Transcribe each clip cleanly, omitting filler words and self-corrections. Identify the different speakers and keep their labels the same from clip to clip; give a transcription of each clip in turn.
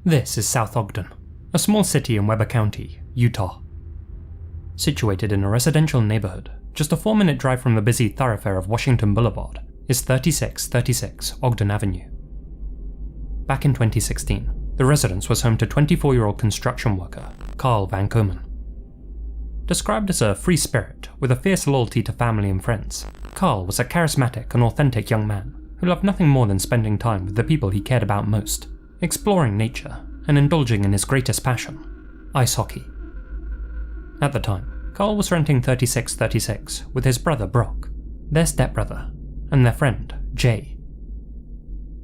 Speaker 1: This is South Ogden, a small city in Weber County, Utah. Situated in a residential neighborhood, just a 4-minute drive from the busy thoroughfare of Washington Boulevard, is 3636 Ogden Avenue. Back in 2016, the residence was home to 24-year-old construction worker Carl Van Komen. Described as a free spirit with a fierce loyalty to family and friends, Carl was a charismatic and authentic young man who loved nothing more than spending time with the people he cared about most, exploring nature, and indulging in his greatest passion, ice hockey. At the time, Carl was renting 3636 with his brother Brock, their stepbrother, and their friend, Jay.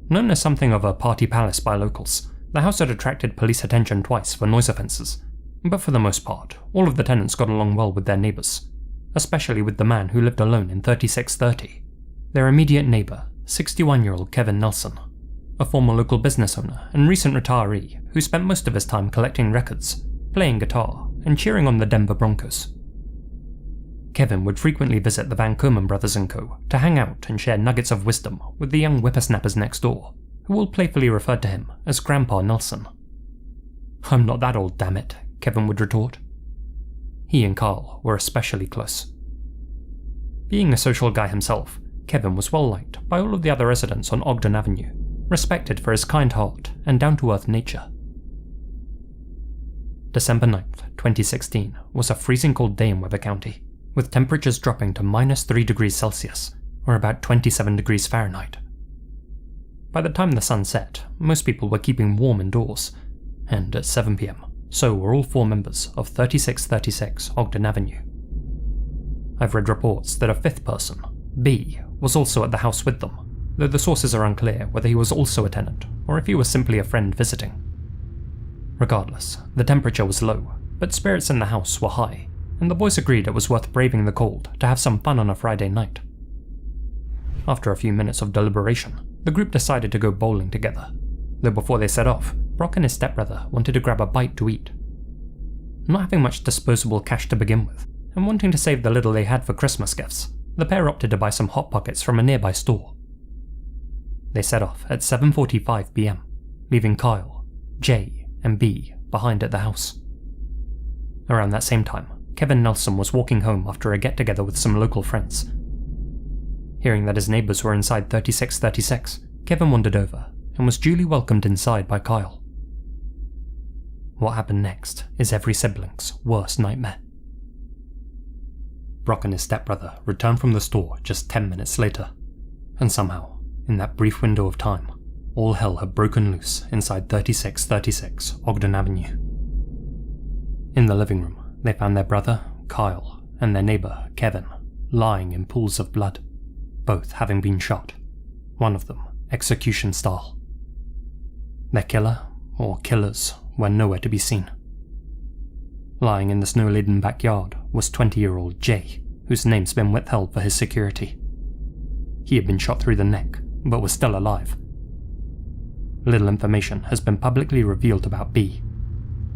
Speaker 1: Known as something of a party palace by locals, the house had attracted police attention twice for noise offences, but for the most part, all of the tenants got along well with their neighbours, especially with the man who lived alone in 3630, their immediate neighbour, 61-year-old Kevin Nelson, a former local business owner and recent retiree who spent most of his time collecting records, playing guitar, and cheering on the Denver Broncos. Kevin would frequently visit the Van Komen brothers and co. to hang out and share nuggets of wisdom with the young whippersnappers next door, who all playfully referred to him as Grandpa Nelson. "I'm not that old, damn it," Kevin would retort. He and Carl were especially close. Being a social guy himself, Kevin was well liked by all of the other residents on Ogden Avenue, respected for his kind heart and down-to-earth nature. December 9th, 2016 was a freezing cold day in Weber County, with temperatures dropping to -3 degrees Celsius, or about 27 degrees Fahrenheit. By the time the sun set, most people were keeping warm indoors, and at 7 PM, so were all 4 members of 3636 Ogden Avenue. I've read reports that a 5th person, B, was also at the house with them, though the sources are unclear whether he was also a tenant or if he was simply a friend visiting. Regardless, the temperature was low, but spirits in the house were high, and the boys agreed it was worth braving the cold to have some fun on a Friday night. After a few minutes of deliberation, the group decided to go bowling together, though before they set off, Brock and his stepbrother wanted to grab a bite to eat. Not having much disposable cash to begin with, and wanting to save the little they had for Christmas gifts, the pair opted to buy some Hot Pockets from a nearby store. They set off at 7:45 PM, leaving Kyle, Jay, and B behind at the house. Around that same time, Kevin Nelson was walking home after a get-together with some local friends. Hearing that his neighbours were inside 3636, Kevin wandered over and was duly welcomed inside by Kyle. What happened next is every sibling's worst nightmare. Brock and his stepbrother returned from the store just 10 minutes later, and somehow, in that brief window of time, all hell had broken loose inside 3636 Ogden Avenue. In the living room, they found their brother, Kyle, and their neighbour, Kevin, lying in pools of blood, both having been shot, one of them execution style. Their killer, or killers, were nowhere to be seen. Lying in the snow-laden backyard was 20-year-old Jay, whose name's been withheld for his security. He had been shot through the neck, but was still alive. Little information has been publicly revealed about B.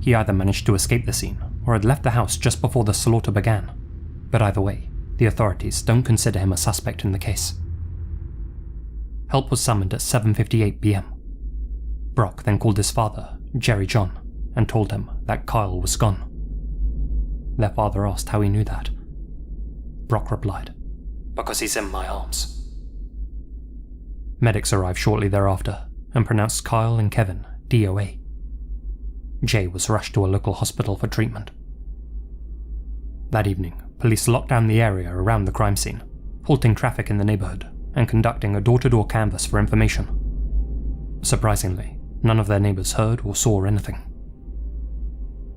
Speaker 1: He either managed to escape the scene, or had left the house just before the slaughter began, but either way, the authorities don't consider him a suspect in the case. Help was summoned at 7:58 PM. Brock then called his father, Jerry John, and told him that Kyle was gone. Their father asked how he knew that. Brock replied, "Because he's in my arms." Medics arrived shortly thereafter and pronounced Kyle and Kevin DOA. Jay was rushed to a local hospital for treatment. That evening, police locked down the area around the crime scene, halting traffic in the neighborhood and conducting a door-to-door canvass for information. Surprisingly, none of their neighbors heard or saw anything.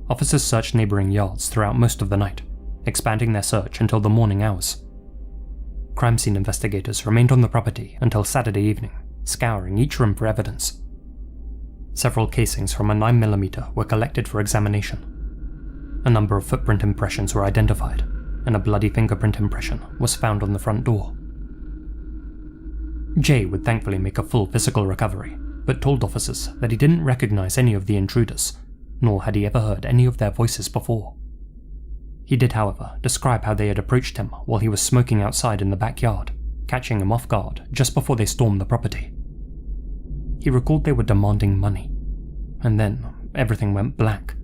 Speaker 1: Officers searched neighboring yards throughout most of the night, expanding their search until the morning hours. Crime scene investigators remained on the property until Saturday evening, scouring each room for evidence. Several casings from a 9mm were collected for examination. A number of footprint impressions were identified, and a bloody fingerprint impression was found on the front door. Jay would thankfully make a full physical recovery, but told officers that he didn't recognize any of the intruders, nor had he ever heard any of their voices before. He did, however, describe how they had approached him while he was smoking outside in the backyard, catching him off guard just before they stormed the property. He recalled they were demanding money, and then everything went black.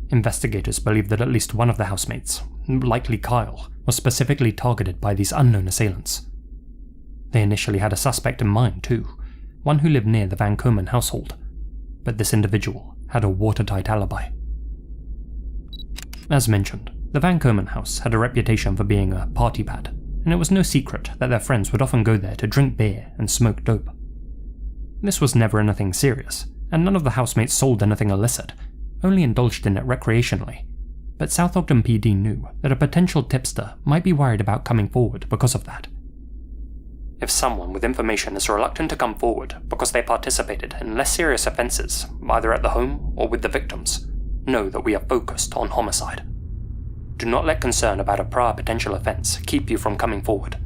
Speaker 1: Investigators believe that at least one of the housemates, likely Kyle, was specifically targeted by these unknown assailants. They initially had a suspect in mind too, one who lived near the Van Komen household, but this individual had a watertight alibi. As mentioned, the Van Komen house had a reputation for being a party pad, and it was no secret that their friends would often go there to drink beer and smoke dope. This was never anything serious, and none of the housemates sold anything illicit, only indulged in it recreationally, but South Ogden PD knew that a potential tipster might be worried about coming forward because of that. If someone with information is reluctant to come forward because they participated in less serious offences, either at the home or with the victims, know that we are focused on homicide. Do not let concern about a prior potential offence keep you from coming forward.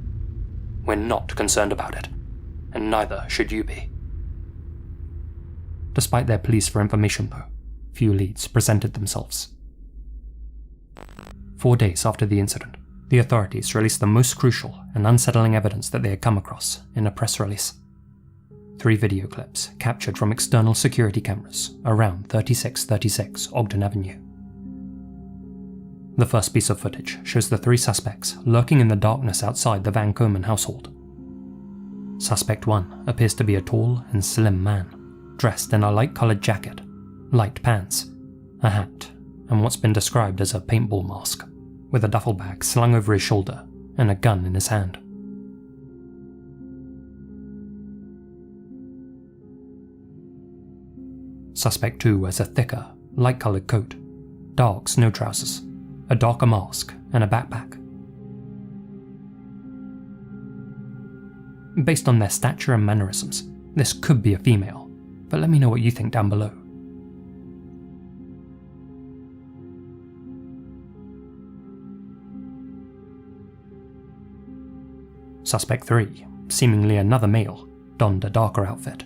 Speaker 1: We're not concerned about it, and neither should you be. Despite their pleas for information though, few leads presented themselves. 4 days after the incident, the authorities released the most crucial and unsettling evidence that they had come across in a press release. 3 video clips captured from external security cameras around 3636 Ogden Avenue. The first piece of footage shows the 3 suspects lurking in the darkness outside the Van Komen household. Suspect 1 appears to be a tall and slim man, dressed in a light-coloured jacket, light pants, a hat, and what's been described as a paintball mask, with a duffel bag slung over his shoulder and a gun in his hand. Suspect 2 wears a thicker, light-coloured coat, dark snow trousers, a darker mask, and a backpack. Based on their stature and mannerisms, this could be a female, but let me know what you think down below. Suspect 3, seemingly another male, donned a darker outfit,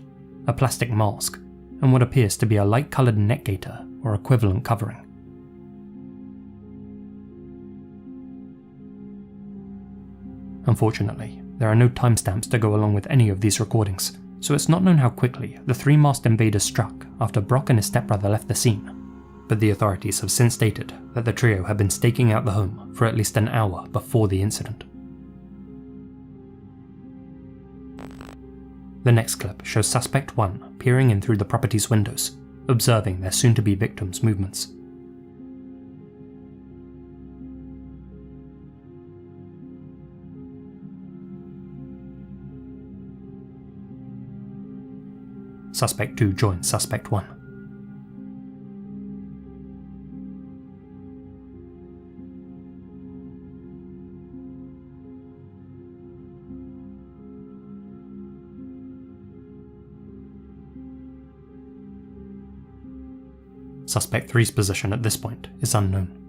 Speaker 1: a plastic mask, and what appears to be a light-coloured neck gaiter or equivalent covering. Unfortunately, there are no timestamps to go along with any of these recordings, so it's not known how quickly the 3 masked invaders struck after Brock and his stepbrother left the scene, but the authorities have since stated that the trio had been staking out the home for at least an hour before the incident. The next clip shows Suspect 1 peering in through the property's windows, observing their soon-to-be victims' movements. Suspect 2 joins Suspect 1. Suspect 3's position at this point is unknown.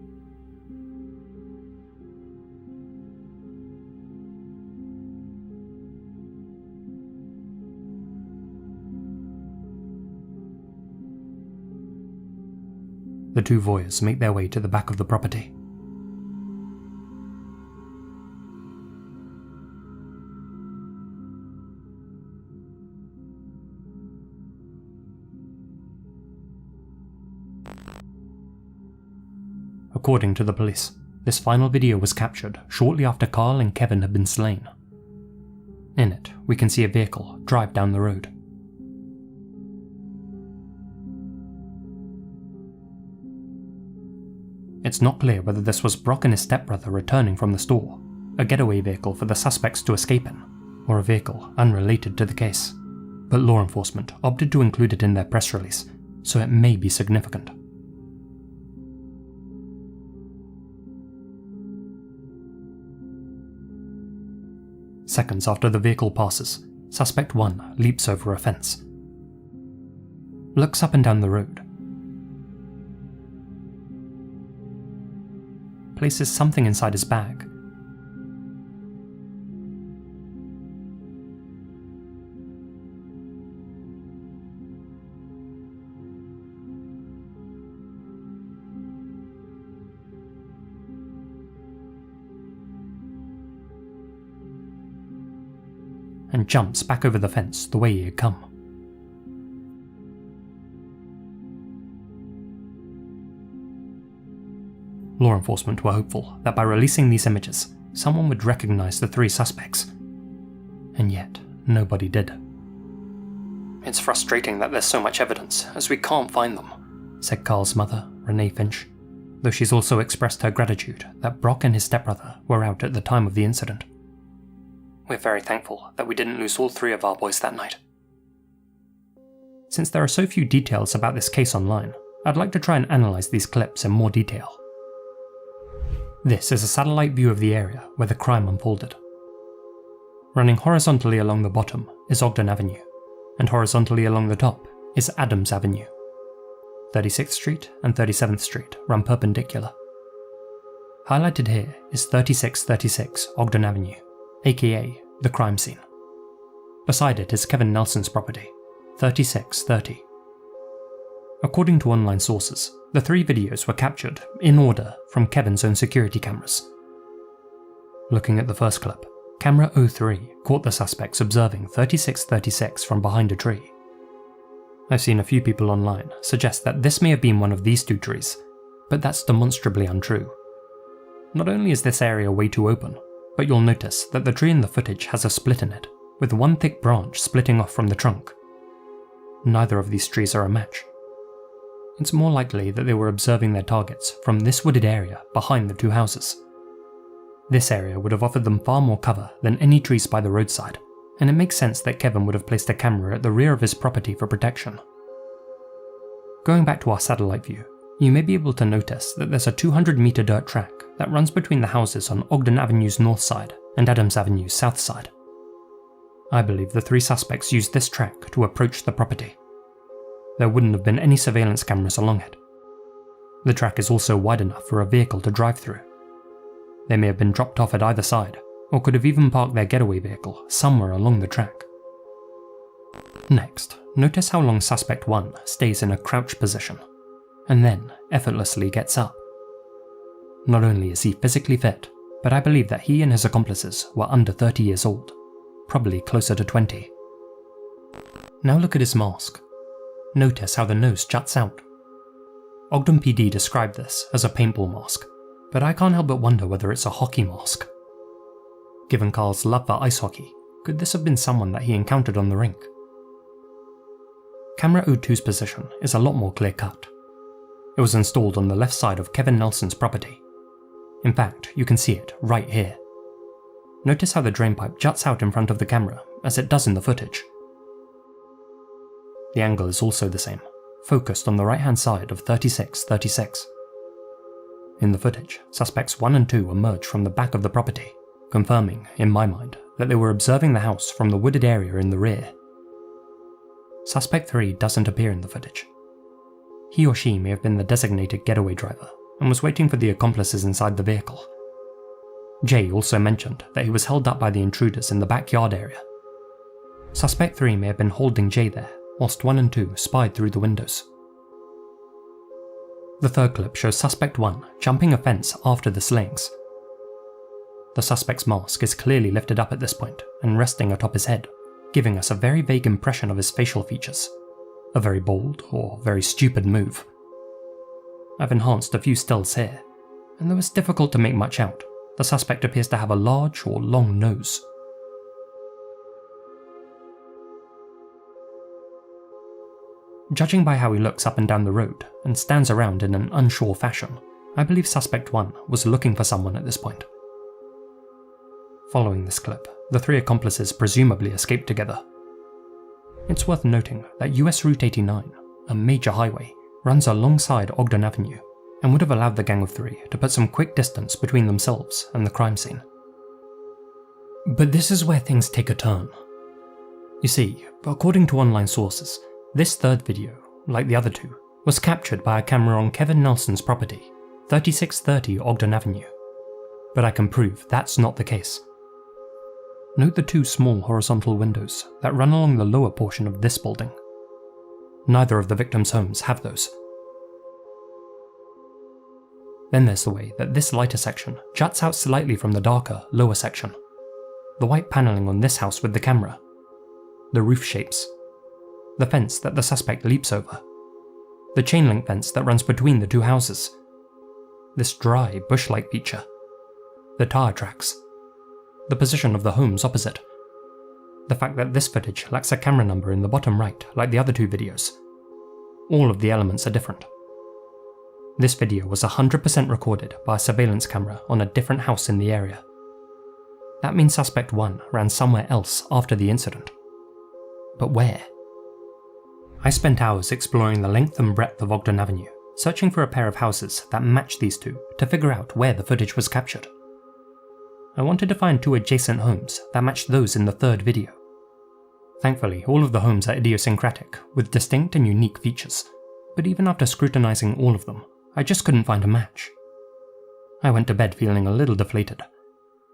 Speaker 1: The 2 voyeurs make their way to the back of the property. According to the police, this final video was captured shortly after Carl and Kevin had been slain. In it, we can see a vehicle drive down the road. It's not clear whether this was Brock and his stepbrother returning from the store, a getaway vehicle for the suspects to escape in, or a vehicle unrelated to the case, but law enforcement opted to include it in their press release, so it may be significant. Seconds after the vehicle passes, Suspect 1 leaps over a fence, looks up and down the road, places something inside his bag, and jumps back over the fence the way he had come. law enforcement were hopeful that by releasing these images, someone would recognize the 3 suspects. And yet, nobody did. "It's frustrating that there's so much evidence, as we can't find them," said Carl's mother, Renee Finch, though she's also expressed her gratitude that Brock and his stepbrother were out at the time of the incident. "We're very thankful that we didn't lose all 3 of our boys that night." Since there are so few details about this case online, I'd like to try and analyse these clips in more detail. This is a satellite view of the area where the crime unfolded. Running horizontally along the bottom is Ogden Avenue, and horizontally along the top is Adams Avenue. 36th Street and 37th Street run perpendicular. Highlighted here is 3636 Ogden Avenue, aka the crime scene. Beside it is Kevin Nelson's property, 3630. According to online sources, the 3 videos were captured, in order, from Kevin's own security cameras. Looking at the first clip, camera 03 caught the suspects observing 3636 from behind a tree. I've seen a few people online suggest that this may have been one of these 2 trees, but that's demonstrably untrue. Not only is this area way too open, but you'll notice that the tree in the footage has a split in it, with one thick branch splitting off from the trunk. Neither of these trees are a match. It's more likely that they were observing their targets from this wooded area behind the 2 houses. This area would have offered them far more cover than any trees by the roadside, and it makes sense that Kevin would have placed a camera at the rear of his property for protection. Going back to our satellite view, you may be able to notice that there's a 200-metre dirt track that runs between the houses on Ogden Avenue's north side and Adams Avenue's south side. I believe the 3 suspects used this track to approach the property. There wouldn't have been any surveillance cameras along it. The track is also wide enough for a vehicle to drive through. They may have been dropped off at either side, or could have even parked their getaway vehicle somewhere along the track. Next, notice how long suspect 1 stays in a crouch position, and then effortlessly gets up. Not only is he physically fit, but I believe that he and his accomplices were under 30 years old, probably closer to 20. Now look at his mask. Notice how the nose juts out. Ogden PD described this as a paintball mask, but I can't help but wonder whether it's a hockey mask. Given Carl's love for ice hockey, could this have been someone that he encountered on the rink? Camera 02's position is a lot more clear-cut. It was installed on the left side of Kevin Nelson's property. In fact, you can see it right here. Notice how the drainpipe juts out in front of the camera, as it does in the footage. The angle is also the same, focused on the right-hand side of 3636. In the footage, suspects 1 and 2 emerge from the back of the property, confirming, in my mind, that they were observing the house from the wooded area in the rear. Suspect 3 doesn't appear in the footage. He or she may have been the designated getaway driver and was waiting for the accomplices inside the vehicle. Jay also mentioned that he was held up by the intruders in the backyard area. Suspect 3 may have been holding Jay there, whilst 1 and 2 spied through the windows. The third clip shows Suspect 1 jumping a fence after the slayings. The suspect's mask is clearly lifted up at this point and resting atop his head, giving us a very vague impression of his facial features. A very bold or very stupid move. I've enhanced a few stills here, and though it's difficult to make much out, the suspect appears to have a large or long nose. Judging by how he looks up and down the road and stands around in an unsure fashion, I believe Suspect 1 was looking for someone at this point. Following this clip, the 3 accomplices presumably escaped together. It's worth noting that US Route 89, a major highway, runs alongside Ogden Avenue and would have allowed the gang of 3 to put some quick distance between themselves and the crime scene. But this is where things take a turn. You see, according to online sources, this third video, like the other 2, was captured by a camera on Kevin Nelson's property, 3630 Ogden Avenue. But I can prove that's not the case. Note the 2 small horizontal windows that run along the lower portion of this building. Neither of the victims' homes have those. Then there's the way that this lighter section juts out slightly from the darker, lower section. The white panelling on this house with the camera. The roof shapes. The fence that the suspect leaps over. The chain link fence that runs between the 2 houses. this dry, bush-like feature, the tire tracks, the position of the homes opposite, the fact that this footage lacks a camera number in the bottom right like the other two videos. All of the elements are different. This video was 100% recorded by a surveillance camera on a different house in the area. That means Suspect 1 ran somewhere else after the incident. But where? I spent hours exploring the length and breadth of Ogden Avenue, searching for a pair of houses that matched these two to figure out where the footage was captured. I wanted to find two adjacent homes that matched those in the third video. Thankfully, all of the homes are idiosyncratic, with distinct and unique features, but even after scrutinizing all of them, I just couldn't find a match. I went to bed feeling a little deflated,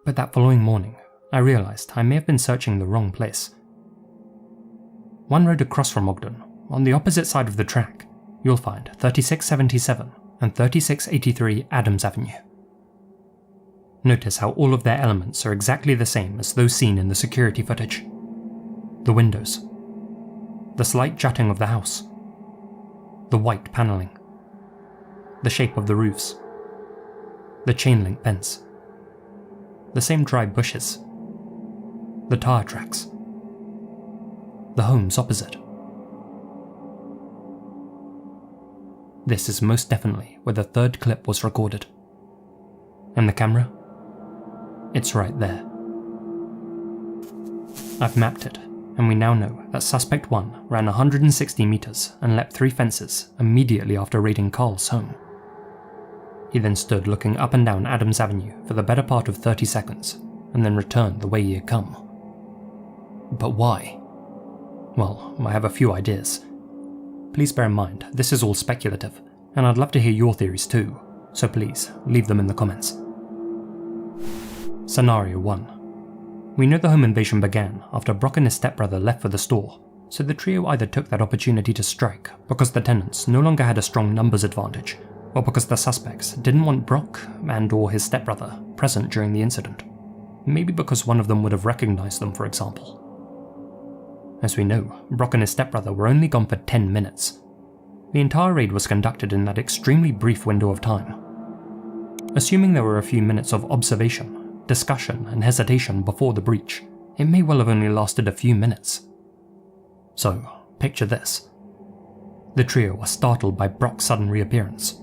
Speaker 1: but that following morning, I realized I may have been searching the wrong place. One road across from Ogden, on the opposite side of the track, you'll find 3677 and 3683 Adams Avenue. Notice how all of their elements are exactly the same as those seen in the security footage. The windows, the slight jutting of the house, the white paneling, the shape of the roofs, the chain link fence, the same dry bushes, the tire tracks, the homes opposite. This is most definitely where the third clip was recorded. And the camera? It's right there. I've mapped it, and we now know that Suspect 1 ran 160 meters and leapt 3 fences immediately after raiding Carl's home. He then stood looking up and down Adams Avenue for the better part of 30 seconds, and then returned the way he had come. But why? Well, I have a few ideas. Please bear in mind, this is all speculative, and I'd love to hear your theories too, so please, leave them in the comments. Scenario 1. We know the home invasion began after Brock and his stepbrother left for the store, so the trio either took that opportunity to strike because the tenants no longer had a strong numbers advantage, or because the suspects didn't want Brock and/or his stepbrother present during the incident. Maybe because one of them would have recognized them, for example. As we know, Brock and his stepbrother were only gone for 10 minutes. The entire raid was conducted in that extremely brief window of time. Assuming there were a few minutes of observation, discussion, and hesitation before the breach, it may well have only lasted a few minutes. So, picture this. The trio are startled by Brock's sudden reappearance.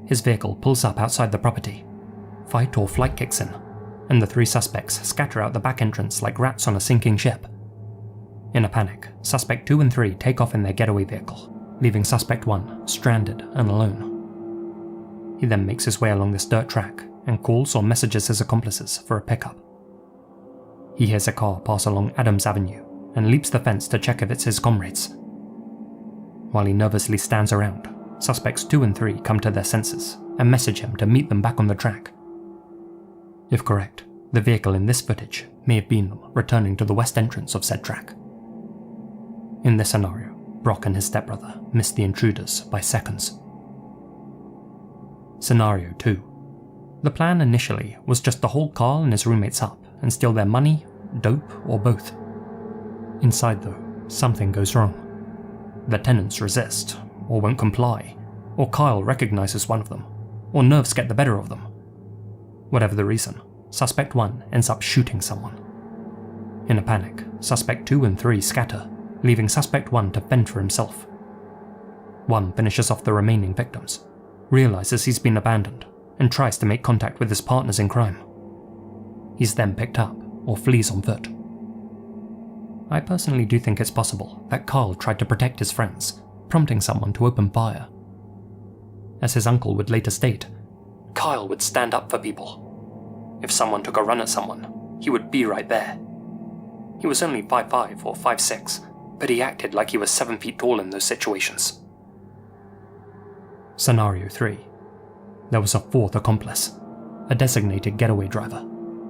Speaker 1: His vehicle pulls up outside the property. Fight or flight kicks in, and the 3 suspects scatter out the back entrance like rats on a sinking ship. In a panic, Suspect 2 and 3 take off in their getaway vehicle, leaving Suspect 1 stranded and alone. He then makes his way along this dirt track and calls or messages his accomplices for a pickup. He hears a car pass along Adams Avenue and leaps the fence to check if it's his comrades. While he nervously stands around, Suspects 2 and 3 come to their senses and message him to meet them back on the track. If correct, the vehicle in this footage may have been them returning to the west entrance of said track. In this scenario, Brock and his stepbrother missed the intruders by seconds. Scenario 2. The plan initially was just to hold Carl and his roommates up and steal their money, dope, or both. Inside though, something goes wrong. The tenants resist, or won't comply, or Kyle recognizes one of them, or nerves get the better of them. Whatever the reason, Suspect 1 ends up shooting someone. In a panic, Suspect 2 and 3 scatter, leaving Suspect 1 to fend for himself. 1 finishes off the remaining victims, realizes he's been abandoned, and tries to make contact with his partners in crime. He's then picked up, or flees on foot. I personally do think it's possible that Carl tried to protect his friends, prompting someone to open fire. As his uncle would later state, Kyle would stand up for people. If someone took a run at someone, he would be right there. He was only 5'5" or 5'6", but he acted like he was 7 feet tall in those situations. Scenario 3. There was a 4th accomplice, a designated getaway driver,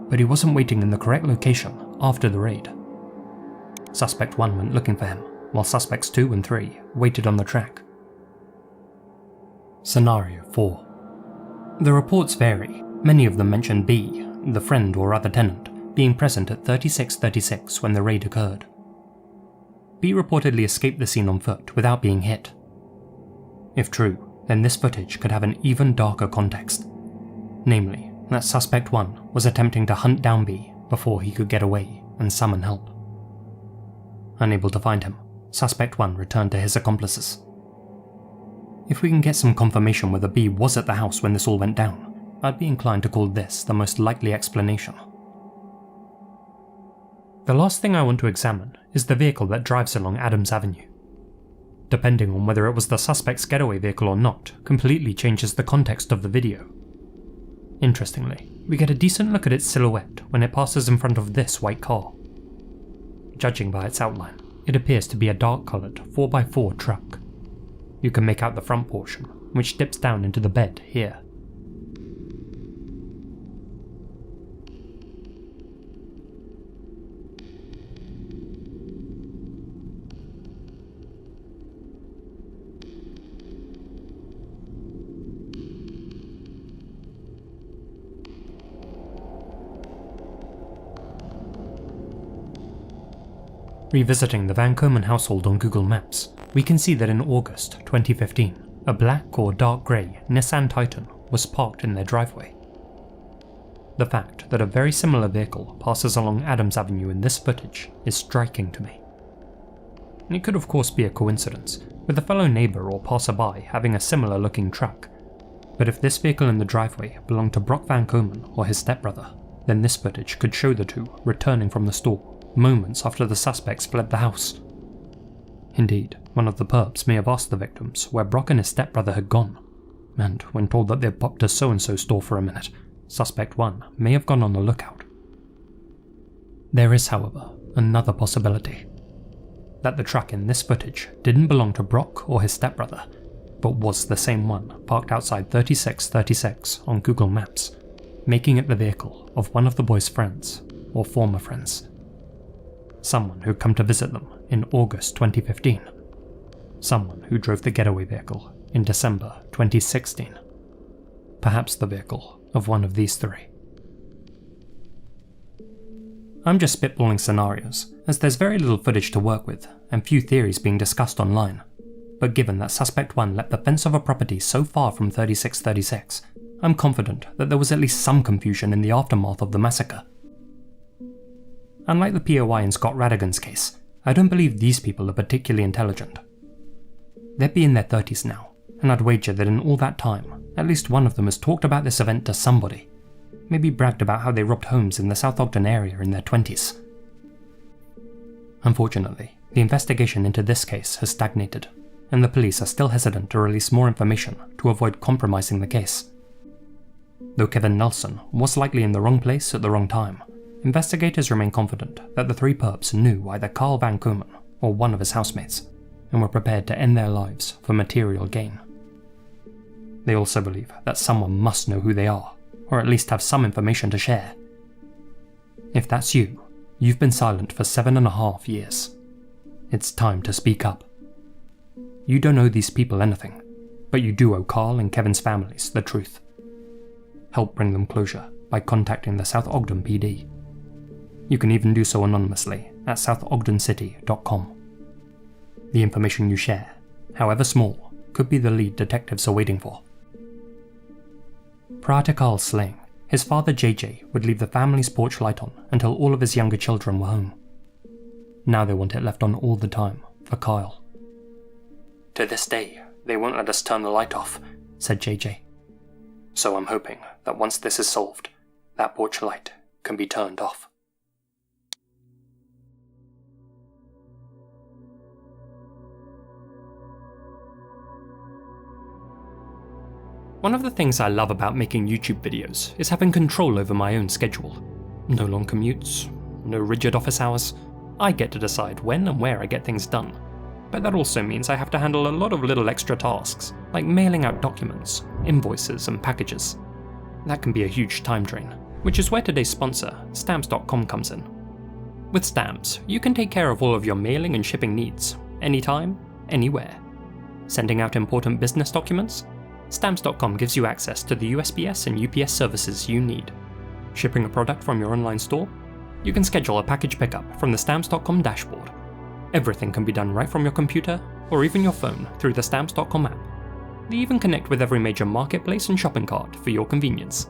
Speaker 1: but he wasn't waiting in the correct location after the raid. Suspect 1 went looking for him, while Suspects 2 and 3 waited on the track. Scenario 4. The reports vary. Many of them mention B, the friend or other tenant, being present at 3636 when the raid occurred. B reportedly escaped the scene on foot without being hit. If true, then this footage could have an even darker context. Namely, that Suspect 1 was attempting to hunt down B before he could get away and summon help. Unable to find him, Suspect 1 returned to his accomplices. If we can get some confirmation whether B was at the house when this all went down, I'd be inclined to call this the most likely explanation. The last thing I want to examine is the vehicle that drives along Adams Avenue. Depending on whether it was the suspect's getaway vehicle or not, completely changes the context of the video. Interestingly, we get a decent look at its silhouette when it passes in front of this white car. Judging by its outline, it appears to be a dark-coloured 4x4 truck. You can make out the front portion, which dips down into the bed here. Revisiting the Van Komen household on Google Maps, we can see that in August 2015, a black or dark grey Nissan Titan was parked in their driveway. The fact that a very similar vehicle passes along Adams Avenue in this footage is striking to me. It could of course be a coincidence, with a fellow neighbour or passerby having a similar looking truck, but if this vehicle in the driveway belonged to Brock Van Komen or his stepbrother, then this footage could show the two returning from the store moments after the suspects fled the house. Indeed, one of the perps may have asked the victims where Brock and his stepbrother had gone, and when told that they'd popped to so-and-so store for a minute, Suspect 1 may have gone on the lookout. There is, however, another possibility. That the truck in this footage didn't belong to Brock or his stepbrother, but was the same one parked outside 3636 on Google Maps, making it the vehicle of one of the boys' friends, or former friends. Someone who'd come to visit them in August 2015. Someone who drove the getaway vehicle in December 2016. Perhaps the vehicle of one of these three. I'm just spitballing scenarios, as there's very little footage to work with and few theories being discussed online, but given that Suspect 1 leapt the fence of a property so far from 3636, I'm confident that there was at least some confusion in the aftermath of the massacre. Unlike the POI in Scott Radigan's case, I don't believe these people are particularly intelligent. They'd be in their 30s now, and I'd wager that in all that time, at least one of them has talked about this event to somebody, maybe bragged about how they robbed homes in the South Ogden area in their 20s. Unfortunately, the investigation into this case has stagnated, and the police are still hesitant to release more information to avoid compromising the case. Though Kevin Nelson was likely in the wrong place at the wrong time, investigators remain confident that the three perps knew either Carl Van Komen or one of his housemates, and were prepared to end their lives for material gain. They also believe that someone must know who they are, or at least have some information to share. If that's you, you've been silent for 7.5 years. It's time to speak up. You don't owe these people anything, but you do owe Carl and Kevin's families the truth. Help bring them closure by contacting the South Ogden PD. You can even do so anonymously at southogdencity.com. The information you share, however small, could be the lead detectives are waiting for. Prior to Carl's slaying, his father JJ would leave the family's porch light on until all of his younger children were home. Now they want it left on all the time for Kyle. To this day, they won't let us turn the light off, said JJ. So I'm hoping that once this is solved, that porch light can be turned off. One of the things I love about making YouTube videos is having control over my own schedule. No long commutes, no rigid office hours. I get to decide when and where I get things done. But that also means I have to handle a lot of little extra tasks, like mailing out documents, invoices and packages. That can be a huge time drain, which is where today's sponsor, Stamps.com, comes in. With Stamps, you can take care of all of your mailing and shipping needs, anytime, anywhere. Sending out important business documents? Stamps.com gives you access to the USPS and UPS services you need. Shipping a product from your online store? You can schedule a package pickup from the Stamps.com dashboard. Everything can be done right from your computer, or even your phone through the Stamps.com app. They even connect with every major marketplace and shopping cart for your convenience.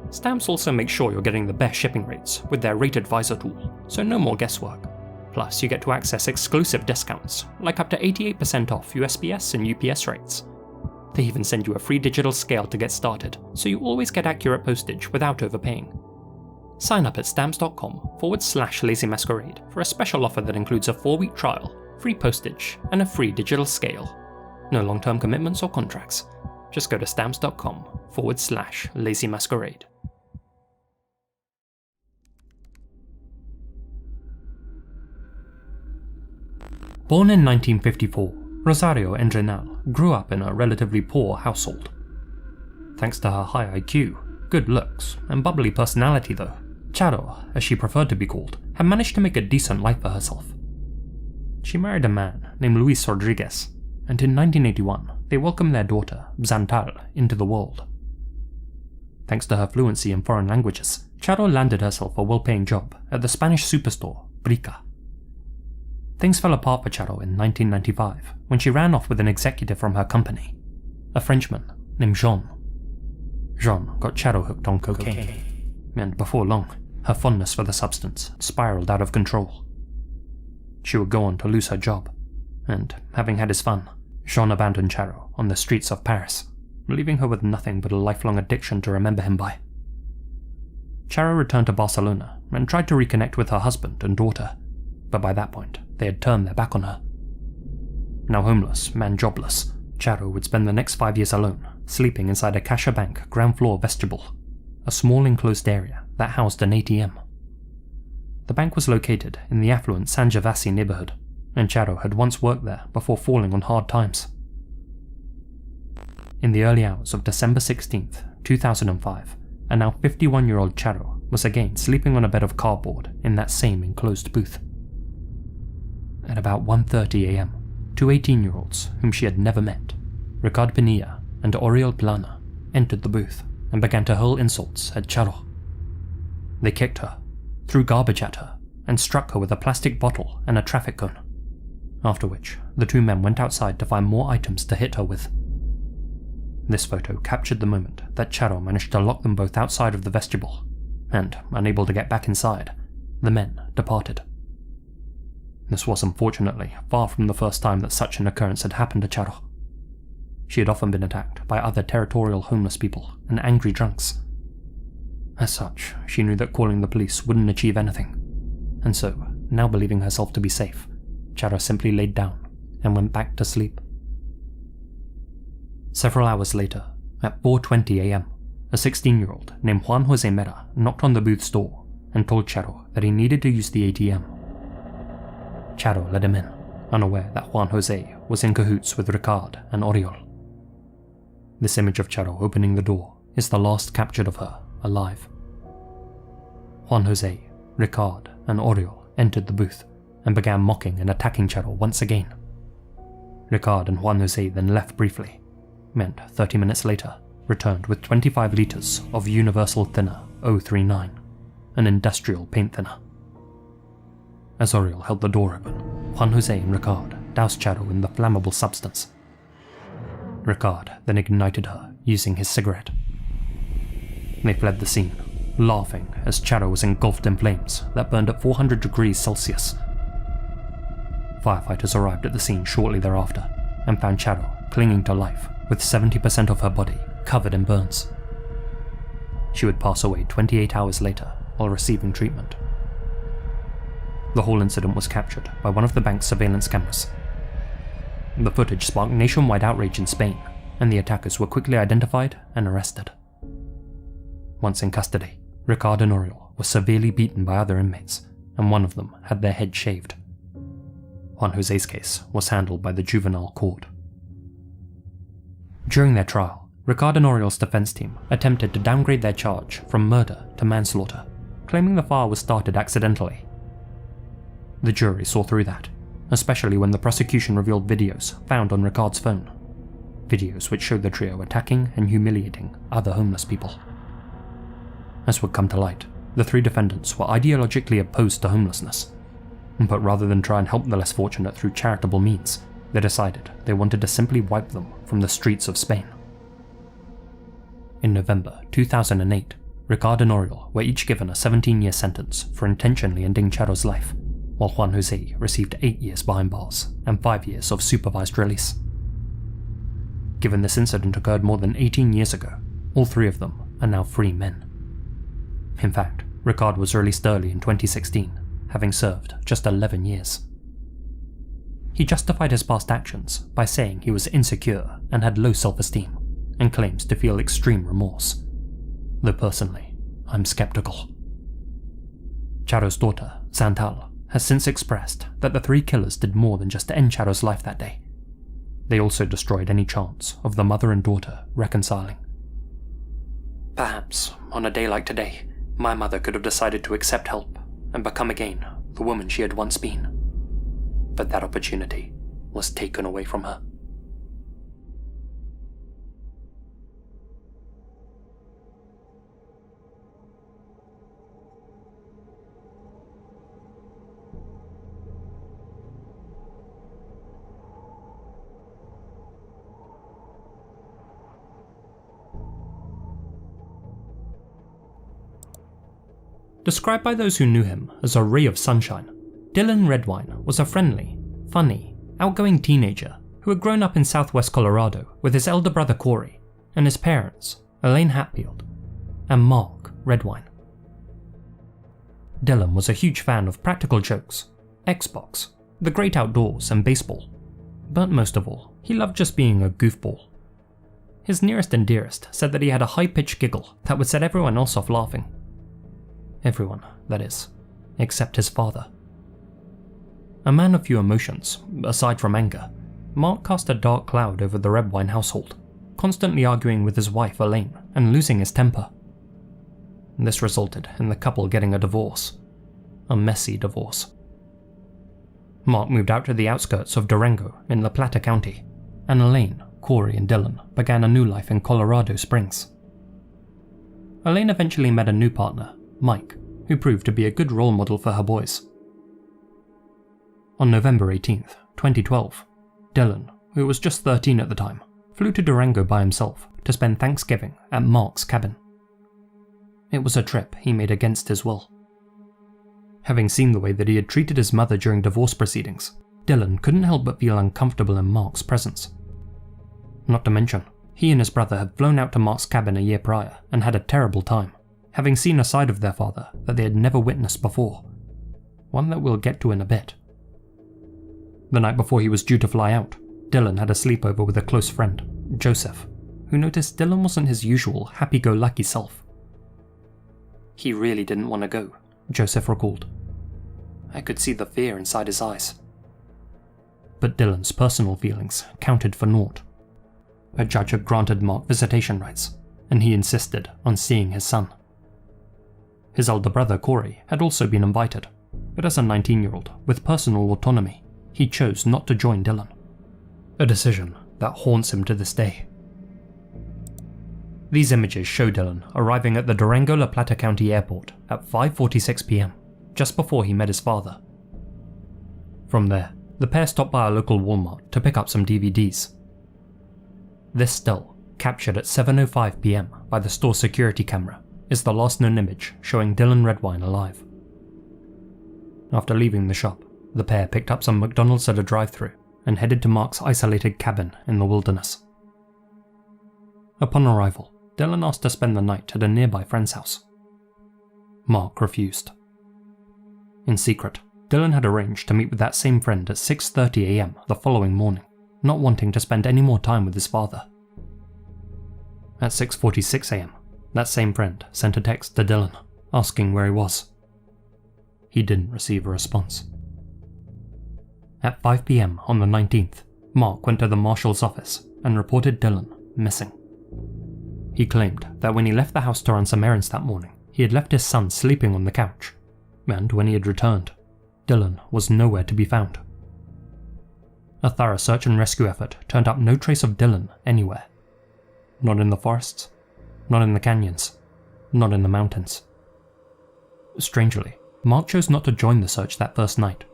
Speaker 1: Stamps also make sure you're getting the best shipping rates with their rate advisor tool, so no more guesswork. Plus, you get to access exclusive discounts, like up to 88% off USPS and UPS rates. They even send you a free digital scale to get started, so you always get accurate postage without overpaying. Sign up at stamps.com/lazymasquerade for a special offer that includes a 4-week trial, free postage, and a free digital scale. No long-term commitments or contracts. Just go to stamps.com/lazymasquerade. Born in 1954, Rosario Endrenal grew up in a relatively poor household. Thanks to her high IQ, good looks, and bubbly personality though, Charo, as she preferred to be called, had managed to make a decent life for herself. She married a man named Luis Rodriguez, and in 1981 they welcomed their daughter, Xantal, into the world. Thanks to her fluency in foreign languages, Charo landed herself a well-paying job at the Spanish superstore, Brica. Things fell apart for Charo in 1995 when she ran off with an executive from her company, a Frenchman named Jean. Jean got Charo hooked on cocaine, and before long, her fondness for the substance spiraled out of control. She would go on to lose her job, and having had his fun, Jean abandoned Charo on the streets of Paris, leaving her with nothing but a lifelong addiction to remember him by. Charo returned to Barcelona and tried to reconnect with her husband and daughter, but by that point, they had turned their back on her. Now homeless and jobless, Charo would spend the next 5 years alone, sleeping inside a CaixaBank ground floor vestibule, a small enclosed area that housed an ATM. The bank was located in the affluent San Gervasi neighborhood, and Charo had once worked there before falling on hard times. In the early hours of December 16th, 2005, a now 51-year-old Charo was again sleeping on a bed of cardboard in that same enclosed booth. At about 1:30 a.m., two 18-year-olds whom she had never met, Ricard Pinilla and Oriol Plana, entered the booth and began to hurl insults at Charo. They kicked her, threw garbage at her, and struck her with a plastic bottle and a traffic cone, after which the two men went outside to find more items to hit her with. This photo captured the moment that Charo managed to lock them both outside of the vestibule, and, unable to get back inside, the men departed. This was unfortunately far from the first time that such an occurrence had happened to Charo. She had often been attacked by other territorial homeless people and angry drunks. As such, she knew that calling the police wouldn't achieve anything, and so, now believing herself to be safe, Charo simply laid down and went back to sleep. Several hours later, at 4:20 a.m., a 16-year-old named Juan Jose Mera knocked on the booth's door and told Charo that he needed to use the ATM. Charo let him in, unaware that Juan Jose was in cahoots with Ricard and Oriol. This image of Charo opening the door is the last captured of her alive. Juan Jose, Ricard, and Oriol entered the booth and began mocking and attacking Charo once again. Ricard and Juan Jose then left briefly, and 30 minutes later returned with 25 litres of Universal Thinner 039, an industrial paint thinner. As Oriol held the door open, Juan Jose and Ricard doused Charo in the flammable substance. Ricard then ignited her using his cigarette. They fled the scene, laughing as Charo was engulfed in flames that burned at 400 degrees Celsius. Firefighters arrived at the scene shortly thereafter and found Charo clinging to life with 70% of her body covered in burns. She would pass away 28 hours later while receiving treatment. The whole incident was captured by one of the bank's surveillance cameras. The footage sparked nationwide outrage in Spain, and the attackers were quickly identified and arrested. Once in custody, Ricard and Oriol were severely beaten by other inmates, and one of them had their head shaved. Juan Jose's case was handled by the juvenile court. During their trial, Ricard and Oriol's defense team attempted to downgrade their charge from murder to manslaughter, claiming the fire was started accidentally. The jury saw through that, especially when the prosecution revealed videos found on Ricard's phone, videos which showed the trio attacking and humiliating other homeless people. As would come to light, the three defendants were ideologically opposed to homelessness, but rather than try and help the less fortunate through charitable means, they decided they wanted to simply wipe them from the streets of Spain. In November 2008, Ricard and Oriol were each given a 17-year sentence for intentionally ending Charo's life, while Juan Jose received 8 years behind bars and 5 years of supervised release. Given this incident occurred more than 18 years ago, all 3 of them are now free men. In fact, Ricard was released early in 2016, having served just 11 years. He justified his past actions by saying he was insecure and had low self-esteem, and claims to feel extreme remorse. Though personally, I'm skeptical. Charo's daughter, Xantal, has since expressed that the 3 killers did more than just end Charo's life that day. They also destroyed any chance of the mother and daughter reconciling. Perhaps, on a day like today, my mother could have decided to accept help and become again the woman she had once been. But that opportunity was taken away from her. Described by those who knew him as a ray of sunshine, Dylan Redwine was a friendly, funny, outgoing teenager who had grown up in southwest Colorado with his elder brother Corey and his parents, Elaine Hatfield and Mark Redwine. Dylan was a huge fan of practical jokes, Xbox, the great outdoors and baseball, but most of all, he loved just being a goofball. His nearest and dearest said that he had a high-pitched giggle that would set everyone else off laughing. Everyone, that is, except his father. A man of few emotions, aside from anger, Mark cast a dark cloud over the Redwine household, constantly arguing with his wife Elaine and losing his temper. This resulted in the couple getting a divorce. A messy divorce. Mark moved out to the outskirts of Durango in La Plata County, and Elaine, Corey and Dylan began a new life in Colorado Springs. Elaine eventually met a new partner, Mike, who proved to be a good role model for her boys. On November 18th, 2012, Dylan, who was just 13 at the time, flew to Durango by himself to spend Thanksgiving at Mark's cabin. It was a trip he made against his will. Having seen the way that he had treated his mother during divorce proceedings, Dylan couldn't help but feel uncomfortable in Mark's presence. Not to mention, he and his brother had flown out to Mark's cabin a year prior and had a terrible time, having seen a side of their father that they had never witnessed before, one that we'll get to in a bit. The night before he was due to fly out, Dylan had a sleepover with a close friend, Joseph, who noticed Dylan wasn't his usual happy-go-lucky self. He really didn't want to go, Joseph recalled. I could see the fear inside his eyes. But Dylan's personal feelings counted for naught. A judge had granted Mark visitation rights, and he insisted on seeing his son. His elder brother Corey had also been invited, but as a 19-year-old with personal autonomy, he chose not to join Dylan. A decision that haunts him to this day. These images show Dylan arriving at the Durango La Plata County Airport at 5:46 p.m, just before he met his father. From there, the pair stopped by a local Walmart to pick up some DVDs. This still, captured at 7:05 p.m. by the store's security camera, is the last known image showing Dylan Redwine alive. After leaving the shop, the pair picked up some McDonald's at a drive-thru and headed to Mark's isolated cabin in the wilderness. Upon arrival, Dylan asked to spend the night at a nearby friend's house. Mark refused. In secret, Dylan had arranged to meet with that same friend at 6:30 a.m. the following morning, not wanting to spend any more time with his father. At 6:46 a.m, that same friend sent a text to Dylan, asking where he was. He didn't receive a response. At 5 p.m. on the 19th, Mark went to the marshal's office and reported Dylan missing. He claimed that when he left the house to run some errands that morning, he had left his son sleeping on the couch, and when he had returned, Dylan was nowhere to be found. A thorough search and rescue effort turned up no trace of Dylan anywhere. Not in the forests, not in the canyons, not in the mountains. Strangely, Mark chose not to join the search that first night,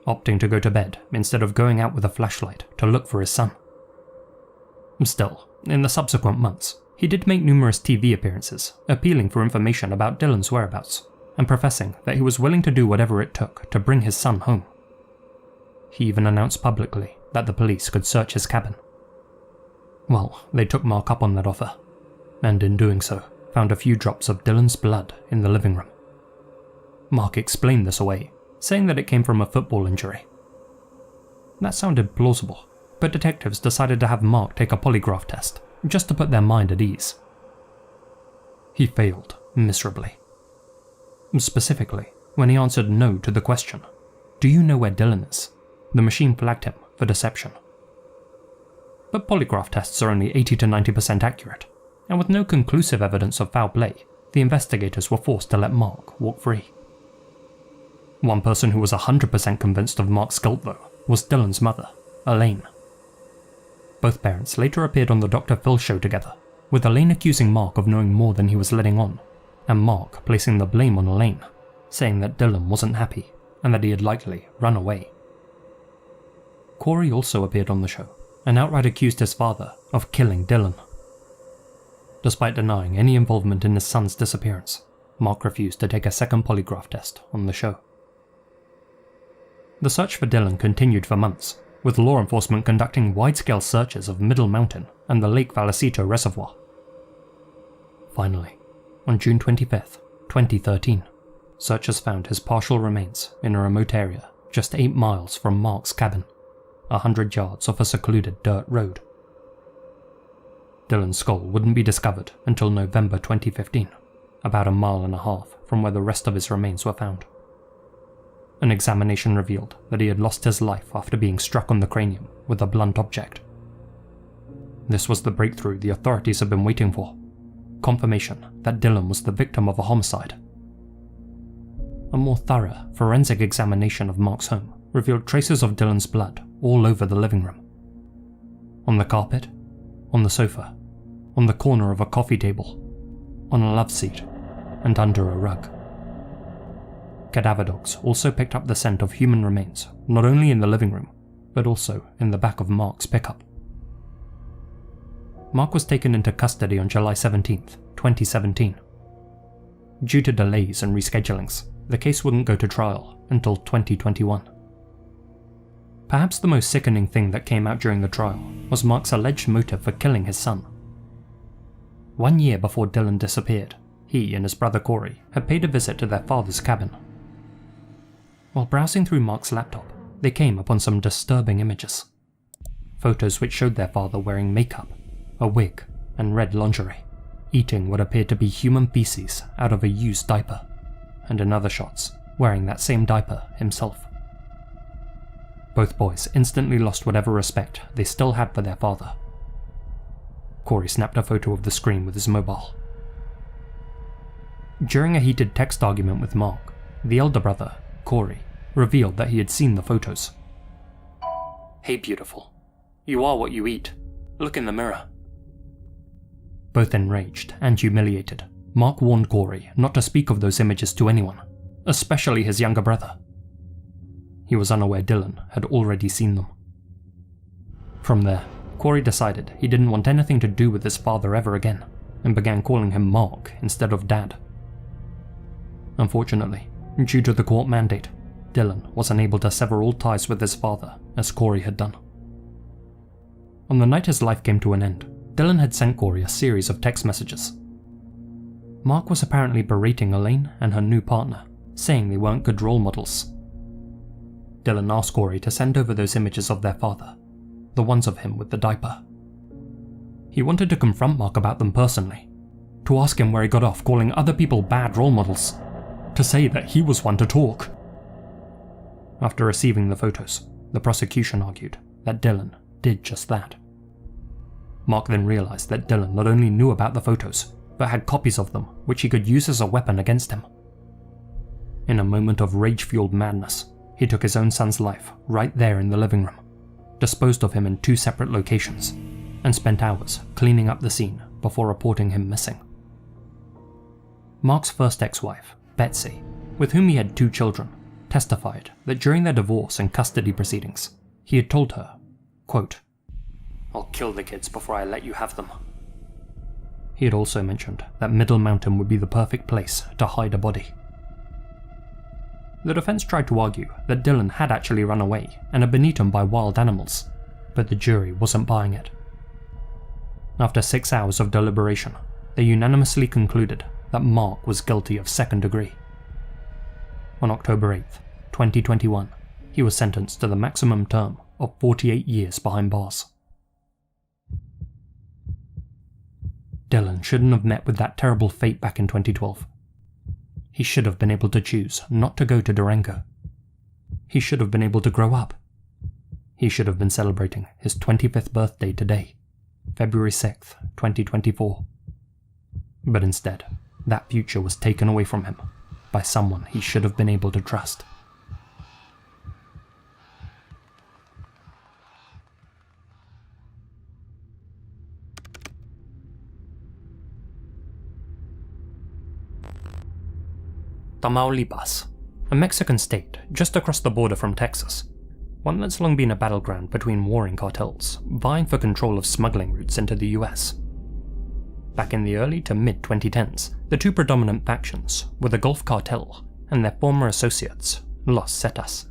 Speaker 1: opting to go to bed instead of going out with a flashlight to look for his son. Still, in the subsequent months, he did make numerous TV appearances, appealing for information about Dylan's whereabouts, and professing that he was willing to do whatever it took to bring his son home. He even announced publicly that the police could search his cabin. Well, they took Mark up on that offer, and in doing so, found a few drops of Dylan's blood in the living room. Mark explained this away, saying that it came from a football injury. That sounded plausible, but detectives decided to have Mark take a polygraph test, just to put their mind at ease. He failed miserably. Specifically, when he answered no to the question, "Do you know where Dylan is?" the machine flagged him for deception. But polygraph tests are only 80 to 90% accurate, and with no conclusive evidence of foul play, the investigators were forced to let Mark walk free. One person who was 100% convinced of Mark's guilt, though, was Dylan's mother, Elaine. Both parents later appeared on the Dr. Phil show together, with Elaine accusing Mark of knowing more than he was letting on, and Mark placing the blame on Elaine, saying that Dylan wasn't happy and that he had likely run away. Corey also appeared on the show and outright accused his father of killing Dylan. Despite denying any involvement in his son's disappearance, Mark refused to take a second polygraph test on the show. The search for Dylan continued for months, with law enforcement conducting wide-scale searches of Middle Mountain and the Lake Vallecito Reservoir. Finally, on June 25, 2013, searchers found his partial remains in a remote area just 8 miles from Mark's cabin, 100 yards off a secluded dirt road. Dylan's skull wouldn't be discovered until November 2015, about 1.5 miles from where the rest of his remains were found. An examination revealed that he had lost his life after being struck on the cranium with a blunt object. This was the breakthrough the authorities had been waiting for, confirmation that Dylan was the victim of a homicide. A more thorough forensic examination of Mark's home revealed traces of Dylan's blood all over the living room. On the carpet, on the sofa, on the corner of a coffee table, on a love seat, and under a rug. Cadaver dogs also picked up the scent of human remains, not only in the living room, but also in the back of Mark's pickup. Mark was taken into custody on July 17, 2017. Due to delays and reschedulings, the case wouldn't go to trial until 2021. Perhaps the most sickening thing that came out during the trial was Mark's alleged motive for killing his son. 1 year before Dylan disappeared, he and his brother Corey had paid a visit to their father's cabin. While browsing through Mark's laptop, they came upon some disturbing images. Photos which showed their father wearing makeup, a wig, and red lingerie, eating what appeared to be human feces out of a used diaper, and in other shots, wearing that same diaper himself. Both boys instantly lost whatever respect they still had for their father. Corey snapped a photo of the screen with his mobile. During a heated text argument with Mark, the elder brother, Corey, revealed that he had seen the photos. "Hey beautiful, you are what you eat. Look in the mirror." Both enraged and humiliated, Mark warned Corey not to speak of those images to anyone, especially his younger brother. He was unaware Dylan had already seen them. From there, Corey decided he didn't want anything to do with his father ever again, and began calling him Mark instead of Dad. Unfortunately, due to the court mandate, Dylan was unable to sever all ties with his father as Corey had done. On the night his life came to an end, Dylan had sent Corey a series of text messages. Mark was apparently berating Elaine and her new partner, saying they weren't good role models. Dylan asked Corey to send over those images of their father, the ones of him with the diaper. He wanted to confront Mark about them personally, to ask him where he got off calling other people bad role models, to say that he was one to talk. After receiving the photos, the prosecution argued that Dylan did just that. Mark then realized that Dylan not only knew about the photos, but had copies of them which he could use as a weapon against him. In a moment of rage-fueled madness, he took his own son's life right there in the living room, disposed of him in 2 separate locations, and spent hours cleaning up the scene before reporting him missing. Mark's first ex-wife, Betsy, with whom he had 2 children, testified that during their divorce and custody proceedings, he had told her, quote, "I'll kill the kids before I let you have them." He had also mentioned that Middle Mountain would be the perfect place to hide a body. The defense tried to argue that Dylan had actually run away and had been eaten by wild animals, but the jury wasn't buying it. After 6 hours of deliberation, they unanimously concluded that Mark was guilty of second degree. On October 8, 2021, he was sentenced to the maximum term of 48 years behind bars. Dylan shouldn't have met with that terrible fate back in 2012. He should have been able to choose not to go to Durango. He should have been able to grow up. He should have been celebrating his 25th birthday today, February 6th, 2024. But instead, that future was taken away from him by someone he should have been able to trust. Tamaulipas, a Mexican state just across the border from Texas, one that's long been a battleground between warring cartels vying for control of smuggling routes into the US. Back in the early to mid-2010s, the two predominant factions were the Gulf Cartel and their former associates, Los Zetas,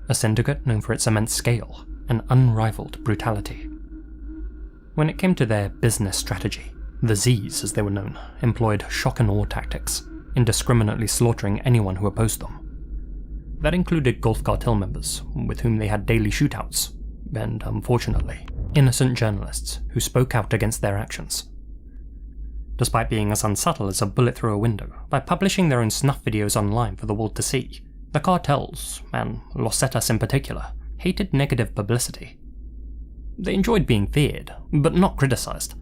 Speaker 1: a syndicate known for its immense scale and unrivaled brutality. When it came to their business strategy, the Z's, as they were known, employed shock and awe tactics, indiscriminately slaughtering anyone who opposed them. That included Gulf Cartel members, with whom they had daily shootouts, and, unfortunately, innocent journalists who spoke out against their actions. Despite being as unsubtle as a bullet through a window, by publishing their own snuff videos online for the world to see, the cartels, and Los Zetas in particular, hated negative publicity. They enjoyed being feared, but not criticized.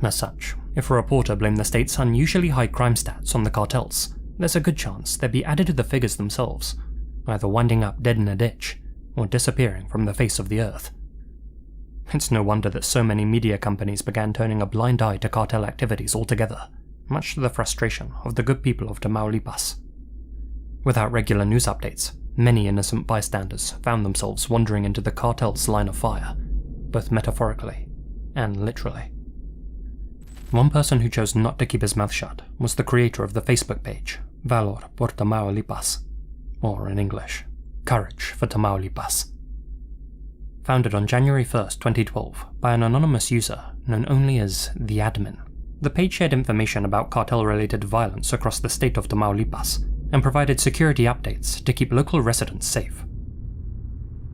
Speaker 1: As such, if a reporter blamed the state's unusually high crime stats on the cartels, there's a good chance they'd be added to the figures themselves, either winding up dead in a ditch, or disappearing from the face of the earth. It's no wonder that so many media companies began turning a blind eye to cartel activities altogether, much to the frustration of the good people of Tamaulipas. Without regular news updates, many innocent bystanders found themselves wandering into the cartel's line of fire, both metaphorically and literally. One person who chose not to keep his mouth shut was the creator of the Facebook page, Valor por Tamaulipas, or in English, Courage for Tamaulipas. Founded on January 1st, 2012 by an anonymous user known only as the Admin, the page shared information about cartel-related violence across the state of Tamaulipas and provided security updates to keep local residents safe.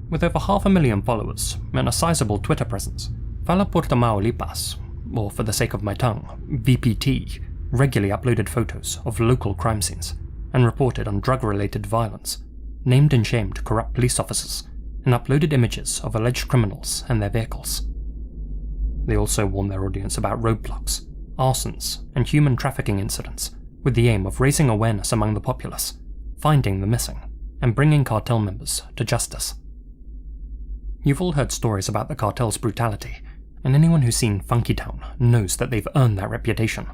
Speaker 1: With over 500,000 followers and a sizable Twitter presence, Valor por Tamaulipas, or for the sake of my tongue, VPT, regularly uploaded photos of local crime scenes and reported on drug-related violence, named and shamed corrupt police officers, and uploaded images of alleged criminals and their vehicles. They also warned their audience about roadblocks, arsons, and human trafficking incidents, with the aim of raising awareness among the populace, finding the missing, and bringing cartel members to justice. You've all heard stories about the cartel's brutality, and anyone who's seen Funky Town knows that they've earned that reputation.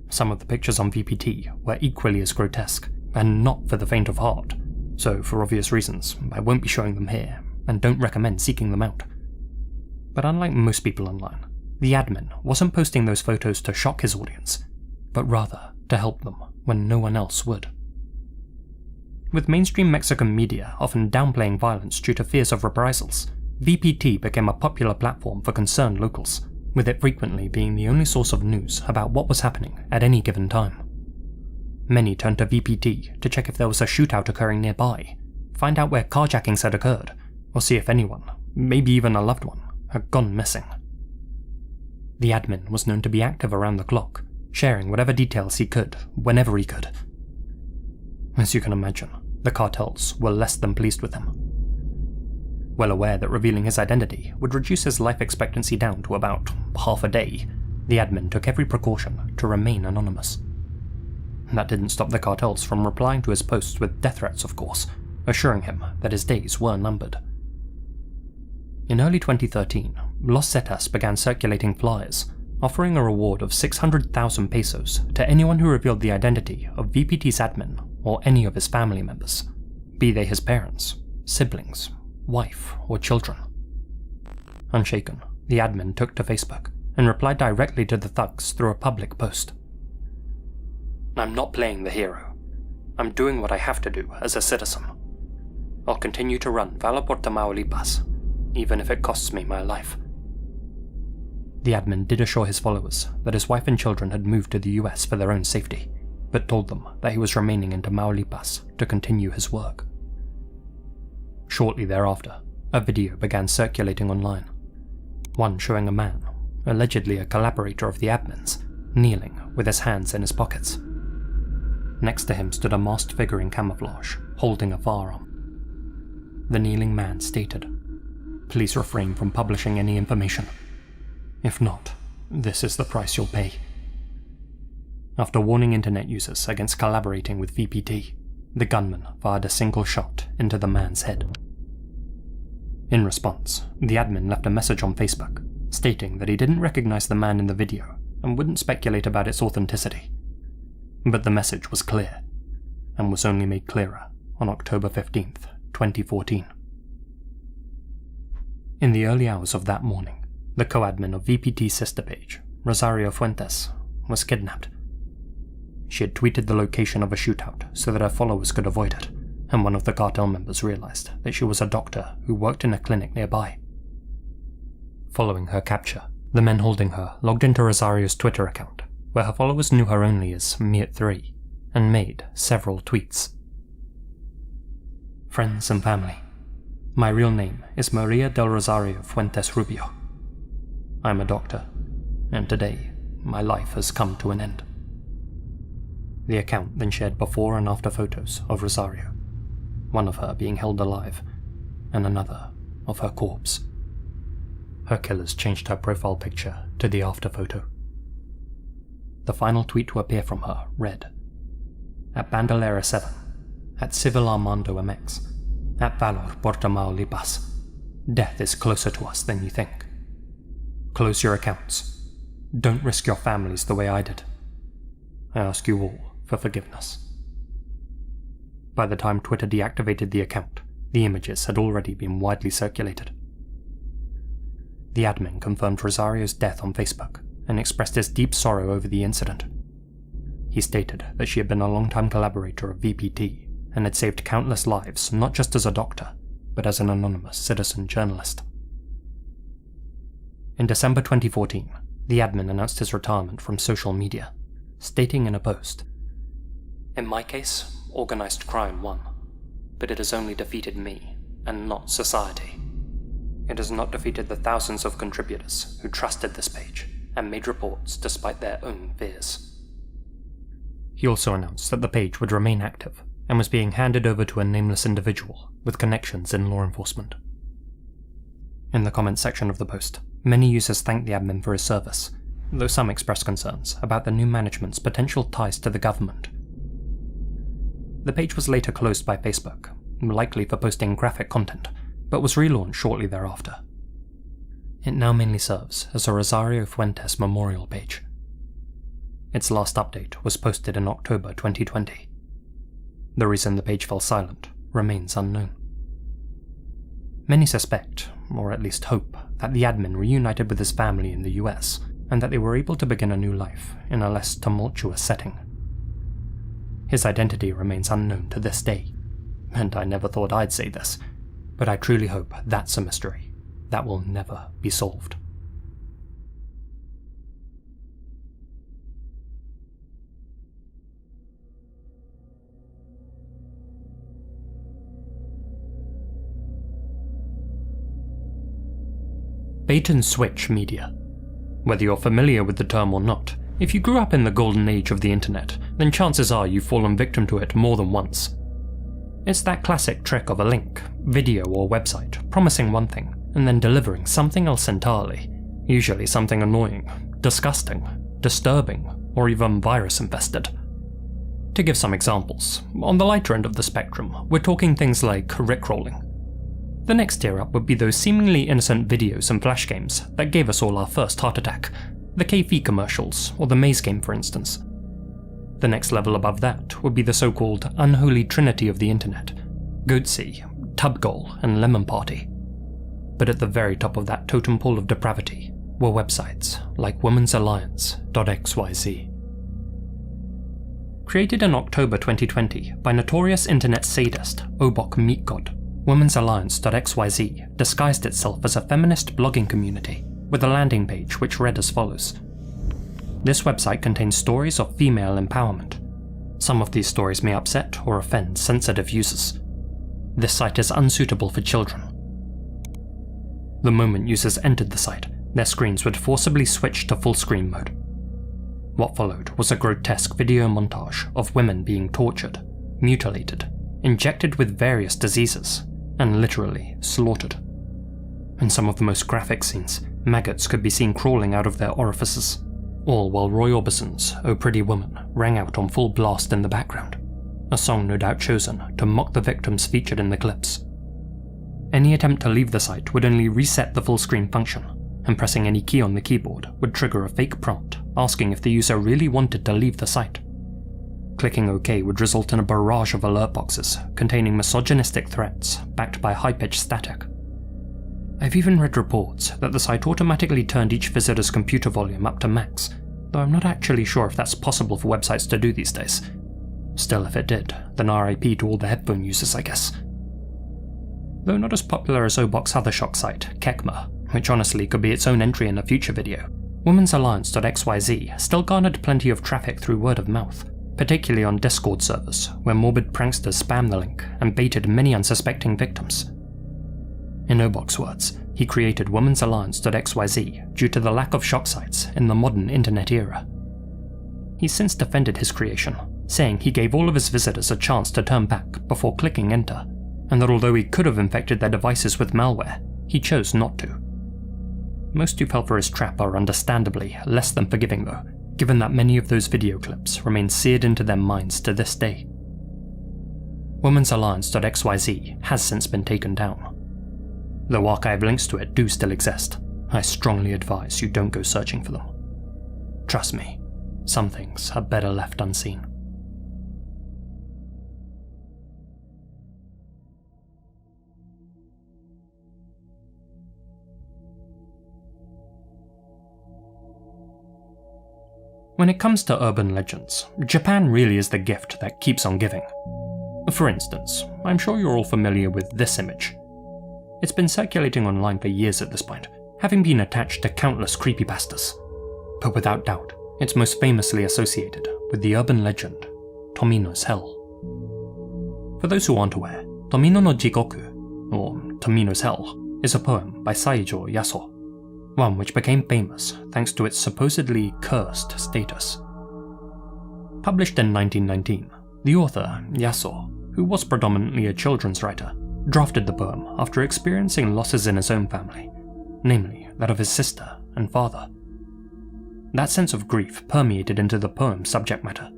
Speaker 1: Some of the pictures on VPT were equally as grotesque, and not for the faint of heart, so for obvious reasons, I won't be showing them here, and don't recommend seeking them out. But unlike most people online, the admin wasn't posting those photos to shock his audience, but rather to help them when no one else would. With mainstream Mexican media often downplaying violence due to fears of reprisals, VPT became a popular platform for concerned locals, with it frequently being the only source of news about what was happening at any given time. Many turned to VPT to check if there was a shootout occurring nearby, find out where carjackings had occurred, or see if anyone, maybe even a loved one, had gone missing. The admin was known to be active around the clock, sharing whatever details he could, whenever he could. As you can imagine, the cartels were less than pleased with him. Well aware that revealing his identity would reduce his life expectancy down to about half a day, the admin took every precaution to remain anonymous. That didn't stop the cartels from replying to his posts with death threats, of course, assuring him that his days were numbered. In early 2013, Los Zetas began circulating flyers, offering a reward of 600,000 pesos to anyone who revealed the identity of VPT's admin, or any of his family members, be they his parents, siblings, wife, or children. Unshaken, the admin took to Facebook and replied directly to the thugs through a public post. "I'm not playing the hero. I'm doing what I have to do as a citizen. I'll continue to run Valera por Tamaulipas, even if it costs me my life." The admin did assure his followers that his wife and children had moved to the US for their own safety, but told them that he was remaining in Tamaulipas to continue his work. Shortly thereafter, a video began circulating online, one showing a man, allegedly a collaborator of the admin's, kneeling with his hands in his pockets. Next to him stood a masked figure in camouflage, holding a firearm. The kneeling man stated, "Please refrain from publishing any information. If not, this is the price you'll pay." After warning internet users against collaborating with VPT, the gunman fired a single shot into the man's head. In response, the admin left a message on Facebook, stating that he didn't recognize the man in the video and wouldn't speculate about its authenticity. But the message was clear, and was only made clearer on October 15th, 2014. In the early hours of that morning, the co-admin of VPT's sister page, Rosario Fuentes, was kidnapped. She had tweeted the location of a shootout so that her followers could avoid it, and one of the cartel members realized that she was a doctor who worked in a clinic nearby. Following her capture, the men holding her logged into Rosario's Twitter account, where her followers knew her only as Miet3, and made several tweets. "Friends and family, my real name is Maria del Rosario Fuentes Rubio. I'm a doctor, and today my life has come to an end." The account then shared before and after photos of Rosario, one of her being held alive, and another of her corpse. Her killers changed her profile picture to the after photo. The final tweet to appear from her read, "At Bandolera 7, at Civil Armando MX, at Valor por Tamaulipas, death is closer to us than you think. Close your accounts. Don't risk your families the way I did. I ask you all for forgiveness." By the time Twitter deactivated the account, the images had already been widely circulated. The admin confirmed Rosario's death on Facebook and expressed his deep sorrow over the incident. He stated that she had been a long-time collaborator of VPT and had saved countless lives not just as a doctor, but as an anonymous citizen journalist. In December 2014, the admin announced his retirement from social media, stating in a post, "In my case, organized crime won, but it has only defeated me, and not society. It has not defeated the thousands of contributors who trusted this page and made reports despite their own fears." He also announced that the page would remain active and was being handed over to a nameless individual with connections in law enforcement. In the comments section of the post, many users thanked the admin for his service, though some expressed concerns about the new management's potential ties to the government. The page was later closed by Facebook, likely for posting graphic content, but was relaunched shortly thereafter. It now mainly serves as a Rosario Fuentes memorial page. Its last update was posted in October 2020. The reason the page fell silent remains unknown. Many suspect, or at least hope, that the admin reunited with his family in the US, and that they were able to begin a new life in a less tumultuous setting. His identity remains unknown to this day, and I never thought I'd say this, but I truly hope that's a mystery that will never be solved. Bait and switch media. Whether you're familiar with the term or not, if you grew up in the golden age of the internet, then chances are you've fallen victim to it more than once. It's that classic trick of a link, video or website promising one thing and then delivering something else entirely, usually something annoying, disgusting, disturbing, or even virus-infested. To give some examples, on the lighter end of the spectrum, we're talking things like rickrolling. The next tier up would be those seemingly innocent videos and flash games that gave us all our first heart attack, the KFC commercials, or the maze game for instance. The next level above that would be the so-called unholy trinity of the internet: Goatsy, Tubgoal, and Lemon Party. But at the very top of that totem pole of depravity were websites like WomensAlliance.xyz. Created in October 2020 by notorious internet sadist Obok Meatgod, WomensAlliance.xyz disguised itself as a feminist blogging community with a landing page which read as follows. This website contains stories of female empowerment. Some of these stories may upset or offend sensitive users. This site is unsuitable for children. The moment users entered the site, their screens would forcibly switch to full screen mode. What followed was a grotesque video montage of women being tortured, mutilated, injected with various diseases, and literally slaughtered. In some of the most graphic scenes, maggots could be seen crawling out of their orifices, all while Roy Orbison's "Oh Pretty Woman" rang out on full blast in the background, a song no doubt chosen to mock the victims featured in the clips. Any attempt to leave the site would only reset the full screen function, and pressing any key on the keyboard would trigger a fake prompt asking if the user really wanted to leave the site. Clicking OK would result in a barrage of alert boxes containing misogynistic threats backed by high-pitched static. I've even read reports that the site automatically turned each visitor's computer volume up to max, though I'm not actually sure if that's possible for websites to do these days. Still, if it did, then RIP to all the headphone users, I guess. Though not as popular as Obok's other shock site, Kekma, which honestly could be its own entry in a future video, WomensAlliance.xyz still garnered plenty of traffic through word of mouth, particularly on Discord servers, where morbid pranksters spammed the link and baited many unsuspecting victims. In Obok's words, he created WomensAlliance.xyz due to the lack of shock sites in the modern internet era. He's since defended his creation, saying he gave all of his visitors a chance to turn back before clicking enter, and that although he could have infected their devices with malware, he chose not to. Most who fell for his trap are understandably less than forgiving though, given that many of those video clips remain seared into their minds to this day. WomensAlliance.xyz has since been taken down. Though archive links to it do still exist, I strongly advise you don't go searching for them. Trust me, some things are better left unseen. When it comes to urban legends, Japan really is the gift that keeps on giving. For instance, I'm sure you're all familiar with this image. It's been circulating online for years at this point, having been attached to countless creepypastas. But without doubt, it's most famously associated with the urban legend, Tomino's Hell. For those who aren't aware, Tomino No Jigoku, or Tomino's Hell, is a poem by Saijo Yasuo, one which became famous thanks to its supposedly cursed status. Published in 1919, the author, Yasuo, who was predominantly a children's writer, drafted the poem after experiencing losses in his own family, namely that of his sister and father. That sense of grief permeated into the poem's subject matter.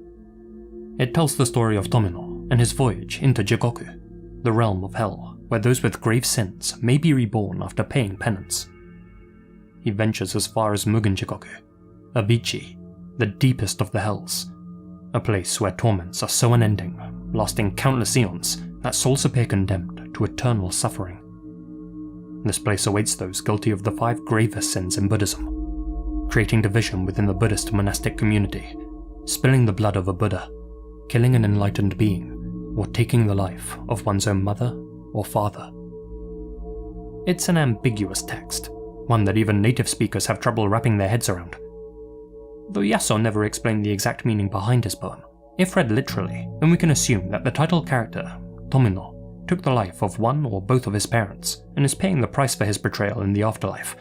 Speaker 1: It tells the story of Tomino and his voyage into Jigoku, the realm of hell where those with grave sins may be reborn after paying penance. He ventures as far as Mugen Jigoku, Abichi, the deepest of the hells, a place where torments are so unending, lasting countless eons, that souls appear condemned to eternal suffering. This place awaits those guilty of the 5 gravest sins in Buddhism, creating division within the Buddhist monastic community, spilling the blood of a Buddha, killing an enlightened being, or taking the life of one's own mother or father. It's an ambiguous text, one that even native speakers have trouble wrapping their heads around. Though Yasuo never explained the exact meaning behind his poem, if read literally, then we can assume that the title character, Tomino, took the life of one or both of his parents and is paying the price for his betrayal in the afterlife.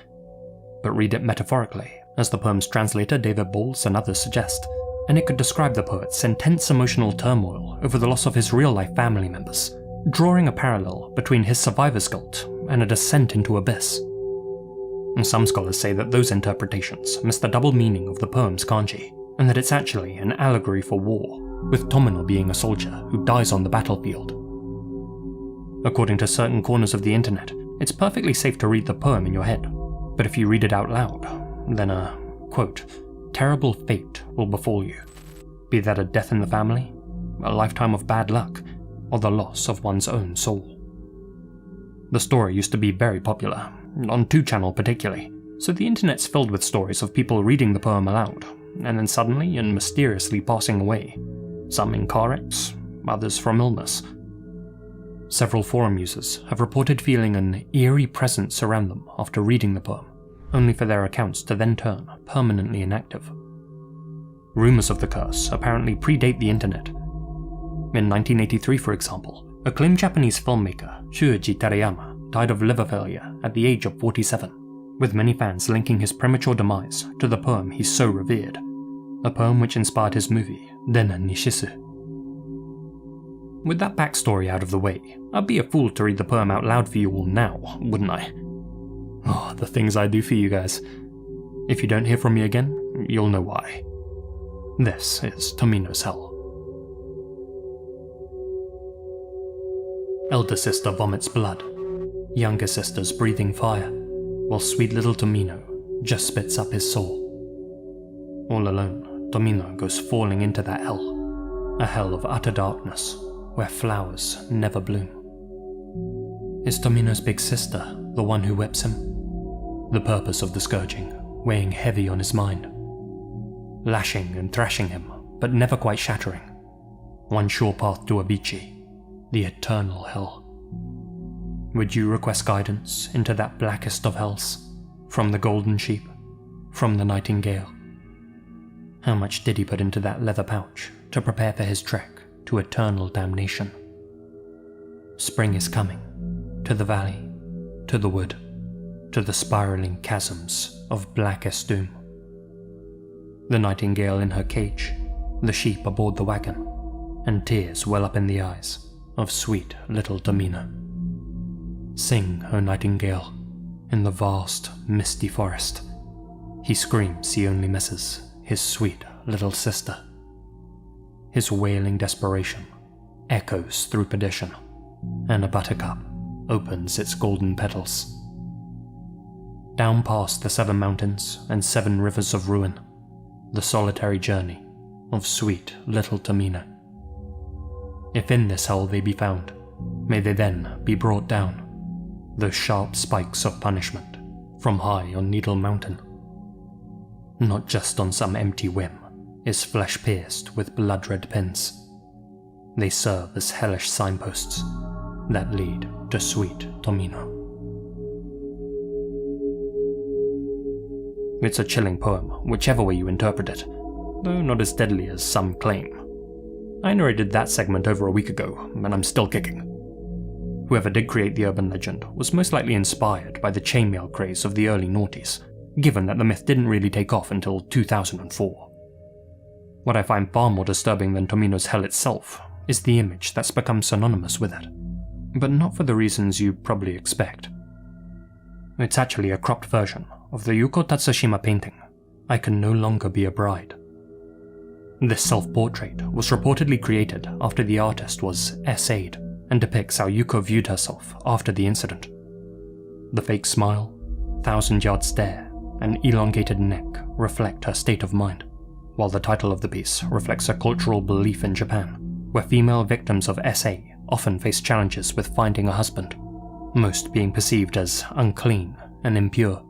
Speaker 1: But read it metaphorically, as the poem's translator David Bowles and others suggest, and it could describe the poet's intense emotional turmoil over the loss of his real-life family members, drawing a parallel between his survivor's guilt and a descent into abyss. Some scholars say that those interpretations miss the double meaning of the poem's kanji, and that it's actually an allegory for war, with Tomino being a soldier who dies on the battlefield. According to certain corners of the internet, it's perfectly safe to read the poem in your head, but if you read it out loud, then a, quote, terrible fate will befall you, be that a death in the family, a lifetime of bad luck, or the loss of one's own soul. The story used to be very popular, on 2channel particularly, so the internet's filled with stories of people reading the poem aloud, and then suddenly and mysteriously passing away, some in car wrecks, others from illness. Several forum users have reported feeling an eerie presence around them after reading the poem, only for their accounts to then turn permanently inactive. Rumours of the curse apparently predate the internet. In 1983, for example, acclaimed Japanese filmmaker Shuichi Terayama died of liver failure at the age of 47, with many fans linking his premature demise to the poem he so revered, a poem which inspired his movie Denna Nishisu. With that backstory out of the way, I'd be a fool to read the poem out loud for you all now, wouldn't I? Oh, the things I do for you guys. If you don't hear from me again, you'll know why. This is Tomino's Hell. Elder sister vomits blood, younger sister's breathing fire, while sweet little Tomino just spits up his soul. All alone, Tomino goes falling into that hell, a hell of utter darkness, where flowers never bloom. Is Tomino's big sister the one who whips him? The purpose of the scourging weighing heavy on his mind. Lashing and thrashing him, but never quite shattering. One sure path to Abichi, the eternal hell. Would you request guidance into that blackest of hells? From the golden sheep? From the nightingale? How much did he put into that leather pouch to prepare for his trek to eternal damnation? Spring is coming, to the valley, to the wood, to the spiraling chasms of blackest doom. The nightingale in her cage, the sheep aboard the wagon, and tears well up in the eyes of sweet little Tomino. Sing, O nightingale, in the vast, misty forest. He screams he only misses his sweet little sister. His wailing desperation echoes through perdition, and a buttercup opens its golden petals. Down past the 7 mountains and 7 rivers of ruin, the solitary journey of sweet little Tomino. If in this hell they be found, may they then be brought down, those sharp spikes of punishment from high on Needle Mountain. Not just on some empty whim is flesh pierced with blood-red pins. They serve as hellish signposts that lead to sweet Tomino. It's a chilling poem, whichever way you interpret it, though not as deadly as some claim. I narrated that segment over a week ago, and I'm still kicking. Whoever did create the urban legend was most likely inspired by the chainmail craze of the early noughties, given that the myth didn't really take off until 2004. What I find far more disturbing than Tomino's hell itself is the image that's become synonymous with it, but not for the reasons you probably expect. It's actually a cropped version of the Yuko Tatsushima painting, I Can No Longer Be a Bride. This self-portrait was reportedly created after the artist was essayed and depicts how Yuko viewed herself after the incident. The fake smile, 1,000-yard stare, and elongated neck reflect her state of mind, while the title of the piece reflects a cultural belief in Japan, where female victims of SA often face challenges with finding a husband, most being perceived as unclean and impure.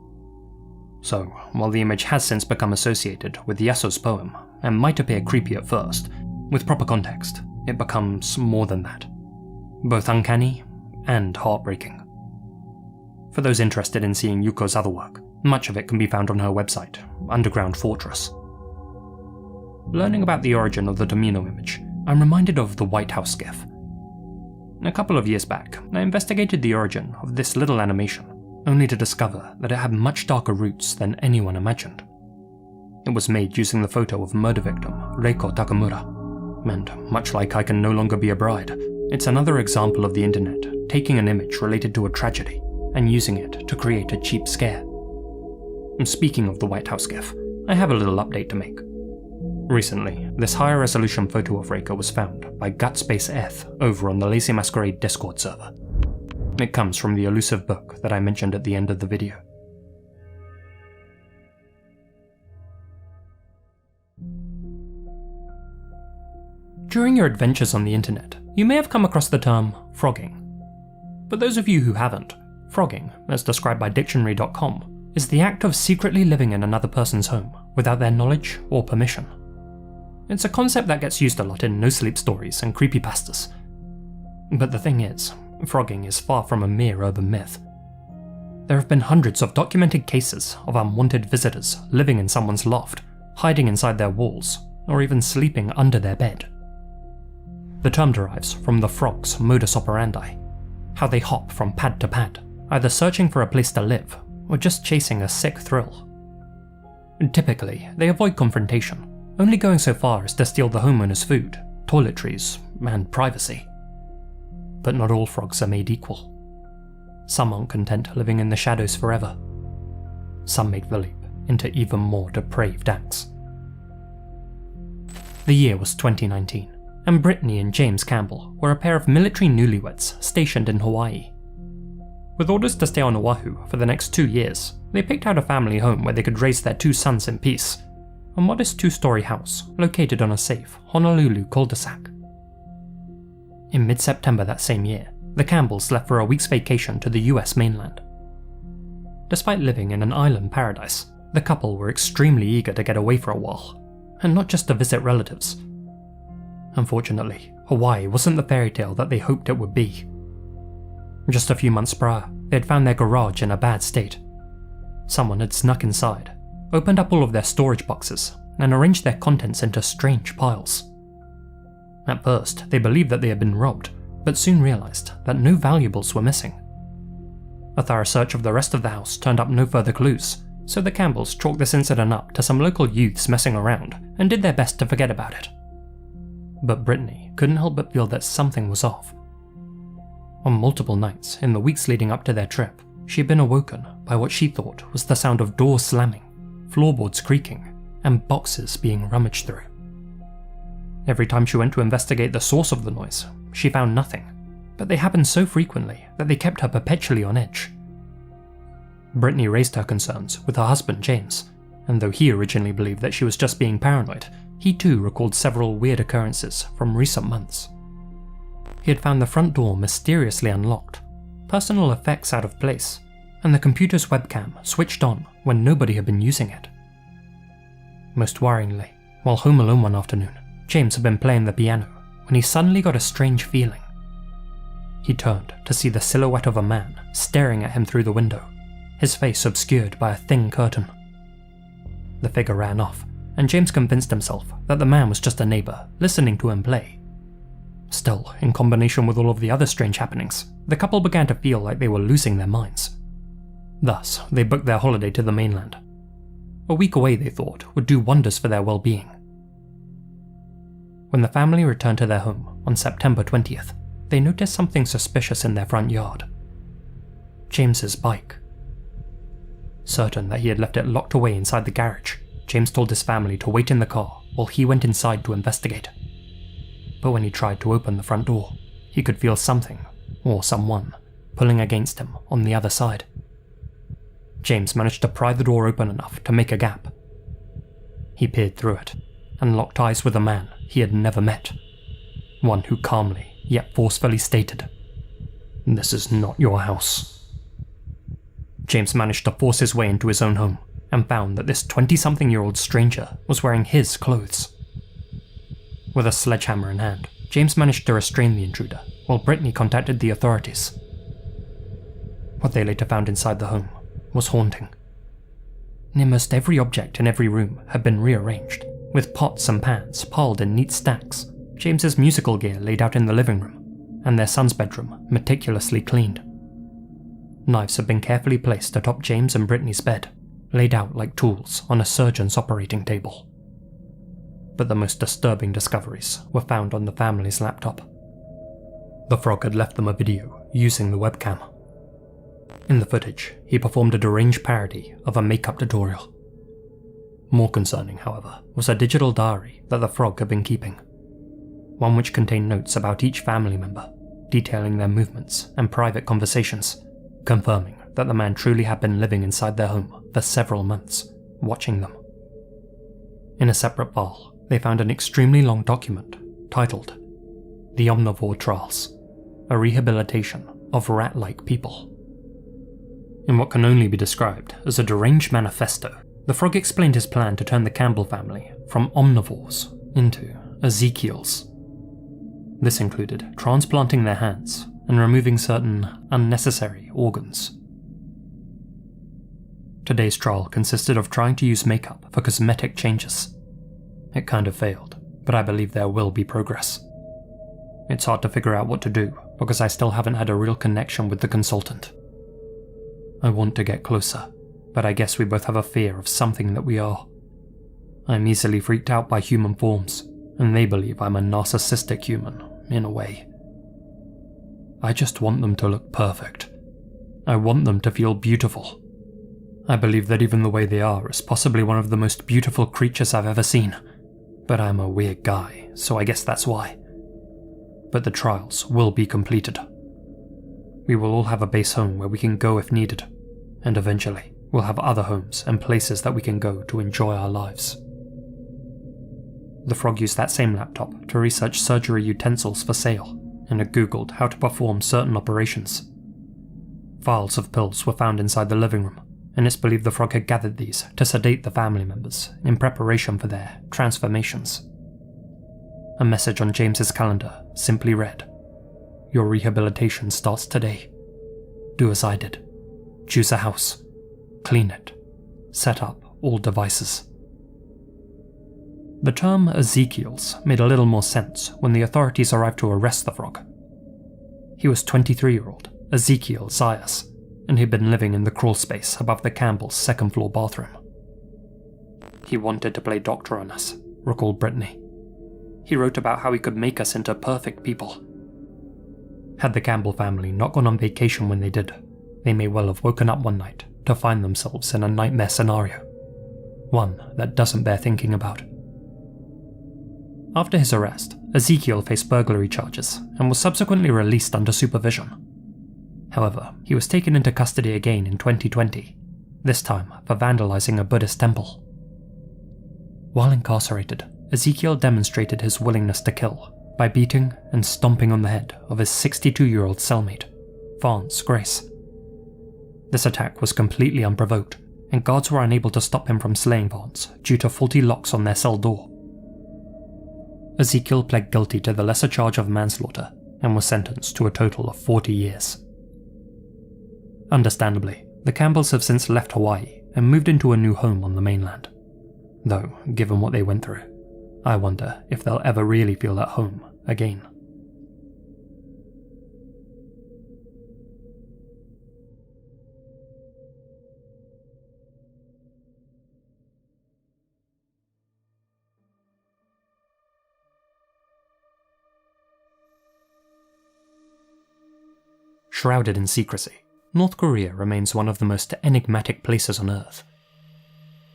Speaker 1: So, while the image has since become associated with Yasuo's poem and might appear creepy at first, with proper context, it becomes more than that, both uncanny and heartbreaking. For those interested in seeing Yuko's other work, much of it can be found on her website, Underground Fortress. Learning about the origin of the Tomino image, I'm reminded of the White House gif. A couple of years back, I investigated the origin of this little animation, only to discover that it had much darker roots than anyone imagined. It was made using the photo of murder victim Reiko Takamura, and much like I Can No Longer Be a Bride, it's another example of the internet taking an image related to a tragedy and using it to create a cheap scare. Speaking of the White House gif, I have a little update to make. Recently, this higher resolution photo of Reiko was found by Gutspace over on the Lazy Masquerade Discord server. It comes from the elusive book that I mentioned at the end of the video. During your adventures on the internet, you may have come across the term frogging. But those of you who haven't, frogging, as described by dictionary.com, is the act of secretly living in another person's home without their knowledge or permission. It's a concept that gets used a lot in no-sleep stories and creepypastas. But the thing is, frogging is far from a mere urban myth. There have been hundreds of documented cases of unwanted visitors living in someone's loft, hiding inside their walls, or even sleeping under their bed. The term derives from the frog's modus operandi, how they hop from pad to pad, either searching for a place to live or just chasing a sick thrill. Typically, they avoid confrontation, only going so far as to steal the homeowner's food, toiletries, and privacy. But not all frogs are made equal. Some aren't content living in the shadows forever. Some make the leap into even more depraved acts. The year was 2019, and Brittany and James Campbell were a pair of military newlyweds stationed in Hawaii. With orders to stay on Oahu for the next 2 years, they picked out a family home where they could raise their 2 sons in peace, a modest 2-story house located on a safe Honolulu cul-de-sac. In mid-September that same year, the Campbells left for a week's vacation to the US mainland. Despite living in an island paradise, the couple were extremely eager to get away for a while, and not just to visit relatives. Unfortunately, Hawaii wasn't the fairy tale that they hoped it would be. Just a few months prior, they had found their garage in a bad state. Someone had snuck inside, opened up all of their storage boxes, and arranged their contents into strange piles. At first, they believed that they had been robbed, but soon realized that no valuables were missing. A thorough search of the rest of the house turned up no further clues, so the Campbells chalked this incident up to some local youths messing around and did their best to forget about it. But Brittany couldn't help but feel that something was off. On multiple nights in the weeks leading up to their trip, she had been awoken by what she thought was the sound of doors slamming, floorboards creaking, and boxes being rummaged through. Every time she went to investigate the source of the noise, she found nothing, but they happened so frequently that they kept her perpetually on edge. Brittany raised her concerns with her husband James, and though he originally believed that she was just being paranoid, he too recalled several weird occurrences from recent months. He had found the front door mysteriously unlocked, personal effects out of place, and the computer's webcam switched on when nobody had been using it. Most worryingly, while home alone one afternoon, James had been playing the piano when he suddenly got a strange feeling. He turned to see the silhouette of a man staring at him through the window, his face obscured by a thin curtain. The figure ran off, and James convinced himself that the man was just a neighbor listening to him play. Still, in combination with all of the other strange happenings, the couple began to feel like they were losing their minds. Thus, they booked their holiday to the mainland. A week away, they thought, would do wonders for their well-being. When the family returned to their home on September 20th, they noticed something suspicious in their front yard. James's bike. Certain that he had left it locked away inside the garage, James told his family to wait in the car while he went inside to investigate. But when he tried to open the front door, he could feel something, or someone, pulling against him on the other side. James managed to pry the door open enough to make a gap. He peered through it, and locked eyes with a man he had never met. One who calmly, yet forcefully stated, "This is not your house." James managed to force his way into his own home, and found that this 20-something-year-old stranger was wearing his clothes. With a sledgehammer in hand, James managed to restrain the intruder, while Brittany contacted the authorities. What they later found inside the home was haunting. Near most every object in every room had been rearranged, with pots and pans piled in neat stacks, James's musical gear laid out in the living room, and their son's bedroom meticulously cleaned. Knives had been carefully placed atop James and Brittany's bed, laid out like tools on a surgeon's operating table. But the most disturbing discoveries were found on the family's laptop. The frog had left them a video using the webcam. In the footage, he performed a deranged parody of a makeup tutorial. More concerning, however, was a digital diary that the frog had been keeping. One which contained notes about each family member, detailing their movements and private conversations, confirming that the man truly had been living inside their home for several months, watching them. In a separate file, they found an extremely long document titled The Omnivore Trials, a Rehabilitation of Rat-like People. In what can only be described as a deranged manifesto, the frog explained his plan to turn the Campbell family from omnivores into Ezekiels. This included transplanting their hands and removing certain unnecessary organs. Today's trial consisted of trying to use makeup for cosmetic changes. It kind of failed, but I believe there will be progress. It's hard to figure out what to do because I still haven't had a real connection with the consultant. I want to get closer, but I guess we both have a fear of something that we are. I'm easily freaked out by human forms, and they believe I'm a narcissistic human, in a way. I just want them to look perfect. I want them to feel beautiful. I believe that even the way they are is possibly one of the most beautiful creatures I've ever seen, but I'm a weird guy, so I guess that's why. But the trials will be completed. We will all have a base home where we can go if needed, and eventually we'll have other homes and places that we can go to enjoy our lives. The frog used that same laptop to research surgery utensils for sale, and it googled how to perform certain operations. Vials of pills were found inside the living room, and it's believed the frog had gathered these to sedate the family members in preparation for their transformations. A message on James's calendar simply read, "Your rehabilitation starts today. Do as I did. Choose a house. Clean it. Set up all devices." The term Ezekiels made a little more sense when the authorities arrived to arrest the frog. He was 23-year-old Ezekiel Zayas, and he'd been living in the crawl space above the Campbell's second-floor bathroom. "He wanted to play doctor on us," recalled Brittany. "He wrote about how he could make us into perfect people." Had the Campbell family not gone on vacation when they did, they may well have woken up one night to find themselves in a nightmare scenario. One that doesn't bear thinking about. After his arrest, Ezekiel faced burglary charges and was subsequently released under supervision. However, he was taken into custody again in 2020, this time for vandalizing a Buddhist temple. While incarcerated, Ezekiel demonstrated his willingness to kill by beating and stomping on the head of his 62-year-old cellmate, Pons Grace. This attack was completely unprovoked, and guards were unable to stop him from slaying Pons due to faulty locks on their cell door. Ezekiel pled guilty to the lesser charge of manslaughter and was sentenced to a total of 40 years. Understandably, the Campbells have since left Hawaii and moved into a new home on the mainland. Though, given what they went through, I wonder if they'll ever really feel at home again. Shrouded in secrecy, North Korea remains one of the most enigmatic places on Earth.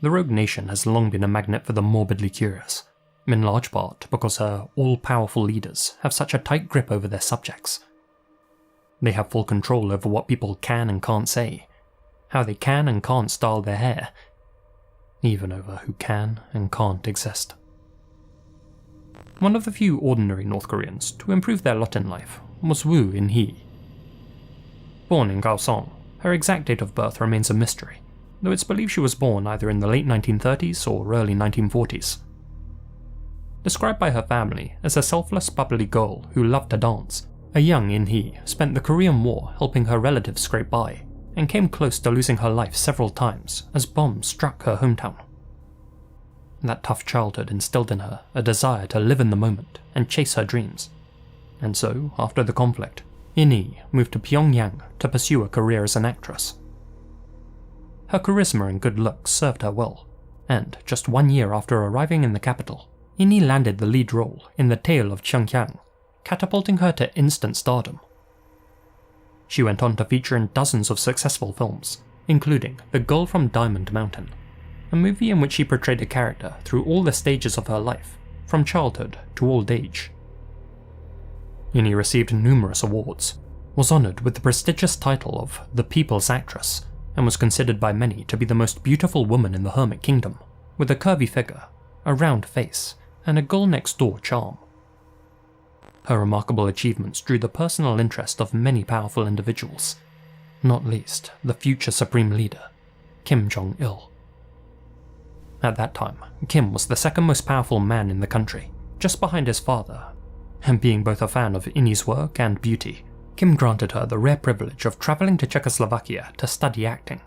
Speaker 1: The rogue nation has long been a magnet for the morbidly curious, in large part because her all-powerful leaders have such a tight grip over their subjects. They have full control over what people can and can't say, how they can and can't style their hair, even over who can and can't exist. One of the few ordinary North Koreans to improve their lot in life was Woo In-hee. Born in Kaohsiung, her exact date of birth remains a mystery, though it's believed she was born either in the late 1930s or early 1940s. Described by her family as a selfless, bubbly girl who loved to dance, a young In-hee spent the Korean War helping her relatives scrape by, and came close to losing her life several times as bombs struck her hometown. That tough childhood instilled in her a desire to live in the moment and chase her dreams, and so, after the conflict, In-hee moved to Pyongyang to pursue a career as an actress. Her charisma and good looks served her well, and just 1 year after arriving in the capital, In-hee landed the lead role in The Tale of Cheongyang, catapulting her to instant stardom. She went on to feature in dozens of successful films, including The Girl from Diamond Mountain, a movie in which she portrayed a character through all the stages of her life, from childhood to old age. In-hee received numerous awards, was honoured with the prestigious title of the People's Actress, and was considered by many to be the most beautiful woman in the Hermit Kingdom, with a curvy figure, a round face, and a girl-next-door charm. Her remarkable achievements drew the personal interest of many powerful individuals, not least the future Supreme Leader, Kim Jong-il. At that time, Kim was the second most powerful man in the country, just behind his father, and being both a fan of Innie's work and beauty, Kim granted her the rare privilege of travelling to Czechoslovakia to study acting.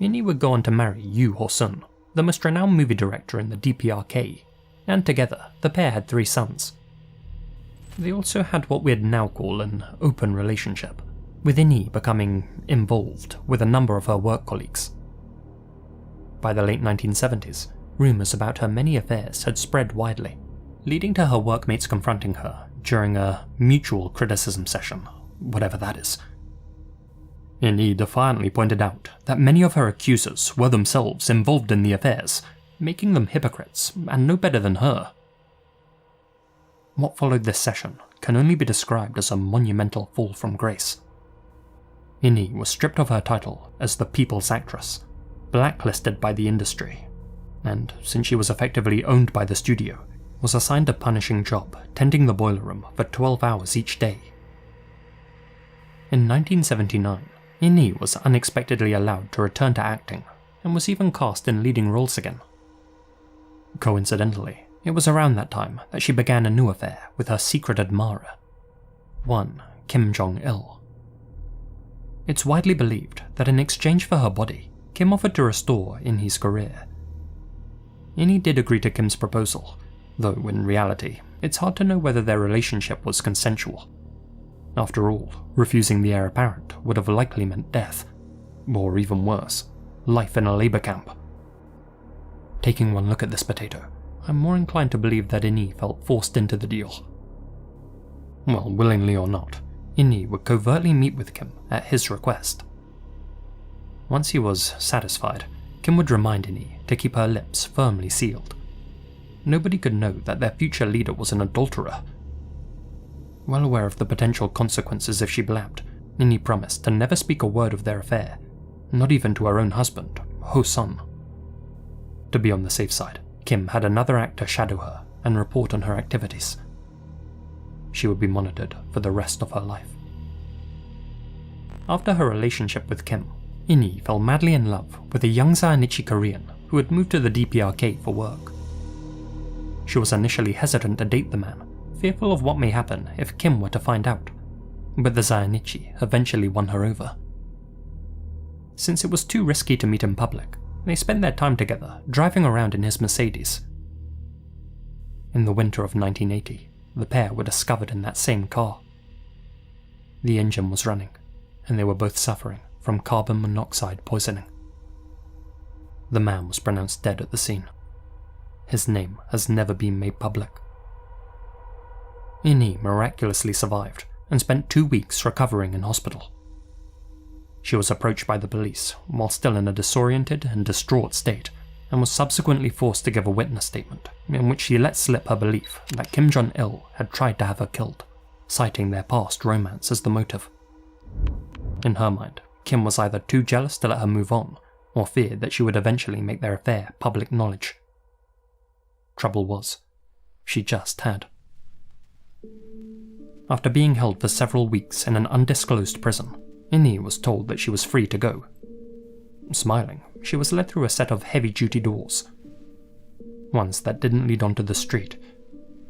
Speaker 1: Innie would go on to marry Yu Ho-sun, the most renowned movie director in the DPRK, and together the pair had 3 sons. They also had what we'd now call an open relationship, with Innie becoming involved with a number of her work colleagues. By the late 1970s, rumours about her many affairs had spread widely, leading to her workmates confronting her during a mutual criticism session, whatever that is. Innie defiantly pointed out that many of her accusers were themselves involved in the affairs, making them hypocrites and no better than her. What followed this session can only be described as a monumental fall from grace. Innie was stripped of her title as the People's Actress, blacklisted by the industry, and since she was effectively owned by the studio, was assigned a punishing job tending the boiler room for 12 hours each day. In 1979, Innie was unexpectedly allowed to return to acting and was even cast in leading roles again. Coincidentally, it was around that time that she began a new affair with her secret admirer, one Kim Jong-il. It's widely believed that in exchange for her body, Kim offered to restore Innie's career. Innie did agree to Kim's proposal, though in reality, it's hard to know whether their relationship was consensual. After all, refusing the heir apparent would have likely meant death, or even worse, life in a labour camp. Taking one look at this potato, I'm more inclined to believe that Innie felt forced into the deal. Well, willingly or not, Innie would covertly meet with Kim at his request. Once he was satisfied, Kim would remind Innie to keep her lips firmly sealed. Nobody could know that their future leader was an adulterer. Well aware of the potential consequences if she blabbed, Innie promised to never speak a word of their affair, not even to her own husband, Ho-sun. To be on the safe side, Kim had another actor shadow her and report on her activities. She would be monitored for the rest of her life. After her relationship with Kim, Innie fell madly in love with a young Zainichi Korean who had moved to the DPRK for work. She was initially hesitant to date the man, fearful of what may happen if Kim were to find out, but the Zainichi eventually won her over. Since it was too risky to meet in public, they spent their time together driving around in his Mercedes. In the winter of 1980, the pair were discovered in that same car. The engine was running, and they were both suffering from carbon monoxide poisoning. The man was pronounced dead at the scene. His name has never been made public. Innie miraculously survived and spent 2 weeks recovering in hospital. She was approached by the police while still in a disoriented and distraught state, and was subsequently forced to give a witness statement in which she let slip her belief that Kim Jong-il had tried to have her killed, citing their past romance as the motive. In her mind, Kim was either too jealous to let her move on, or feared that she would eventually make their affair public knowledge. Trouble was, she just had. After being held for several weeks in an undisclosed prison, Innie was told that she was free to go. Smiling, she was led through a set of heavy-duty doors. Ones that didn't lead onto the street,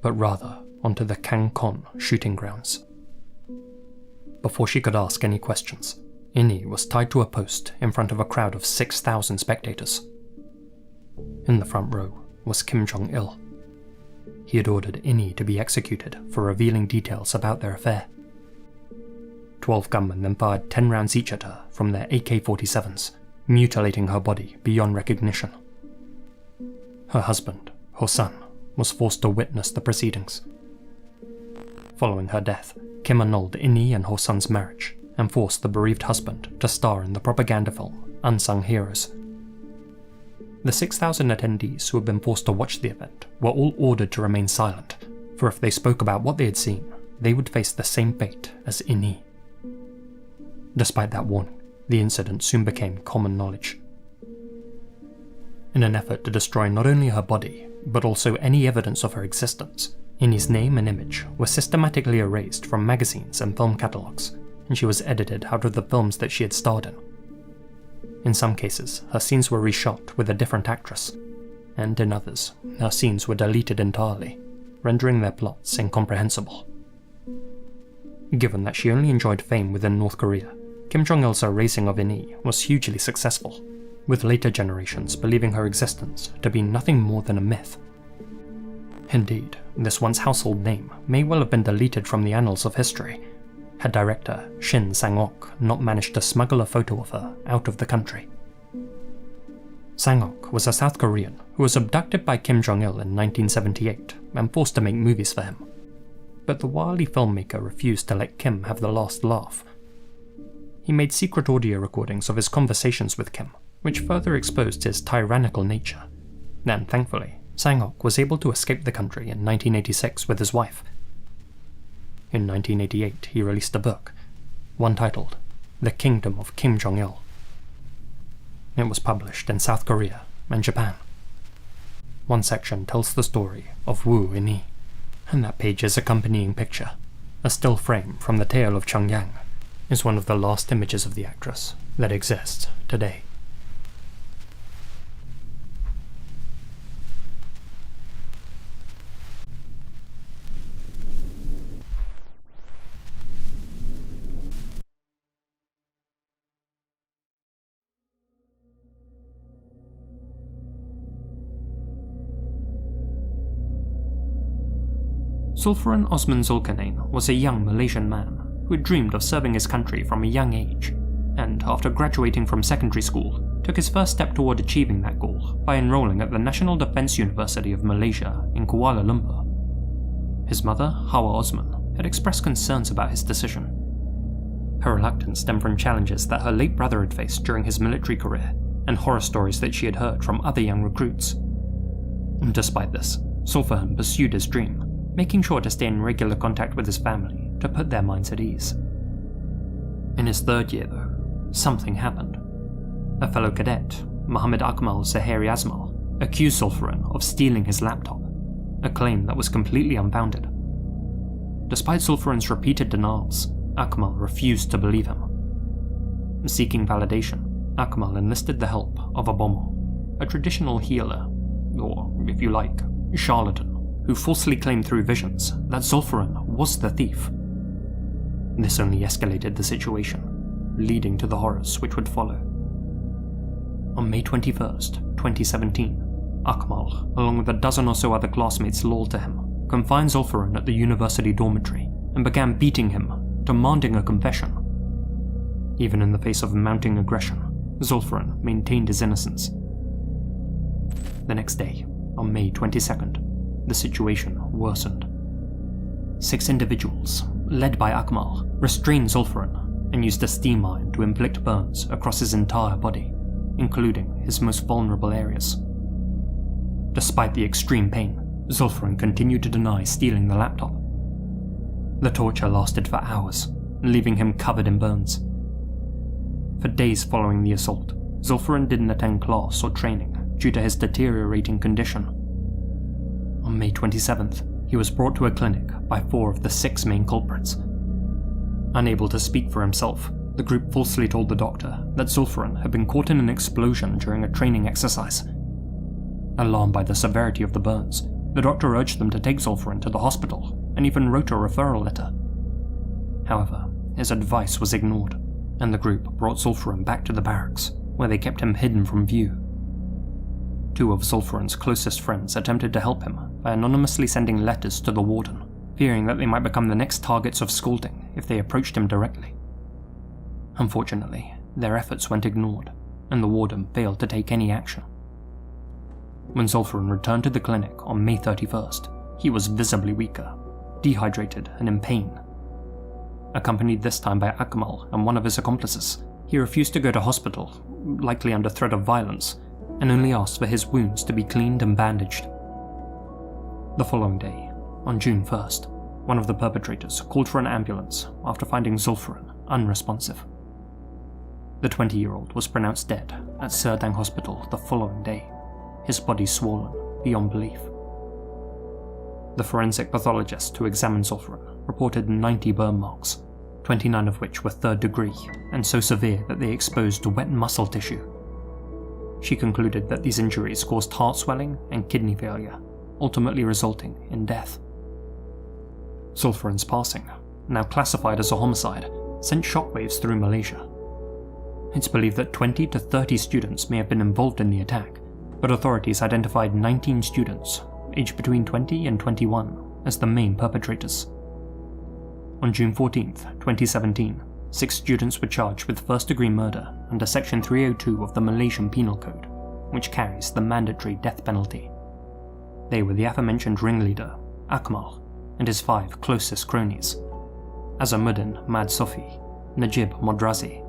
Speaker 1: but rather onto the Kangkon shooting grounds. Before she could ask any questions, Innie was tied to a post in front of a crowd of 6,000 spectators. In the front row was Kim Jong-il. He had ordered Innie to be executed for revealing details about their affair. 12 gunmen then fired 10 rounds each at her from their AK-47s, mutilating her body beyond recognition. Her husband, Ho-sun, was forced to witness the proceedings. Following her death, Kim annulled Innie and Ho-sun's marriage and forced the bereaved husband to star in the propaganda film Unsung Heroes. The 6,000 attendees who had been forced to watch the event were all ordered to remain silent, for if they spoke about what they had seen, they would face the same fate as Innie. Despite that warning, the incident soon became common knowledge. In an effort to destroy not only her body, but also any evidence of her existence, Innie's name and image were systematically erased from magazines and film catalogues, and she was edited out of the films that she had starred in. In some cases, her scenes were reshot with a different actress, and in others, her scenes were deleted entirely, rendering their plots incomprehensible. Given that she only enjoyed fame within North Korea, Kim Jong-il's erasing of Innie was hugely successful, with later generations believing her existence to be nothing more than a myth. Indeed, this once household name may well have been deleted from the annals of history, had director Shin Sang-ok not managed to smuggle a photo of her out of the country. Sang-ok was a South Korean who was abducted by Kim Jong-il in 1978 and forced to make movies for him. But the wily filmmaker refused to let Kim have the last laugh. He made secret audio recordings of his conversations with Kim, which further exposed his tyrannical nature. Then, thankfully, Sang-ok was able to escape the country in 1986 with his wife. In 1988, he released a book, one titled The Kingdom of Kim Jong-il. It was published in South Korea and Japan. One section tells the story of Woo Innie, and that page's accompanying picture, a still frame from the tale of Chongyang, is one of the last images of the actress that exists today. Zulfiqar Osman Zulkarnain was a young Malaysian man who had dreamed of serving his country from a young age, and after graduating from secondary school, took his first step toward achieving that goal by enrolling at the National Defence University of Malaysia in Kuala Lumpur. His mother, Hawa Osman, had expressed concerns about his decision. Her reluctance stemmed from challenges that her late brother had faced during his military career, and horror stories that she had heard from other young recruits. Despite this, Zulfiqar pursued his dream, making sure to stay in regular contact with his family to put their minds at ease. In his third year, though, something happened. A fellow cadet, Muhammad Akmal Zahiri Azmal, accused Zulfiqar of stealing his laptop, a claim that was completely unfounded. Despite Zulfiqar's repeated denials, Akmal refused to believe him. Seeking validation, Akmal enlisted the help of a Bomo, a traditional healer, or, if you like, charlatan, who falsely claimed through visions that Zulfiqar was the thief. This only escalated the situation, leading to the horrors which would follow. On May 21st, 2017, Akmal, along with a dozen or so other classmates loyal to him, confined Zulfiqar at the university dormitory and began beating him, demanding a confession. Even in the face of mounting aggression, Zulfiqar maintained his innocence. The next day, on May 22nd, the situation worsened. 6 individuals, led by Akmal, restrained Zulfiqar and used a steam iron to inflict burns across his entire body, including his most vulnerable areas. Despite the extreme pain, Zulfiqar continued to deny stealing the laptop. The torture lasted for hours, leaving him covered in burns. For days following the assault, Zulfiqar didn't attend class or training due to his deteriorating condition. On May 27th, he was brought to a clinic by 4 of the 6 main culprits. Unable to speak for himself, the group falsely told the doctor that Zulfiqar had been caught in an explosion during a training exercise. Alarmed by the severity of the burns, the doctor urged them to take Zulfiqar to the hospital and even wrote a referral letter. However, his advice was ignored, and the group brought Zulfiqar back to the barracks, where they kept him hidden from view. 2 of Zulfiqar's closest friends attempted to help him by anonymously sending letters to the warden, fearing that they might become the next targets of scolding if they approached him directly. Unfortunately, their efforts went ignored, and the warden failed to take any action. When Zulfiqar returned to the clinic on May 31st, he was visibly weaker, dehydrated and in pain. Accompanied this time by Akmal and one of his accomplices, he refused to go to hospital, likely under threat of violence, and only asked for his wounds to be cleaned and bandaged. The following day, on June 1st, one of the perpetrators called for an ambulance after finding Zulfiqar unresponsive. The 20-year-old was pronounced dead at Serdang Hospital the following day, his body swollen beyond belief. The forensic pathologist who examined Zulfaran reported 90 burn marks, 29 of which were 3rd degree and so severe that they exposed wet muscle tissue. She concluded that these injuries caused heart swelling and kidney failure, ultimately resulting in death. Zulfaran's passing, now classified as a homicide, sent shockwaves through Malaysia. It's believed that 20 to 30 students may have been involved in the attack, but authorities identified 19 students, aged between 20 and 21, as the main perpetrators. On June 14, 2017, 6 students were charged with first-degree murder under Section 302 of the Malaysian Penal Code, which carries the mandatory death penalty. They were the aforementioned ringleader, Akmal, and his 5 closest cronies, Azamuddin Mad Sofi, Najib Modrazi,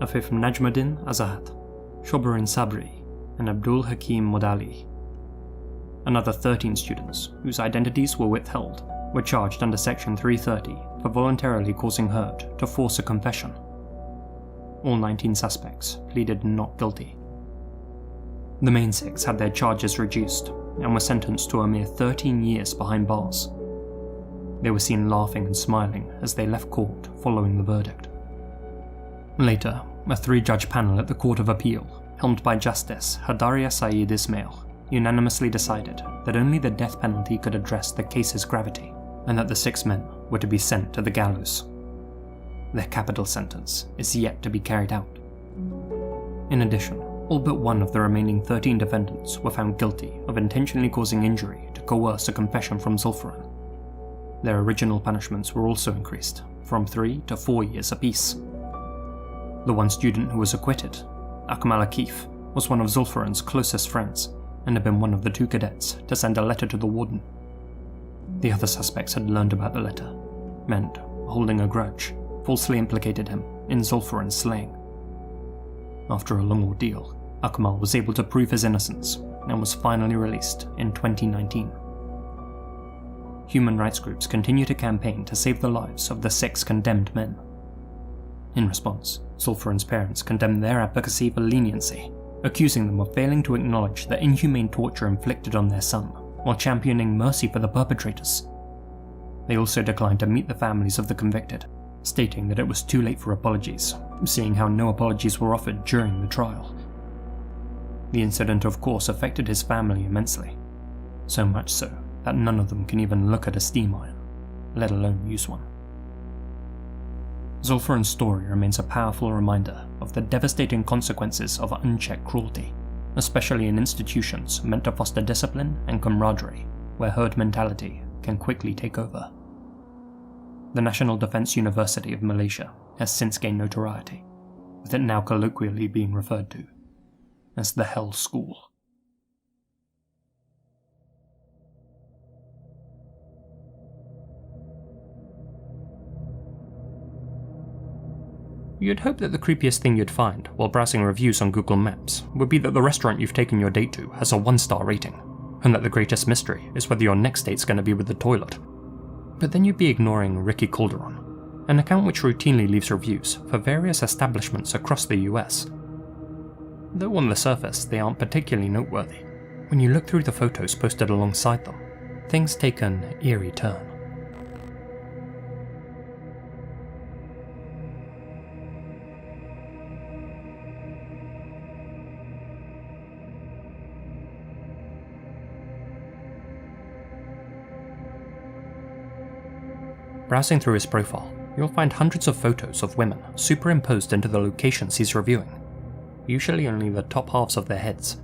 Speaker 1: Afif Najmuddin Azad, Shobarin Sabri, and Abdul Hakim Modali. Another 13 students, whose identities were withheld, were charged under Section 330 for voluntarily causing hurt to force a confession. All 19 suspects pleaded not guilty. The main 6 had their charges reduced and were sentenced to a mere 13 years behind bars. They were seen laughing and smiling as they left court following the verdict. Later, a 3-judge panel at the Court of Appeal, helmed by Justice Hadaria Saeed Ismail, unanimously decided that only the death penalty could address the case's gravity, and that the 6 men were to be sent to the gallows. Their capital sentence is yet to be carried out. In addition, all but one of the remaining 13 defendants were found guilty of intentionally causing injury to coerce a confession from Zulfaran. Their original punishments were also increased, from 3 to 4 years apiece. The one student who was acquitted, Akmal Akif, was one of Zulfaran's closest friends, and had been one of the 2 cadets to send a letter to the warden. The other suspects had learned about the letter, and, holding a grudge, falsely implicated him in Zulfaran's slaying. After a long ordeal, Akmal was able to prove his innocence and was finally released in 2019. Human rights groups continue to campaign to save the lives of the 6 condemned men. In response, Zulfaran's parents condemned their advocacy for leniency, accusing them of failing to acknowledge the inhumane torture inflicted on their son, while championing mercy for the perpetrators. They also declined to meet the families of the convicted, stating that it was too late for apologies, seeing how no apologies were offered during the trial. The incident of course affected his family immensely, so much so that none of them can even look at a steam iron, let alone use one. Zulfaran's story remains a powerful reminder of the devastating consequences of unchecked cruelty, especially in institutions meant to foster discipline and camaraderie, where herd mentality can quickly take over. The National Defence University of Malaysia has since gained notoriety, with it now colloquially being referred to as the Hell School. You'd hope that the creepiest thing you'd find while browsing reviews on Google Maps would be that the restaurant you've taken your date to has a 1-star rating, and that the greatest mystery is whether your next date's going to be with the toilet. But then you'd be ignoring Ricky Calderon, an account which routinely leaves reviews for various establishments across the US. Though on the surface they aren't particularly noteworthy, when you look through the photos posted alongside them, things take an eerie turn. Browsing through his profile, you'll find hundreds of photos of women superimposed into the locations he's reviewing, usually only the top halves of their heads,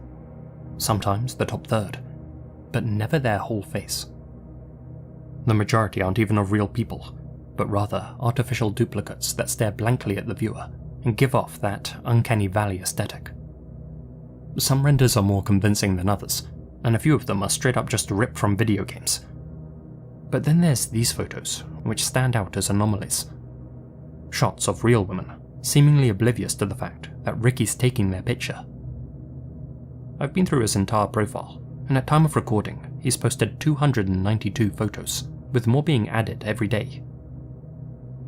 Speaker 1: sometimes the top third, but never their whole face. The majority aren't even of real people, but rather artificial duplicates that stare blankly at the viewer and give off that uncanny valley aesthetic. Some renders are more convincing than others, and a few of them are straight up just ripped from video games. But then there's these photos, which stand out as anomalies. Shots of real women, seemingly oblivious to the fact that Ricky's taking their picture. I've been through his entire profile, and at time of recording, he's posted 292 photos, with more being added every day.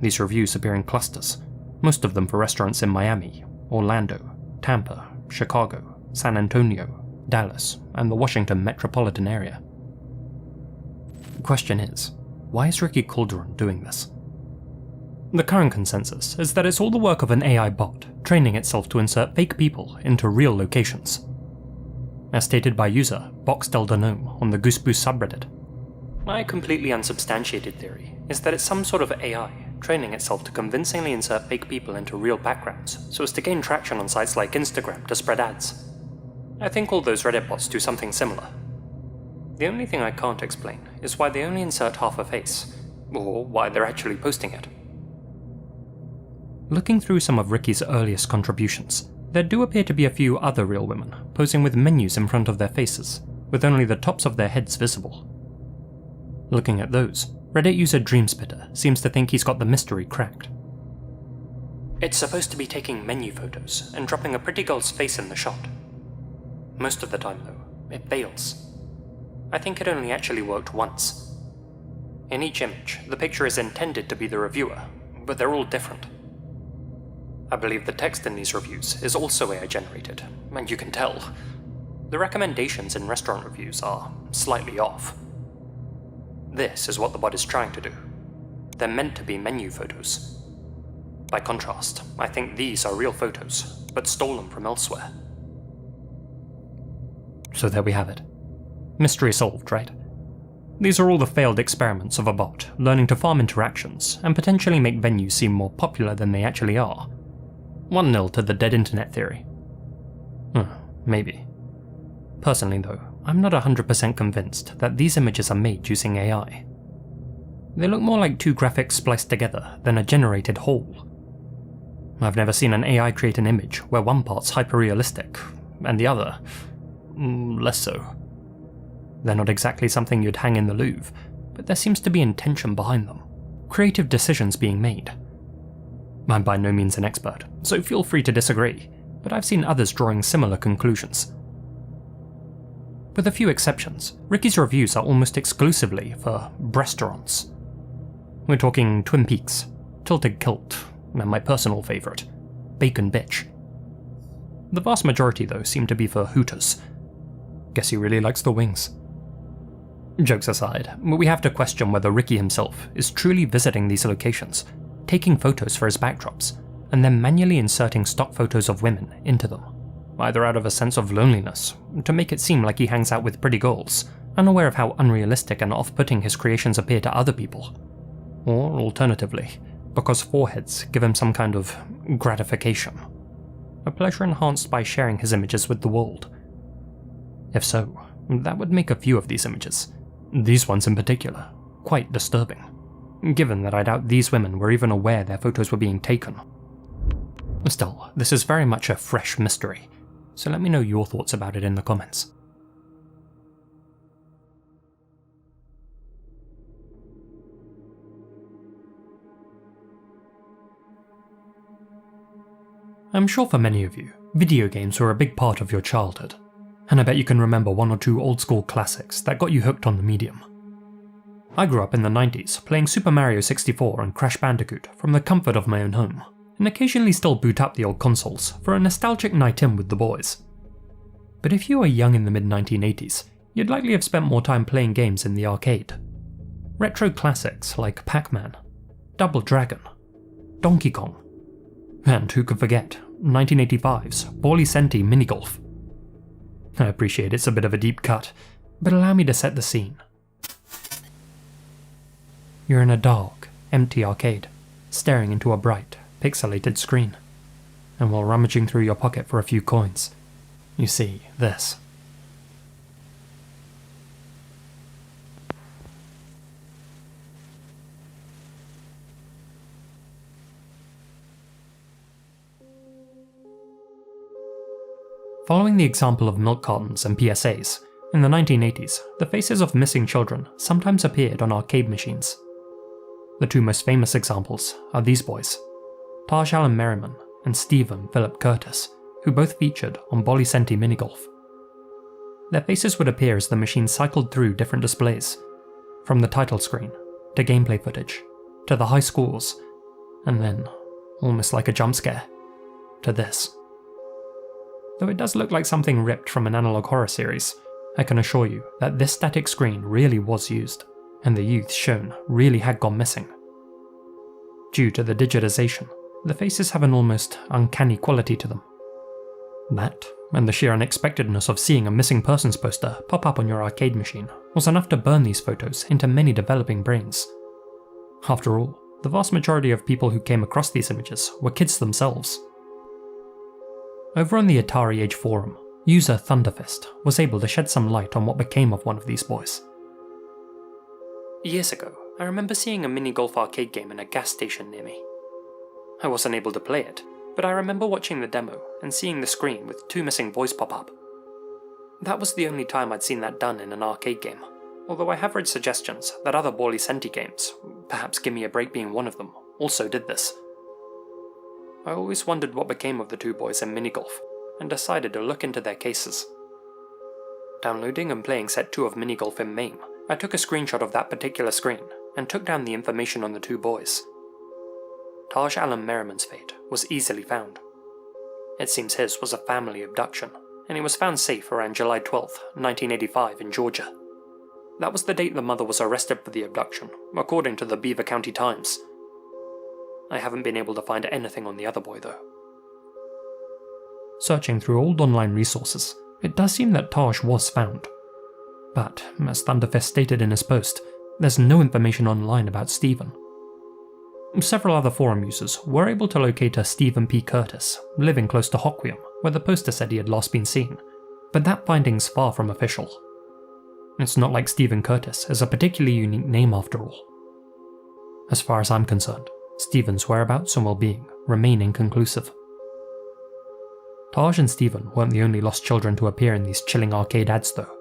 Speaker 1: These reviews appear in clusters, most of them for restaurants in Miami, Orlando, Tampa, Chicago, San Antonio, Dallas, and the Washington metropolitan area. Question is, why is Ricky Calderon doing this? The current consensus is that it's all the work of an AI bot training itself to insert fake people into real locations. As stated by user BoxDelDanome on the Goose Boost subreddit, my completely unsubstantiated theory is that it's some sort of AI training itself to convincingly insert fake people into real backgrounds so as to gain traction on sites like Instagram to spread ads. I think all those Reddit bots do something similar. The only thing I can't explain is why they only insert half a face, or why they're actually posting it. Looking through some of Ricky's earliest contributions, there do appear to be a few other real women posing with menus in front of their faces, with only the tops of their heads visible. Looking at those, Reddit user Dreamspitter seems to think he's got the mystery cracked. It's supposed to be taking menu photos and dropping a pretty girl's face in the shot. Most of the time though, it fails. I think it only actually worked once. In each image, the picture is intended to be the reviewer, but they're all different. I believe the text in these reviews is also AI generated, and you can tell. The recommendations in restaurant reviews are slightly off. This is what the bot is trying to do. They're meant to be menu photos. By contrast, I think these are real photos, but stolen from elsewhere. So there we have it. Mystery solved, right? These are all the failed experiments of a bot learning to farm interactions and potentially make venues seem more popular than they actually are. 1-0 to the dead internet theory. Maybe. Personally though, I'm not 100% convinced that these images are made using AI. They look more like two graphics spliced together than a generated whole. I've never seen an AI create an image where one part's hyper-realistic, and the other, less so. They're not exactly something you'd hang in the Louvre, but there seems to be intention behind them. Creative decisions being made. I'm by no means an expert, so feel free to disagree, but I've seen others drawing similar conclusions. With a few exceptions, Ricky's reviews are almost exclusively for restaurants. We're talking Twin Peaks, Tilted Kilt, and my personal favourite, Bacon Bitch. The vast majority though seem to be for Hooters. Guess he really likes the wings. Jokes aside, we have to question whether Ricky himself is truly visiting these locations, taking photos for his backdrops, and then manually inserting stock photos of women into them, either out of a sense of loneliness, to make it seem like he hangs out with pretty girls, unaware of how unrealistic and off-putting his creations appear to other people, or alternatively, because foreheads give him some kind of gratification, a pleasure enhanced by sharing his images with the world. If so, that would make a few of these images, these ones in particular, quite disturbing, given that I doubt these women were even aware their photos were being taken. Still, this is very much a fresh mystery, so let me know your thoughts about it in the comments. I'm sure for many of you, video games were a big part of your childhood, and I bet you can remember one or two old school classics that got you hooked on the medium. I grew up in the 90s playing Super Mario 64 and Crash Bandicoot from the comfort of my own home, and occasionally still boot up the old consoles for a nostalgic night in with the boys. But if you were young in the mid-1980s, you'd likely have spent more time playing games in the arcade. Retro classics like Pac-Man, Double Dragon, Donkey Kong, and who could forget 1985's Bally Senti Minigolf. I appreciate it's a bit of a deep cut, but allow me to set the scene. You're in a dark, empty arcade, staring into a bright, pixelated screen, and while rummaging through your pocket for a few coins, you see this. Following the example of milk cartons and PSAs, in the 1980s, the faces of missing children sometimes appeared on arcade machines. The two most famous examples are these boys, Taj Allen Merriman and Stephen Philip Curtis, who both featured on Bally Senti Minigolf. Their faces would appear as the machine cycled through different displays, from the title screen, to gameplay footage, to the high scores, and then, almost like a jump scare, to this. Though it does look like something ripped from an analog horror series, I can assure you that this static screen really was used. and the youths shown really had gone missing. Due to the digitization, the faces have an almost uncanny quality to them. That, and the sheer unexpectedness of seeing a missing persons poster pop up on your arcade machine, was enough to burn these photos into many developing brains. After all, the vast majority of people who came across these images were kids themselves. Over on the Atari Age forum, user Thunderfist was able to shed some light on what became of one of these boys. Years ago, I remember seeing a mini-golf arcade game in a gas station near me. I wasn't able to play it, but I remember watching the demo and seeing the screen with 2 missing boys pop up. That was the only time I'd seen that done in an arcade game, although I have read suggestions that other Borley Senti games, perhaps Gimme a Break being one of them, also did this. I always wondered what became of the 2 boys in minigolf, and decided to look into their cases. Downloading and playing set 2 of minigolf in MAME, I took a screenshot of that particular screen and took down the information on the 2 boys. Taj Alan Merriman's fate was easily found. It seems his was a family abduction, and he was found safe around July 12, 1985 in Georgia. That was the date the mother was arrested for the abduction, according to the Beaver County Times. I haven't been able to find anything on the other boy though. Searching through old online resources, it does seem that Taj was found. But, as Thunderfist stated in his post, there's no information online about Stephen. Several other forum users were able to locate a Stephen P. Curtis, living close to Hoquiam, where the poster said he had last been seen, but that finding's far from official. It's not like Stephen Curtis is a particularly unique name after all. As far as I'm concerned, Stephen's whereabouts and well-being remain inconclusive. Taj and Stephen weren't the only lost children to appear in these chilling arcade ads though.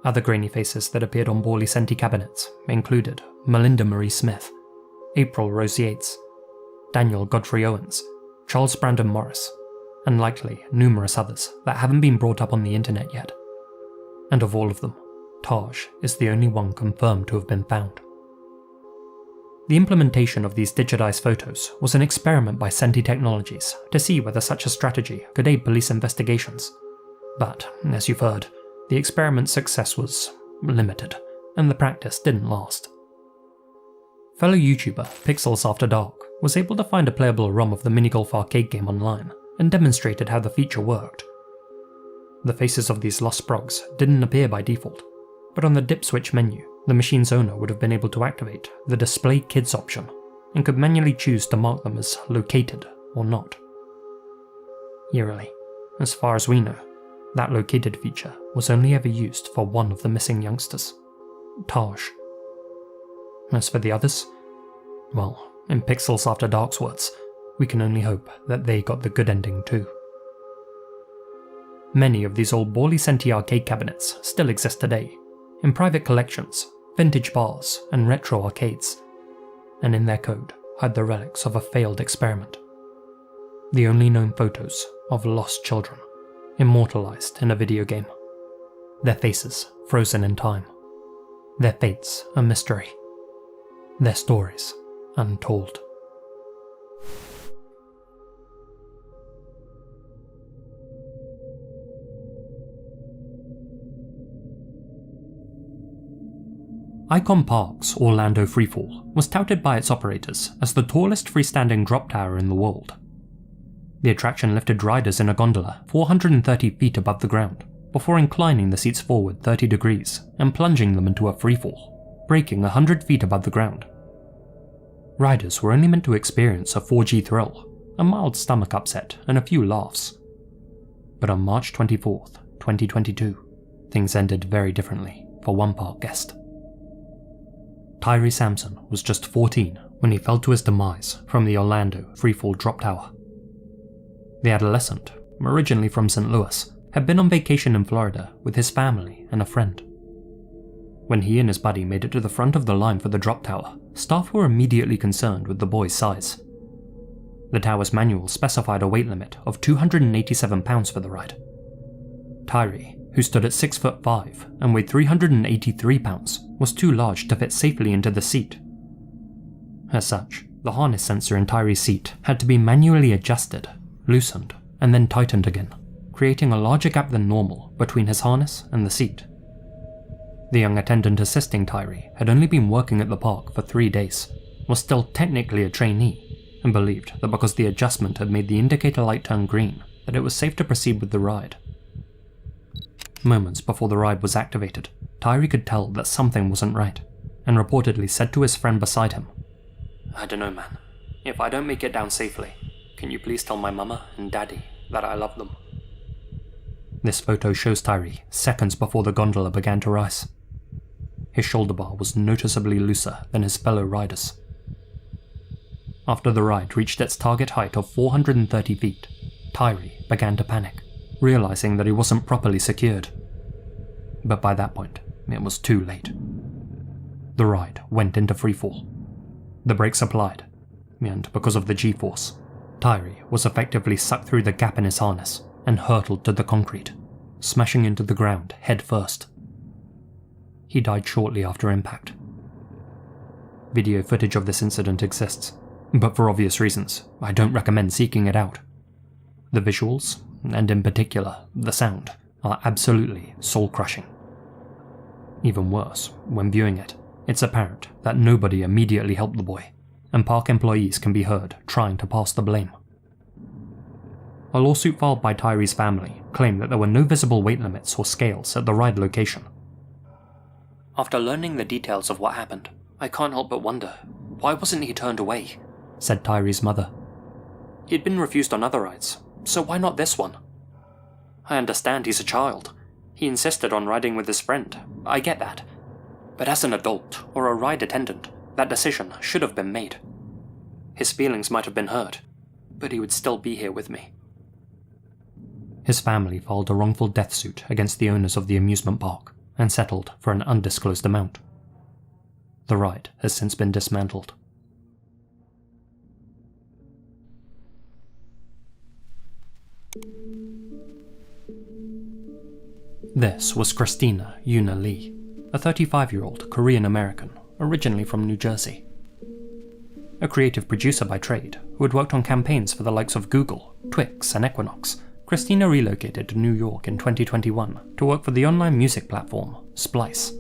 Speaker 1: Other grainy faces that appeared on Borley Senti cabinets included Melinda Marie Smith, April Rose Yates, Daniel Godfrey Owens, Charles Brandon Morris, and likely numerous others that haven't been brought up on the internet yet. And of all of them, Taj is the only one confirmed to have been found. The implementation of these digitized photos was an experiment by Senti Technologies to see whether such a strategy could aid police investigations. But, as you've heard, the experiment's success was limited, and the practice didn't last. Fellow YouTuber Pixels After Dark was able to find a playable ROM of the minigolf arcade game online and demonstrated how the feature worked. The faces of these lost sprogs didn't appear by default, but on the dip switch menu, the machine's owner would have been able to activate the Display Kids option and could manually choose to mark them as located or not. Eerily, as far as we know, that located feature was only ever used for one of the missing youngsters, Taj. As for the others, well, in Pixels After Dark's words, we can only hope that they got the good ending too. Many of these old Borley Senti arcade cabinets still exist today, in private collections, vintage bars, and retro arcades, and in their code hide the relics of a failed experiment. The only known photos of lost children, immortalized in a video game. Their faces frozen in time. Their fates a mystery. Their stories untold. Icon Park's Orlando Freefall was touted by its operators as the tallest freestanding drop tower in the world. The attraction lifted riders in a gondola 430 feet above the ground, before inclining the seats forward 30 degrees and plunging them into a freefall, breaking 100 feet above the ground. Riders were only meant to experience a 4G thrill, a mild stomach upset, and a few laughs. But on March 24th, 2022, things ended very differently for one park guest. Tyree Sampson was just 14 when he fell to his demise from the Orlando Freefall drop tower. The adolescent, originally from St. Louis, had been on vacation in Florida with his family and a friend. When he and his buddy made it to the front of the line for the drop tower, staff were immediately concerned with the boy's size. The tower's manual specified a weight limit of 287 pounds for the ride. Tyree, who stood at 6'5" and weighed 383 pounds, was too large to fit safely into the seat. As such, the harness sensor in Tyree's seat had to be manually adjusted, loosened, and then tightened again, creating a larger gap than normal between his harness and the seat. The young attendant assisting Tyree had only been working at the park for 3 days, was still technically a trainee, and believed that because the adjustment had made the indicator light turn green, that it was safe to proceed with the ride. Moments before the ride was activated, Tyree could tell that something wasn't right, and reportedly said to his friend beside him, "I dunno, man. If I don't make it down safely, can you please tell my mama and daddy that I love them?" This photo shows Tyree seconds before the gondola began to rise. His shoulder bar was noticeably looser than his fellow riders. After the ride reached its target height of 430 feet, Tyree began to panic, realizing that he wasn't properly secured. But by that point, it was too late. The ride went into freefall. The brakes applied, and because of the G-force, Tyree was effectively sucked through the gap in his harness and hurtled to the concrete, smashing into the ground head first. He died shortly after impact. Video footage of this incident exists, but for obvious reasons, I don't recommend seeking it out. The visuals, and in particular, the sound, are absolutely soul-crushing. Even worse, when viewing it, it's apparent that nobody immediately helped the boy, and park employees can be heard trying to pass the blame. A lawsuit filed by Tyree's family claimed that there were no visible weight limits or scales at the ride location. "After learning the details of what happened, I can't help but wonder, why wasn't he turned away?" said Tyree's mother. "He'd been refused on other rides, so why not this one? I understand he's a child. He insisted on riding with his friend, I get that. But as an adult, or a ride attendant, that decision should have been made. His feelings might have been hurt, but he would still be here with me." His family filed a wrongful death suit against the owners of the amusement park and settled for an undisclosed amount. The ride has since been dismantled. This was Christina Yuna Lee, a 35-year-old Korean-American originally from New Jersey. A creative producer by trade who had worked on campaigns for the likes of Google, Twix, and Equinox, Christina relocated to New York in 2021 to work for the online music platform Splice.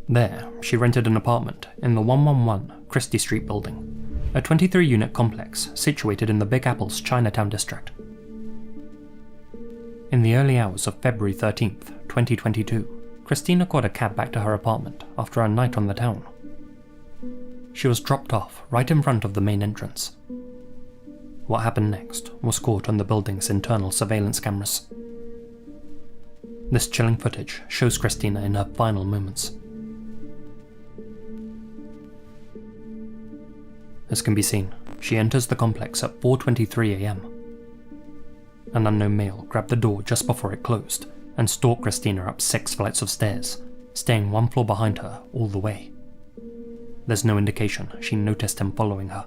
Speaker 1: There, she rented an apartment in the 111 Christie Street building, a 23-unit complex situated in the Big Apple's Chinatown district. In the early hours of February 13th, 2022, Christina caught a cab back to her apartment after a night on the town. She was dropped off right in front of the main entrance. What happened next was caught on the building's internal surveillance cameras. This chilling footage shows Christina in her final moments. As can be seen, she enters the complex at 4:23 a.m. An unknown male grabbed the door just before it closed and stalked Christina up 6 flights of stairs, staying 1 floor behind her all the way. There's no indication she noticed him following her.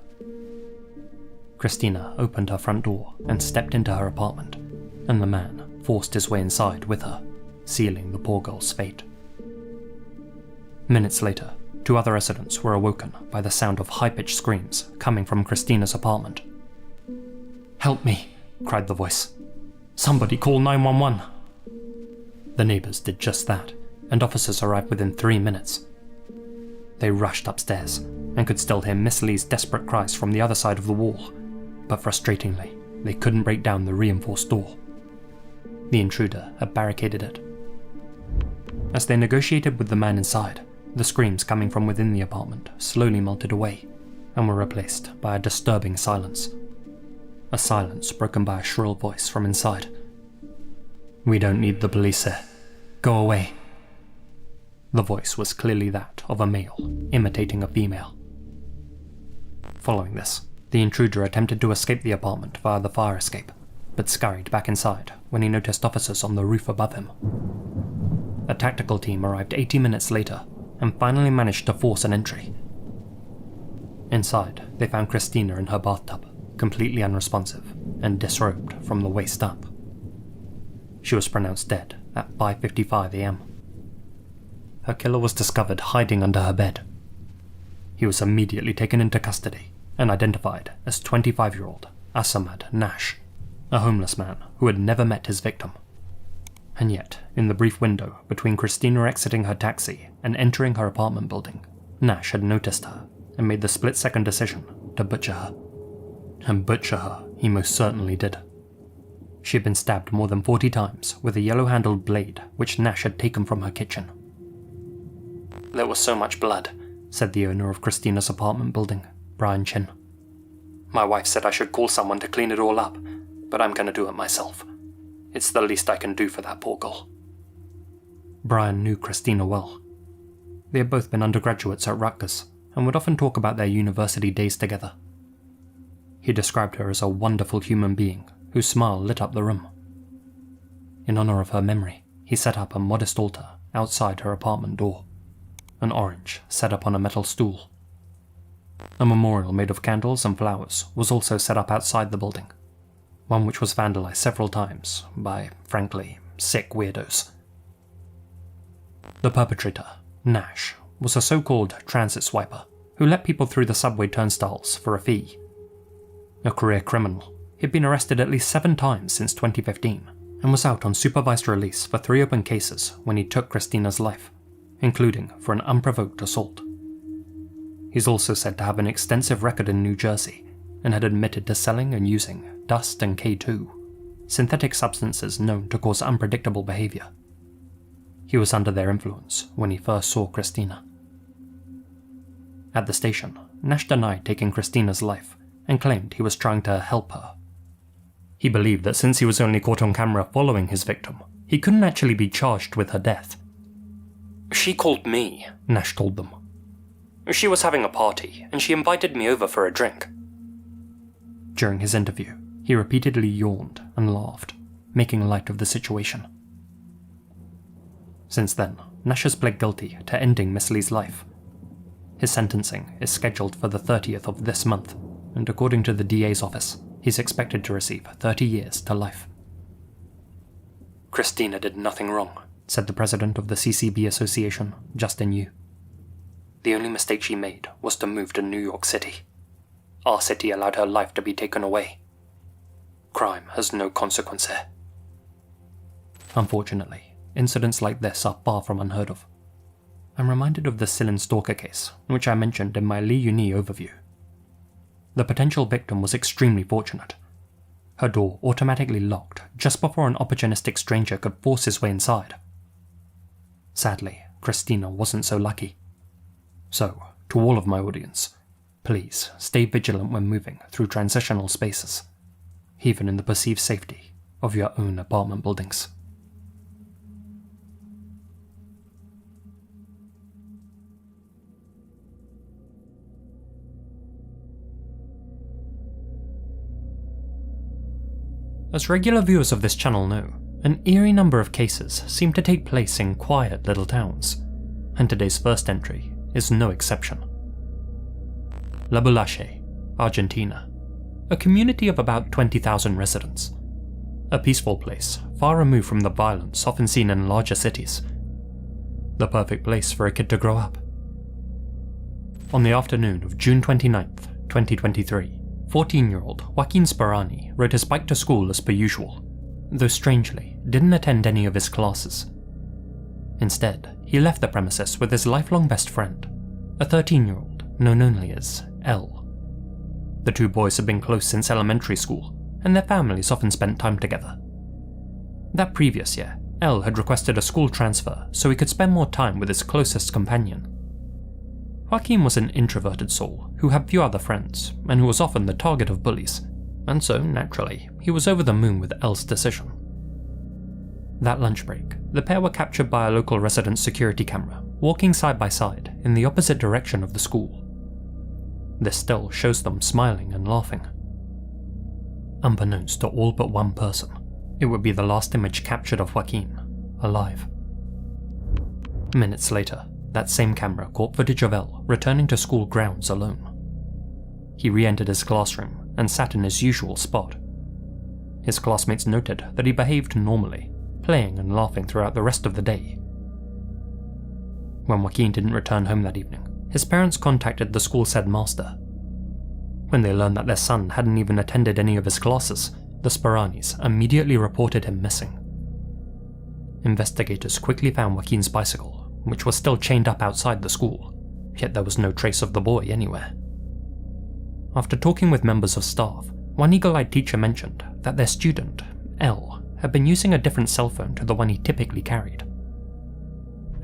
Speaker 1: Christina opened her front door and stepped into her apartment, and the man forced his way inside with her, sealing the poor girl's fate. Minutes later, 2 other residents were awoken by the sound of high-pitched screams coming from Christina's apartment. "Help me," cried the voice. "Somebody call 911. The neighbors did just that, and officers arrived within 3 minutes. They rushed upstairs and could still hear Miss Lee's desperate cries from the other side of the wall, but frustratingly, they couldn't break down the reinforced door. The intruder had barricaded it. As they negotiated with the man inside, the screams coming from within the apartment slowly melted away and were replaced by a disturbing silence. A silence broken by a shrill voice from inside. "We don't need the police here. Go away." The voice was clearly that of a male, imitating a female. Following this, the intruder attempted to escape the apartment via the fire escape, but scurried back inside when he noticed officers on the roof above him. A tactical team arrived 80 minutes later and finally managed to force an entry. Inside, they found Christina in her bathtub, completely unresponsive and disrobed from the waist up. She was pronounced dead at 5:55 a.m. Her killer was discovered hiding under her bed. He was immediately taken into custody and identified as 25-year-old Asamad Nash, a homeless man who had never met his victim. And yet, in the brief window between Christina exiting her taxi and entering her apartment building, Nash had noticed her and made the split-second decision to butcher her. And butcher her he most certainly did. She had been stabbed more than 40 times with a yellow-handled blade which Nash had taken from her kitchen. "There was so much blood," said the owner of Christina's apartment building, Brian Chin. "My wife said I should call someone to clean it all up, but I'm going to do it myself. It's the least I can do for that poor girl." Brian knew Christina well. They had both been undergraduates at Rutgers and would often talk about their university days together. He described her as a wonderful human being whose smile lit up the room. In honor of her memory, he set up a modest altar outside her apartment door, an orange set up on a metal stool. A memorial made of candles and flowers was also set up outside the building, one which was vandalized several times by, frankly, sick weirdos. The perpetrator, Nash, was a so-called transit swiper who let people through the subway turnstiles for a fee. A career criminal, he'd been arrested at least 7 times since 2015 and was out on supervised release for 3 open cases when he took Christina's life, including for an unprovoked assault. He's also said to have an extensive record in New Jersey and had admitted to selling and using dust and K2, synthetic substances known to cause unpredictable behavior. He was under their influence when he first saw Christina. At the station, Nash denied taking Christina's life and claimed he was trying to help her. He believed that since he was only caught on camera following his victim, he couldn't actually be charged with her death. "She called me," Nash told them. "She was having a party, and she invited me over for a drink." During his interview, he repeatedly yawned and laughed, making light of the situation. Since then, Nash has pled guilty to ending Miss Lee's life. His sentencing is scheduled for the 30th of this month, and according to the DA's office, he's expected to receive 30 years to life. "Christina did nothing wrong," said the president of the CCB Association, Justin Yu. "The only mistake she made was to move to New York City. Our city allowed her life to be taken away. Crime has no consequence here." Unfortunately, incidents like this are far from unheard of. I'm reminded of the Cillin stalker case, which I mentioned in my Lee Uni overview. The potential victim was extremely fortunate. Her door automatically locked just before an opportunistic stranger could force his way inside. Sadly, Christina wasn't so lucky. So, to all of my audience, please stay vigilant when moving through transitional spaces, even in the perceived safety of your own apartment buildings. As regular viewers of this channel know, an eerie number of cases seem to take place in quiet little towns, and today's first entry is no exception. La Bulache, Argentina, a community of about 20,000 residents. A peaceful place, far removed from the violence often seen in larger cities. The perfect place for a kid to grow up. On the afternoon of June 29th, 2023, 14-year-old Joaquin Sperani rode his bike to school as per usual, though strangely didn't attend any of his classes. Instead, he left the premises with his lifelong best friend, a 13-year-old known only as Elle. The two boys had been close since elementary school, and their families often spent time together. That previous year, Elle had requested a school transfer so he could spend more time with his closest companion. Joaquin was an introverted soul who had few other friends, and who was often the target of bullies, and so, naturally, he was over the moon with Elle's decision. That lunch break, the pair were captured by a local resident's security camera, walking side by side in the opposite direction of the school. This still shows them smiling and laughing. Unbeknownst to all but one person, it would be the last image captured of Joaquin, alive. Minutes later, that same camera caught footage of Elle returning to school grounds alone. He re-entered his classroom and sat in his usual spot. His classmates noted that he behaved normally, playing and laughing throughout the rest of the day. When Joaquin didn't return home that evening, his parents contacted the school's headmaster. When they learned that their son hadn't even attended any of his classes, the Speranis immediately reported him missing. investigators quickly found Joaquin's bicycle, which was still chained up outside the school, yet there was no trace of the boy anywhere. After talking with members of staff, one eagle-eyed teacher mentioned that their student, L, had been using a different cell phone to the one he typically carried.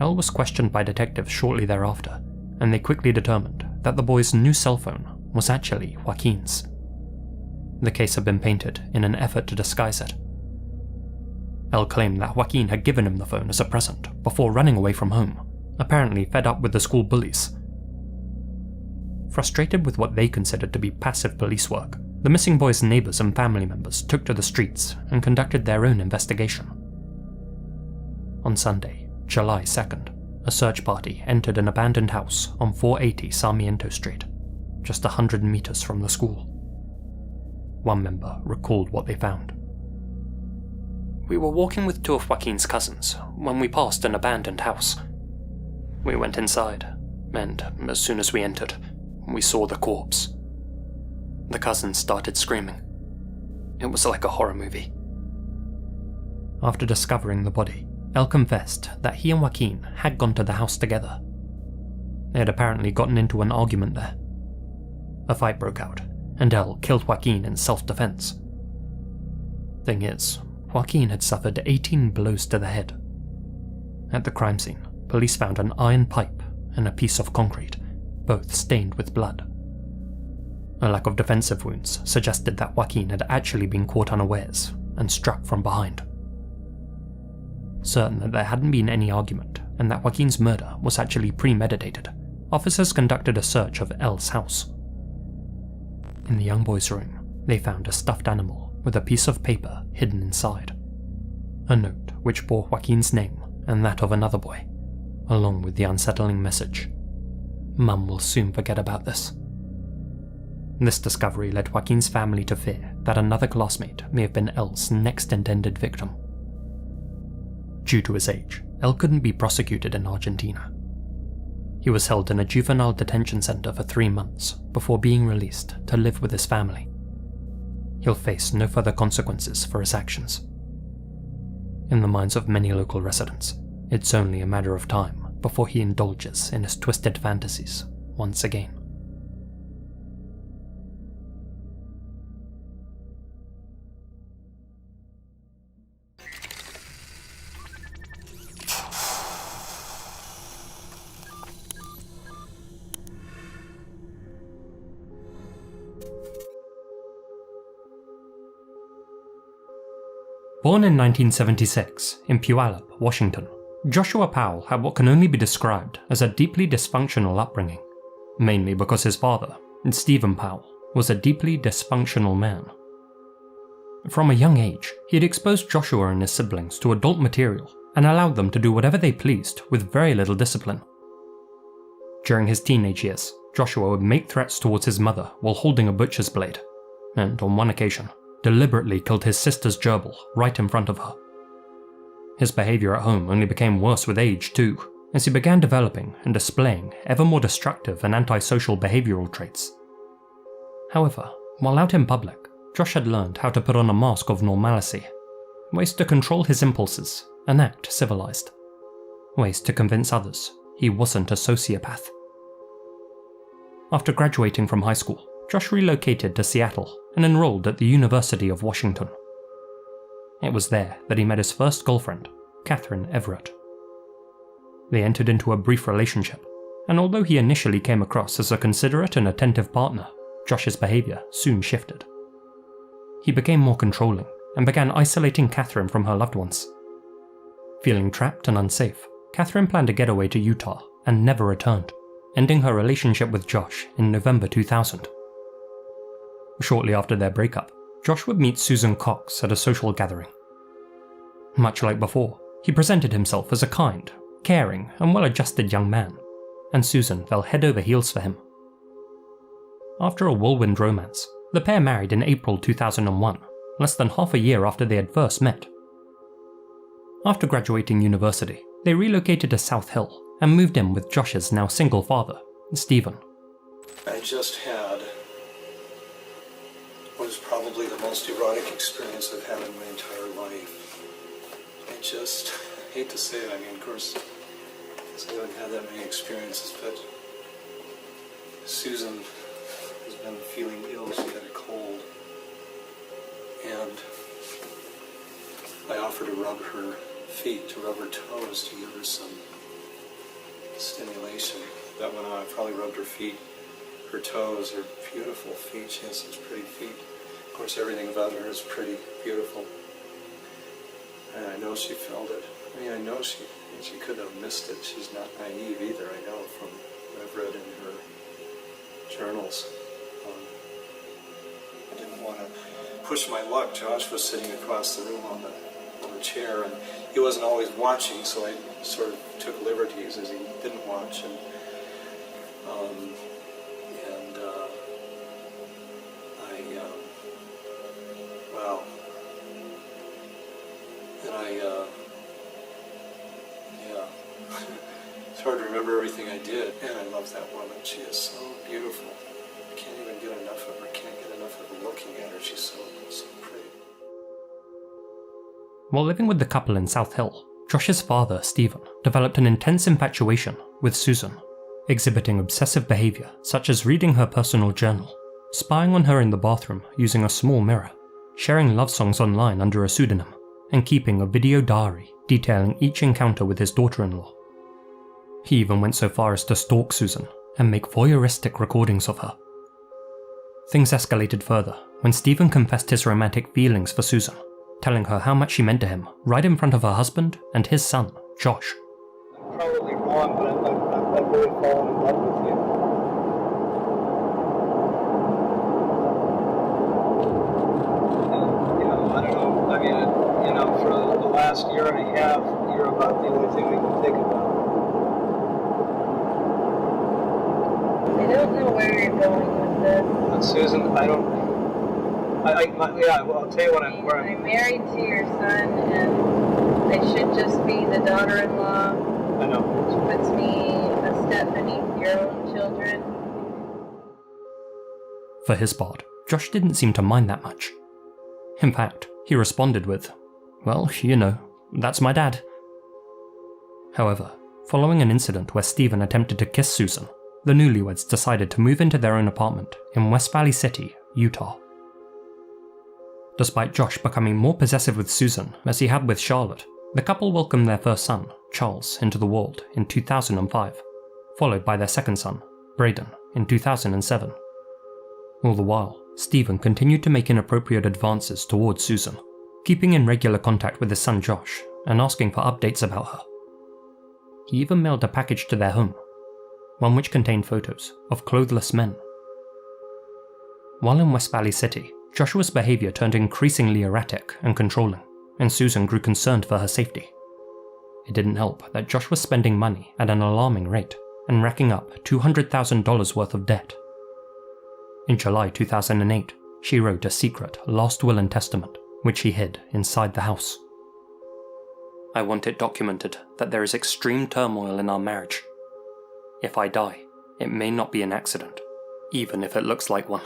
Speaker 1: L was questioned by detectives shortly thereafter, and they quickly determined that the boy's new cell phone was actually Joaquin's. The case had been painted in an effort to disguise it. L claimed that Joaquin had given him the phone as a present before running away from home, apparently fed up with the school bullies. Frustrated with what they considered to be passive police work, the missing boy's neighbors and family members took to the streets and conducted their own investigation. On Sunday, July 2nd, a search party entered an abandoned house on 480 Sarmiento Street, just 100 meters from the school. One member recalled what they found. "We were walking with two of Joaquin's cousins when we passed an abandoned house. We went inside, and as soon as we entered, we saw the corpse. The cousins started screaming. It was like a horror movie." After discovering the body, El confessed that he and Joaquin had gone to the house together. They had apparently gotten into an argument there. A fight broke out, and El killed Joaquin in self-defense. Thing is, Joaquin had suffered 18 blows to the head. At the crime scene, police found an iron pipe and a piece of concrete, both stained with blood. A lack of defensive wounds suggested that Joaquin had actually been caught unawares and struck from behind. Certain that there hadn't been any argument and that Joaquin's murder was actually premeditated, officers conducted a search of El's house. In the young boy's room, they found a stuffed animal with a piece of paper hidden inside. A note which bore Joaquin's name and that of another boy, along with the unsettling message, "Mum will soon forget about this." This discovery led Joaquin's family to fear that another classmate may have been El's next intended victim. Due to his age, El couldn't be prosecuted in Argentina. He was held in a juvenile detention center for 3 months before being released to live with his family. He'll face no further consequences for his actions. In the minds of many local residents, it's only a matter of time before he indulges in his twisted fantasies once again. Born in 1976 in Puyallup, Washington, Joshua Powell had what can only be described as a deeply dysfunctional upbringing, mainly because his father, Stephen Powell, was a deeply dysfunctional man. From a young age, he had exposed Joshua and his siblings to adult material and allowed them to do whatever they pleased with very little discipline. During his teenage years, Joshua would make threats towards his mother while holding a butcher's blade, and on one occasion, deliberately killed his sister's gerbil right in front of her. His behaviour at home only became worse with age too, as he began developing and displaying ever more destructive and antisocial behavioural traits. However, while out in public, Josh had learned how to put on a mask of normalcy, ways to control his impulses and act civilised, ways to convince others he wasn't a sociopath. After graduating from high school, Josh relocated to Seattle and enrolled at the University of Washington. It was there that he met his first girlfriend, Catherine Everett. They entered into a brief relationship, and although he initially came across as a considerate and attentive partner, Josh's behaviour soon shifted. He became more controlling and began isolating Catherine from her loved ones. Feeling trapped and unsafe, Catherine planned a getaway to Utah and never returned, ending her relationship with Josh in November 2000. Shortly after their breakup, Josh would meet Susan Cox at a social gathering. Much like before, he presented himself as a kind, caring, and well-adjusted young man, and Susan fell head over heels for him. After a whirlwind romance, the pair married in April 2001, less than half a year after they had first met. After graduating university, they relocated to South Hill and moved in with Josh's now single father, Stephen.
Speaker 2: I just had what is probably the most erotic experience I've had in my entire life. hate to say it, I mean, of course, I haven't had that many experiences, but Susan has been feeling ill. She had a cold, and I offered to rub her feet, to rub her toes, to give her some stimulation. That went on. I probably rubbed her feet, her toes, her beautiful feet. She has such pretty feet. Of course, everything about her is pretty, beautiful. And I know she felt it. I mean, I know she couldn't have missed it. She's not naive either, I know, from what I've read in her journals. I didn't want to push my luck. Josh was sitting across the room on the chair, and he wasn't always watching, so I sort of took liberties as he didn't watch. It's hard to remember everything I did. And I love that woman. She is so beautiful. I can't even get enough of her. Can't get enough of looking at her. She's so pretty.
Speaker 1: While living with the couple in South Hill, Josh's father, Stephen, developed an intense infatuation with Susan, exhibiting obsessive behaviour such as reading her personal journal, spying on her in the bathroom using a small mirror, sharing love songs online under a pseudonym, and keeping a video diary detailing each encounter with his daughter-in-law. He even went so far as to stalk Susan and make voyeuristic recordings of her. Things escalated further when Stephen confessed his romantic feelings for Susan, telling her how much she meant to him right in front of her husband and his son, Josh.
Speaker 2: I'm probably wrong, but I've really fallen in love with you. I don't know. I mean, for the last year and a half, you're about the only thing we can think about.
Speaker 3: I don't know where you're going with this.
Speaker 2: But Susan, I'll tell you where I'm
Speaker 3: married to your son, and I should just be the daughter-in-law.
Speaker 2: I know.
Speaker 3: Which puts me a step beneath your own children.
Speaker 1: For his part, Josh didn't seem to mind that much. In fact, he responded with, "Well, that's my dad." However, following an incident where Stephen attempted to kiss Susan, the newlyweds decided to move into their own apartment in West Valley City, Utah. Despite Josh becoming more possessive with Susan as he had with Charlotte, the couple welcomed their first son, Charles, into the world in 2005, followed by their second son, Braden, in 2007. All the while, Stephen continued to make inappropriate advances towards Susan, keeping in regular contact with his son Josh and asking for updates about her. He even mailed a package to their home, one which contained photos of clothless men. While in West Valley City, Joshua's behaviour turned increasingly erratic and controlling, and Susan grew concerned for her safety. It didn't help that Josh was spending money at an alarming rate and racking up $200,000 worth of debt. In July 2008, she wrote a secret last will and testament, which she hid inside the house. "I want it documented that there is extreme turmoil in our marriage. If I die, it may not be an accident, even if it looks like one."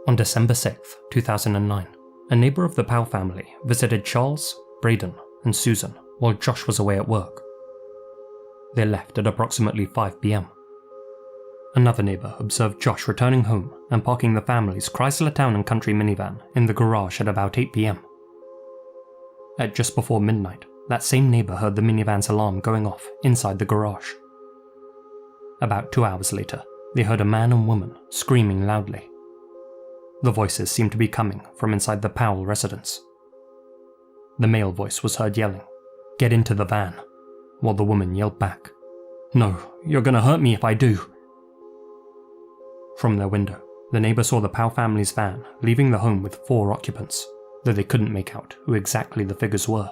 Speaker 1: On December 6, 2009, a neighbour of the Powell family visited Charles, Braden, and Susan while Josh was away at work. They left at approximately 5 p.m. Another neighbour observed Josh returning home and parking the family's Chrysler Town & Country minivan in the garage at about 8 p.m. At just before midnight, that same neighbour heard the minivan's alarm going off inside the garage. About 2 hours later, they heard a man and woman screaming loudly. The voices seemed to be coming from inside the Powell residence. The male voice was heard yelling, "Get into the van," while the woman yelled back, "No, you're gonna hurt me if I do." From their window, the neighbour saw the Powell family's van leaving the home with 4 occupants, though they couldn't make out who exactly the figures were.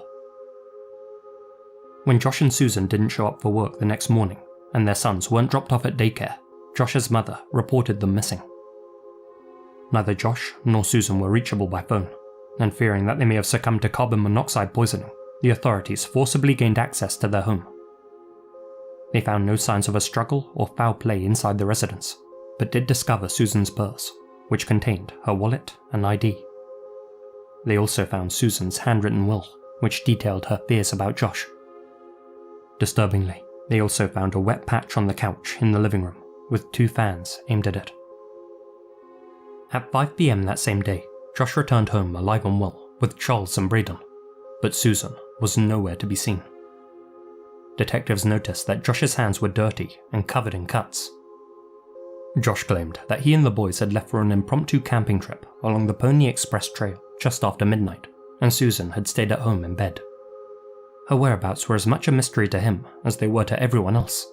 Speaker 1: When Josh and Susan didn't show up for work the next morning, and their sons weren't dropped off at daycare, Josh's mother reported them missing. Neither Josh nor Susan were reachable by phone, and fearing that they may have succumbed to carbon monoxide poisoning, the authorities forcibly gained access to their home. They found no signs of a struggle or foul play inside the residence, but did discover Susan's purse, which contained her wallet and ID. They also found Susan's handwritten will, which detailed her fears about Josh. Disturbingly, they also found a wet patch on the couch in the living room, with 2 fans aimed at it. At 5 PM that same day, Josh returned home alive and well with Charles and Braden, but Susan was nowhere to be seen. Detectives noticed that Josh's hands were dirty and covered in cuts. Josh claimed that he and the boys had left for an impromptu camping trip along the Pony Express Trail just after midnight, and Susan had stayed at home in bed. Her whereabouts were as much a mystery to him as they were to everyone else.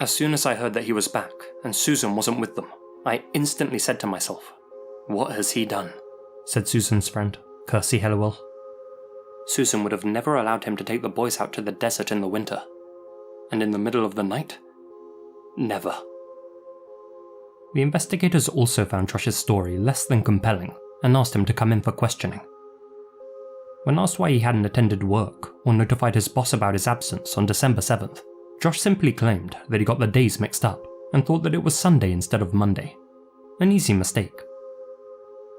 Speaker 1: As soon as I heard that he was back and Susan wasn't with them, I instantly said to myself, "What has he done?" said Susan's friend, Kirsty Helliwell. Susan would have never allowed him to take the boys out to the desert in the winter. And in the middle of the night? Never. The investigators also found Josh's story less than compelling and asked him to come in for questioning. When asked why he hadn't attended work or notified his boss about his absence on December 7th, Josh simply claimed that he got the days mixed up and thought that it was Sunday instead of Monday. An easy mistake.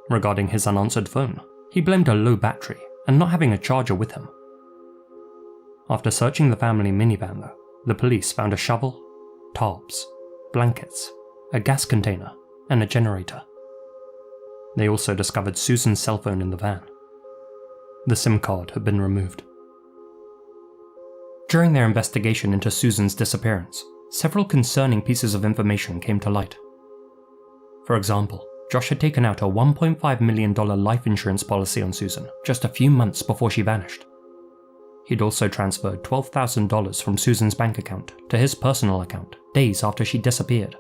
Speaker 1: Regarding his unanswered phone, he blamed a low battery and not having a charger with him. After searching the family minivan though, the police found a shovel, tarps, blankets, a gas container, and a generator. They also discovered Susan's cell phone in the van. The SIM card had been removed. During their investigation into Susan's disappearance, several concerning pieces of information came to light. For example, Josh had taken out a $1.5 million life insurance policy on Susan just a few months before she vanished. He'd also transferred $12,000 from Susan's bank account to his personal account days after she disappeared.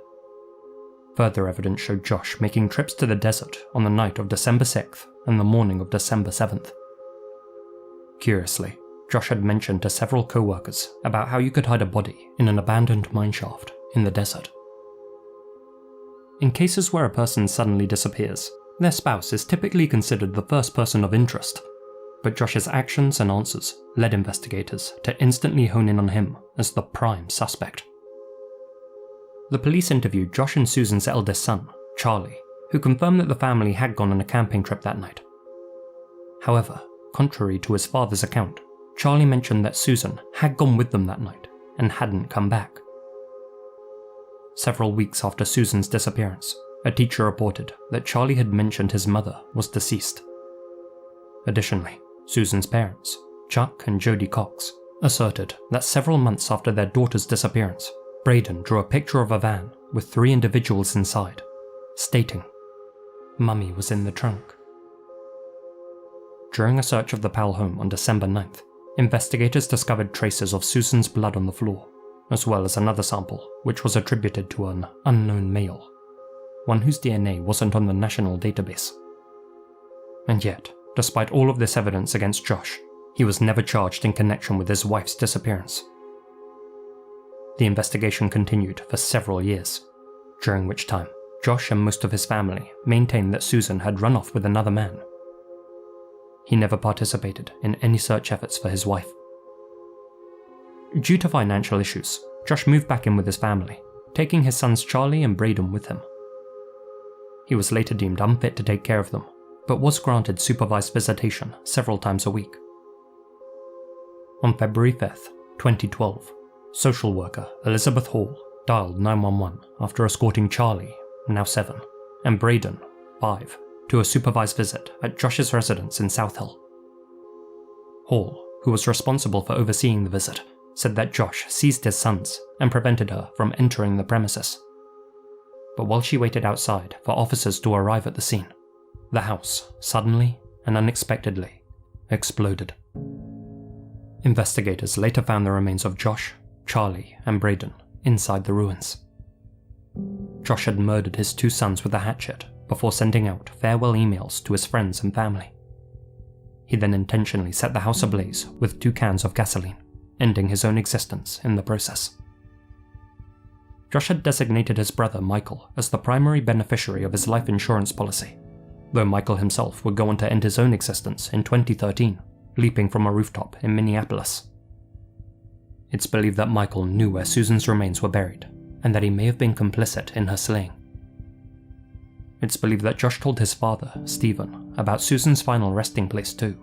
Speaker 1: Further evidence showed Josh making trips to the desert on the night of December 6th and the morning of December 7th. Curiously, Josh had mentioned to several co-workers about how you could hide a body in an abandoned mineshaft in the desert. In cases where a person suddenly disappears, their spouse is typically considered the first person of interest, but Josh's actions and answers led investigators to instantly hone in on him as the prime suspect. The police interviewed Josh and Susan's eldest son, Charlie, who confirmed that the family had gone on a camping trip that night. However, contrary to his father's account, Charlie mentioned that Susan had gone with them that night and hadn't come back. Several weeks after Susan's disappearance, a teacher reported that Charlie had mentioned his mother was deceased. Additionally, Susan's parents, Chuck and Jody Cox, asserted that several months after their daughter's disappearance, Braden drew a picture of a van with 3 individuals inside, stating, "Mummy was in the trunk." During a search of the Powell home on December 9th, investigators discovered traces of Susan's blood on the floor, as well as another sample which was attributed to an unknown male, one whose DNA wasn't on the national database. And yet, despite all of this evidence against Josh, he was never charged in connection with his wife's disappearance. The investigation continued for several years, during which time Josh and most of his family maintained that Susan had run off with another man. He never participated in any search efforts for his wife. Due to financial issues, Josh moved back in with his family, taking his sons Charlie and Braden with him. He was later deemed unfit to take care of them, but was granted supervised visitation several times a week. On February 5th, 2012, social worker Elizabeth Hall dialed 911 after escorting Charlie, now 7, and Braden, 5, to a supervised visit at Josh's residence in South Hill. Hall, who was responsible for overseeing the visit, said that Josh seized his sons and prevented her from entering the premises. But while she waited outside for officers to arrive at the scene, the house suddenly and unexpectedly exploded. Investigators later found the remains of Josh, Charlie, and Braden inside the ruins. Josh had murdered his 2 sons with a hatchet before sending out farewell emails to his friends and family. He then intentionally set the house ablaze with 2 cans of gasoline, ending his own existence in the process. Josh had designated his brother Michael as the primary beneficiary of his life insurance policy, though Michael himself would go on to end his own existence in 2013, leaping from a rooftop in Minneapolis. It's believed that Michael knew where Susan's remains were buried, and that he may have been complicit in her slaying. It's believed that Josh told his father, Stephen, about Susan's final resting place too.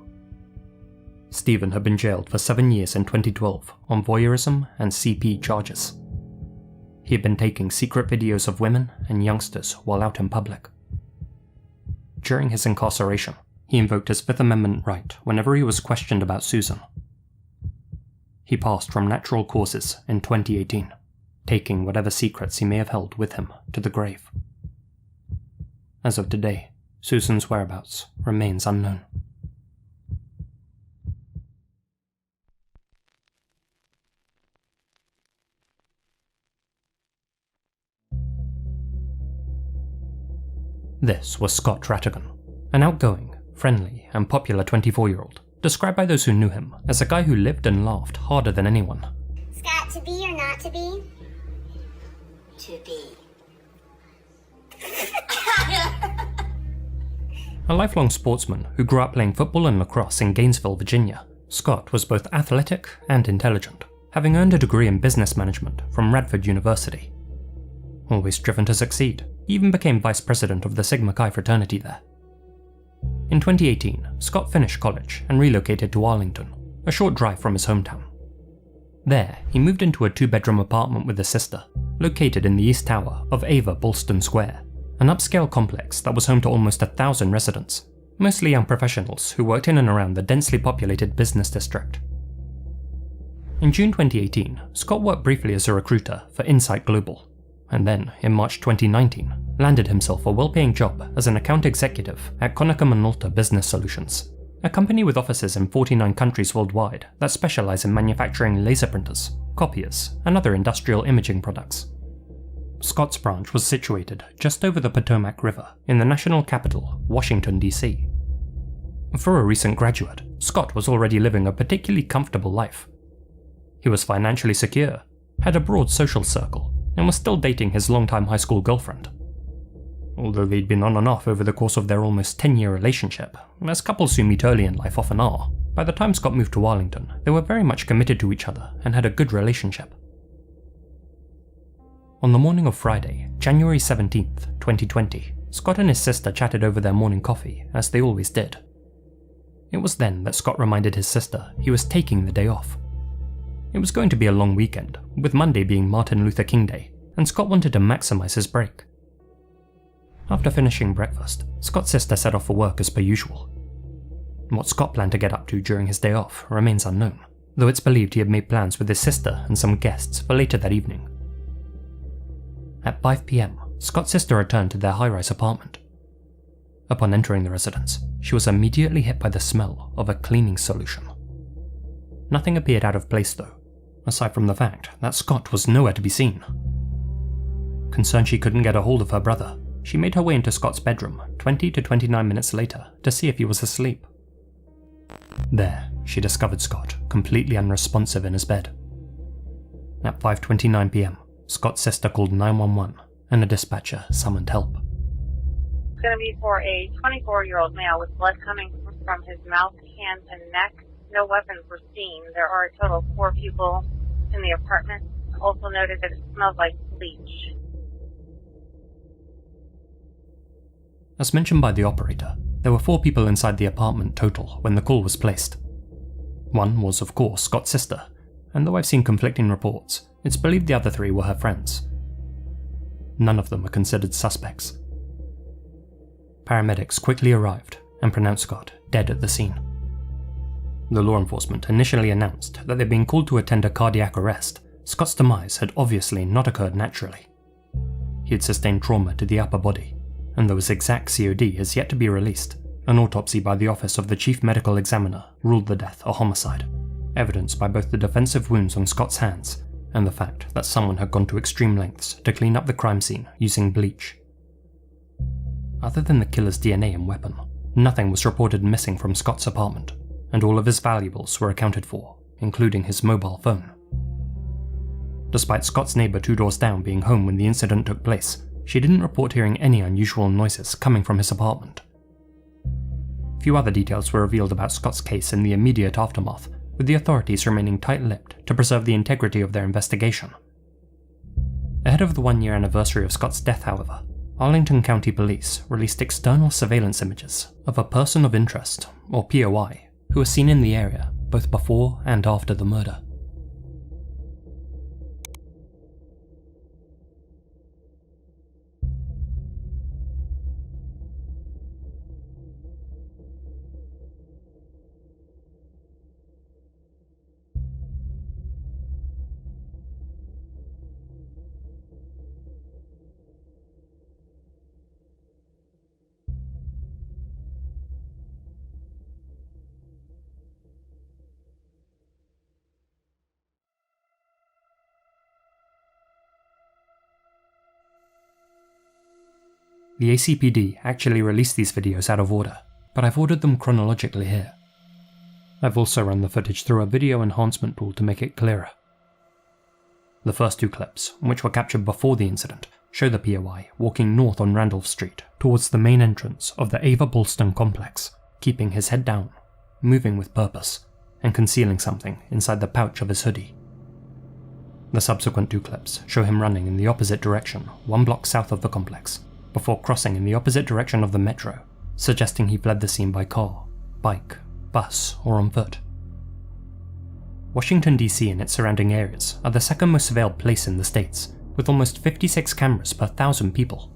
Speaker 1: Stephen had been jailed for 7 years in 2012 on voyeurism and CP charges. He had been taking secret videos of women and youngsters while out in public. During his incarceration, he invoked his Fifth Amendment right whenever he was questioned about Susan. He passed from natural causes in 2018, taking whatever secrets he may have held with him to the grave. As of today, Susan's whereabouts remains unknown. This was Scott Rattigan, an outgoing, friendly, and popular 24-year-old, described by those who knew him as a guy who lived and laughed harder than anyone.
Speaker 4: Scott, to be or not to be? To be.
Speaker 1: A lifelong sportsman who grew up playing football and lacrosse in Gainesville, Virginia, Scott was both athletic and intelligent, having earned a degree in business management from Radford University. Always driven to succeed, he even became vice president of the Sigma Chi fraternity there. In 2018, Scott finished college and relocated to Arlington, a short drive from his hometown. There, he moved into a 2-bedroom apartment with his sister, located in the East Tower of Ava Bolston Square, an upscale complex that was home to almost 1,000 residents, mostly young professionals who worked in and around the densely populated business district. In June 2018, Scott worked briefly as a recruiter for Insight Global, and then, in March 2019, landed himself a well-paying job as an account executive at Konica Minolta Business Solutions, a company with offices in 49 countries worldwide that specialize in manufacturing laser printers, copiers, and other industrial imaging products. Scott's branch was situated just over the Potomac River in the national capital, Washington, D.C. For a recent graduate, Scott was already living a particularly comfortable life. He was financially secure, had a broad social circle, and was still dating his longtime high school girlfriend. Although they'd been on and off over the course of their almost 10-year relationship, as couples who meet early in life often are, by the time Scott moved to Arlington, they were very much committed to each other and had a good relationship. On the morning of Friday, January 17th, 2020, Scott and his sister chatted over their morning coffee, as they always did. It was then that Scott reminded his sister he was taking the day off. It was going to be a long weekend, with Monday being Martin Luther King Day, and Scott wanted to maximize his break. After finishing breakfast, Scott's sister set off for work as per usual. What Scott planned to get up to during his day off remains unknown, though it's believed he had made plans with his sister and some guests for later that evening. At 5 p.m, Scott's sister returned to their high-rise apartment. Upon entering the residence, she was immediately hit by the smell of a cleaning solution. Nothing appeared out of place though, aside from the fact that Scott was nowhere to be seen. Concerned she couldn't get a hold of her brother, she made her way into Scott's bedroom 20 to 29 minutes later to see if he was asleep. There, she discovered Scott completely unresponsive in his bed. At 5:29 p.m, Scott's sister called 911 and a dispatcher summoned help.
Speaker 5: It's going to be for a 24-year-old male with blood coming from his mouth, hands, and neck. No weapons were seen. There are a total of 4 people in the apartment. Also noted that it smells like bleach.
Speaker 1: As mentioned by the operator, there were 4 people inside the apartment total when the call was placed. One was, of course, Scott's sister, and though I've seen conflicting reports, it's believed the other 3 were her friends. None of them are considered suspects. Paramedics quickly arrived and pronounced Scott dead at the scene. The law enforcement initially announced that they'd been called to attend a cardiac arrest. Scott's demise had obviously not occurred naturally. He had sustained trauma to the upper body, and though his exact COD has yet to be released, an autopsy by the Office of the Chief Medical Examiner ruled the death a homicide, evidenced by both the defensive wounds on Scott's hands and the fact that someone had gone to extreme lengths to clean up the crime scene using bleach. Other than the killer's DNA and weapon, nothing was reported missing from Scott's apartment, and all of his valuables were accounted for, including his mobile phone. Despite Scott's neighbor 2 doors down being home when the incident took place, she didn't report hearing any unusual noises coming from his apartment. Few other details were revealed about Scott's case in the immediate aftermath, with the authorities remaining tight-lipped to preserve the integrity of their investigation. Ahead of the 1-year anniversary of Scott's death, however, Arlington County Police released external surveillance images of a person of interest, or POI, who was seen in the area both before and after the murder. The ACPD actually released these videos out of order, but I've ordered them chronologically here. I've also run the footage through a video enhancement tool to make it clearer. The first two clips, which were captured before the incident, show the POI walking north on Randolph Street towards the main entrance of the Ava Balston complex, keeping his head down, moving with purpose, and concealing something inside the pouch of his hoodie. The subsequent two clips show him running in the opposite direction, 1 block south of the complex, before crossing in the opposite direction of the metro, suggesting he fled the scene by car, bike, bus, or on foot. Washington DC and its surrounding areas are the second most surveilled place in the States, with almost 56 cameras per 1,000 people.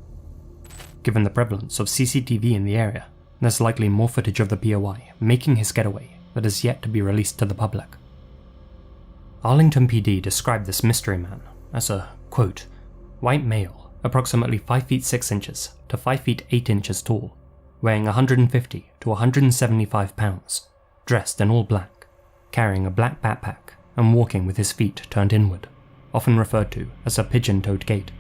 Speaker 1: Given the prevalence of CCTV in the area, there's likely more footage of the POI making his getaway that is yet to be released to the public. Arlington PD described this mystery man as a, quote, white male, approximately 5 feet 6 inches to 5 feet 8 inches tall, weighing 150 to 175 pounds, dressed in all black, carrying a black backpack and walking with his feet turned inward, often referred to as a pigeon-toed gait.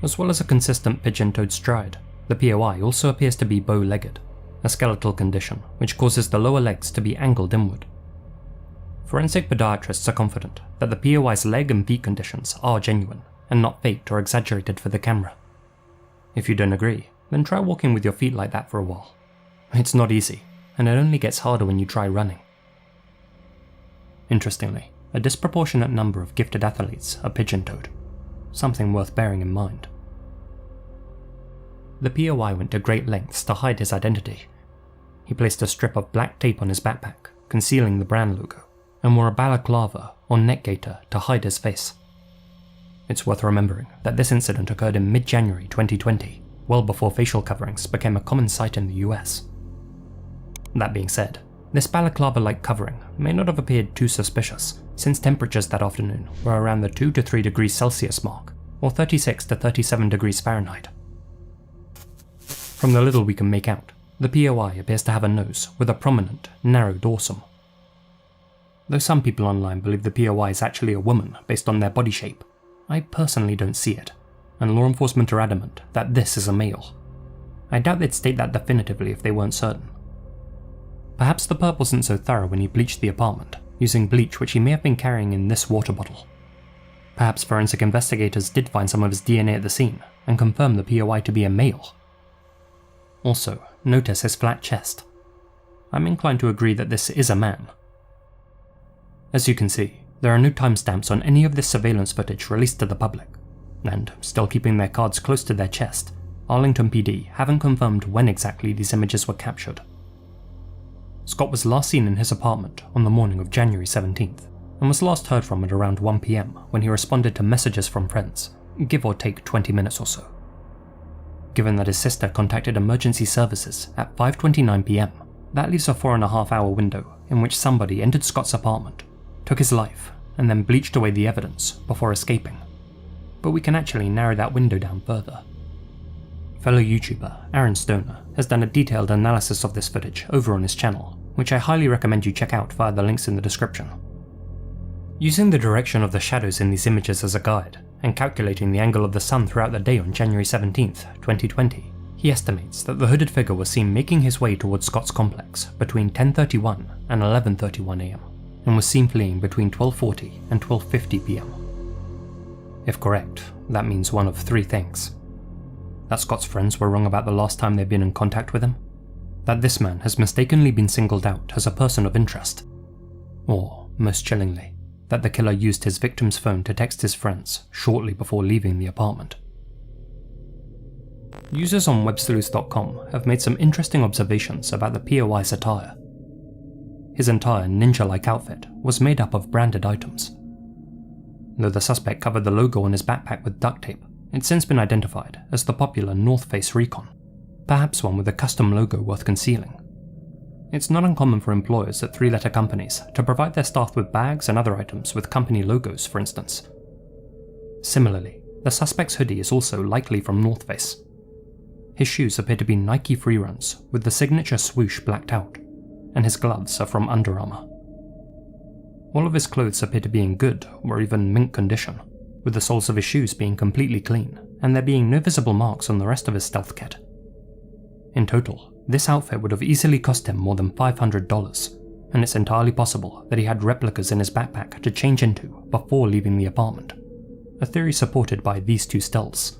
Speaker 1: As well as a consistent pigeon-toed stride, the POI also appears to be bow-legged, a skeletal condition which causes the lower legs to be angled inward. Forensic podiatrists are confident that the POI's leg and feet conditions are genuine, and not faked or exaggerated for the camera. If you don't agree, then try walking with your feet like that for a while. It's not easy, and it only gets harder when you try running. Interestingly, a disproportionate number of gifted athletes are pigeon-toed, something worth bearing in mind. The POI went to great lengths to hide his identity. He placed a strip of black tape on his backpack, concealing the brand logo, and wore a balaclava or neck gaiter to hide his face. It's worth remembering that this incident occurred in mid-January 2020, well before facial coverings became a common sight in the US. That being said, this balaclava-like covering may not have appeared too suspicious, since temperatures that afternoon were around the 2 to 3 degrees Celsius mark, or 36 to 37 degrees Fahrenheit. From the little we can make out, the POI appears to have a nose with a prominent, narrow dorsum. Though some people online believe the POI is actually a woman based on their body shape, I personally don't see it, and law enforcement are adamant that this is a male. I doubt they'd state that definitively if they weren't certain. Perhaps the perp wasn't so thorough when he bleached the apartment, using bleach which he may have been carrying in this water bottle. Perhaps forensic investigators did find some of his DNA at the scene, and confirm the POI to be a male. Also, notice his flat chest. I'm inclined to agree that this is a man. As you can see, there are no timestamps on any of this surveillance footage released to the public, and, still keeping their cards close to their chest, Arlington PD haven't confirmed when exactly these images were captured. Scott was last seen in his apartment on the morning of January 17th, and was last heard from at around 1 PM when he responded to messages from friends, give or take 20 minutes or so. Given that his sister contacted emergency services at 5:29 PM, that leaves a 4.5-hour window in which somebody entered Scott's apartment, took his life, and then bleached away the evidence before escaping. But we can actually narrow that window down further. Fellow YouTuber Aaron Stoner has done a detailed analysis of this footage over on his channel, which I highly recommend you check out via the links in the description. Using the direction of the shadows in these images as a guide, and calculating the angle of the sun throughout the day on January 17th, 2020, he estimates that the hooded figure was seen making his way towards Scott's complex between 10:31 and 11:31 AM, and was seen fleeing between 12:40 and 12:50 PM. If correct, that means one of three things. That Scott's friends were wrong about the last time they'd been in contact with him, that this man has mistakenly been singled out as a person of interest, or, most chillingly, that the killer used his victim's phone to text his friends shortly before leaving the apartment. Users on websleuths.com have made some interesting observations about the POI's attire. his entire ninja-like outfit was made up of branded items. Though the suspect covered the logo on his backpack with duct tape, it's since been identified as the popular North Face Recon, perhaps one with a custom logo worth concealing. It's not uncommon for employers at three-letter companies to provide their staff with bags and other items with company logos, for instance. Similarly, the suspect's hoodie is also likely from North Face. His shoes appear to be Nike Freeruns with the signature swoosh blacked out, and his gloves are from Under Armour. All of his clothes appear to be in good or even mint condition, with the soles of his shoes being completely clean and there being no visible marks on the rest of his stealth kit. In total, this outfit would have easily cost him more than $500, and it's entirely possible that he had replicas in his backpack to change into before leaving the apartment, a theory supported by these two stills.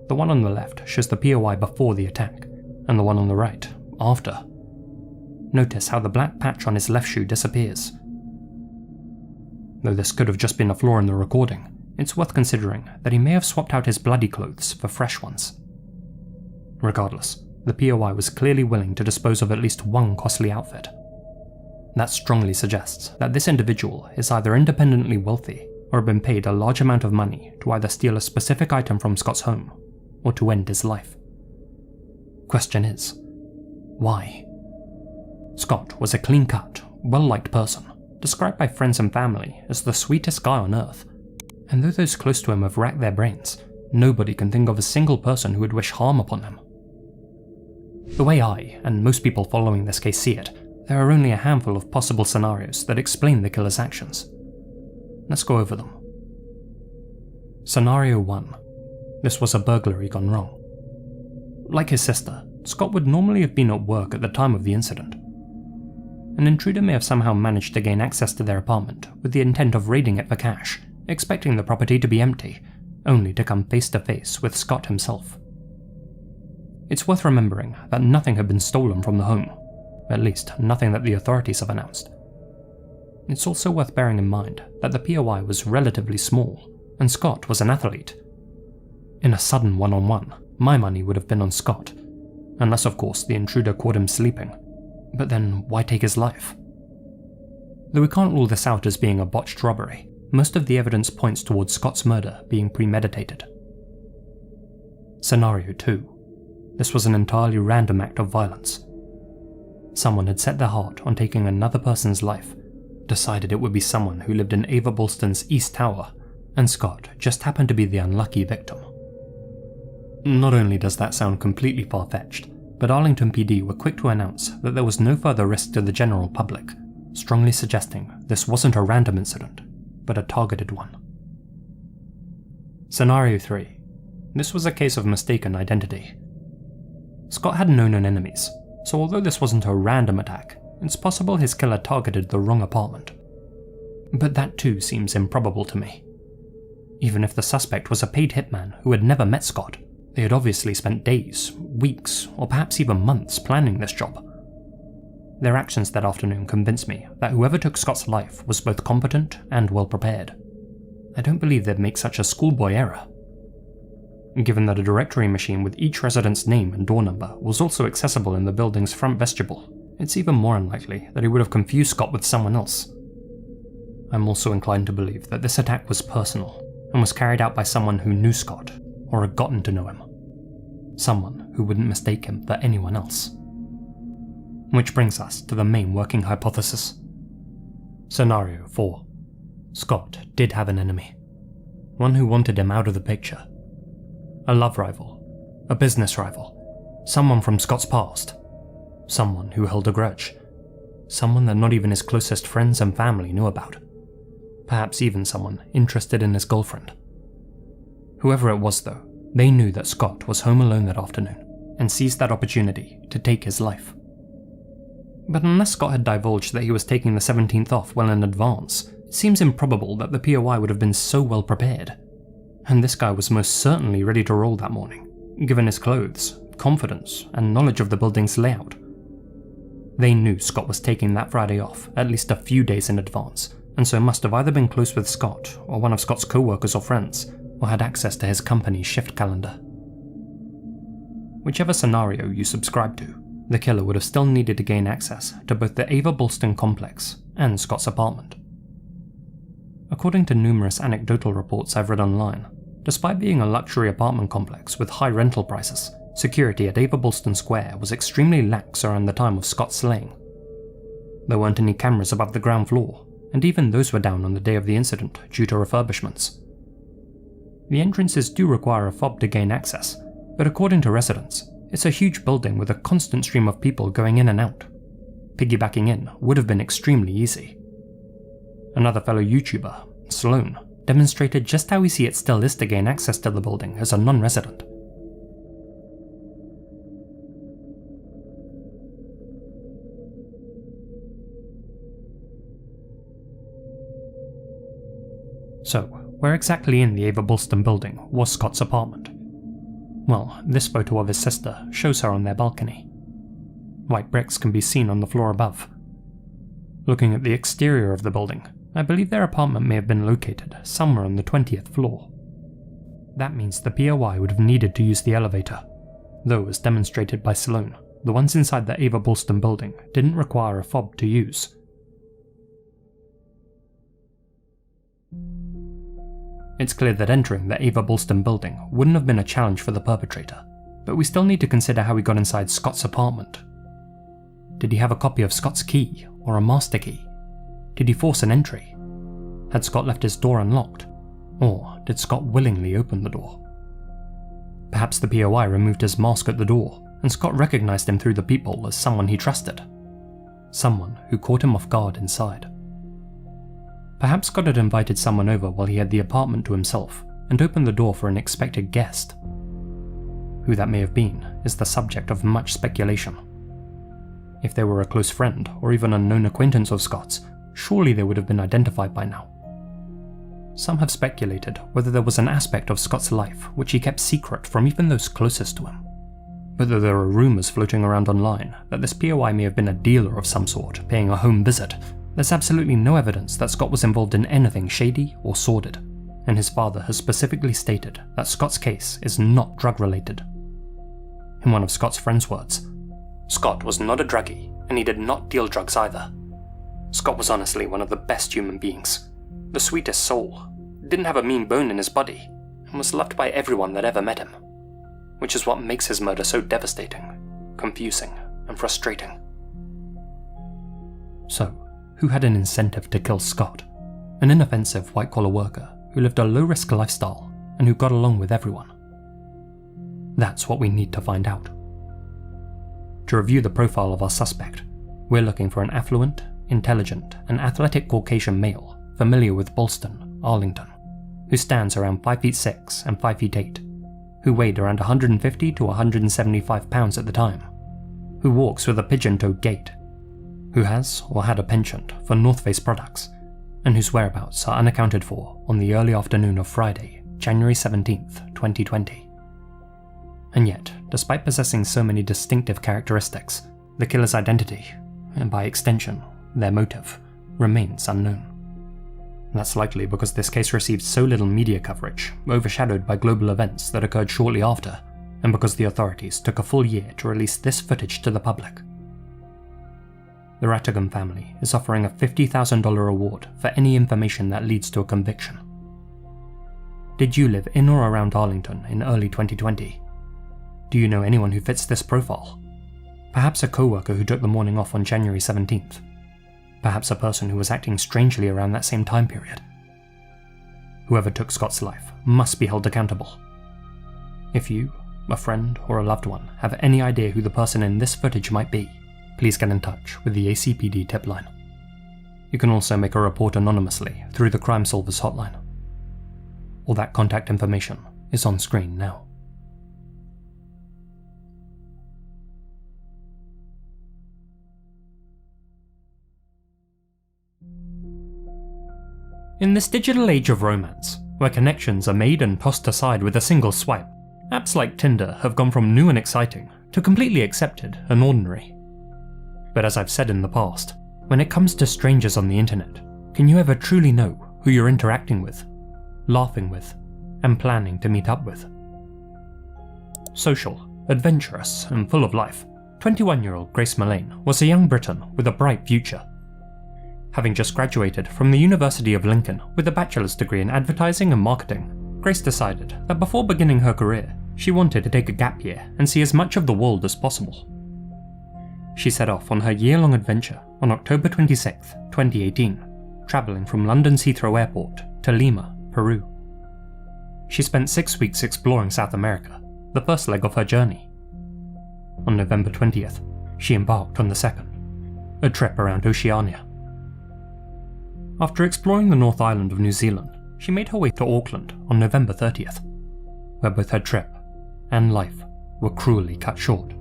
Speaker 1: The one on the left shows the POI before the attack, and the one on the right after. Notice how the black patch on his left shoe disappears. Though this could have just been a flaw in the recording, it's worth considering that he may have swapped out his bloody clothes for fresh ones. Regardless, the POI was clearly willing to dispose of at least one costly outfit. That strongly suggests that this individual is either independently wealthy or had been paid a large amount of money to either steal a specific item from Scott's home or to end his life. Question is, why? Scott was a clean-cut, well-liked person, described by friends and family as the sweetest guy on earth, and though those close to him have racked their brains, nobody can think of a single person who would wish harm upon him. The way I, and most people following this case see it, there are only a handful of possible scenarios that explain the killer's actions. Let's go over them. Scenario 1. This was a burglary gone wrong. Like his sister, Scott would normally have been at work at the time of the incident. An intruder may have somehow managed to gain access to their apartment with the intent of raiding it for cash, expecting the property to be empty, only to come face to face with Scott himself. It's worth remembering that nothing had been stolen from the home, at least nothing that the authorities have announced. It's also worth bearing in mind that the POI was relatively small, and Scott was an athlete. In a sudden one-on-one, my money would have been on Scott, unless of course the intruder caught him sleeping. But then why take his life? Though we can't rule this out as being a botched robbery, most of the evidence points towards Scott's murder being premeditated. Scenario 2. This was an entirely random act of violence. Someone had set their heart on taking another person's life, decided it would be someone who lived in Ava Bolston's East Tower, and Scott just happened to be the unlucky victim. Not only does that sound completely far-fetched, but Arlington PD were quick to announce that there was no further risk to the general public, strongly suggesting this wasn't a random incident, but a targeted one. Scenario 3. This was a case of mistaken identity. Scott had no known enemies, so although this wasn't a random attack, it's possible his killer targeted the wrong apartment. But that too seems improbable to me. Even if the suspect was a paid hitman who had never met Scott, they had obviously spent days, weeks, or perhaps even months planning this job. Their actions that afternoon convinced me that whoever took Scott's life was both competent and well prepared. I don't believe they'd make such a schoolboy error. Given that a directory machine with each resident's name and door number was also accessible in the building's front vestibule, it's even more unlikely that he would have confused Scott with someone else. I'm also inclined to believe that this attack was personal and was carried out by someone who knew Scott, or had gotten to know him. Someone who wouldn't mistake him for anyone else. Which brings us to the main working hypothesis. Scenario 4. Scott did have an enemy. One who wanted him out of the picture. A love rival. A business rival. Someone from Scott's past. Someone who held a grudge. Someone that not even his closest friends and family knew about. Perhaps even someone interested in his girlfriend. Whoever it was though, they knew that Scott was home alone that afternoon and seized that opportunity to take his life. But unless Scott had divulged that he was taking the 17th off well in advance, it seems improbable that the POI would have been so well prepared. And this guy was most certainly ready to roll that morning, given his clothes, confidence, and knowledge of the building's layout. They knew Scott was taking that Friday off at least a few days in advance, and so must have either been close with Scott or one of Scott's co-workers or friends, or had access to his company's shift calendar. Whichever scenario you subscribe to, the killer would have still needed to gain access to both the Ava Balston complex and Scott's apartment. According to numerous anecdotal reports I've read online, despite being a luxury apartment complex with high rental prices, security at Ava Balston Square was extremely lax around the time of Scott's slaying. There weren't any cameras above the ground floor, and even those were down on the day of the incident due to refurbishments. The entrances do require a fob to gain access, but according to residents, it's a huge building with a constant stream of people going in and out. Piggybacking in would have been extremely easy. Another fellow YouTuber, Sloan, demonstrated just how easy it still is to gain access to the building as a non-resident. So, where exactly in the Ava Balston building was Scott's apartment? Well, this photo of his sister shows her on their balcony. White bricks can be seen on the floor above. Looking at the exterior of the building, I believe their apartment may have been located somewhere on the 20th floor. That means the POI would have needed to use the elevator, though as demonstrated by Sloan, the ones inside the Ava Balston building didn't require a fob to use. It's clear that entering the Ava Balston building wouldn't have been a challenge for the perpetrator, but we still need to consider how he got inside Scott's apartment. Did he have a copy of Scott's key, or a master key? Did he force an entry? Had Scott left his door unlocked? Or did Scott willingly open the door? Perhaps the POI removed his mask at the door, and Scott recognized him through the people as someone he trusted. Someone who caught him off guard inside. Perhaps Scott had invited someone over while he had the apartment to himself, and opened the door for an expected guest. Who that may have been is the subject of much speculation. If they were a close friend, or even a known acquaintance of Scott's, surely they would have been identified by now. Some have speculated whether there was an aspect of Scott's life which he kept secret from even those closest to him. Whether there are rumours floating around online that this POI may have been a dealer of some sort paying a home visit, there's absolutely no evidence that Scott was involved in anything shady or sordid, and his father has specifically stated that Scott's case is not drug-related. In one of Scott's friends' words, Scott was not a druggie, and he did not deal drugs either. Scott was honestly one of the best human beings, the sweetest soul, didn't have a mean bone in his body, and was loved by everyone that ever met him, which is what makes his murder so devastating, confusing, and frustrating. So, who had an incentive to kill Scott? An inoffensive white-collar worker who lived a low-risk lifestyle and who got along with everyone. That's what we need to find out. To review the profile of our suspect, we're looking for an affluent, intelligent, and athletic Caucasian male familiar with Boston, Arlington, who stands around 5'6" and 5'8", who weighed around 150 to 175 pounds at the time, who walks with a pigeon-toed gait, who has or had a penchant for North Face products, and whose whereabouts are unaccounted for on the early afternoon of Friday, January 17th, 2020. And yet, despite possessing so many distinctive characteristics, the killer's identity, and by extension, their motive, remains unknown. That's likely because this case received so little media coverage, overshadowed by global events that occurred shortly after, and because the authorities took a full year to release this footage to the public. The Rattigan family is offering a $50,000 reward for any information that leads to a conviction. Did you live in or around Arlington in early 2020? Do you know anyone who fits this profile? Perhaps a co-worker who took the morning off on January 17th. Perhaps a person who was acting strangely around that same time period. Whoever took Scott's life must be held accountable. If you, a friend, or a loved one have any idea who the person in this footage might be, please get in touch with the ACPD tip line. You can also make a report anonymously through the Crime Solvers hotline. All that contact information is on screen now. In this digital age of romance, where connections are made and tossed aside with a single swipe, apps like Tinder have gone from new and exciting to completely accepted and ordinary. But as I've said in the past, when it comes to strangers on the internet, can you ever truly know who you're interacting with, laughing with, and planning to meet up with? Social, adventurous, and full of life, 21-year-old Grace Mullane was a young Briton with a bright future. Having just graduated from the University of Lincoln with a bachelor's degree in advertising and marketing, Grace decided that before beginning her career, she wanted to take a gap year and see as much of the world as possible. She set off on her year-long adventure on October 26, 2018, travelling from London's Heathrow Airport to Lima, Peru. She spent 6 weeks exploring South America, the first leg of her journey. On November 20th, she embarked on the second, a trip around Oceania. After exploring the North Island of New Zealand, she made her way to Auckland on November 30th, where both her trip and life were cruelly cut short.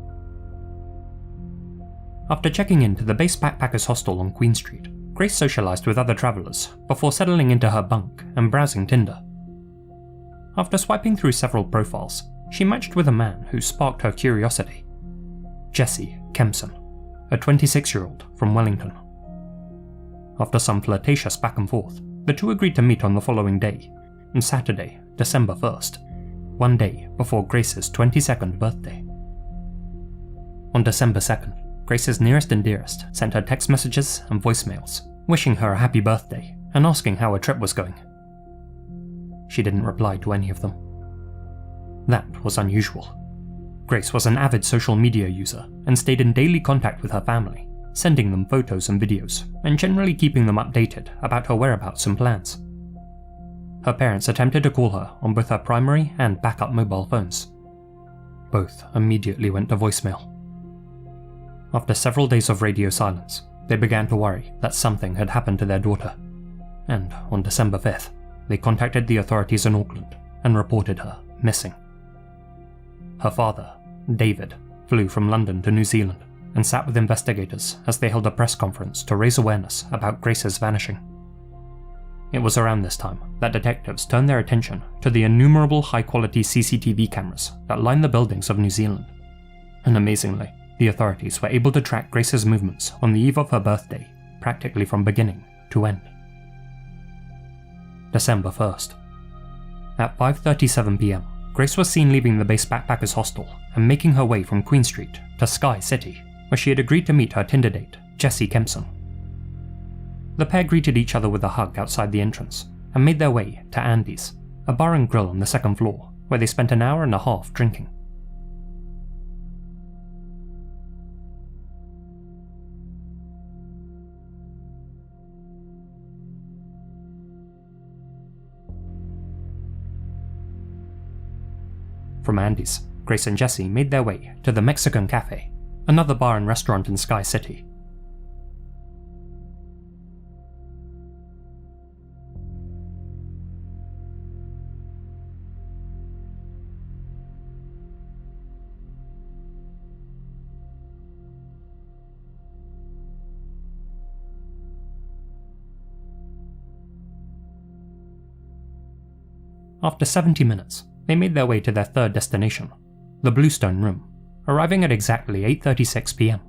Speaker 1: After checking into the base backpackers hostel on Queen Street, Grace socialised with other travellers before settling into her bunk and browsing Tinder. After swiping through several profiles, she matched with a man who sparked her curiosity. Jesse Kempson, a 26-year-old from Wellington. After some flirtatious back and forth, the two agreed to meet on the following day, on Saturday, December 1st, one day before Grace's 22nd birthday. On December 2nd, Grace's nearest and dearest sent her text messages and voicemails, wishing her a happy birthday and asking how her trip was going. She didn't reply to any of them. That was unusual. Grace was an avid social media user and stayed in daily contact with her family, sending them photos and videos, and generally keeping them updated about her whereabouts and plans. Her parents attempted to call her on both her primary and backup mobile phones. Both immediately went to voicemail. After several days of radio silence, they began to worry that something had happened to their daughter, and on December 5th, they contacted the authorities in Auckland and reported her missing. Her father, David, flew from London to New Zealand and sat with investigators as they held a press conference to raise awareness about Grace's vanishing. It was around this time that detectives turned their attention to the innumerable high-quality CCTV cameras that line the buildings of New Zealand, and amazingly, the authorities were able to track Grace's movements on the eve of her birthday, practically from beginning to end. December 1st. At 5:37 PM, Grace was seen leaving the base backpackers hostel and making her way from Queen Street to Sky City, where she had agreed to meet her Tinder date, Jesse Kempson. The pair greeted each other with a hug outside the entrance and made their way to Andy's, a bar and grill on the second floor, where they spent an hour and a half drinking. From Andy's, Grace and Jesse made their way to the Mexican Cafe, another bar and restaurant in Sky City. After 70 minutes, they made their way to their third destination, the Bluestone Room, arriving at exactly 8:36 PM.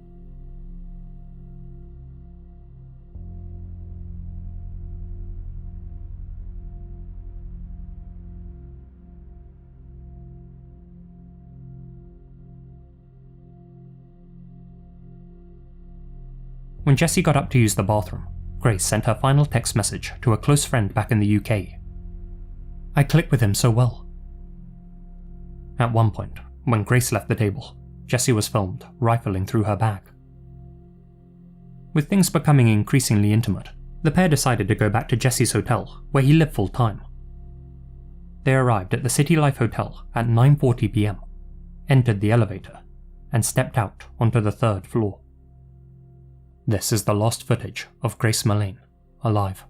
Speaker 1: When Jessie got up to use the bathroom, Grace sent her final text message to a close friend back in the UK. "I click with him so well." At one point, when Grace left the table, Jessie was filmed rifling through her bag. With things becoming increasingly intimate, the pair decided to go back to Jessie's hotel, where he lived full-time. They arrived at the City Life Hotel at 9:40 PM, entered the elevator, and stepped out onto the third floor. This is the lost footage of Grace Mullane, alive.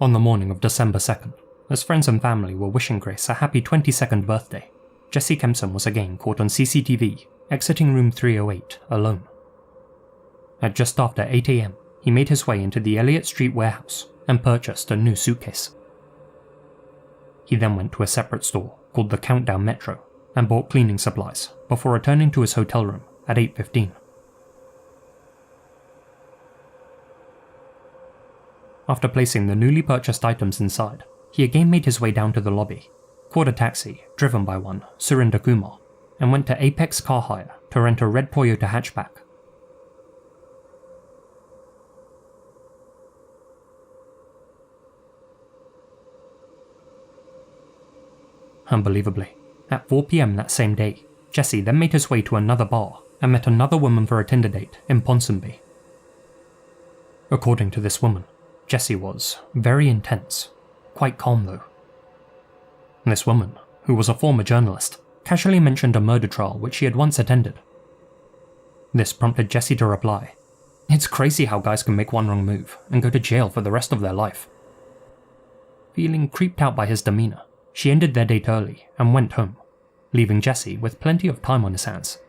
Speaker 1: On the morning of December 2nd, as friends and family were wishing Grace a happy 22nd birthday, Jesse Kempson was again caught on CCTV exiting room 308 alone. At just after 8 AM, he made his way into the Elliott Street warehouse and purchased a new suitcase. He then went to a separate store called the Countdown Metro and bought cleaning supplies before returning to his hotel room at 8:15. After placing the newly purchased items inside, he again made his way down to the lobby, caught a taxi driven by one Surinder Kumar, and went to Apex Car Hire to rent a red Toyota hatchback. Unbelievably, at 4 PM that same day, Jesse then made his way to another bar and met another woman for a Tinder date in Ponsonby. According to this woman, Jesse was very intense, quite calm though. This woman, who was a former journalist, casually mentioned a murder trial which she had once attended. This prompted Jesse to reply, "It's crazy how guys can make one wrong move and go to jail for the rest of their life." Feeling creeped out by his demeanour, she ended their date early and went home, leaving Jesse with plenty of time on his hands.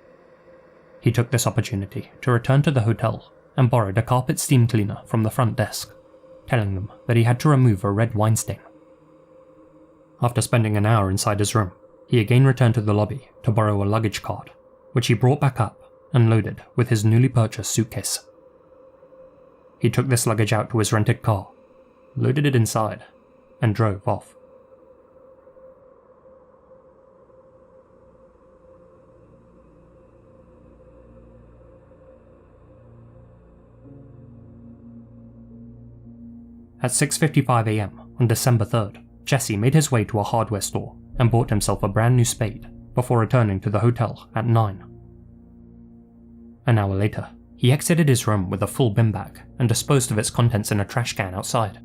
Speaker 1: He took this opportunity to return to the hotel and borrowed a carpet steam cleaner from the front desk, telling them that he had to remove a red wine stain. After spending an hour inside his room, he again returned to the lobby to borrow a luggage cart, which he brought back up and loaded with his newly purchased suitcase. He took this luggage out to his rented car, loaded it inside, and drove off. At 6:55 AM on December 3rd, Jesse made his way to a hardware store and bought himself a brand new spade before returning to the hotel at 9. An hour later, he exited his room with a full bin bag and disposed of its contents in a trash can outside.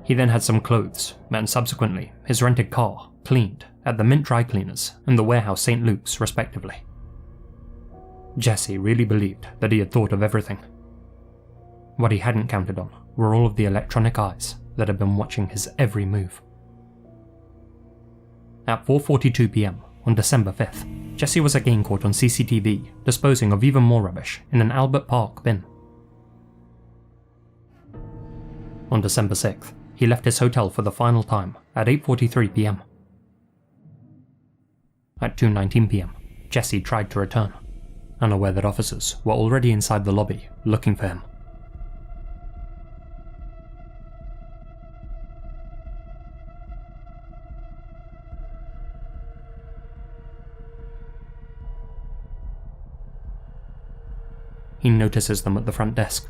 Speaker 1: He then had some clothes, and subsequently his rented car, cleaned at the Mint Dry Cleaners and the Warehouse St. Luke's respectively. Jesse really believed that he had thought of everything. What he hadn't counted on were all of the electronic eyes that had been watching his every move. At 4:42 PM on December 5th, Jesse was again caught on CCTV disposing of even more rubbish in an Albert Park bin. On December 6th, he left his hotel for the final time at 8:43 PM. At 2:19 PM, Jesse tried to return, unaware that officers were already inside the lobby looking for him. He notices them at the front desk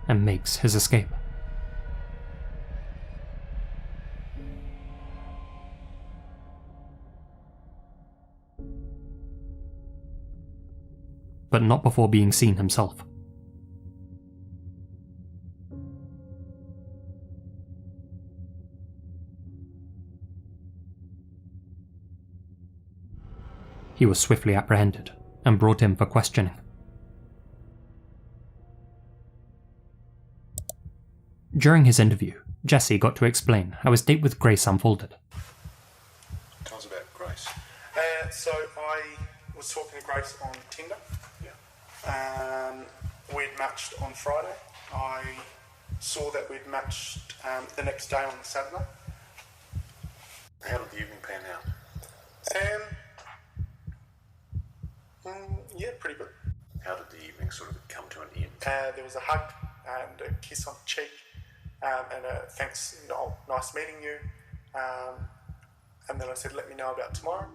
Speaker 1: and makes his escape. But not before being seen himself. He was swiftly apprehended and brought in for questioning. During his interview, Jesse got to explain how his date with Grace unfolded.
Speaker 2: Tell us about Grace.
Speaker 6: So I was talking to Grace on Tinder. We'd matched on Friday. I saw that we'd matched the next day on Saturday.
Speaker 2: How did the evening pan out?
Speaker 6: Yeah, pretty good.
Speaker 2: How did the evening sort of come to an end?
Speaker 6: There was a hug and a kiss on the cheek, and a thanks, nice meeting you. And then I said, let me know about tomorrow.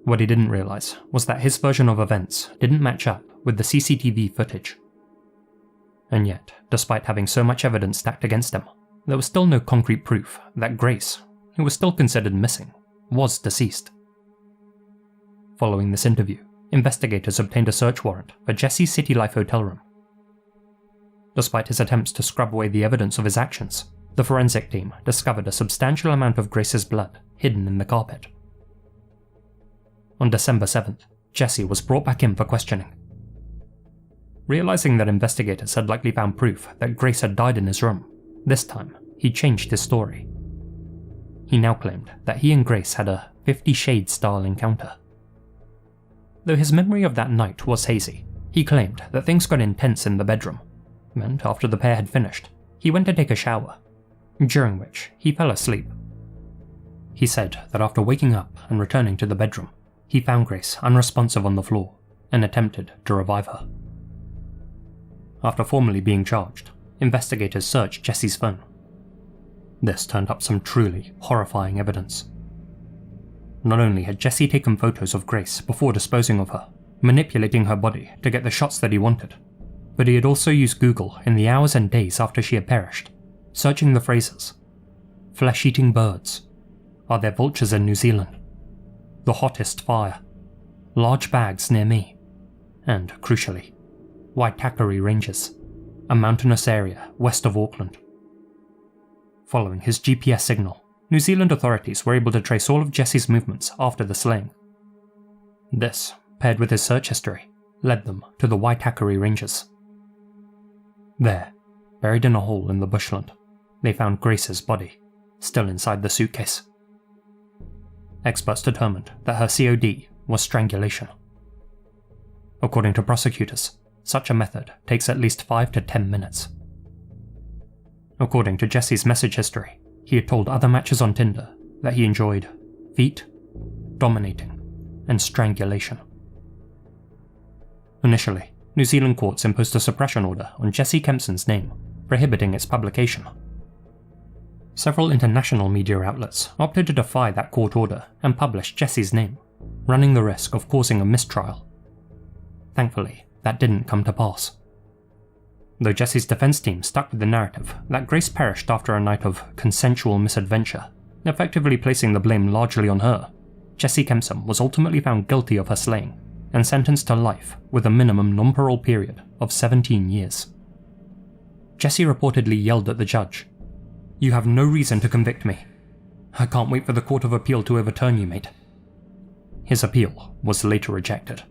Speaker 1: What he didn't realise was that his version of events didn't match up with the CCTV footage. And yet, despite having so much evidence stacked against him, there was still no concrete proof that Grace, who was still considered missing, was deceased. Following this interview, investigators obtained a search warrant for Jesse's City Life hotel room. Despite his attempts to scrub away the evidence of his actions, the forensic team discovered a substantial amount of Grace's blood hidden in the carpet. On December 7th, Jesse was brought back in for questioning. Realising that investigators had likely found proof that Grace had died in his room, this time he changed his story. He now claimed that he and Grace had a 50 Shades style encounter. Though his memory of that night was hazy, he claimed that things got intense in the bedroom, and after the pair had finished, he went to take a shower, during which he fell asleep. He said that after waking up and returning to the bedroom, he found Grace unresponsive on the floor and attempted to revive her. After formally being charged, investigators searched Jesse's phone. This turned up some truly horrifying evidence. Not only had Jesse taken photos of Grace before disposing of her, manipulating her body to get the shots that he wanted, but he had also used Google in the hours and days after she had perished, searching the phrases: flesh-eating birds, are there vultures in New Zealand, the hottest fire, large bags near me, and, crucially, Waitakere Ranges, a mountainous area west of Auckland. Following his GPS signal, New Zealand authorities were able to trace all of Jesse's movements after the slaying. This, paired with his search history, led them to the Waitakere Ranges. There, buried in a hole in the bushland, they found Grace's body, still inside the suitcase. Experts determined that her COD was strangulation. According to prosecutors, such a method takes at least 5 to 10 minutes. According to Jesse's message history, he had told other matches on Tinder that he enjoyed feet, dominating, and strangulation. Initially, New Zealand courts imposed a suppression order on Jesse Kempson's name, prohibiting its publication. Several international media outlets opted to defy that court order and publish Jesse's name, running the risk of causing a mistrial. Thankfully, that didn't come to pass. Though Jesse's defense team stuck with the narrative that Grace perished after a night of consensual misadventure, effectively placing the blame largely on her, Jesse Kempson was ultimately found guilty of her slaying and sentenced to life with a minimum non-parole period of 17 years. Jesse reportedly yelled at the judge, "You have no reason to convict me. I can't wait for the Court of Appeal to overturn you, mate." His appeal was later rejected.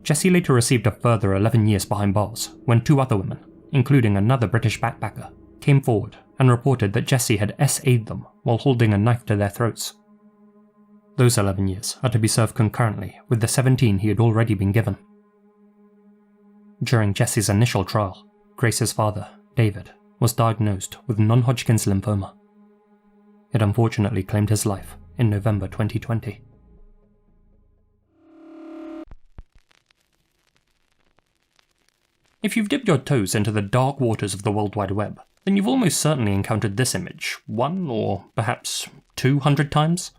Speaker 1: Jesse later received a further 11 years behind bars when 2 other women, including another British backpacker, came forward and reported that Jesse had SA'd them while holding a knife to their throats. Those 11 years are to be served concurrently with the 17 he had already been given. During Jesse's initial trial, Grace's father, David, was diagnosed with non-Hodgkin's lymphoma. It unfortunately claimed his life in November 2020. If you've dipped your toes into the dark waters of the World Wide Web, then you've almost certainly encountered this image 1 or perhaps 200 times.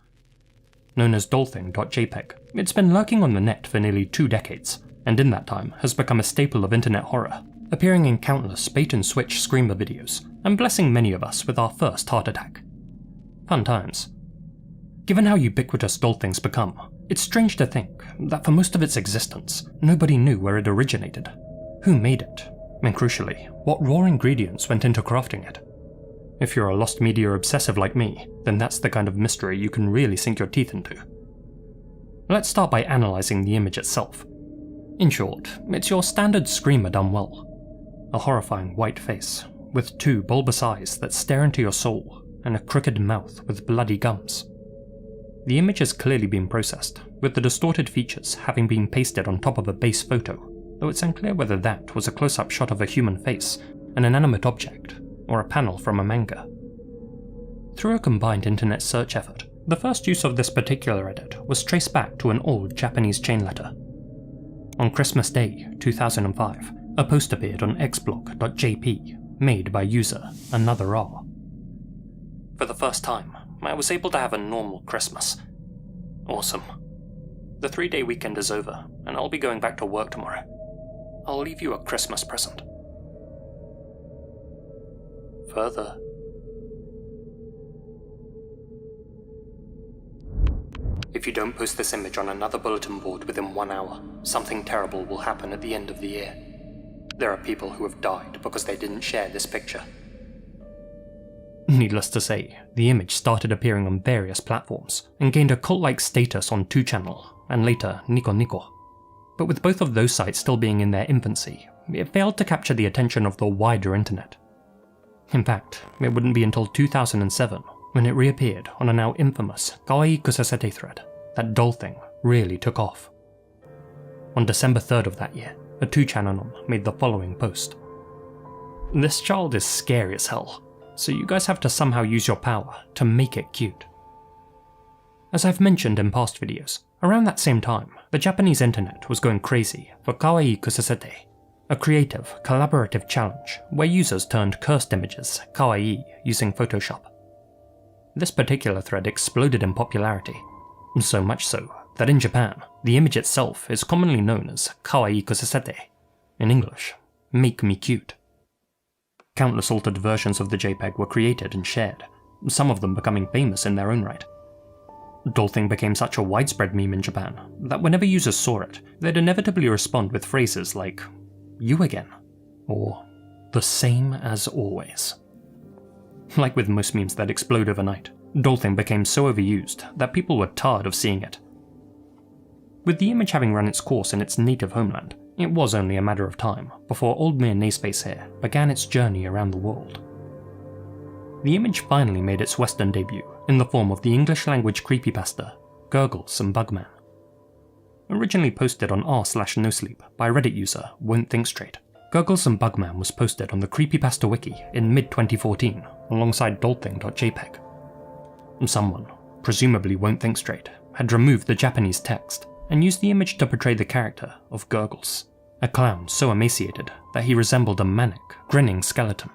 Speaker 1: Known as Dollthing.jpg, it's been lurking on the net for nearly 2 decades, and in that time has become a staple of internet horror, appearing in countless bait-and-switch screamer videos, and blessing many of us with our first heart attack. Fun times. Given how ubiquitous Dollthing's become, it's strange to think that for most of its existence, nobody knew where it originated, who made it, and crucially, what raw ingredients went into crafting it. If you're a lost media obsessive like me, then that's the kind of mystery you can really sink your teeth into. Let's start by analysing the image itself. In short, it's your standard screamer done well. A horrifying white face, with 2 bulbous eyes that stare into your soul, and a crooked mouth with bloody gums. The image has clearly been processed, with the distorted features having been pasted on top of a base photo, though it's unclear whether that was a close-up shot of a human face, an inanimate object, or a panel from a manga. Through a combined internet search effort, the first use of this particular edit was traced back to an old Japanese chain letter. On Christmas Day, 2005, a post appeared on xblog.jp, made by user Another R. For the first time, I was able to have a normal Christmas. Awesome. The 3-day weekend is over, and I'll be going back to work tomorrow. I'll leave you a Christmas present. Further. If you don't post this image on another bulletin board within 1 hour, something terrible will happen at the end of the year. There are people who have died because they didn't share this picture. Needless to say, the image started appearing on various platforms and gained a cult-like status on 2channel and later Nico Nico. But with both of those sites still being in their infancy, it failed to capture the attention of the wider internet. In fact, it wouldn't be until 2007 when it reappeared on a now infamous Kawaii Kusasete thread that Dollthing really took off. On December 3rd of that year, a 2channel made the following post. "This child is scary as hell. so you guys have to somehow use your power to make it cute. As I've mentioned in past videos, around that same time, the Japanese internet was going crazy for Kawaii Kusasete, a creative, collaborative challenge where users turned cursed images kawaii using Photoshop. This particular thread exploded in popularity, so much so that in Japan, the image itself is commonly known as Kawaii Kusasete, in English, make me cute. Countless altered versions of the JPEG were created and shared, some of them becoming famous in their own right. Dollthing became such a widespread meme in Japan that whenever users saw it, they'd inevitably respond with phrases like, "You again," or "the same as always." Like with most memes that explode overnight, Dollthing became so overused that people were tired of seeing it. With the image having run its course in its native homeland, it was only a matter of time before Old Mere Naceface here began its journey around the world. The image finally made its Western debut in the form of the English-language creepypasta, Gurgles and Bugman. Originally posted on r/nosleep by Reddit user Won't Think Straight, Gurgles and Bugman was posted on the Creepypasta wiki in mid-2014 alongside Dollthing.jpg. Someone, presumably Won't Think Straight, had removed the Japanese text and used the image to portray the character of Gurgles, a clown so emaciated that he resembled a manic, grinning skeleton.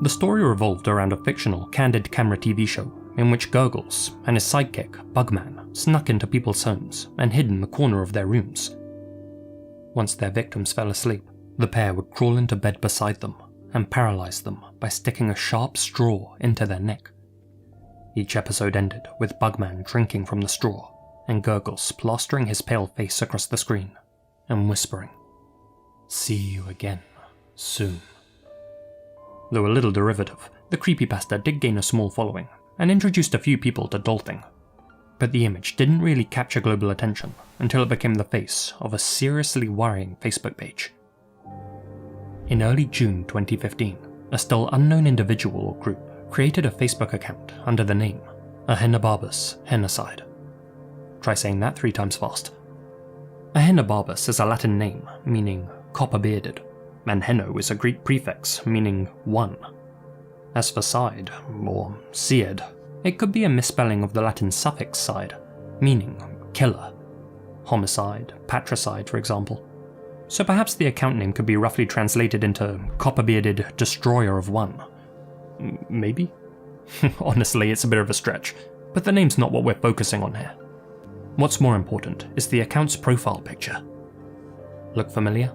Speaker 1: The story revolved around a fictional candid camera TV show in which Gurgles and his sidekick, Bugman, snuck into people's homes and hid in the corner of their rooms. Once their victims fell asleep, the pair would crawl into bed beside them and paralyze them by sticking a sharp straw into their neck. Each episode ended with Bugman drinking from the straw and Gurgles plastering his pale face across the screen and whispering, "See you again, soon." Though a little derivative, the creepypasta did gain a small following and introduced a few people to Dollthing, but the image didn't really capture global attention until it became the face of a seriously worrying Facebook page. In early June 2015, a still unknown individual or group created a Facebook account under the name Ahenobarbus Henocide. Try saying that 3 times fast. Ahenobarbus is a Latin name meaning copper-bearded, and Heno is a Greek prefix meaning one. As for side, or seared, it could be a misspelling of the Latin suffix side, meaning killer. Homicide, patricide, for example. So perhaps the account name could be roughly translated into copper-bearded destroyer of one. Maybe? Honestly, it's a bit of a stretch, but the name's not what we're focusing on here. What's more important is the account's profile picture. Look familiar?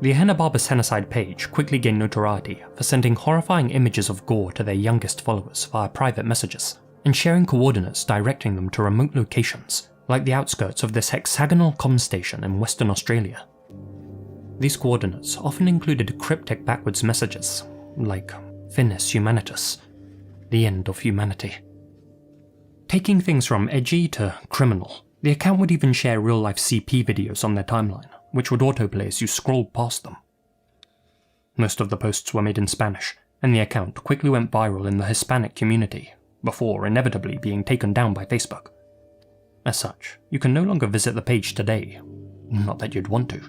Speaker 1: The Ahenobarbus Henocide page quickly gained notoriety for sending horrifying images of gore to their youngest followers via private messages, and sharing coordinates directing them to remote locations, like the outskirts of this hexagonal comm station in Western Australia. These coordinates often included cryptic backwards messages, like Finis Humanitas, the end of humanity. Taking things from edgy to criminal, the account would even share real-life CP videos on their timeline, which would autoplay as you scrolled past them. Most of the posts were made in Spanish, and the account quickly went viral in the Hispanic community, before inevitably being taken down by Facebook. As such, you can no longer visit the page today, not that you'd want to,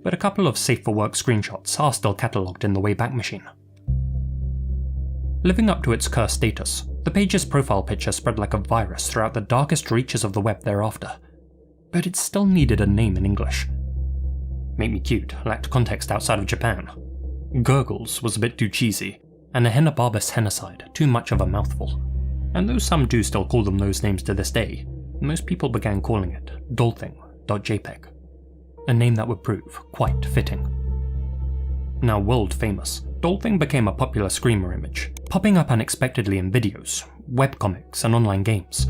Speaker 1: but a couple of safe-for-work screenshots are still catalogued in the Wayback Machine. Living up to its cursed status, the page's profile picture spread like a virus throughout the darkest reaches of the web thereafter, but it still needed a name in English. Make Me Cute lacked context outside of Japan. Gurgles was a bit too cheesy, and Ahenobarbus Henocide too much of a mouthful. And though some do still call them those names to this day, most people began calling it Dollthing.jpg, a name that would prove quite fitting. Now world famous, Dollthing became a popular screamer image, popping up unexpectedly in videos, webcomics and online games,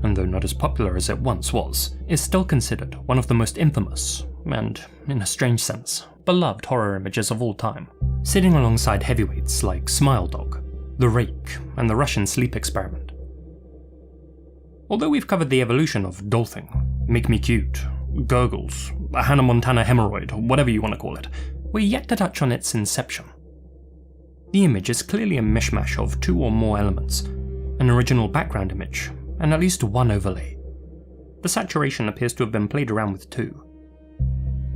Speaker 1: and though not as popular as it once was, is still considered one of the most infamous, and, in a strange sense, beloved horror images of all time, sitting alongside heavyweights like Smile Dog, The Rake, and the Russian Sleep Experiment. Although we've covered the evolution of Dollthing, Make Me Cute, Gurgles, a Hannah Montana hemorrhoid, whatever you want to call it, we're yet to touch on its inception. The image is clearly a mishmash of 2 or more elements, an original background image, and at least one overlay. The saturation appears to have been played around with too.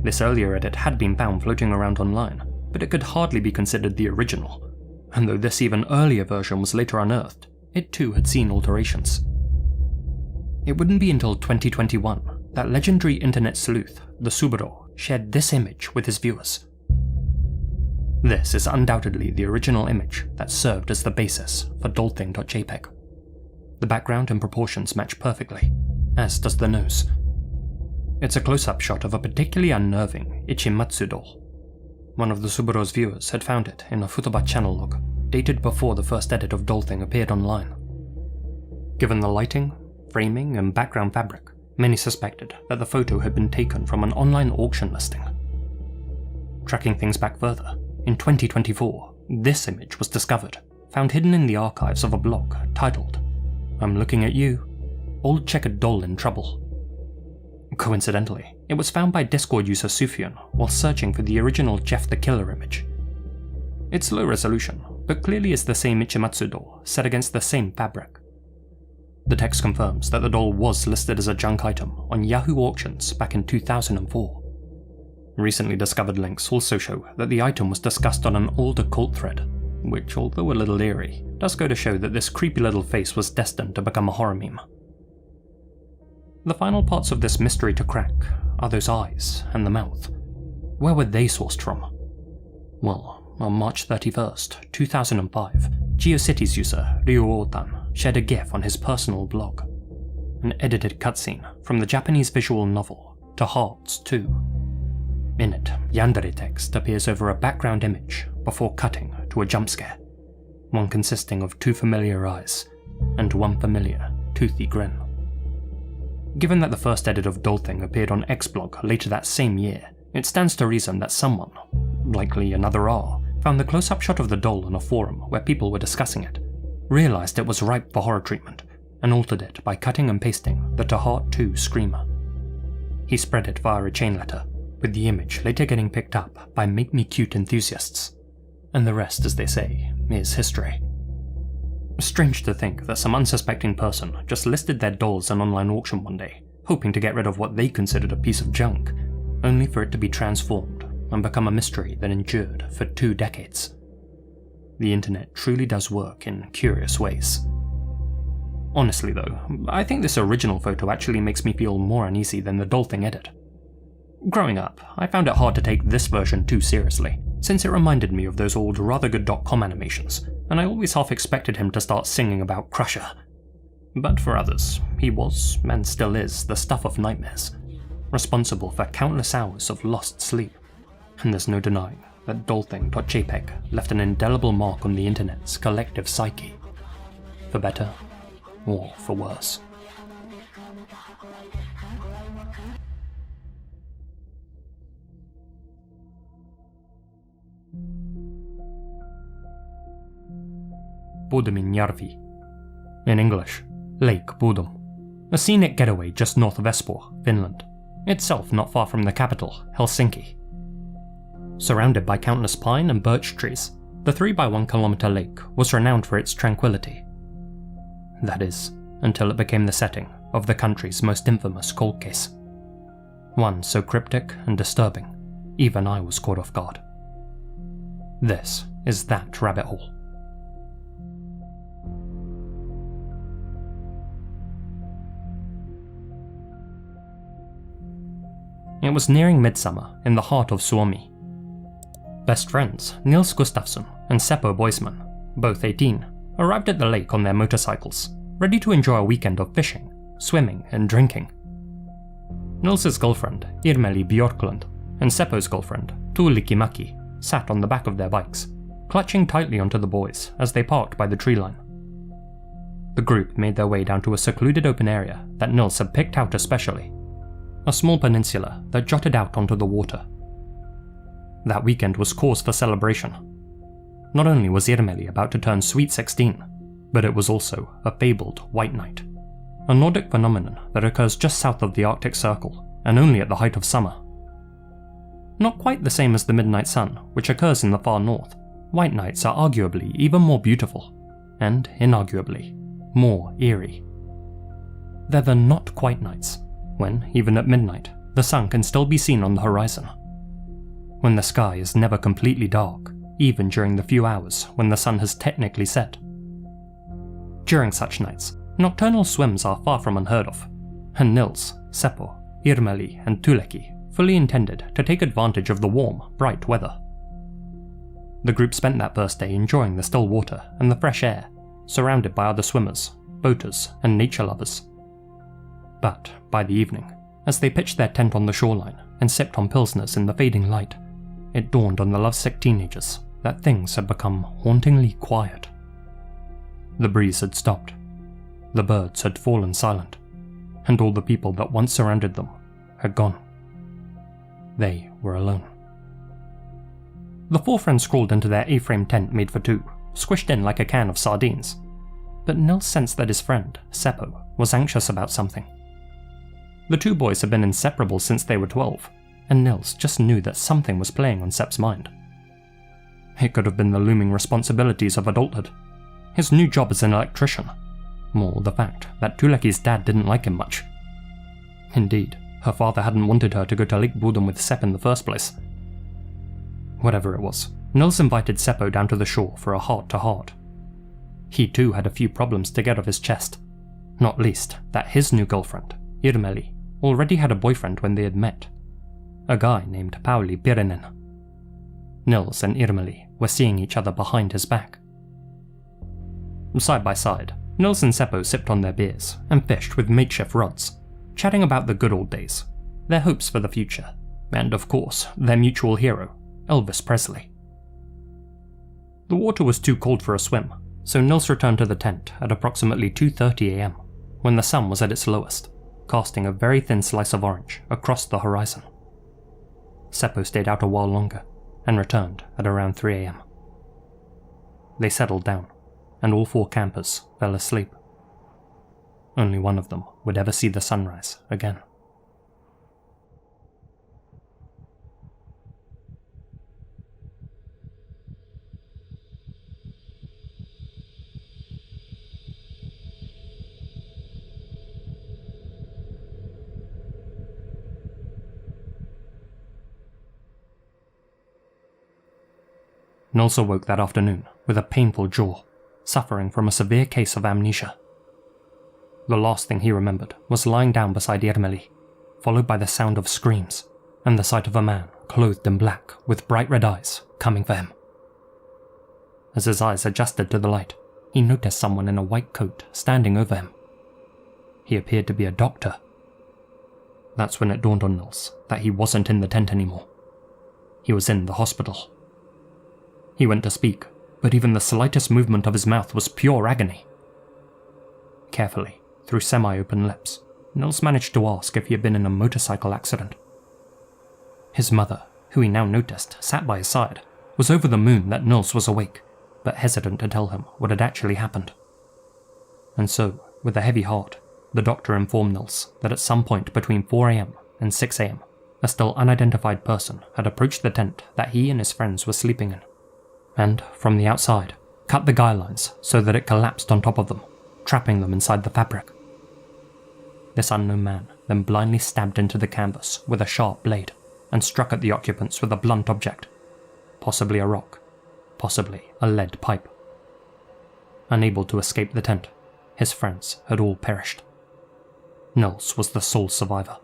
Speaker 1: This earlier edit had been found floating around online, but it could hardly be considered the original, and though this even earlier version was later unearthed, it too had seen alterations. It wouldn't be until 2021 that legendary internet sleuth, the Suburo, shared this image with his viewers. This is undoubtedly the original image that served as the basis for Dollthing.jpg. The background and proportions match perfectly, as does the nose. It's a close-up shot of a particularly unnerving Ichimatsu doll. One of the Suburo's viewers had found it in a Futaba channel log, dated before the first edit of Dollthing appeared online. Given the lighting, framing, and background fabric, many suspected that the photo had been taken from an online auction listing. Tracking things back further, in 2024, this image was discovered, found hidden in the archives of a blog titled, "I'm Looking at You, Old Checkered Doll in Trouble." Coincidentally, it was found by Discord user Sufyan while searching for the original Jeff the Killer image. It's low resolution, but clearly is the same Ichimatsu doll set against the same fabric. The text confirms that the doll was listed as a junk item on Yahoo auctions back in 2004. Recently discovered links also show that the item was discussed on an old occult thread, which, although a little eerie, does go to show that this creepy little face was destined to become a horror meme. The final parts of this mystery to crack are those eyes and the mouth. Where were they sourced from? Well, on March 31st, 2005, GeoCities user Louthan shared a GIF on his personal blog, an edited cutscene from the Japanese visual novel To Hearts 2. In it, yandere text appears over a background image before cutting to a jump scare, one consisting of two familiar eyes and one familiar, toothy grin. Given that the first edit of Dollthing appeared on Xblog later that same year, it stands to reason that someone, likely another R, found the close-up shot of the doll on a forum where people were discussing it, realised it was ripe for horror treatment, and altered it by cutting and pasting the To Heart 2 screamer. He spread it via a chain letter, with the image later getting picked up by Make Me Cute enthusiasts, and the rest, as they say, is history. Strange to think that some unsuspecting person just listed their dolls in an online auction one day, hoping to get rid of what they considered a piece of junk, only for it to be transformed and become a mystery that endured for 2 decades. The internet truly does work in curious ways. Honestly though, I think this original photo actually makes me feel more uneasy than the Dollthing edit. Growing up, I found it hard to take this version too seriously, since it reminded me of those old rathergood.com animations, and I always half expected him to start singing about Crusher. But for others, he was, and still is, the stuff of nightmares, responsible for countless hours of lost sleep, and there's no denying that Dollthing.jpg left an indelible mark on the internet's collective psyche, for better or for worse. Boduminjärvi. In English, Lake Bodum. A scenic getaway just north of Espoo, Finland, itself not far from the capital, Helsinki. Surrounded by countless pine and birch trees, the 3x1 kilometer lake was renowned for its tranquility. That is, until it became the setting of the country's most infamous cold case. One so cryptic and disturbing, even I was caught off guard. This is that rabbit hole. It was nearing midsummer in the heart of Suomi. Best friends Nils Gustafsson and Seppo Boisman, both 18, arrived at the lake on their motorcycles, ready to enjoy a weekend of fishing, swimming and drinking. Nils's girlfriend, Irmeli Björklund, and Seppo's girlfriend, Tuulikki Mäki, sat on the back of their bikes, clutching tightly onto the boys as they parked by the tree line. The group made their way down to a secluded open area that Nils had picked out especially, a small peninsula that jutted out onto the water. That weekend was cause for celebration. Not only was Irmeli about to turn sweet 16, but it was also a fabled white night, a Nordic phenomenon that occurs just south of the Arctic Circle and only at the height of summer. Not quite the same as the midnight sun, which occurs in the far north, white nights are arguably even more beautiful, and inarguably more eerie. They're the not quite nights, when, even at midnight, the sun can still be seen on the horizon. When the sky is never completely dark, even during the few hours when the sun has technically set. During such nights, nocturnal swims are far from unheard of, and Nils, Seppo, Irmeli and Tuleki fully intended to take advantage of the warm, bright weather. The group spent that first day enjoying the still water and the fresh air, surrounded by other swimmers, boaters and nature lovers. But by the evening, as they pitched their tent on the shoreline and sipped on pilsners in the fading light, it dawned on the lovesick teenagers that things had become hauntingly quiet. The breeze had stopped, the birds had fallen silent, and all the people that once surrounded them had gone. They were alone. The four friends crawled into their A-frame tent made for two, squished in like a can of sardines, but Nils sensed that his friend, Seppo, was anxious about something. The two boys had been inseparable since they were 12, and Nils just knew that something was playing on Sepp's mind. It could have been the looming responsibilities of adulthood, his new job as an electrician, more the fact that Tuleki's dad didn't like him much. Indeed, her father hadn't wanted her to go to Lake Bodom with Sepp in the first place. Whatever it was, Nils invited Seppo down to the shore for a heart-to-heart. He too had a few problems to get off his chest, not least that his new girlfriend, Irmeli, already had a boyfriend when they had met, a guy named Pauli Pirinen. Nils and Irmeli were seeing each other behind his back. Side by side, Nils and Seppo sipped on their beers and fished with makeshift rods, chatting about the good old days, their hopes for the future, and of course, their mutual hero, Elvis Presley. The water was too cold for a swim, so Nils returned to the tent at approximately 2:30 AM, when the sun was at its lowest, casting a very thin slice of orange across the horizon. Seppo stayed out a while longer, and returned at around 3 AM. They settled down, and all four campers fell asleep. Only one of them would ever see the sunrise again. Nils awoke that afternoon with a painful jaw, suffering from a severe case of amnesia. The last thing he remembered was lying down beside Irmeli, followed by the sound of screams and the sight of a man clothed in black with bright red eyes coming for him. As his eyes adjusted to the light, he noticed someone in a white coat standing over him. He appeared to be a doctor. That's when it dawned on Nils that he wasn't in the tent anymore. He was in the hospital. He went to speak, but even the slightest movement of his mouth was pure agony. Carefully, through semi-open lips, Nils managed to ask if he had been in a motorcycle accident. His mother, who he now noticed sat by his side, was over the moon that Nils was awake, but hesitant to tell him what had actually happened. And so, with a heavy heart, the doctor informed Nils that at some point between 4 AM and 6 AM, a still unidentified person had approached the tent that he and his friends were sleeping in, and, from the outside, cut the guy lines so that it collapsed on top of them, trapping them inside the fabric. This unknown man then blindly stabbed into the canvas with a sharp blade and struck at the occupants with a blunt object, possibly a rock, possibly a lead pipe. Unable to escape the tent, his friends had all perished. Nils was the sole survivor.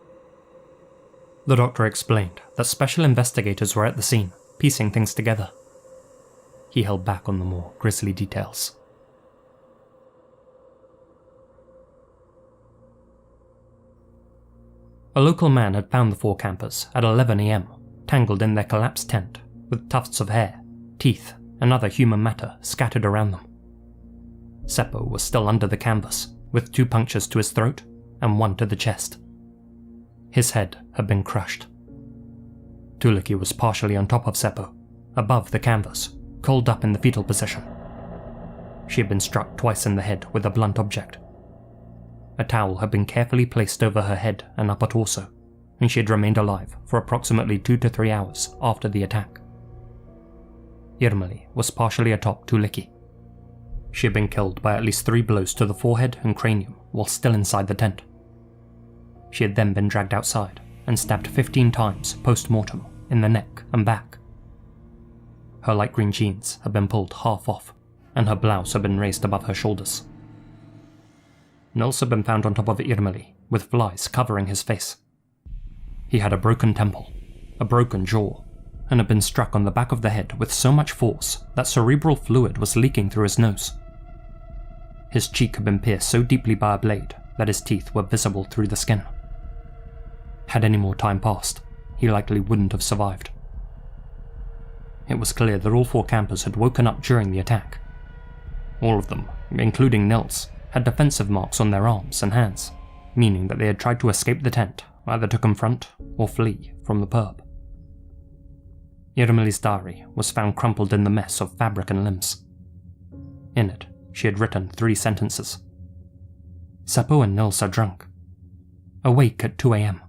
Speaker 1: The doctor explained that special investigators were at the scene, piecing things together. He held back on the more grisly details. A local man had found the four campers at 11 AM, tangled in their collapsed tent, with tufts of hair, teeth, and other human matter scattered around them. Seppo was still under the canvas, with 2 punctures to his throat and 1 to the chest. His head had been crushed. Tuleki was partially on top of Seppo, above the canvas, curled up in the fetal position. She had been struck twice in the head with a blunt object. A towel had been carefully placed over her head and upper torso, and she had remained alive for approximately 2 to 3 hours after the attack. Irmeli was partially atop Tuleki. She had been killed by at least 3 blows to the forehead and cranium while still inside the tent. She had then been dragged outside and stabbed 15 times post-mortem in the neck and back. Her light green jeans had been pulled half off, and her blouse had been raised above her shoulders. Nils had been found on top of Irmeli, with flies covering his face. He had a broken temple, a broken jaw, and had been struck on the back of the head with so much force that cerebral fluid was leaking through his nose. His cheek had been pierced so deeply by a blade that his teeth were visible through the skin. Had any more time passed, he likely wouldn't have survived. It was clear that all 4 campers had woken up during the attack. All of them, including Nils, had defensive marks on their arms and hands, meaning that they had tried to escape the tent, either to confront or flee from the pub. Irmeli's diary was found crumpled in the mess of fabric and limbs. In it, she had written 3 sentences. Seppo and Nils are drunk. Awake at 2 a.m.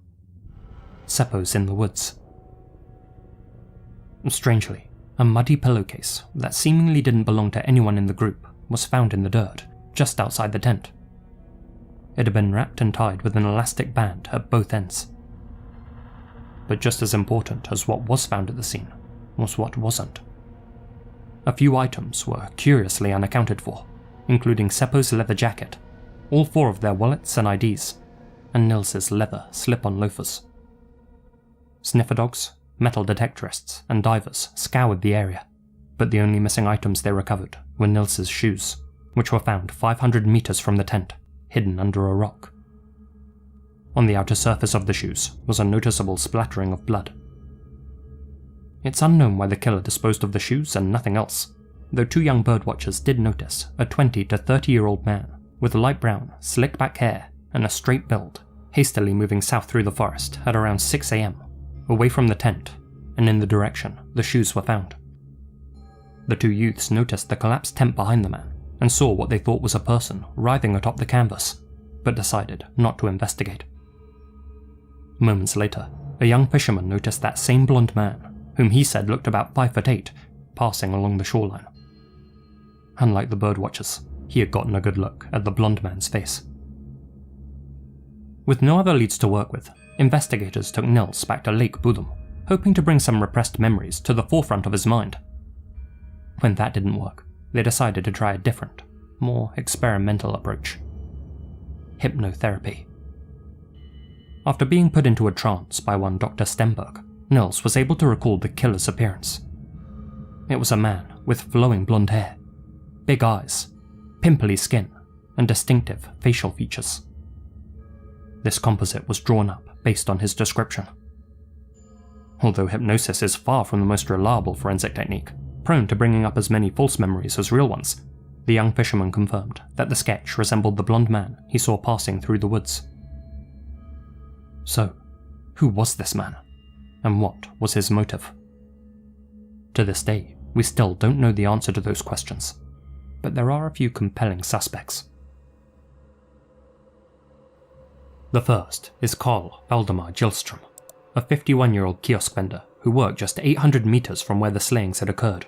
Speaker 1: Seppo's in the woods. Strangely, a muddy pillowcase that seemingly didn't belong to anyone in the group was found in the dirt, just outside the tent. It had been wrapped and tied with an elastic band at both ends. But just as important as what was found at the scene was what wasn't. A few items were curiously unaccounted for, including Seppo's leather jacket, all 4 of their wallets and IDs, and Nils's leather slip-on loafers. Sniffer dogs, metal detectorists, and divers scoured the area, but the only missing items they recovered were Nils's shoes, which were found 500 meters from the tent, hidden under a rock. On the outer surface of the shoes was a noticeable splattering of blood. It's unknown why the killer disposed of the shoes and nothing else, though 2 young birdwatchers did notice a 20 to 30-year-old man with light brown, slick-back hair and a straight build, hastily moving south through the forest at around 6 a.m, away from the tent and in the direction the shoes were found. The 2 youths noticed the collapsed tent behind the man and saw what they thought was a person writhing atop the canvas, but decided not to investigate. Moments later, a young fisherman noticed that same blonde man, whom he said looked about 5'8", passing along the shoreline. Unlike the birdwatchers, he had gotten a good look at the blonde man's face. With no other leads to work with, investigators took Nils back to Lake Budum, hoping to bring some repressed memories to the forefront of his mind. When that didn't work, they decided to try a different, more experimental approach. Hypnotherapy. After being put into a trance by one Dr. Stenberg, Nils was able to recall the killer's appearance. It was a man with flowing blonde hair, big eyes, pimply skin, and distinctive facial features. This composite was drawn up based on his description. Although hypnosis is far from the most reliable forensic technique, prone to bringing up as many false memories as real ones, the young fisherman confirmed that the sketch resembled the blonde man he saw passing through the woods. So, who was this man? And what was his motive? To this day, we still don't know the answer to those questions, but there are a few compelling suspects. The first is Carl Valdemar Gillstrom, a 51-year-old kiosk vendor who worked just 800 meters from where the slayings had occurred.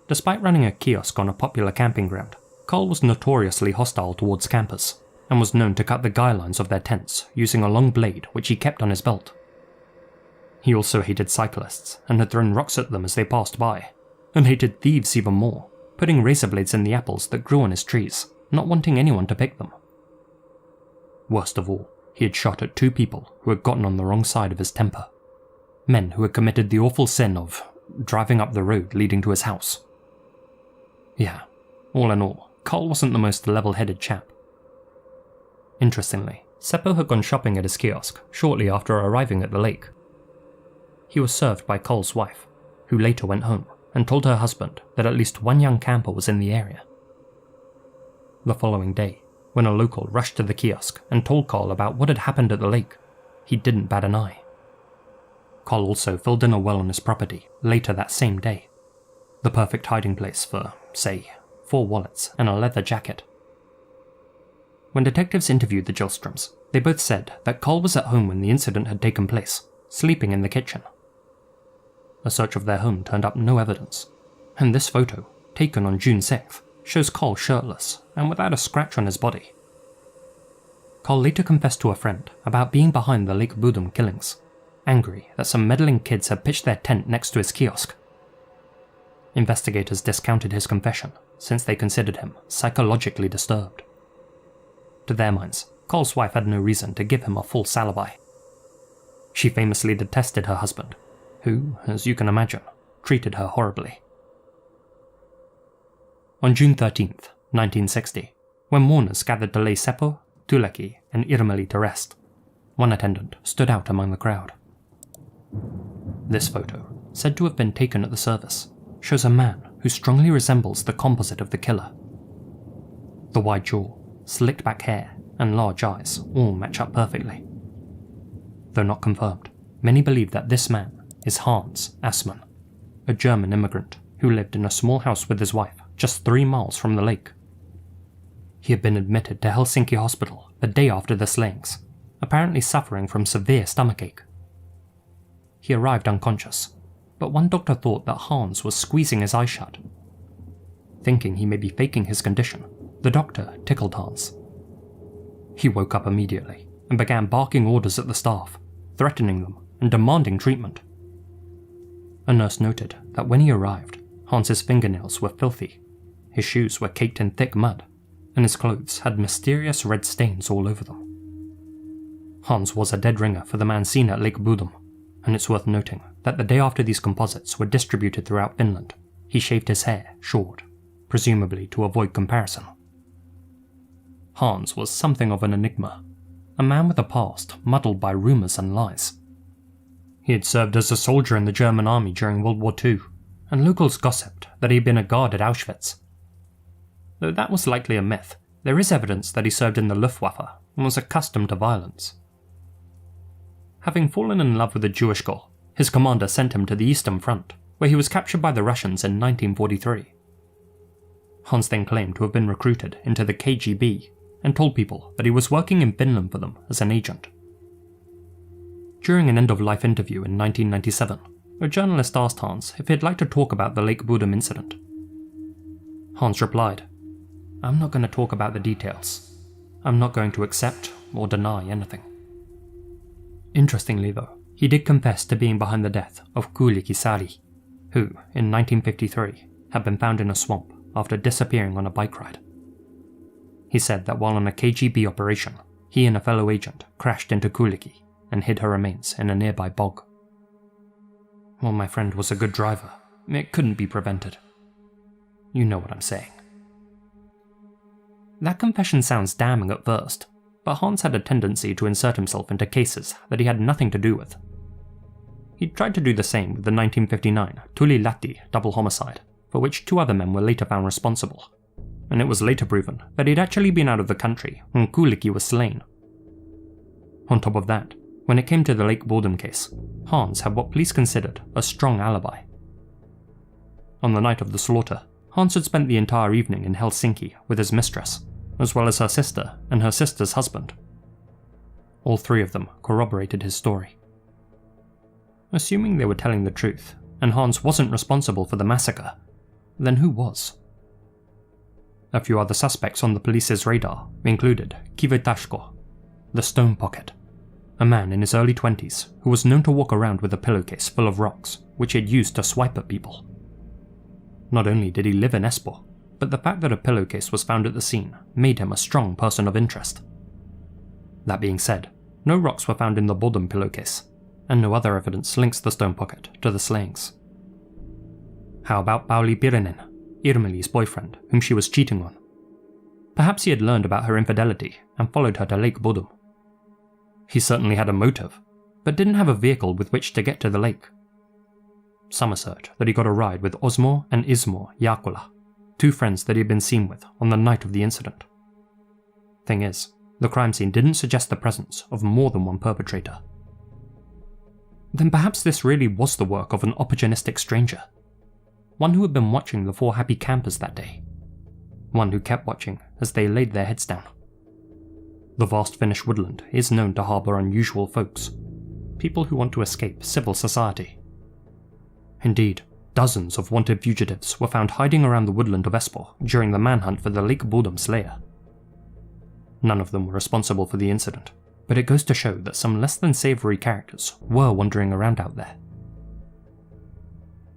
Speaker 1: Despite running a kiosk on a popular camping ground, Carl was notoriously hostile towards campers, and was known to cut the guy lines of their tents using a long blade which he kept on his belt. He also hated cyclists and had thrown rocks at them as they passed by, and hated thieves even more, putting razor blades in the apples that grew on his trees, not wanting anyone to pick them. Worst of all, he had shot at 2 people who had gotten on the wrong side of his temper. Men who had committed the awful sin of driving up the road leading to his house. Yeah, all in all, Carl wasn't the most level-headed chap. Interestingly, Seppo had gone shopping at his kiosk shortly after arriving at the lake. He was served by Carl's wife, who later went home and told her husband that at least one young camper was in the area. The following day, when a local rushed to the kiosk and told Carl about what had happened at the lake, he didn't bat an eye. Carl also filled in a well on his property later that same day, the perfect hiding place for, say, 4 wallets and a leather jacket. When detectives interviewed the Gillstroms, they both said that Carl was at home when the incident had taken place, sleeping in the kitchen. A search of their home turned up no evidence, and this photo, taken on June 6th, shows Carl shirtless and without a scratch on his body. Carl later confessed to a friend about being behind the Lake Budum killings, angry that some meddling kids had pitched their tent next to his kiosk. investigators discounted his confession since they considered him psychologically disturbed. To their minds, Cole's wife had no reason to give him a false alibi. She famously detested her husband, who, as you can imagine, treated her horribly. On June 13th, 1960, when mourners gathered to lay Seppo, Tuleki, and Irmeli to rest, one attendant stood out among the crowd. This photo, said to have been taken at the service, shows a man who strongly resembles the composite of the killer. The wide jaw, slicked back hair, and large eyes all match up perfectly. Though not confirmed, many believe that this man is Hans Assmann, a German immigrant who lived in a small house with his wife just 3 miles from the lake. He had been admitted to Helsinki Hospital the day after the slayings, apparently suffering from severe stomachache. He arrived unconscious, but one doctor thought that Hans was squeezing his eyes shut. Thinking he may be faking his condition, the doctor tickled Hans. He woke up immediately and began barking orders at the staff, threatening them and demanding treatment. A nurse noted that when he arrived, Hans's fingernails were filthy, his shoes were caked in thick mud, and his clothes had mysterious red stains all over them. Hans was a dead ringer for the man seen at Lake Bodom, and it's worth noting that the day after these composites were distributed throughout Finland, he shaved his hair short, presumably to avoid comparison. Hans was something of an enigma, a man with a past muddled by rumours and lies. He had served as a soldier in the German army during World War II, and locals gossiped that he had been a guard at Auschwitz. Though that was likely a myth, there is evidence that he served in the Luftwaffe and was accustomed to violence. Having fallen in love with a Jewish girl, his commander sent him to the Eastern Front, where he was captured by the Russians in 1943. Hans then claimed to have been recruited into the KGB and told people that he was working in Finland for them as an agent. During an end-of-life interview in 1997, a journalist asked Hans if he'd like to talk about the Lake Bodom incident. Hans replied, "I'm not going to talk about the details. I'm not going to accept or deny anything." Interestingly though, he did confess to being behind the death of Kuulikki Sari, who, in 1953, had been found in a swamp after disappearing on a bike ride. He said that while on a KGB operation, he and a fellow agent crashed into Kuulikki and hid her remains in a nearby bog. While my friend was a good driver, it couldn't be prevented. You know what I'm saying. That confession sounds damning at first, but Hans had a tendency to insert himself into cases that he had nothing to do with. He tried to do the same with the 1959 Tulilahti double homicide, for which 2 other men were later found responsible, and it was later proven that he'd actually been out of the country when Kuulikki was slain. On top of that, when it came to the Lake Bodom case, Hans had what police considered a strong alibi. On the night of the slaughter, Hans had spent the entire evening in Helsinki with his mistress, as well as her sister and her sister's husband. All 3 of them corroborated his story. Assuming they were telling the truth, and Hans wasn't responsible for the massacre, then who was? A few other suspects on the police's radar included Kivitashko, the Stone Pocket, a man in his early 20s who was known to walk around with a pillowcase full of rocks which he had used to swipe at people. Not only did he live in Espoo, but the fact that a pillowcase was found at the scene made him a strong person of interest. That being said, no rocks were found in the Bodom pillowcase, and no other evidence links the Stone Pocket to the slayings. How about Pauli Pirinen, Irmeli's boyfriend, whom she was cheating on? Perhaps he had learned about her infidelity and followed her to Lake Bodom. He certainly had a motive, but didn't have a vehicle with which to get to the lake. Some assert that he got a ride with Osmo and Ismo Jakula, 2 friends that he had been seen with on the night of the incident. Thing is, the crime scene didn't suggest the presence of more than one perpetrator. Then perhaps this really was the work of an opportunistic stranger, one who had been watching the 4 happy campers that day, one who kept watching as they laid their heads down. The vast Finnish woodland is known to harbour unusual folks, people who want to escape civil society. Indeed, dozens of wanted fugitives were found hiding around the woodland of Espoo during the manhunt for the Lake Bodom Slayer. None of them were responsible for the incident, but it goes to show that some less than savoury characters were wandering around out there.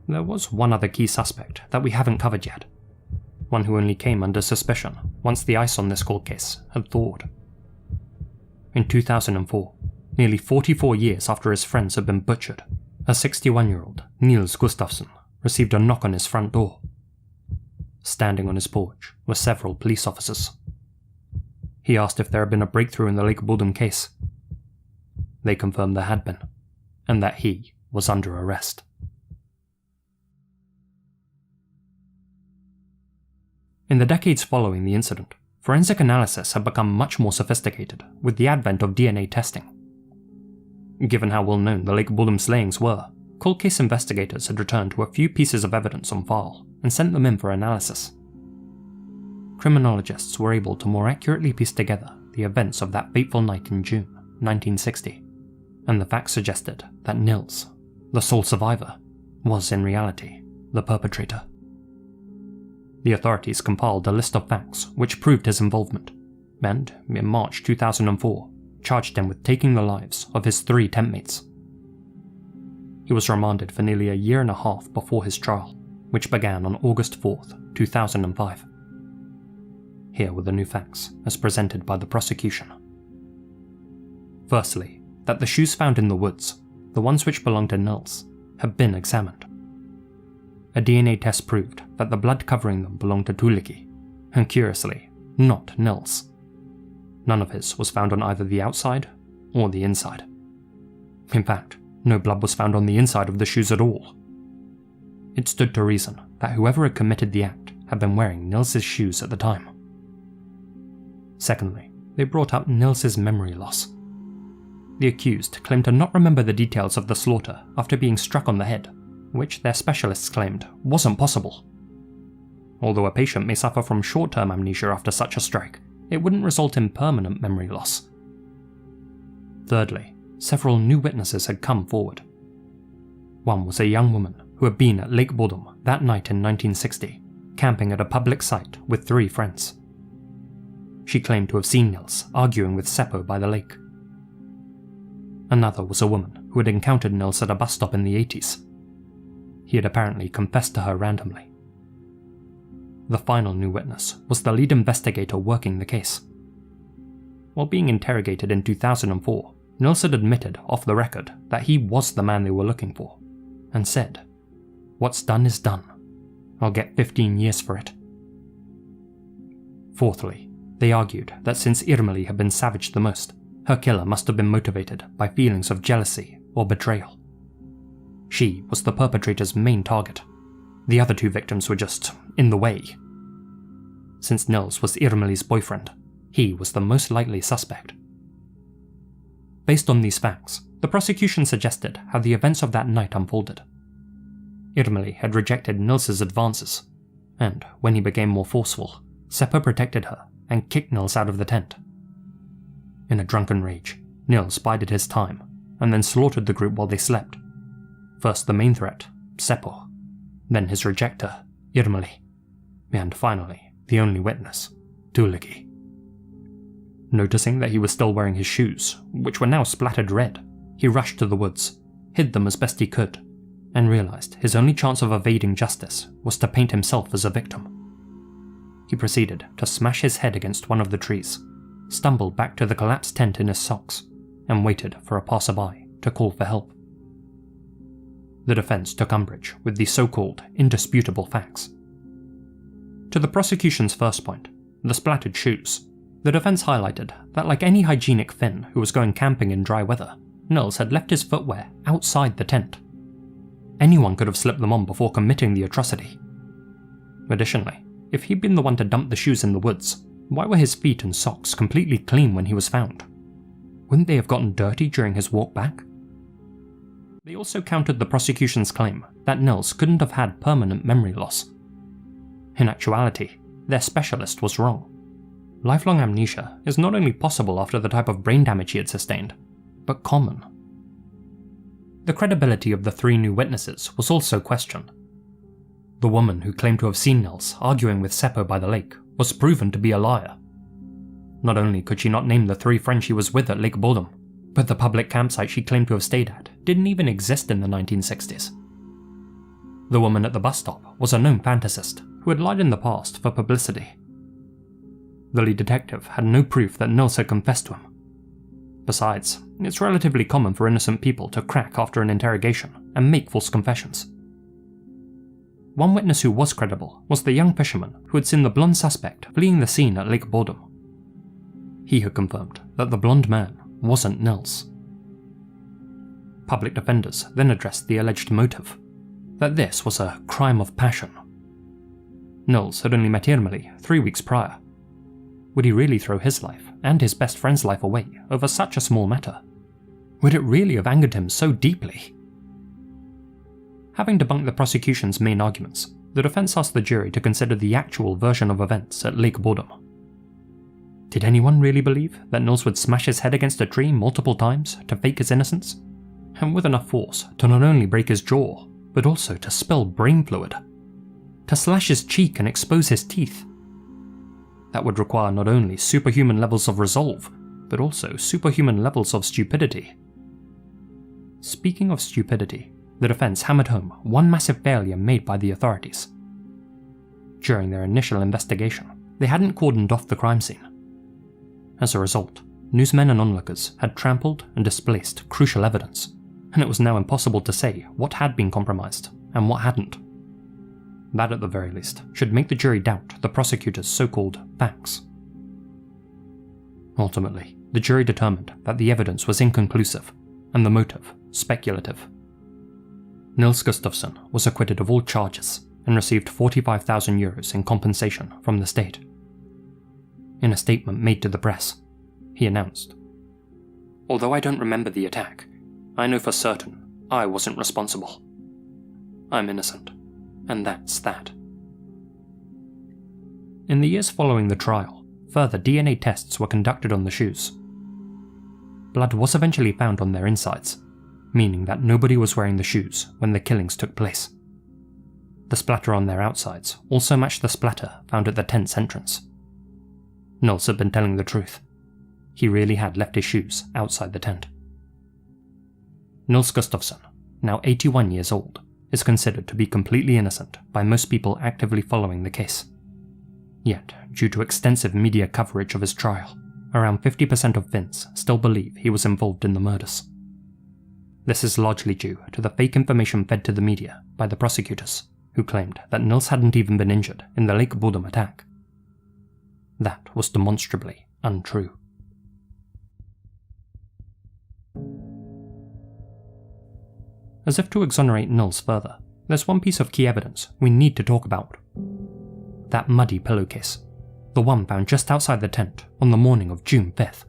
Speaker 1: there was one other key suspect that we haven't covered yet. One who only came under suspicion once the ice on this cold case had thawed. In 2004, nearly 44 years after his friends had been butchered, a 61-year-old Niels Gustafsson received a knock on his front door. Standing on his porch were several police officers. He asked if there had been a breakthrough in the Lake Bodom case. They confirmed there had been, and that he was under arrest. In the decades following the incident, forensic analysis had become much more sophisticated with the advent of DNA testing. Given how well known the Lake Bodom slayings were, cold case investigators had returned to a few pieces of evidence on file and sent them in for analysis. Criminologists were able to more accurately piece together the events of that fateful night in June 1960, and the facts suggested that Nils, the sole survivor, was in reality the perpetrator. The authorities compiled a list of facts which proved his involvement, and, in March 2004, charged him with taking the lives of his 3 tent mates. He was remanded for nearly a year and a half before his trial, which began on August 4th, 2005. Here were the new facts, as presented by the prosecution. Firstly, that the shoes found in the woods, the ones which belonged to Nils, had been examined. A DNA test proved that the blood covering them belonged to Tuulikki, and curiously, not Nils. None of his was found on either the outside or the inside. In fact, no blood was found on the inside of the shoes at all. It stood to reason that whoever had committed the act had been wearing Nils's shoes at the time. Secondly, they brought up Nils's memory loss. The accused claimed to not remember the details of the slaughter after being struck on the head, which their specialists claimed wasn't possible. Although a patient may suffer from short-term amnesia after such a strike, it wouldn't result in permanent memory loss. Thirdly, several new witnesses had come forward. One was a young woman who had been at Lake Bodom that night in 1960, camping at a public site with 3 friends. She claimed to have seen Nils arguing with Seppo by the lake. Another was a woman who had encountered Nils at a bus stop in the 80s. He had apparently confessed to her randomly. The final new witness was the lead investigator working the case. While being interrogated in 2004, Nils had admitted off the record that he was the man they were looking for, and said, "What's done is done. I'll get 15 years for it." Fourthly, they argued that since Irmeli had been savaged the most, her killer must have been motivated by feelings of jealousy or betrayal. She was the perpetrator's main target. The other 2 victims were just in the way. Since Nils was Irmeli's boyfriend, he was the most likely suspect. Based on these facts, the prosecution suggested how the events of that night unfolded. Irmeli had rejected Nils's advances, and when he became more forceful, Seppo protected her and kicked Nils out of the tent. In a drunken rage, Nils bided his time and then slaughtered the group while they slept. First the main threat, Seppo, then his rejecter, Irmeli, and finally the only witness, Tuulikki. Noticing that he was still wearing his shoes, which were now splattered red, he rushed to the woods, hid them as best he could, and realized his only chance of evading justice was to paint himself as a victim. He proceeded to smash his head against one of the trees, stumbled back to the collapsed tent in his socks, and waited for a passerby to call for help. The defense took umbrage with the so-called indisputable facts. To the prosecution's first point, the splattered shoes, the defense highlighted that like any hygienic Finn who was going camping in dry weather, Nils had left his footwear outside the tent. Anyone could have slipped them on before committing the atrocity. Additionally, if he'd been the one to dump the shoes in the woods, why were his feet and socks completely clean when he was found? Wouldn't they have gotten dirty during his walk back? They also countered the prosecution's claim that Nils couldn't have had permanent memory loss. In actuality, their specialist was wrong. Lifelong amnesia is not only possible after the type of brain damage he had sustained, but common. The credibility of the 3 new witnesses was also questioned. The woman who claimed to have seen Nils arguing with Seppo by the lake was proven to be a liar. Not only could she not name the 3 friends she was with at Lake Bodom, but the public campsite she claimed to have stayed at didn't even exist in the 1960s. The woman at the bus stop was a known fantasist who had lied in the past for publicity. The lead detective had no proof that Nils had confessed to him. Besides, it's relatively common for innocent people to crack after an interrogation and make false confessions. One witness who was credible was the young fisherman who had seen the blonde suspect fleeing the scene at Lake Boredom. He had confirmed that the blonde man wasn't Nils. Public defenders then addressed the alleged motive, that this was a crime of passion. Nils had only met Irmeli 3 weeks prior. Would he really throw his life and his best friend's life away over such a small matter? Would it really have angered him so deeply? Having debunked the prosecution's main arguments, the defense asked the jury to consider the actual version of events at Lake Boredom. Did anyone really believe that Nils would smash his head against a tree multiple times to fake his innocence? And with enough force to not only break his jaw, but also to spill brain fluid? To slash his cheek and expose his teeth? That would require not only superhuman levels of resolve, but also superhuman levels of stupidity. Speaking of stupidity, the defense hammered home one massive failure made by the authorities. During their initial investigation, they hadn't cordoned off the crime scene. As a result, newsmen and onlookers had trampled and displaced crucial evidence, and it was now impossible to say what had been compromised and what hadn't. That, at the very least, should make the jury doubt the prosecutor's so-called facts. Ultimately, the jury determined that the evidence was inconclusive and the motive speculative. Nils Gustafsson was acquitted of all charges and received 45,000 euros in compensation from the state. In a statement made to the press, he announced, "Although I don't remember the attack, I know for certain I wasn't responsible. I'm innocent, and that's that." In the years following the trial, further DNA tests were conducted on the shoes. Blood was eventually found on their insides, meaning that nobody was wearing the shoes when the killings took place. The splatter on their outsides also matched the splatter found at the tent's entrance. Nils had been telling the truth. He really had left his shoes outside the tent. Nils Gustafsson, now 81 years old, is considered to be completely innocent by most people actively following the case. Yet, due to extensive media coverage of his trial, around 50% of Finns still believe he was involved in the murders. This is largely due to the fake information fed to the media by the prosecutors, who claimed that Nils hadn't even been injured in the Lake Boredom attack. That was demonstrably untrue. As if to exonerate Nils further, there's one piece of key evidence we need to talk about. That muddy pillowcase, the one found just outside the tent on the morning of June 5th.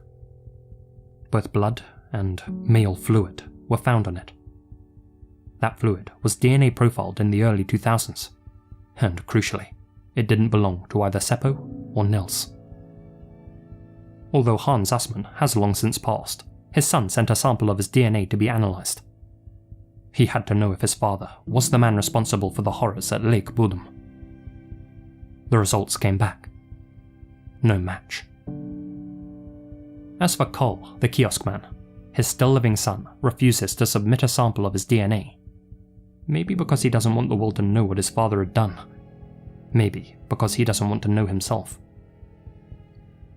Speaker 1: Both blood and male fluid were found on it. That fluid was DNA profiled in the early 2000s, and crucially, it didn't belong to either Seppo or Nils. Although Hans Assmann has long since passed, his son sent a sample of his DNA to be analysed. He had to know if his father was the man responsible for the horrors at Lake Boredom. The results came back. No match. As for Cole, the kiosk man, his still-living son refuses to submit a sample of his DNA. Maybe because he doesn't want the world to know what his father had done. Maybe because he doesn't want to know himself.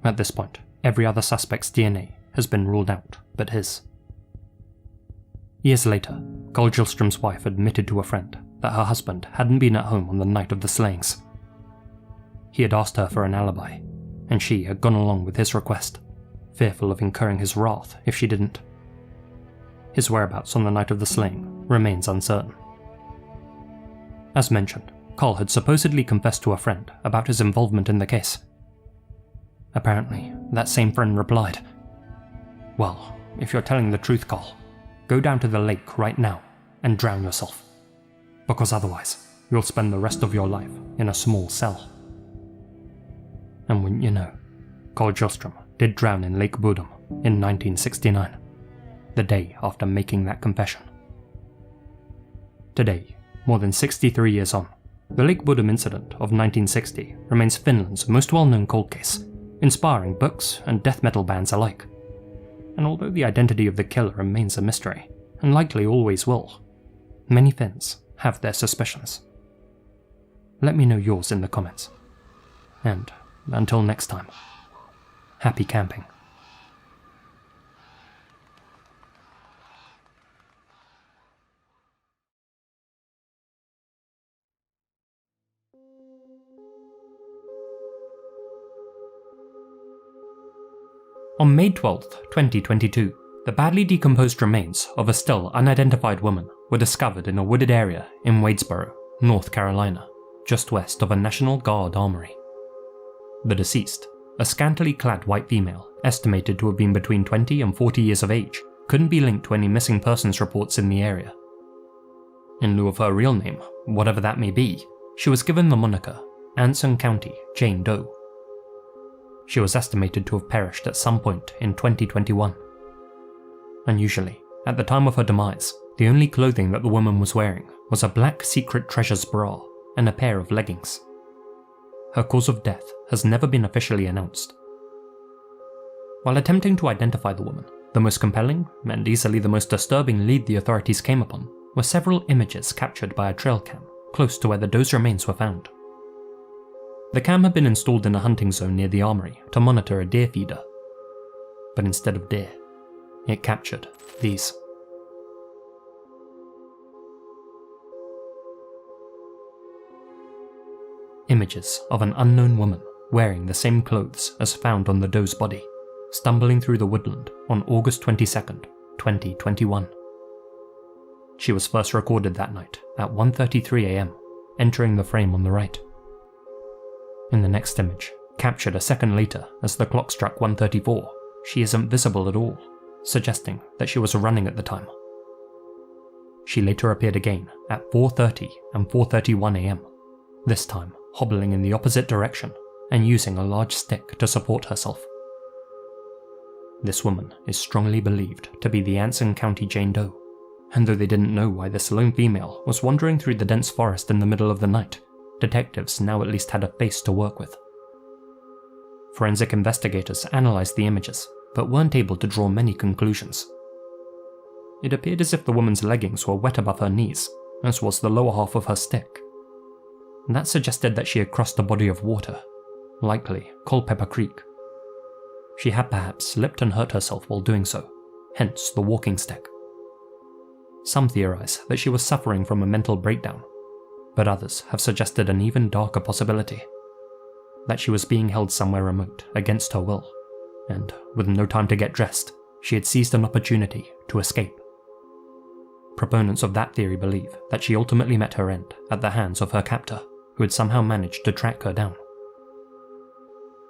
Speaker 1: At this point, every other suspect's DNA has been ruled out but his. Years later, Cole Gillstrom's wife admitted to a friend that her husband hadn't been at home on the night of the slayings. He had asked her for an alibi, and she had gone along with his request, fearful of incurring his wrath if she didn't. His whereabouts on the night of the slaying remains uncertain. As mentioned, Cole had supposedly confessed to a friend about his involvement in the case. Apparently, that same friend replied, "Well, if you're telling the truth, Cole, go down to the lake right now and drown yourself, because otherwise you'll spend the rest of your life in a small cell." And wouldn't you know, Cole Gillstrom did drown in Lake Boredom in 1969, the day after making that confession. Today, more than 63 years on, the Lake Boredom incident of 1960 remains Finland's most well-known cold case, inspiring books and death metal bands alike. And although the identity of the killer remains a mystery, and likely always will, many Finns have their suspicions. Let me know yours in the comments. And until next time, happy camping. On May 12, 2022, the badly decomposed remains of a still unidentified woman were discovered in a wooded area in Wadesboro, North Carolina, just west of a National Guard armory. The deceased, a scantily clad white female estimated to have been between 20 and 40 years of age, couldn't be linked to any missing persons reports in the area. In lieu of her real name, whatever that may be, she was given the moniker Anson County Doe. She was estimated to have perished at some point in 2021. Unusually, at the time of her demise, the only clothing that the woman was wearing was a black Secret Treasures bra and a pair of leggings. Her cause of death has never been officially announced. While attempting to identify the woman, the most compelling, and easily the most disturbing lead the authorities came upon were several images captured by a trail cam close to where the doe's remains were found. The cam had been installed in a hunting zone near the armory to monitor a deer feeder. But instead of deer, it captured these. Images of an unknown woman wearing the same clothes as found on the doe's body, stumbling through the woodland on August 22nd, 2021. She was first recorded that night at 1:33 AM, entering the frame on the right. In the next image, captured a second later as the clock struck 1:34, she isn't visible at all, suggesting that she was running at the time. She later appeared again at 4:30 and 4:31 AM, this time hobbling in the opposite direction and using a large stick to support herself. This woman is strongly believed to be the Anson County Doe, and though they didn't know why this lone female was wandering through the dense forest in the middle of the night, detectives now at least had a face to work with. Forensic investigators analysed the images, but weren't able to draw many conclusions. It appeared as if the woman's leggings were wet above her knees, as was the lower half of her stick. That suggested that she had crossed a body of water, likely Culpeper Creek. She had perhaps slipped and hurt herself while doing so, hence the walking stick. Some theorise that she was suffering from a mental breakdown, but others have suggested an even darker possibility, that she was being held somewhere remote against her will, and with no time to get dressed, she had seized an opportunity to escape. Proponents of that theory believe that she ultimately met her end at the hands of her captor, who had somehow managed to track her down.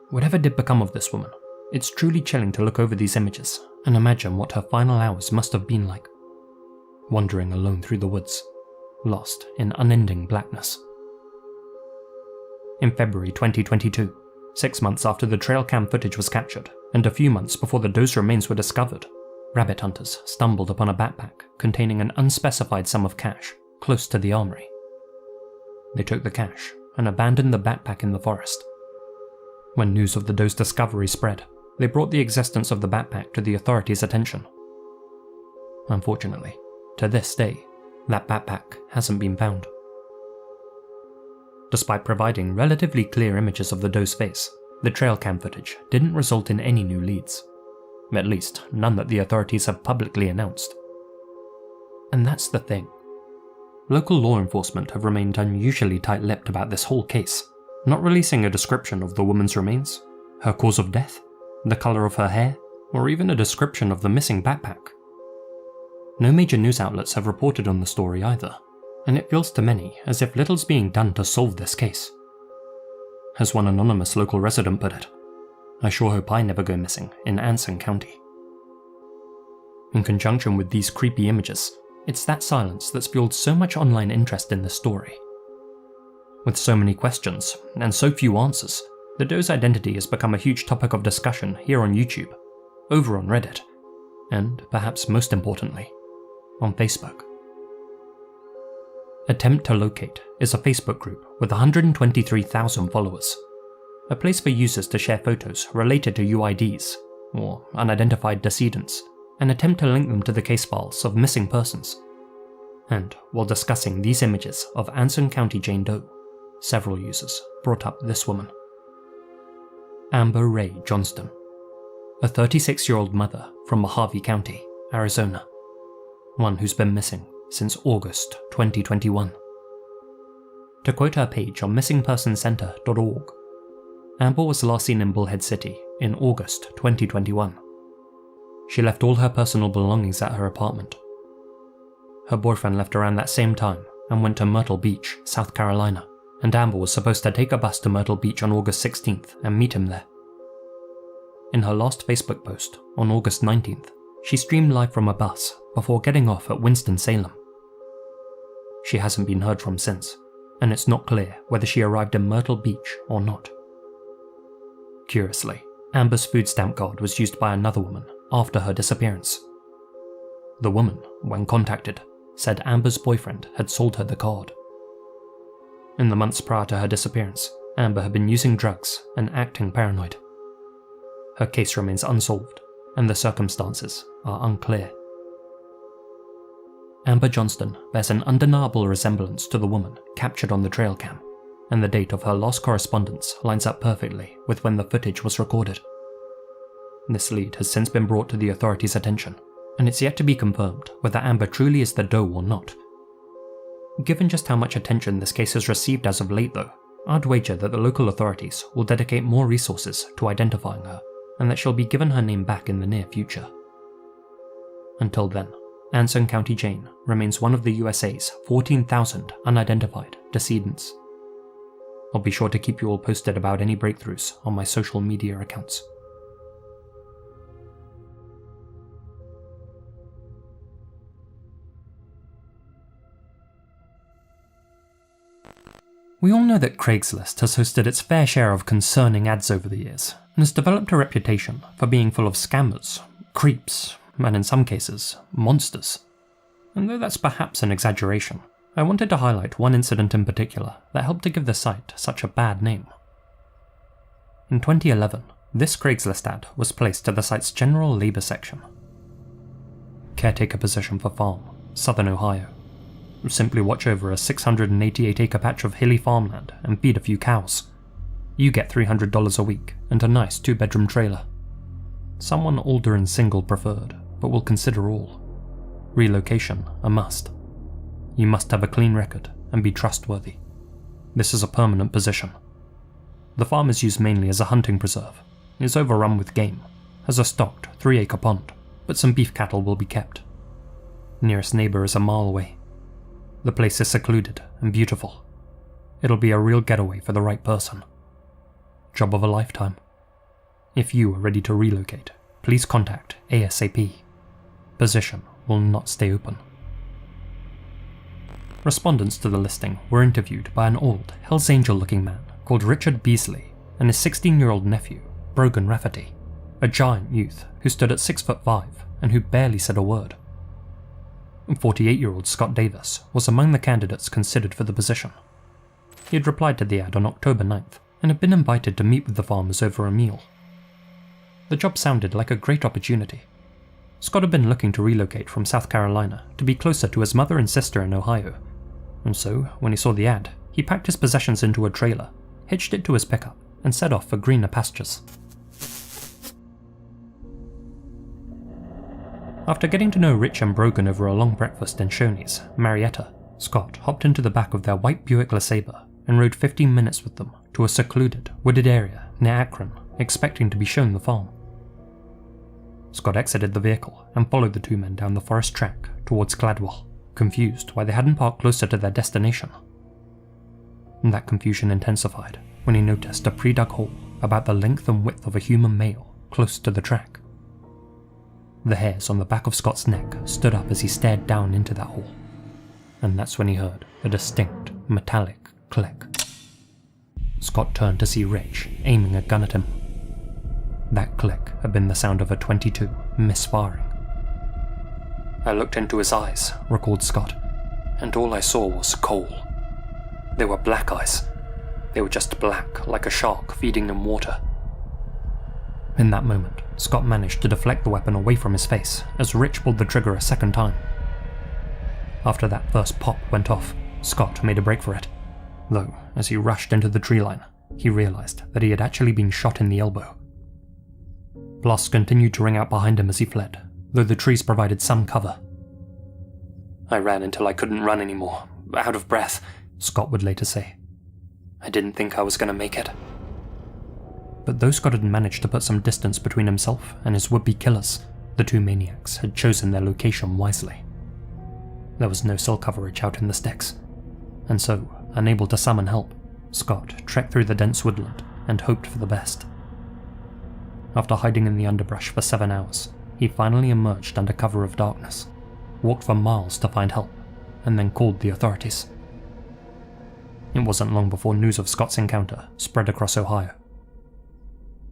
Speaker 1: Whatever did become of this woman, it's truly chilling to look over these images and imagine what her final hours must have been like, wandering alone through the woods, lost in unending blackness. In February 2022, 6 months after the trail cam footage was captured, and a few months before the doe's remains were discovered, rabbit hunters stumbled upon a backpack containing an unspecified sum of cash close to the armory. They took the cash and abandoned the backpack in the forest. When news of the doe's discovery spread, they brought the existence of the backpack to the authorities' attention. Unfortunately, to this day, that backpack hasn't been found. Despite providing relatively clear images of the doe's face, the trail cam footage didn't result in any new leads. At least, none that the authorities have publicly announced. And that's the thing. Local law enforcement have remained unusually tight-lipped about this whole case, not releasing a description of the woman's remains, her cause of death, the colour of her hair, or even a description of the missing backpack. No major news outlets have reported on the story either, and it feels to many as if little's being done to solve this case. As one anonymous local resident put it, "I sure hope I never go missing in Anson County." In conjunction with these creepy images, it's that silence that's fueled so much online interest in this story. With so many questions, and so few answers, the doe's identity has become a huge topic of discussion here on YouTube, over on Reddit, and perhaps most importantly, on Facebook. Attempt to Locate is a Facebook group with 123,000 followers, a place for users to share photos related to UIDs, or unidentified decedents, and attempt to link them to the case files of missing persons. And while discussing these images of Anson County Doe, several users brought up this woman. Amber Ray Johnston, a 36-year-old mother from Mojave County, Arizona, one who's been missing since August 2021. To quote her page on missingpersoncenter.org, Amber was last seen in Bullhead City in August 2021. She left all her personal belongings at her apartment. Her boyfriend left around that same time and went to Myrtle Beach, South Carolina, and Amber was supposed to take a bus to Myrtle Beach on August 16th and meet him there. In her last Facebook post on August 19th, she streamed live from a bus before getting off at Winston-Salem. She hasn't been heard from since, and it's not clear whether she arrived in Myrtle Beach or not. Curiously, Amber's food stamp card was used by another woman after her disappearance. The woman, when contacted, said Amber's boyfriend had sold her the card. In the months prior to her disappearance, Amber had been using drugs and acting paranoid. Her case remains unsolved, and the circumstances are unclear. Amber Johnston bears an undeniable resemblance to the woman captured on the trail cam, and the date of her last correspondence lines up perfectly with when the footage was recorded. This lead has since been brought to the authorities' attention, and it's yet to be confirmed whether Amber truly is the doe or not. Given just how much attention this case has received as of late though, I'd wager that the local authorities will dedicate more resources to identifying her, and that she'll be given her name back in the near future. Until then, Anson County Jane remains one of the USA's 14,000 unidentified decedents. I'll be sure to keep you all posted about any breakthroughs on my social media accounts. We all know that Craigslist has hosted its fair share of concerning ads over the years, and has developed a reputation for being full of scammers, creeps, and in some cases, monsters. And though that's perhaps an exaggeration, I wanted to highlight one incident in particular that helped to give the site such a bad name. In 2011, this Craigslist ad was placed to the site's general labour section. Caretaker position for farm, Southern Ohio. Simply watch over a 688-acre patch of hilly farmland and feed a few cows. You get $300 a week and a nice 2-bedroom trailer. Someone older and single preferred, but will consider all. Relocation a must. You must have a clean record and be trustworthy. This is a permanent position. The farm is used mainly as a hunting preserve, is overrun with game, has a stocked 3-acre pond, but some beef cattle will be kept. Nearest neighbour is a mile away. The place is secluded and beautiful. It'll be a real getaway for the right person. Job of a lifetime. If you are ready to relocate, please contact ASAP. Position will not stay open. Respondents to the listing were interviewed by an old Hells Angel-looking man called Richard Beasley and his 16-year-old nephew, Brogan Rafferty, a giant youth who stood at 6'5" and who barely said a word. 48-year-old Scott Davis was among the candidates considered for the position. He had replied to the ad on October 9th and had been invited to meet with the farmers over a meal. The job sounded like a great opportunity. Scott had been looking to relocate from South Carolina to be closer to his mother and sister in Ohio, and so, when he saw the ad, he packed his possessions into a trailer, hitched it to his pickup, and set off for greener pastures. After getting to know Rich and Brogan over a long breakfast in Shoney's, Marietta, Scott hopped into the back of their white Buick LeSabre and rode 15 minutes with them to a secluded, wooded area near Akron, expecting to be shown the farm. Scott exited the vehicle and followed the two men down the forest track towards Gladwell, confused why they hadn't parked closer to their destination. And that confusion intensified when he noticed a pre-dug hole about the length and width of a human male close to the track. The hairs on the back of Scott's neck stood up as he stared down into that hole, and that's when he heard a distinct, metallic click. Scott turned to see Rich aiming a gun at him. That click had been the sound of a .22 misfiring. I looked into his eyes, recalled Scott, and all I saw was coal. They were black eyes. They were just black, like a shark feeding in water. In that moment, Scott managed to deflect the weapon away from his face as Rich pulled the trigger a second time. after that first pop went off, Scott made a break for it, though as he rushed into the tree line, he realised that he had actually been shot in the elbow. Blasts continued to ring out behind him as he fled, though the trees provided some cover. "I ran until I couldn't run anymore, out of breath," Scott would later say. "I didn't think I was going to make it." But though Scott had managed to put some distance between himself and his would-be killers, the two maniacs had chosen their location wisely. There was no cell coverage out in the sticks, and so, unable to summon help, Scott trekked through the dense woodland and hoped for the best. After hiding in the underbrush for 7 hours, he finally emerged under cover of darkness, walked for miles to find help, and then called the authorities. It wasn't long before news of Scott's encounter spread across Ohio.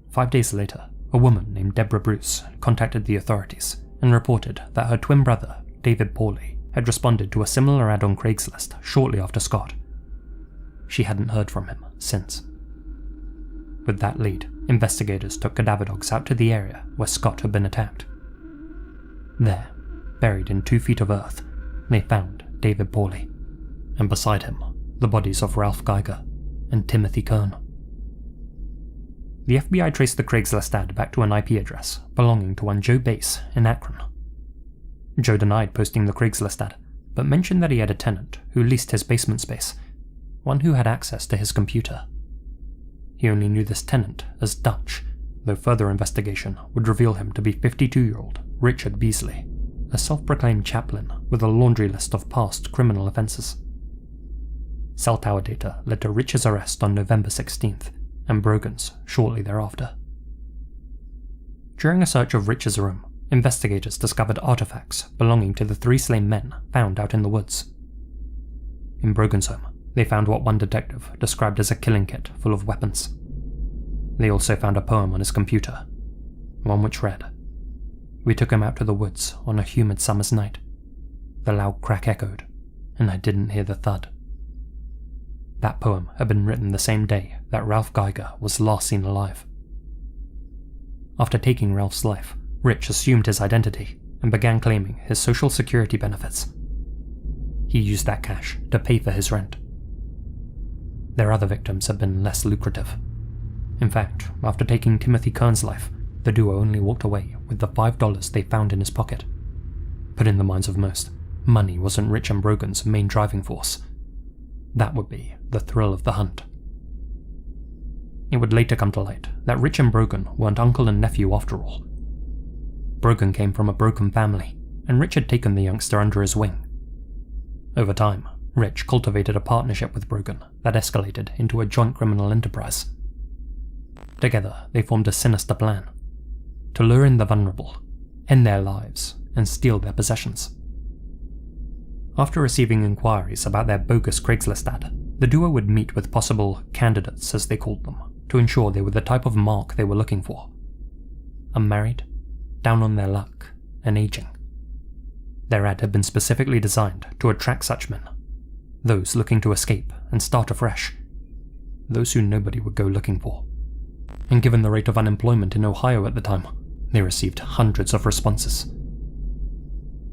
Speaker 1: 5 days later, a woman named Deborah Bruce contacted the authorities and reported that her twin brother, David Pauly, had responded to a similar ad on Craigslist shortly after Scott. She hadn't heard from him since. With that lead, investigators took cadaver dogs out to the area where Scott had been attacked. There, buried in 2 feet of earth, they found David Pauly, and beside him, the bodies of Ralph Geiger and Timothy Kern. The FBI traced the Craigslist ad back to an IP address belonging to one Joe Bass in Akron. Joe denied posting the Craigslist ad, but mentioned that he had a tenant who leased his basement space, one who had access to his computer. He only knew this tenant as Dutch, though further investigation would reveal him to be 52-year-old Richard Beasley, a self-proclaimed chaplain with a laundry list of past criminal offences. Cell tower data led to Rich's arrest on November 16th, and Brogan's shortly thereafter. During a search of Rich's room, investigators discovered artifacts belonging to the 3 slain men found out in the woods. In Brogan's home, they found what one detective described as a killing kit full of weapons. They also found a poem on his computer, one which read, "We took him out to the woods on a humid summer's night. The loud crack echoed, and I didn't hear the thud." That poem had been written the same day that Ralph Geiger was last seen alive. After taking Ralph's life, Rich assumed his identity and began claiming his social security benefits. He used that cash to pay for his rent. Their other victims had been less lucrative. In fact, after taking Timothy Kern's life, the duo only walked away with the $5 they found in his pocket. But in the minds of most, money wasn't Rich and Brogan's main driving force. That would be the thrill of the hunt. It would later come to light that Rich and Brogan weren't uncle and nephew after all. Brogan came from a broken family, and Rich had taken the youngster under his wing. Over time, Rich cultivated a partnership with Brogan that escalated into a joint criminal enterprise. Together, they formed a sinister plan to lure in the vulnerable, end their lives, and steal their possessions. After receiving inquiries about their bogus Craigslist ad, the duo would meet with possible candidates, as they called them, to ensure they were the type of mark they were looking for. Unmarried, down on their luck, and aging. Their ad had been specifically designed to attract such men, those looking to escape and start afresh, those who nobody would go looking for. And given the rate of unemployment in Ohio at the time, they received hundreds of responses.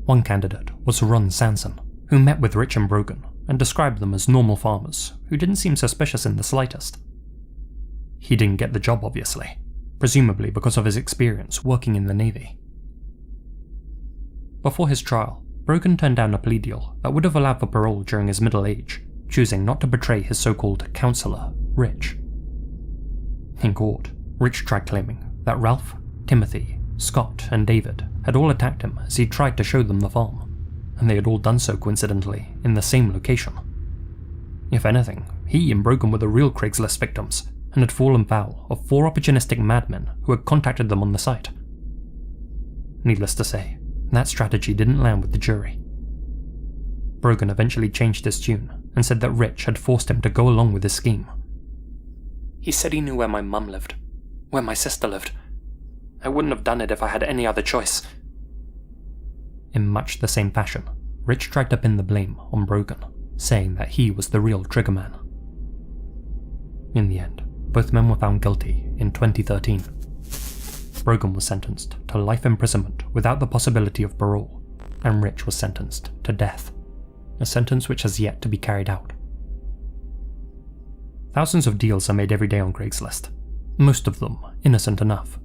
Speaker 1: One candidate was Ron Sanson, who met with Rich and Brogan and described them as normal farmers who didn't seem suspicious in the slightest. He didn't get the job, obviously, presumably because of his experience working in the Navy. Before his trial, Brogan turned down a plea deal that would have allowed for parole during his middle age, choosing not to betray his so-called counselor, Rich. In court, Rich tried claiming that Ralph, Timothy, Scott, and David had all attacked him as he tried to show them the farm, and they had all done so coincidentally in the same location. If anything, he and Brogan were the real Craigslist victims and had fallen foul of 4 opportunistic madmen who had contacted them on the site. Needless to say, that strategy didn't land with the jury. Brogan eventually changed his tune and said that Rich had forced him to go along with his scheme. "He said he knew where my mum lived, where my sister lived. I wouldn't have done it if I had any other choice." In much the same fashion, Rich tried to pin the blame on Brogan, saying that he was the real triggerman. In the end, both men were found guilty in 2013. Brogan was sentenced to life imprisonment without the possibility of parole, and Rich was sentenced to death. a sentence which has yet to be carried out. Thousands of deals are made every day on Craigslist, most of them innocent enough.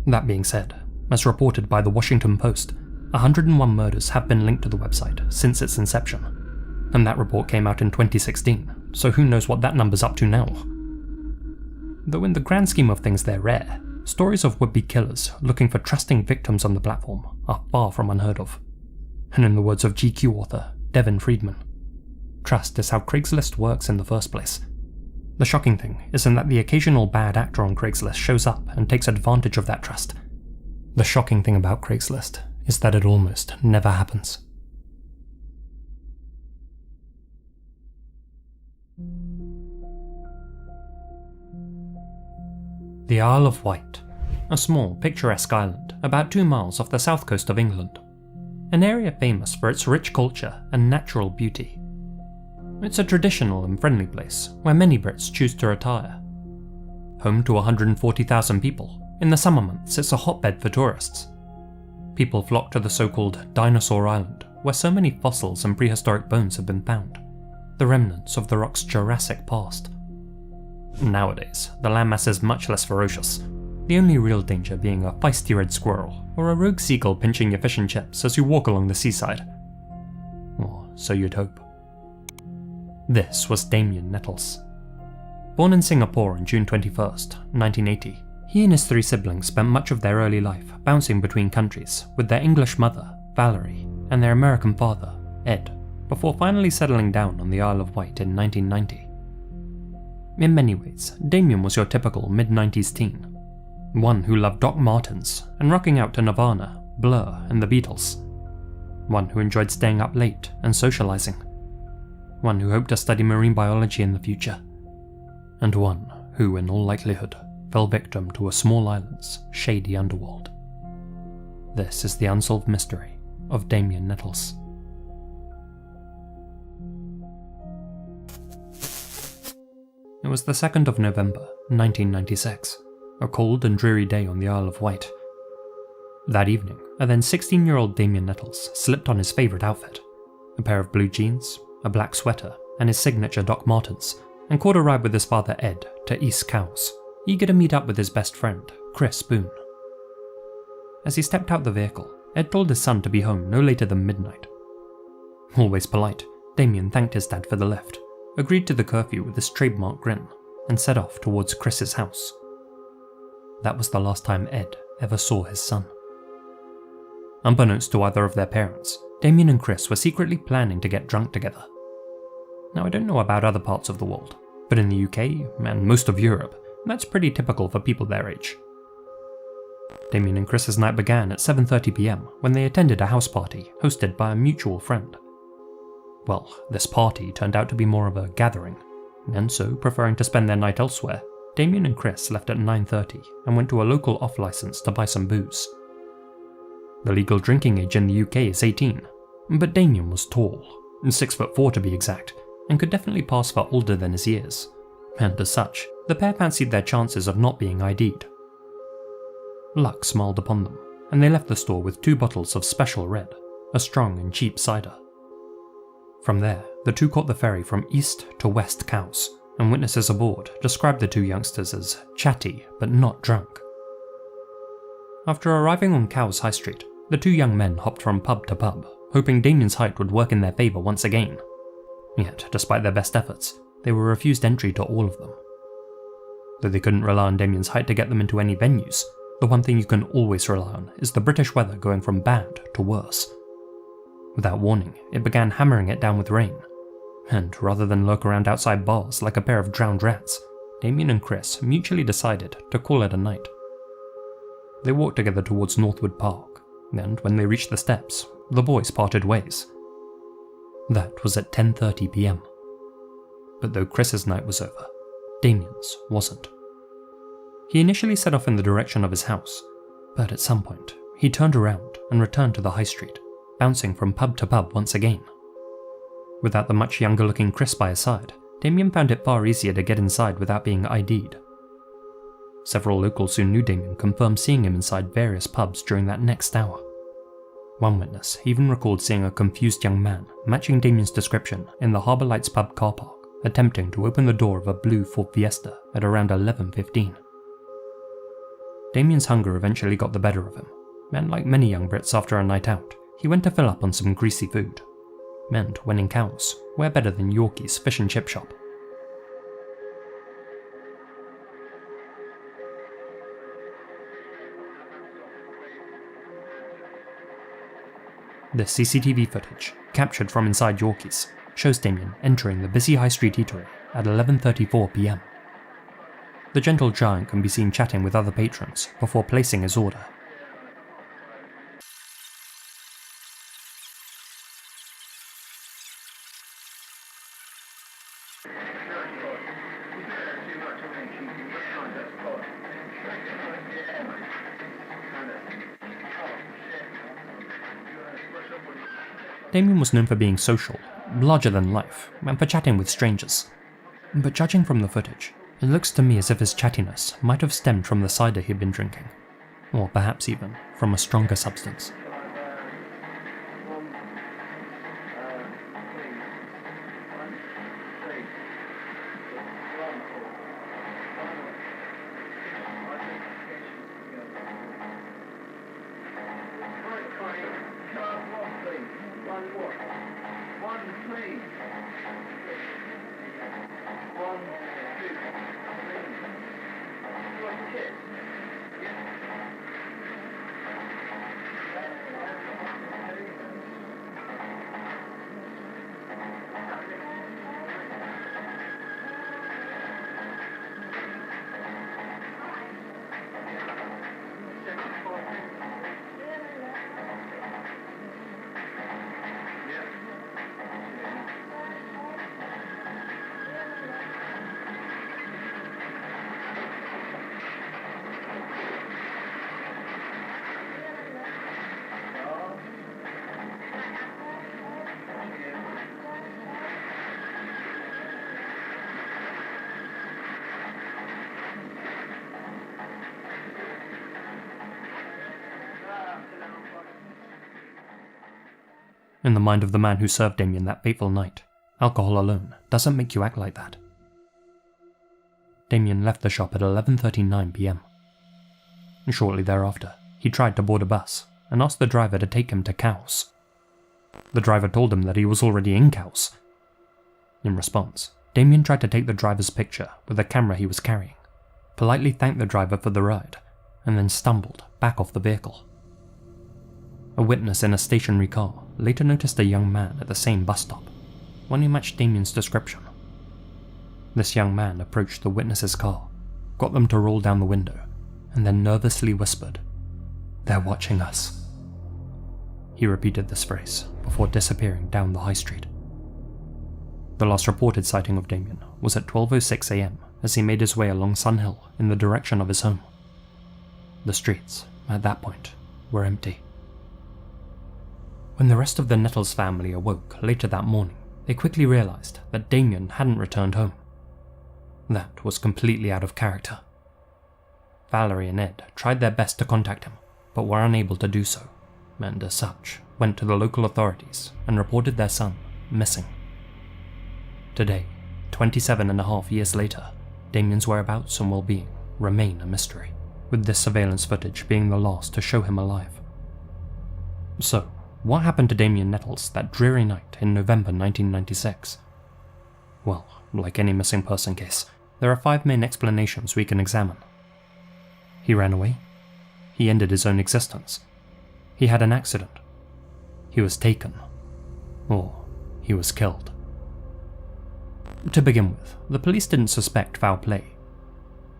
Speaker 1: That being said, as reported by the Washington Post, 101 murders have been linked to the website since its inception, and that report came out in 2016, so who knows what that number's up to now. Though in the grand scheme of things they're rare, stories of would-be killers looking for trusting victims on the platform are far from unheard of. And in the words of GQ author Devin Friedman, trust is how Craigslist works in the first place. The shocking thing isn't that the occasional bad actor on Craigslist shows up and takes advantage of that trust. The shocking thing about Craigslist is that it almost never happens. The Isle of Wight, a small, picturesque island about 2 miles off the south coast of England, an area famous for its rich culture and natural beauty. It's a traditional and friendly place where many Brits choose to retire. Home to 140,000 people, in the summer months it's a hotbed for tourists. People flock to the so-called Dinosaur Island, where so many fossils and prehistoric bones have been found, the remnants of the rock's Jurassic past. Nowadays, the landmass is much less ferocious, the only real danger being a feisty red squirrel or a rogue seagull pinching your fish and chips as you walk along the seaside. Or so you'd hope. This was Damien Nettles. Born in Singapore on June 21st, 1980, he and his 3 siblings spent much of their early life bouncing between countries with their English mother, Valerie, and their American father, Ed, before finally settling down on the Isle of Wight in 1990. In many ways, Damien was your typical mid-90s teen, one who loved Doc Martens and rocking out to Nirvana, Blur, and the Beatles, one who enjoyed staying up late and socializing, one who hoped to study marine biology in the future, and one who, in all likelihood, fell victim to a small island's shady underworld. This is the unsolved mystery of Damien Nettles. It was the 2nd of November, 1996, a cold and dreary day on the Isle of Wight. That evening, a then 16-year-old Damien Nettles slipped on his favourite outfit, a pair of blue jeans, a black sweater, and his signature Doc Martens, and caught a ride with his father Ed to East Cowes, eager to meet up with his best friend, Chris Boone. As he stepped out the vehicle, Ed told his son to be home no later than midnight. Always polite, Damien thanked his dad for the lift, agreed to the curfew with his trademark grin, and set off towards Chris's house. That was the last time Ed ever saw his son. Unbeknownst to either of their parents, Damien and Chris were secretly planning to get drunk together. Now, I don't know about other parts of the world, but in the UK, and most of Europe, that's pretty typical for people their age. Damien and Chris's night began at 7:30 PM when they attended a house party hosted by a mutual friend. Well, this party turned out to be more of a gathering, and so, preferring to spend their night elsewhere, Damien and Chris left at 9:30 and went to a local off-license to buy some booze. The legal drinking age in the UK is 18, but Damien was tall, 6'4" to be exact, and could definitely pass for older than his years, and as such, the pair fancied their chances of not being ID'd. Luck smiled upon them, and they left the store with 2 bottles of Special Red, a strong and cheap cider. From there, the two caught the ferry from East to West Cowes, and witnesses aboard described the 2 youngsters as chatty but not drunk. After arriving on Cowes High Street, the 2 young men hopped from pub to pub, hoping Damien's height would work in their favour once again. Yet, despite their best efforts, they were refused entry to all of them. Though they couldn't rely on Damien's height to get them into any venues, the one thing you can always rely on is the British weather going from bad to worse. Without warning, it began hammering it down with rain, and rather than lurk around outside bars like a pair of drowned rats, Damien and Chris mutually decided to call it a night. They walked together towards Northwood Park, and when they reached the steps, the boys parted ways. That was at 10:30 PM. But though Chris's night was over, Damien's wasn't. He initially set off in the direction of his house, but at some point, he turned around and returned to the high street, bouncing from pub to pub once again. Without the much younger-looking Chris by his side, Damien found it far easier to get inside without being ID'd. Several locals who knew Damien confirmed seeing him inside various pubs during that next hour. One witness even recalled seeing a confused young man matching Damien's description in the Harbour Lights pub car park, attempting to open the door of a blue Ford Fiesta at around 11:15. Damien's hunger eventually got the better of him, and like many young Brits after a night out, he went to fill up on some greasy food. And when in Cowes, where better than Yorkie's fish and chip shop? This CCTV footage, captured from inside Yorkie's, shows Damien entering the busy high street eatery at 11:34 PM. The gentle giant can be seen chatting with other patrons before placing his order. Damien was known for being social, larger than life, and for chatting with strangers. But judging from the footage, it looks to me as if his chattiness might have stemmed from the cider he'd been drinking, or perhaps even from a stronger substance. In the mind of the man who served Damien that fateful night, alcohol alone doesn't make you act like that. Damien left the shop at 11:39 PM. Shortly thereafter, he tried to board a bus and asked the driver to take him to Cowes. The driver told him that he was already in Cowes. In response, Damien tried to take the driver's picture with the camera he was carrying, politely thanked the driver for the ride, and then stumbled back off the vehicle. A witness in a stationary car later noticed a young man at the same bus stop, one who matched Damien's description. This young man approached the witness's car, got them to roll down the window, and then nervously whispered, "They're watching us." He repeated this phrase before disappearing down the high street. The last reported sighting of Damien was at 12:06 AM as he made his way along Sun Hill in the direction of his home. The streets, at that point, were empty. When the rest of the Nettles family awoke later that morning, they quickly realized that Damien hadn't returned home. That was completely out of character. Valerie and Ed tried their best to contact him, but were unable to do so, and as such, went to the local authorities and reported their son missing. Today, 27.5 years later, Damien's whereabouts and well-being remain a mystery, with this surveillance footage being the last to show him alive. So, what happened to Damien Nettles that dreary night in November 1996? Well, like any missing person case, there are 5 main explanations we can examine. He ran away. He ended his own existence. He had an accident. He was taken. Or he was killed. To begin with, the police didn't suspect foul play.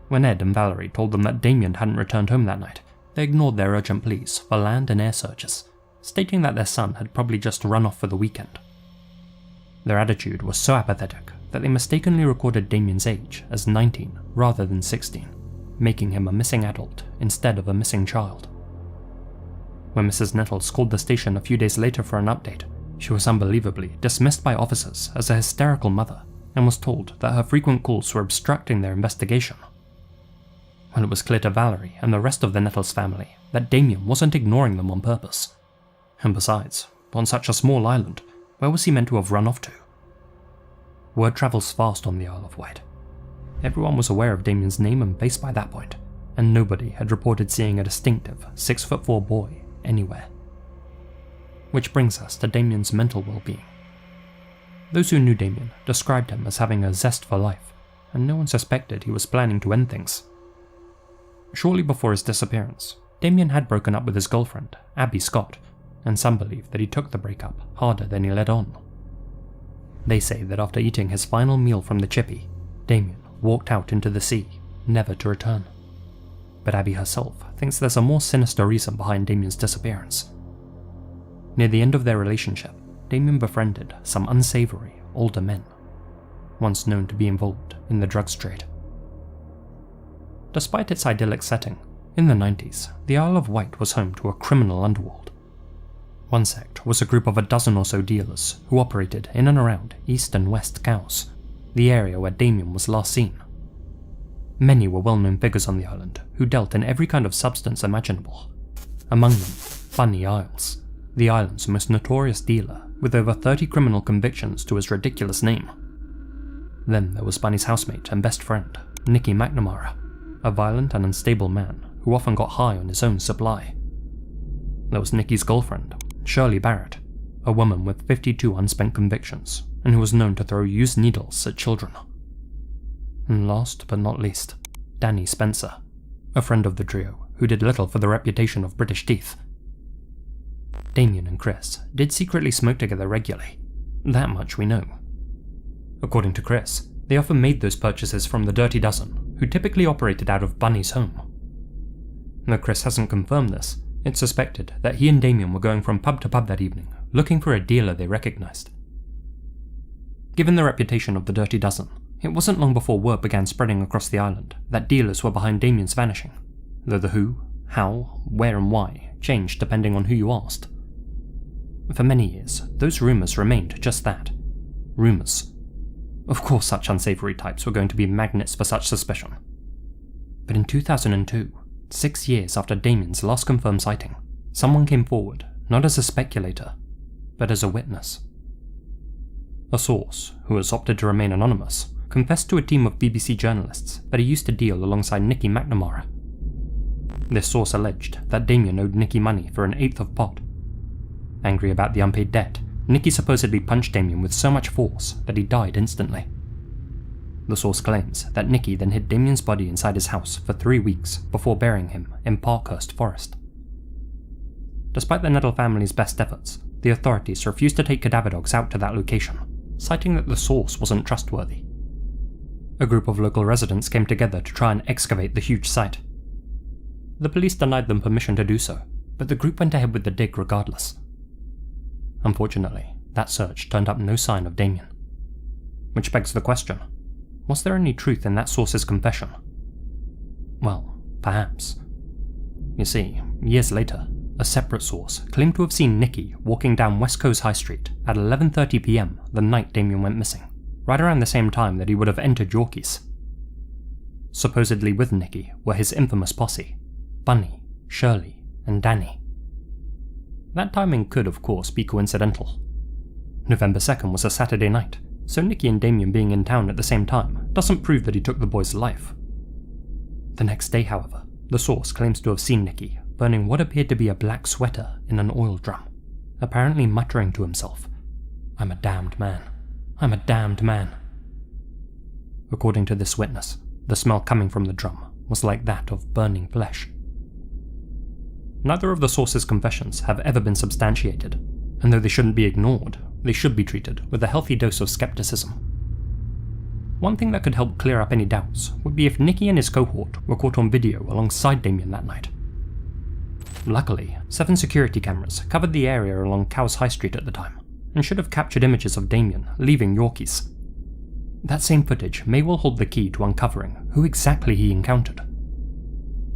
Speaker 1: When Ed and Valerie told them that Damien hadn't returned home that night, they ignored their urgent pleas for land and air searches, stating that their son had probably just run off for the weekend. Their attitude was so apathetic that they mistakenly recorded Damien's age as 19 rather than 16, making him a missing adult instead of a missing child. When Mrs. Nettles called the station a few days later for an update, she was unbelievably dismissed by officers as a hysterical mother and was told that her frequent calls were obstructing their investigation. When it was clear to Valerie and the rest of the Nettles family that Damien wasn't ignoring them on purpose, And besides, on such a small island, where was he meant to have run off to? Word travels fast on the Isle of Wight. Everyone was aware of Damien's name and face by that point, and nobody had reported seeing a distinctive 6'4" boy anywhere. Which brings us to Damien's mental well-being. Those who knew Damien described him as having a zest for life, and no one suspected he was planning to end things. Shortly before his disappearance, Damien had broken up with his girlfriend, Abby Scott, and some believe that he took the breakup harder than he let on. They say that after eating his final meal from the chippy, Damien walked out into the sea, never to return. But Abby herself thinks there's a more sinister reason behind Damien's disappearance. Near the end of their relationship, Damien befriended some unsavory older men, once known to be involved in the drugs trade. Despite its idyllic setting, in the 90s, the Isle of Wight was home to a criminal underworld. One sect was a group of a dozen or so dealers who operated in and around East and West Cowes, the area where Damien was last seen. Many were well-known figures on the island who dealt in every kind of substance imaginable. Among them, Bunny Isles, the island's most notorious dealer with over 30 criminal convictions to his ridiculous name. Then there was Bunny's housemate and best friend, Nicky McNamara, a violent and unstable man who often got high on his own supply. There was Nicky's girlfriend, Shirley Barrett, a woman with 52 unspent convictions and who was known to throw used needles at children. And last but not least, Danny Spencer, a friend of the trio who did little for the reputation of British teeth. Damien and Chris did secretly smoke together regularly, that much we know. According to Chris, they often made those purchases from the Dirty Dozen, who typically operated out of Bunny's home. Though Chris hasn't confirmed this, it's suspected that he and Damien were going from pub to pub that evening, looking for a dealer they recognised. Given the reputation of the Dirty Dozen, it wasn't long before word began spreading across the island that dealers were behind Damien's vanishing, though the who, how, where and why changed depending on who you asked. For many years, those rumours remained just that, rumours. Of course such unsavoury types were going to be magnets for such suspicion. But in 2002, 6 years after Damien's last confirmed sighting, someone came forward, not as a speculator, but as a witness. A source, who has opted to remain anonymous, confessed to a team of BBC journalists that he used to deal alongside Nicky McNamara. This source alleged that Damien owed Nicky money for 1/8 of pot. Angry about the unpaid debt, Nicky supposedly punched Damien with so much force that he died instantly. The source claims that Nicky then hid Damien's body inside his house for 3 weeks before burying him in Parkhurst Forest. Despite the Nettle family's best efforts, the authorities refused to take cadaver dogs out to that location, citing that the source wasn't trustworthy. A group of local residents came together to try and excavate the huge site. The police denied them permission to do so, but the group went ahead with the dig regardless. Unfortunately, that search turned up no sign of Damien. Which begs the question, was there any truth in that source's confession? Well, perhaps. You see, years later, a separate source claimed to have seen Nicky walking down West Coast High Street at 11:30 PM the night Damien went missing, right around the same time that he would have entered Yorkie's. Supposedly with Nicky were his infamous posse, Bunny, Shirley, and Danny. That timing could, of course, be coincidental. November 2nd was a Saturday night, so Nicky and Damien being in town at the same time doesn't prove that he took the boy's life. The next day, however, the source claims to have seen Nicky burning what appeared to be a black sweater in an oil drum, apparently muttering to himself, "I'm a damned man. I'm a damned man." According to this witness, the smell coming from the drum was like that of burning flesh. Neither of the sources' confessions have ever been substantiated, and though they shouldn't be ignored, they should be treated with a healthy dose of skepticism. One thing that could help clear up any doubts would be if Nicky and his cohort were caught on video alongside Damien that night. Luckily, 7 security cameras covered the area along Cowes High Street at the time, and should have captured images of Damien leaving Yorkie's. That same footage may well hold the key to uncovering who exactly he encountered.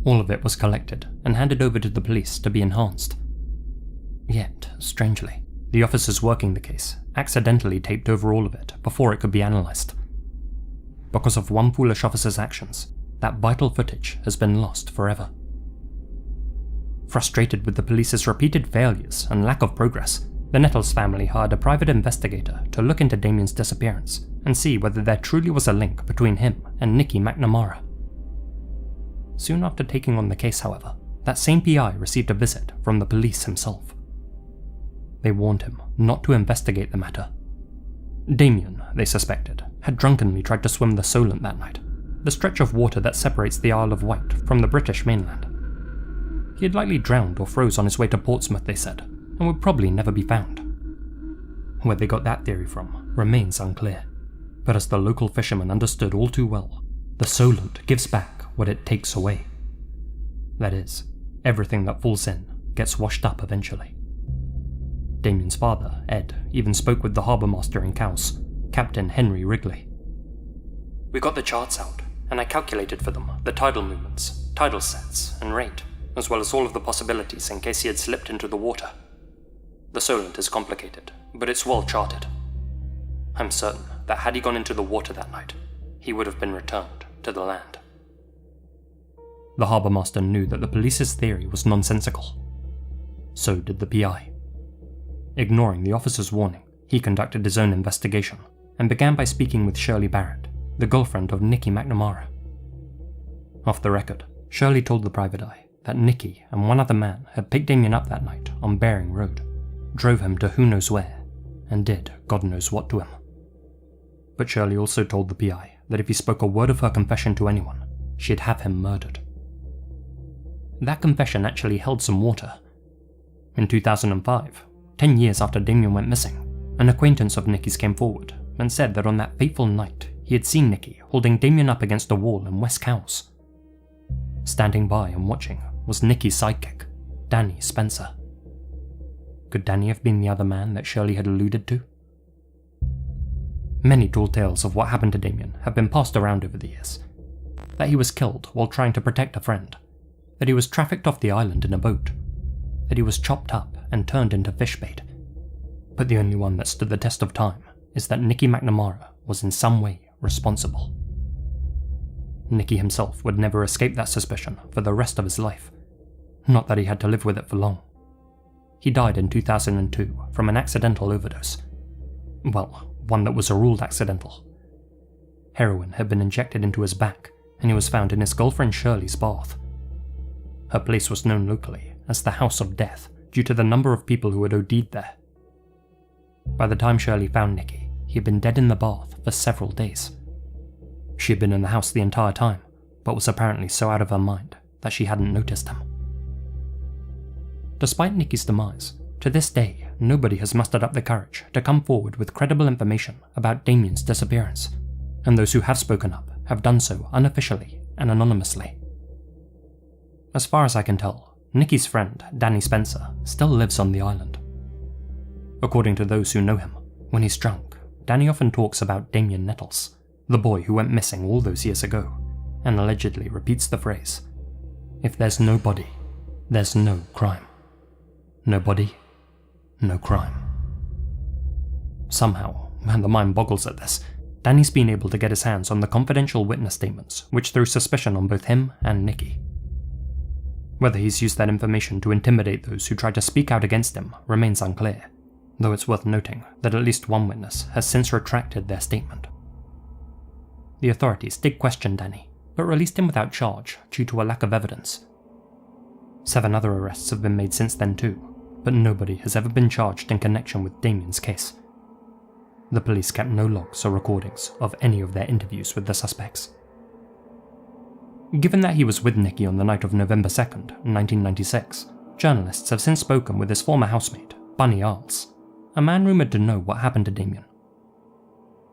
Speaker 1: All of it was collected and handed over to the police to be enhanced. Yet, strangely, the officers working the case accidentally taped over all of it before it could be analysed. Because of one foolish officer's actions, that vital footage has been lost forever. Frustrated with the police's repeated failures and lack of progress, the Nettles family hired a private investigator to look into Damien's disappearance and see whether there truly was a link between him and Nikki McNamara. Soon after taking on the case, however, that same PI received a visit from the police himself. They warned him not to investigate the matter. Damien, they suspected, had drunkenly tried to swim the Solent that night, the stretch of water that separates the Isle of Wight from the British mainland. He had likely drowned or froze on his way to Portsmouth, they said, and would probably never be found. Where they got that theory from remains unclear, but as the local fishermen understood all too well, the Solent gives back what it takes away. That is, everything that falls in gets washed up eventually. Damien's father, Ed, even spoke with the harbour master in Cowes, Captain Henry Wrigley. "We got the charts out, and I calculated for them the tidal movements, tidal sets, and rate, as well as all of the possibilities in case he had slipped into the water. The Solent is complicated, but it's well charted. I'm certain that had he gone into the water that night, he would have been returned to the land." The harbour master knew that the police's theory was nonsensical. So did the PI. Ignoring the officer's warning, he conducted his own investigation and began by speaking with Shirley Barrett, the girlfriend of Nikki McNamara. Off the record, Shirley told the private eye that Nikki and one other man had picked Damien up that night on Bering Road, drove him to who knows where, and did God knows what to him. But Shirley also told the PI that if he spoke a word of her confession to anyone, she'd have him murdered. That confession actually held some water. In 2005, 10 years after Damien went missing, an acquaintance of Nikki's came forward and said that on that fateful night he had seen Nikki holding Damien up against a wall in West Cowes. Standing by and watching was Nikki's sidekick, Danny Spencer. Could Danny have been the other man that Shirley had alluded to? Many tall tales of what happened to Damien have been passed around over the years. That he was killed while trying to protect a friend, that he was trafficked off the island in a boat, that he was chopped up and turned into fish bait. But the only one that stood the test of time is that Nikki McNamara was in some way responsible. Nikki himself would never escape that suspicion for the rest of his life. Not that he had to live with it for long. He died in 2002 from an accidental overdose. Well, one that was a ruled accidental. Heroin had been injected into his back, and he was found in his girlfriend Shirley's bath. Her place was known locally as the House of Death due to the number of people who had OD'd there. By the time Shirley found Nikki, he had been dead in the bath for several days. She had been in the house the entire time, but was apparently so out of her mind that she hadn't noticed him. Despite Nikki's demise, to this day, nobody has mustered up the courage to come forward with credible information about Damien's disappearance, and those who have spoken up have done so unofficially and anonymously. As far as I can tell, Nikki's friend, Danny Spencer, still lives on the island. According to those who know him, when he's drunk, Danny often talks about Damien Nettles, the boy who went missing all those years ago, and allegedly repeats the phrase, "If there's no body, there's no crime. No body, no crime." Somehow, and the mind boggles at this, Danny's been able to get his hands on the confidential witness statements which threw suspicion on both him and Nikki. Whether he's used that information to intimidate those who try to speak out against him remains unclear, though it's worth noting that at least one witness has since retracted their statement. The authorities did question Danny, but released him without charge due to a lack of evidence. 7 other arrests have been made since then too, but nobody has ever been charged in connection with Damien's case. The police kept no logs or recordings of any of their interviews with the suspects. Given that he was with Nikki on the night of November 2nd, 1996, journalists have since spoken with his former housemate, Bunny Arles, a man rumoured to know what happened to Damien.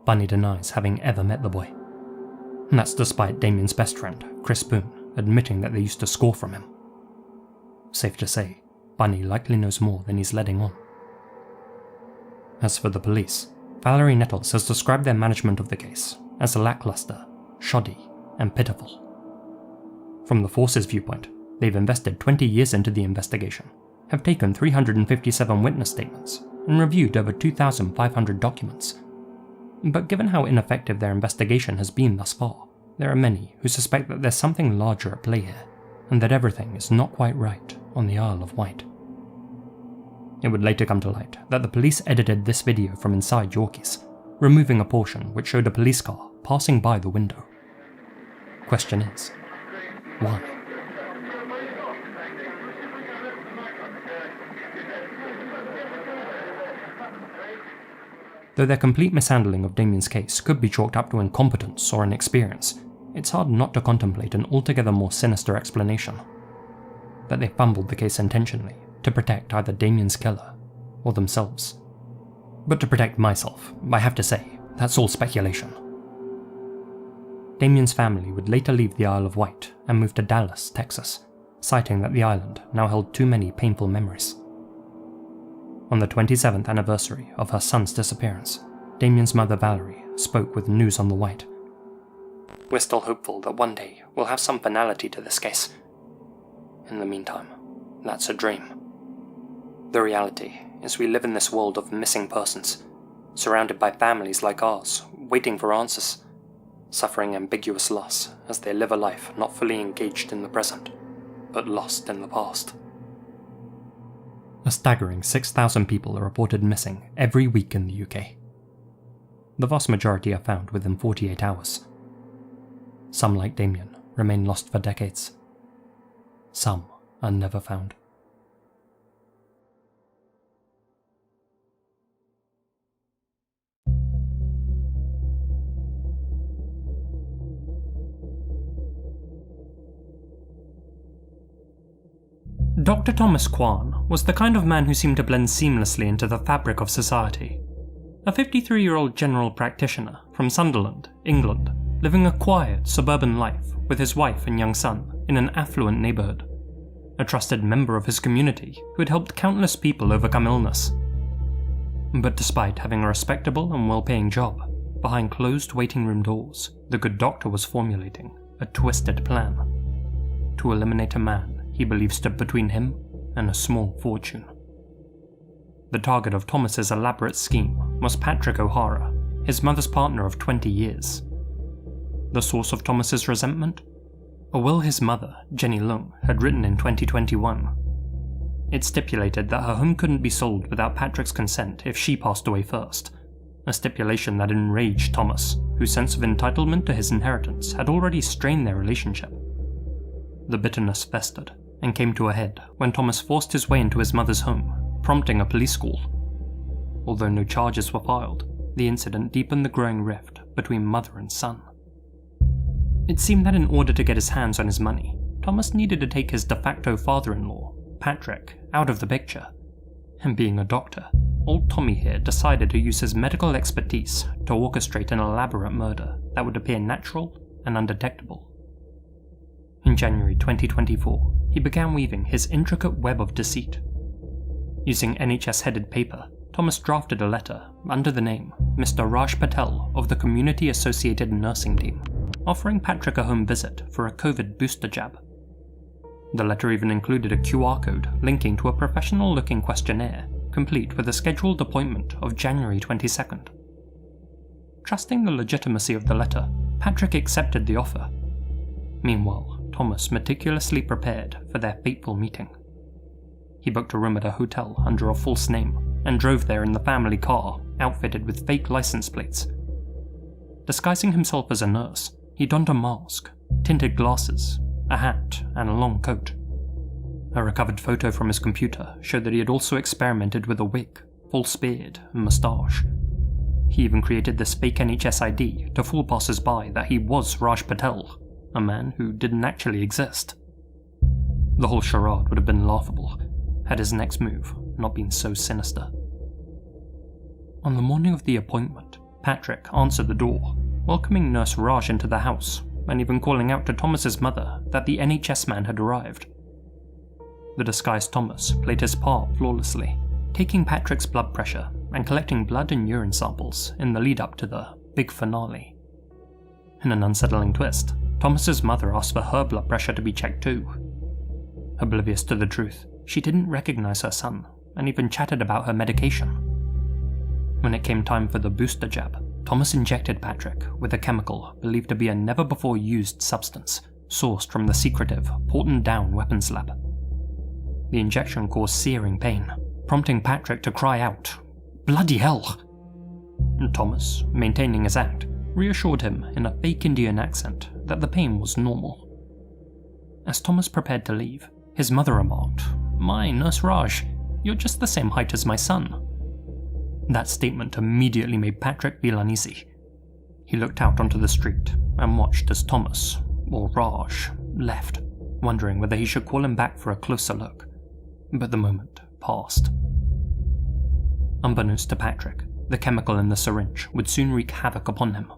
Speaker 1: Bunny denies having ever met the boy. And that's despite Damien's best friend, Chris Boone, admitting that they used to score from him. Safe to say, Bunny likely knows more than he's letting on. As for the police, Valerie Nettles has described their management of the case as lackluster, shoddy, and pitiful. From the force's viewpoint, they've invested 20 years into the investigation, have taken 357 witness statements, and reviewed over 2,500 documents. But given how ineffective their investigation has been thus far, there are many who suspect that there's something larger at play here, and that everything is not quite right on the Isle of Wight. It would later come to light that the police edited this video from inside Yorkie's, removing a portion which showed a police car passing by the window. Question is, why? Though their complete mishandling of Damien's case could be chalked up to incompetence or inexperience, it's hard not to contemplate an altogether more sinister explanation. That they fumbled the case intentionally to protect either Damien's killer or themselves. But to protect myself, I have to say, that's all speculation. Damien's family would later leave the Isle of Wight and move to Dallas, Texas, citing that the island now held too many painful memories. On the 27th anniversary of her son's disappearance, Damien's mother Valerie spoke with News on the Wight. "We're still hopeful that one day we'll have some finality to this case. In the meantime, that's a dream. The reality is we live in this world of missing persons, surrounded by families like ours, waiting for answers, suffering ambiguous loss as they live a life not fully engaged in the present, but lost in the past." A staggering 6,000 people are reported missing every week in the UK. The vast majority are found within 48 hours. Some, like Damien, remain lost for decades. Some are never found. Dr. Thomas Kwan was the kind of man who seemed to blend seamlessly into the fabric of society. A 53-year-old general practitioner from Sunderland, England, living a quiet, suburban life with his wife and young son in an affluent neighbourhood. A trusted member of his community who had helped countless people overcome illness. But despite having a respectable and well-paying job, behind closed waiting room doors, the good doctor was formulating a twisted plan to eliminate a man he believed stood between him and a small fortune. The target of Thomas's elaborate scheme was Patrick O'Hara, his mother's partner of 20 years. The source of Thomas's resentment? A will his mother, Jenny Lung, had written in 2021. It stipulated that her home couldn't be sold without Patrick's consent if she passed away first, a stipulation that enraged Thomas, whose sense of entitlement to his inheritance had already strained their relationship. The bitterness festered and came to a head when Thomas forced his way into his mother's home, prompting a police call. Although no charges were filed, the incident deepened the growing rift between mother and son. It seemed that in order to get his hands on his money, Thomas needed to take his de facto father-in-law, Patrick, out of the picture. And being a doctor, old Tommy here decided to use his medical expertise to orchestrate an elaborate murder that would appear natural and undetectable. In January 2024, he began weaving his intricate web of deceit. Using NHS-headed paper, Thomas drafted a letter under the name Mr. Raj Patel of the Community-Associated Nursing Team, offering Patrick a home visit for a COVID booster jab. The letter even included a QR code linking to a professional-looking questionnaire, complete with a scheduled appointment of January 22nd. Trusting the legitimacy of the letter, Patrick accepted the offer. Meanwhile, Thomas meticulously prepared for their fateful meeting. He booked a room at a hotel under a false name and drove there in the family car, outfitted with fake license plates. Disguising himself as a nurse, he donned a mask, tinted glasses, a hat, and a long coat. A recovered photo from his computer showed that he had also experimented with a wig, false beard, and moustache. He even created this fake NHS ID to fool passers-by that he was Raj Patel, a man who didn't actually exist. The whole charade would have been laughable had his next move not been so sinister. On the morning of the appointment, Patrick answered the door, welcoming Nurse Raj into the house, and even calling out to Thomas's mother that the NHS man had arrived. The disguised Thomas played his part flawlessly, taking Patrick's blood pressure and collecting blood and urine samples in the lead up to the big finale. In an unsettling twist, Thomas's mother asked for her blood pressure to be checked too. Oblivious to the truth, she didn't recognize her son, and even chatted about her medication. When it came time for the booster jab, Thomas injected Patrick with a chemical believed to be a never-before-used substance sourced from the secretive Porton Down weapons lab. The injection caused searing pain, prompting Patrick to cry out, "Bloody hell!" Thomas, maintaining his act, reassured him in a fake Indian accent that the pain was normal. As Thomas prepared to leave, his mother remarked, "My, Nurse Raj, you're just the same height as my son." That statement immediately made Patrick feel uneasy. He looked out onto the street and watched as Thomas, or Raj, left, wondering whether he should call him back for a closer look. But the moment passed. Unbeknownst to Patrick, the chemical in the syringe would soon wreak havoc upon him.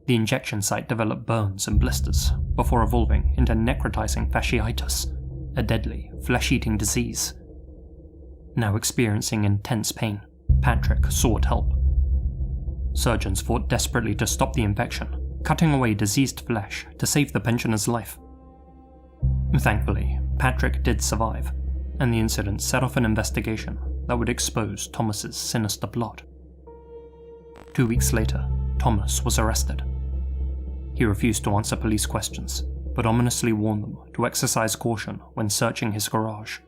Speaker 1: The injection site developed burns and blisters before evolving into necrotizing fasciitis, a deadly, flesh-eating disease. Now experiencing intense pain, Patrick sought help. Surgeons fought desperately to stop the infection, cutting away diseased flesh to save the pensioner's life. Thankfully, Patrick did survive, and the incident set off an investigation that would expose Thomas's sinister plot. 2 weeks later, Thomas was arrested. He refused to answer police questions, but ominously warned them to exercise caution when searching his garage.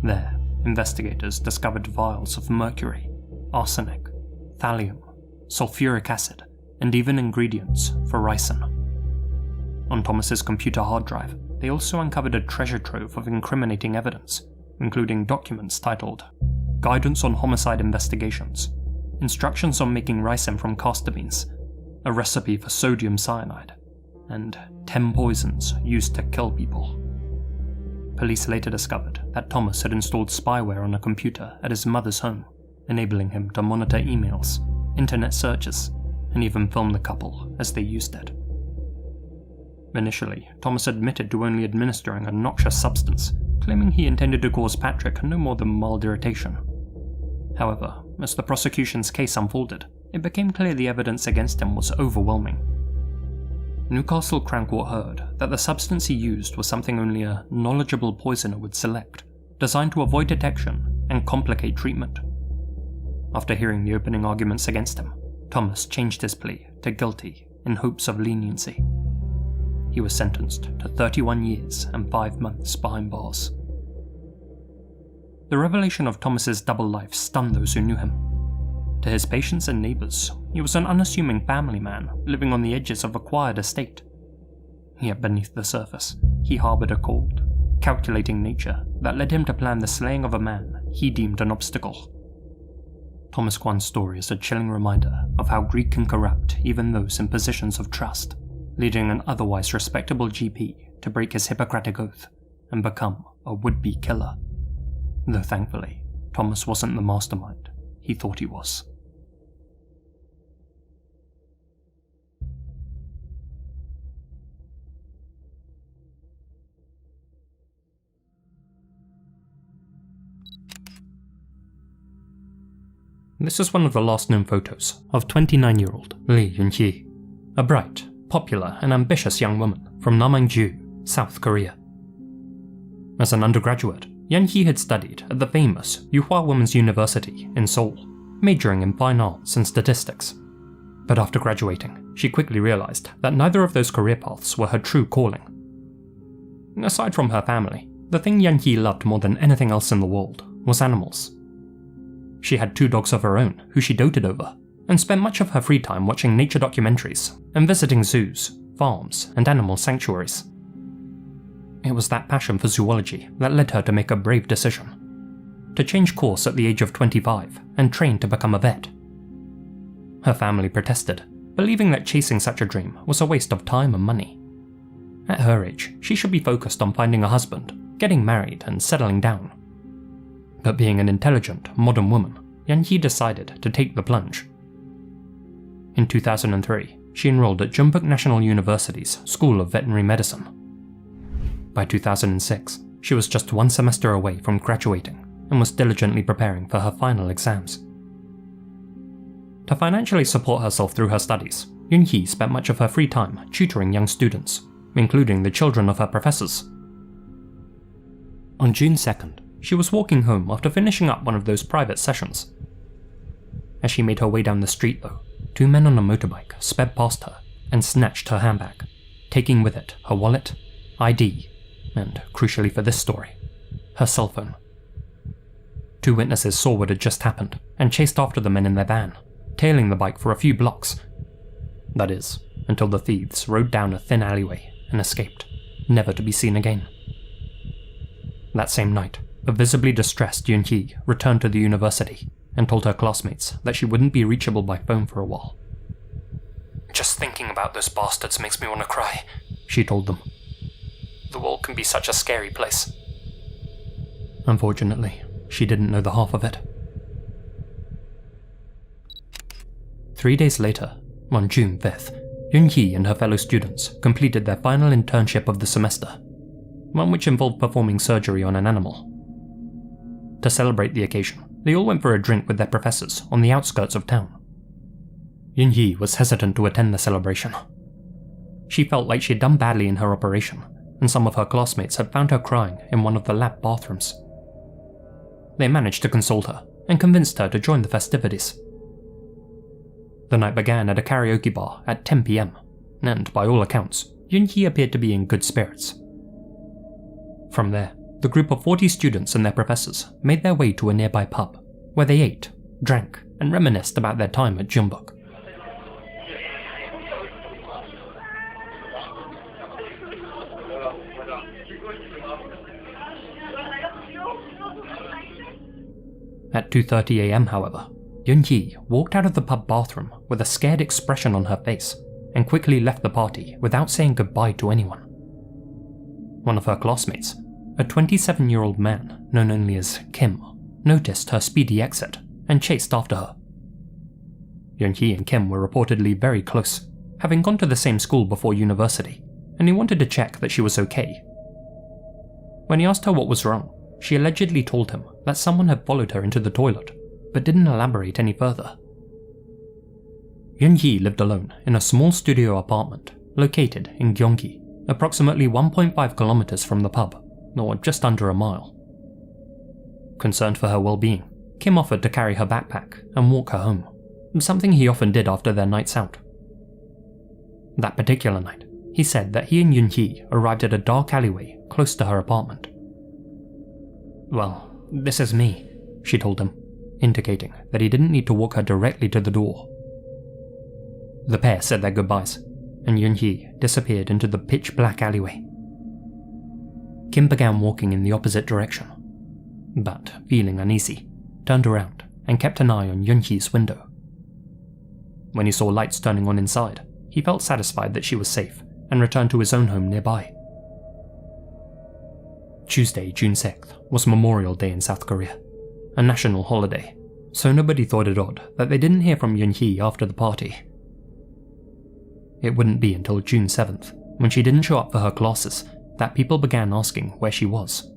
Speaker 1: There, investigators discovered vials of mercury, arsenic, thallium, sulfuric acid, and even ingredients for ricin. On Thomas's computer hard drive, they also uncovered a treasure trove of incriminating evidence, including documents titled Guidance on Homicide Investigations, Instructions on Making Ricin from Castor Beans, a recipe for sodium cyanide, and 10 poisons used to kill people. Police later discovered that Thomas had installed spyware on a computer at his mother's home, enabling him to monitor emails, internet searches, and even film the couple as they used it. Initially, Thomas admitted to only administering a noxious substance, claiming he intended to cause Patrick no more than mild irritation. However, as the prosecution's case unfolded, it became clear the evidence against him was overwhelming. Newcastle Crown Court heard that the substance he used was something only a knowledgeable poisoner would select, designed to avoid detection and complicate treatment. After hearing the opening arguments against him, Thomas changed his plea to guilty in hopes of leniency. He was sentenced to 31 years and 5 months behind bars. The revelation of Thomas's double life stunned those who knew him. To his patients and neighbours, he was an unassuming family man living on the edges of a quiet estate. Yet beneath the surface, he harboured a cold, calculating nature that led him to plan the slaying of a man he deemed an obstacle. Thomas Kwan's story is a chilling reminder of how greed can corrupt even those in positions of trust, leading an otherwise respectable GP to break his Hippocratic oath and become a would-be killer. Though thankfully, Thomas wasn't the mastermind he thought he was. This is one of the last known photos of 29-year-old Lee Yun-hee, a bright, popular and ambitious young woman from Namangju, South Korea. As an undergraduate, Yun-hee had studied at the famous Yuhua Women's University in Seoul, majoring in fine arts and statistics. But after graduating, she quickly realized that neither of those career paths were her true calling. Aside from her family, the thing Yun-hee loved more than anything else in the world was animals. She had 2 dogs of her own who she doted over, and spent much of her free time watching nature documentaries and visiting zoos, farms, and animal sanctuaries. It was that passion for zoology that led her to make a brave decision: to change course at the age of 25 and train to become a vet. Her family protested, believing that chasing such a dream was a waste of time and money. At her age, she should be focused on finding a husband, getting married, and settling down. But being an intelligent, modern woman, Yun-hee decided to take the plunge. In 2003, she enrolled at Jeonbuk National University's School of Veterinary Medicine. By 2006, she was just 1 semester away from graduating and was diligently preparing for her final exams. To financially support herself through her studies, Yun-hee spent much of her free time tutoring young students, including the children of her professors. On June 2nd, she was walking home after finishing up one of those private sessions. As she made her way down the street though, 2 men on a motorbike sped past her and snatched her handbag. taking with it her wallet, ID, and, crucially for this story, her cell phone. 2 witnesses saw what had just happened and chased after the men in their van, tailing the bike for a few blocks. That is, until the thieves rode down a thin alleyway and escaped, never to be seen again. That same night, a visibly distressed Yunhee returned to the university and told her classmates that she wouldn't be reachable by phone for a while. "Just thinking about those bastards makes me want to cry," she told them. "The world can be such a scary place." Unfortunately, she didn't know the half of it. 3 days later, on June 5th, Yunhee and her fellow students completed their final internship of the semester, one which involved performing surgery on an animal. To celebrate the occasion, they all went for a drink with their professors on the outskirts of town. Yunhee was hesitant to attend the celebration. She felt like she had done badly in her operation, and some of her classmates had found her crying in one of the lab bathrooms. They managed to console her and convinced her to join the festivities. The night began at a karaoke bar at 10 PM, and by all accounts, Yunhee appeared to be in good spirits. From there, the group of 40 students and their professors made their way to a nearby pub, where they ate, drank, and reminisced about their time at Jeonbuk. At 2:30 AM, however, Yunhee walked out of the pub bathroom with a scared expression on her face and quickly left the party without saying goodbye to anyone. One of her classmates, a 27-year-old man known only as Kim, noticed her speedy exit and chased after her. Yunhee and Kim were reportedly very close, having gone to the same school before university, and he wanted to check that she was okay. When he asked her what was wrong, she allegedly told him that someone had followed her into the toilet, but didn't elaborate any further. Yunhee lived alone in a small studio apartment located in Gyeonggi, approximately 1.5 kilometers from the pub, or just under a mile. Concerned for her well-being, Kim offered to carry her backpack and walk her home, something he often did after their nights out. That particular night, he said that he and Yunhee arrived at a dark alleyway close to her apartment. "Well, this is me," she told him, indicating that he didn't need to walk her directly to the door. The pair said their goodbyes, and Yunhee disappeared into the pitch-black alleyway. Kim began walking in the opposite direction, but, feeling uneasy, turned around and kept an eye on Yunhee's window. When he saw lights turning on inside, he felt satisfied that she was safe and returned to his own home nearby. Tuesday, June 6th, was Memorial Day in South Korea, a national holiday, so nobody thought it odd that they didn't hear from Yunhee after the party. It wouldn't be until June 7th, when she didn't show up for her classes, that people began asking where she was.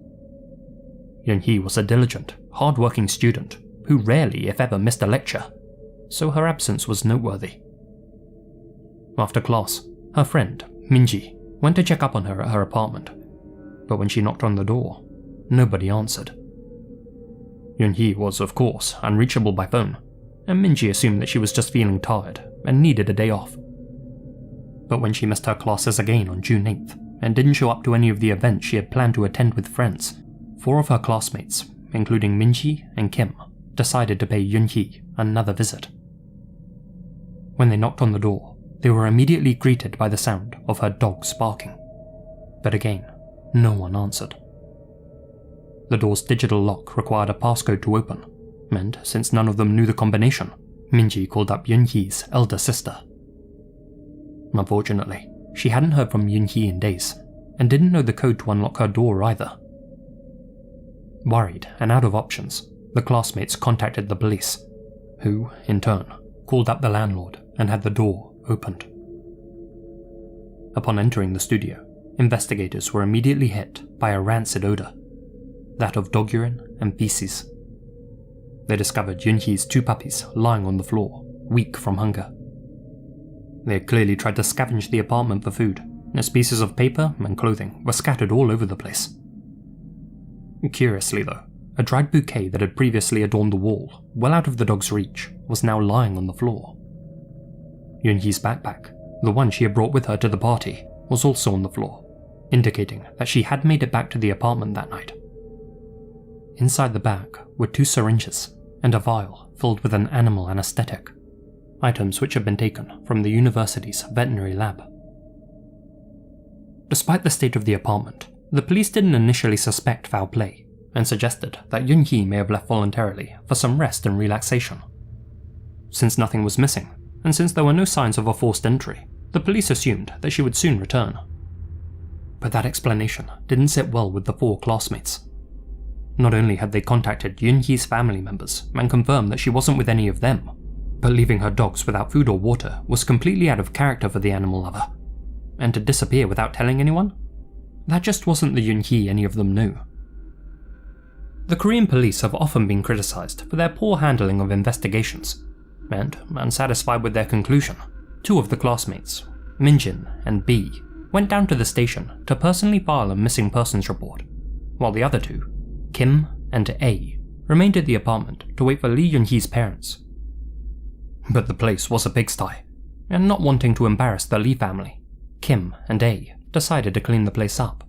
Speaker 1: Yunhee was a diligent, hard-working student who rarely, if ever, missed a lecture, so her absence was noteworthy. After class, her friend, Minji, went to check up on her at her apartment, but when she knocked on the door, nobody answered. Yunhee was, of course, unreachable by phone, and Minji assumed that she was just feeling tired and needed a day off. But when she missed her classes again on June 8th and didn't show up to any of the events she had planned to attend with friends, 4 of her classmates, including Minji and Kim, decided to pay Yunhee another visit. When they knocked on the door, they were immediately greeted by the sound of her dogs barking. But again, no one answered. The door's digital lock required a passcode to open, and since none of them knew the combination, Minji called up Yunhee's elder sister. Unfortunately, she hadn't heard from Yunhee in days, and didn't know the code to unlock her door either. Worried and out of options, the classmates contacted the police, who, in turn, called up the landlord and had the door opened. Upon entering the studio, investigators were immediately hit by a rancid odor, that of dog urine and feces. They discovered Yunhee's 2 puppies lying on the floor, weak from hunger. They had clearly tried to scavenge the apartment for food, as pieces of paper and clothing were scattered all over the place. Curiously though, a dried bouquet that had previously adorned the wall, well out of the dog's reach, was now lying on the floor. Yunhee's backpack, the one she had brought with her to the party, was also on the floor, indicating that she had made it back to the apartment that night. Inside the bag were 2 syringes and a vial filled with an animal anesthetic, items which had been taken from the university's veterinary lab. Despite the state of the apartment, the police didn't initially suspect foul play and suggested that Yun-hee may have left voluntarily for some rest and relaxation. Since nothing was missing, and since there were no signs of a forced entry, the police assumed that she would soon return. But that explanation didn't sit well with the 4 classmates. Not only had they contacted Yun-hee's family members and confirmed that she wasn't with any of them, but leaving her dogs without food or water was completely out of character for the animal lover. And to disappear without telling anyone? That just wasn't the Yun-hee any of them knew. The Korean police have often been criticised for their poor handling of investigations, and, unsatisfied with their conclusion, 2 of the classmates, Minjin and B, went down to the station to personally file a missing persons report, while the other 2, Kim and A, remained at the apartment to wait for Lee Yun-hee's parents. But the place was a pigsty, and not wanting to embarrass the Lee family, Kim and A decided to clean the place up.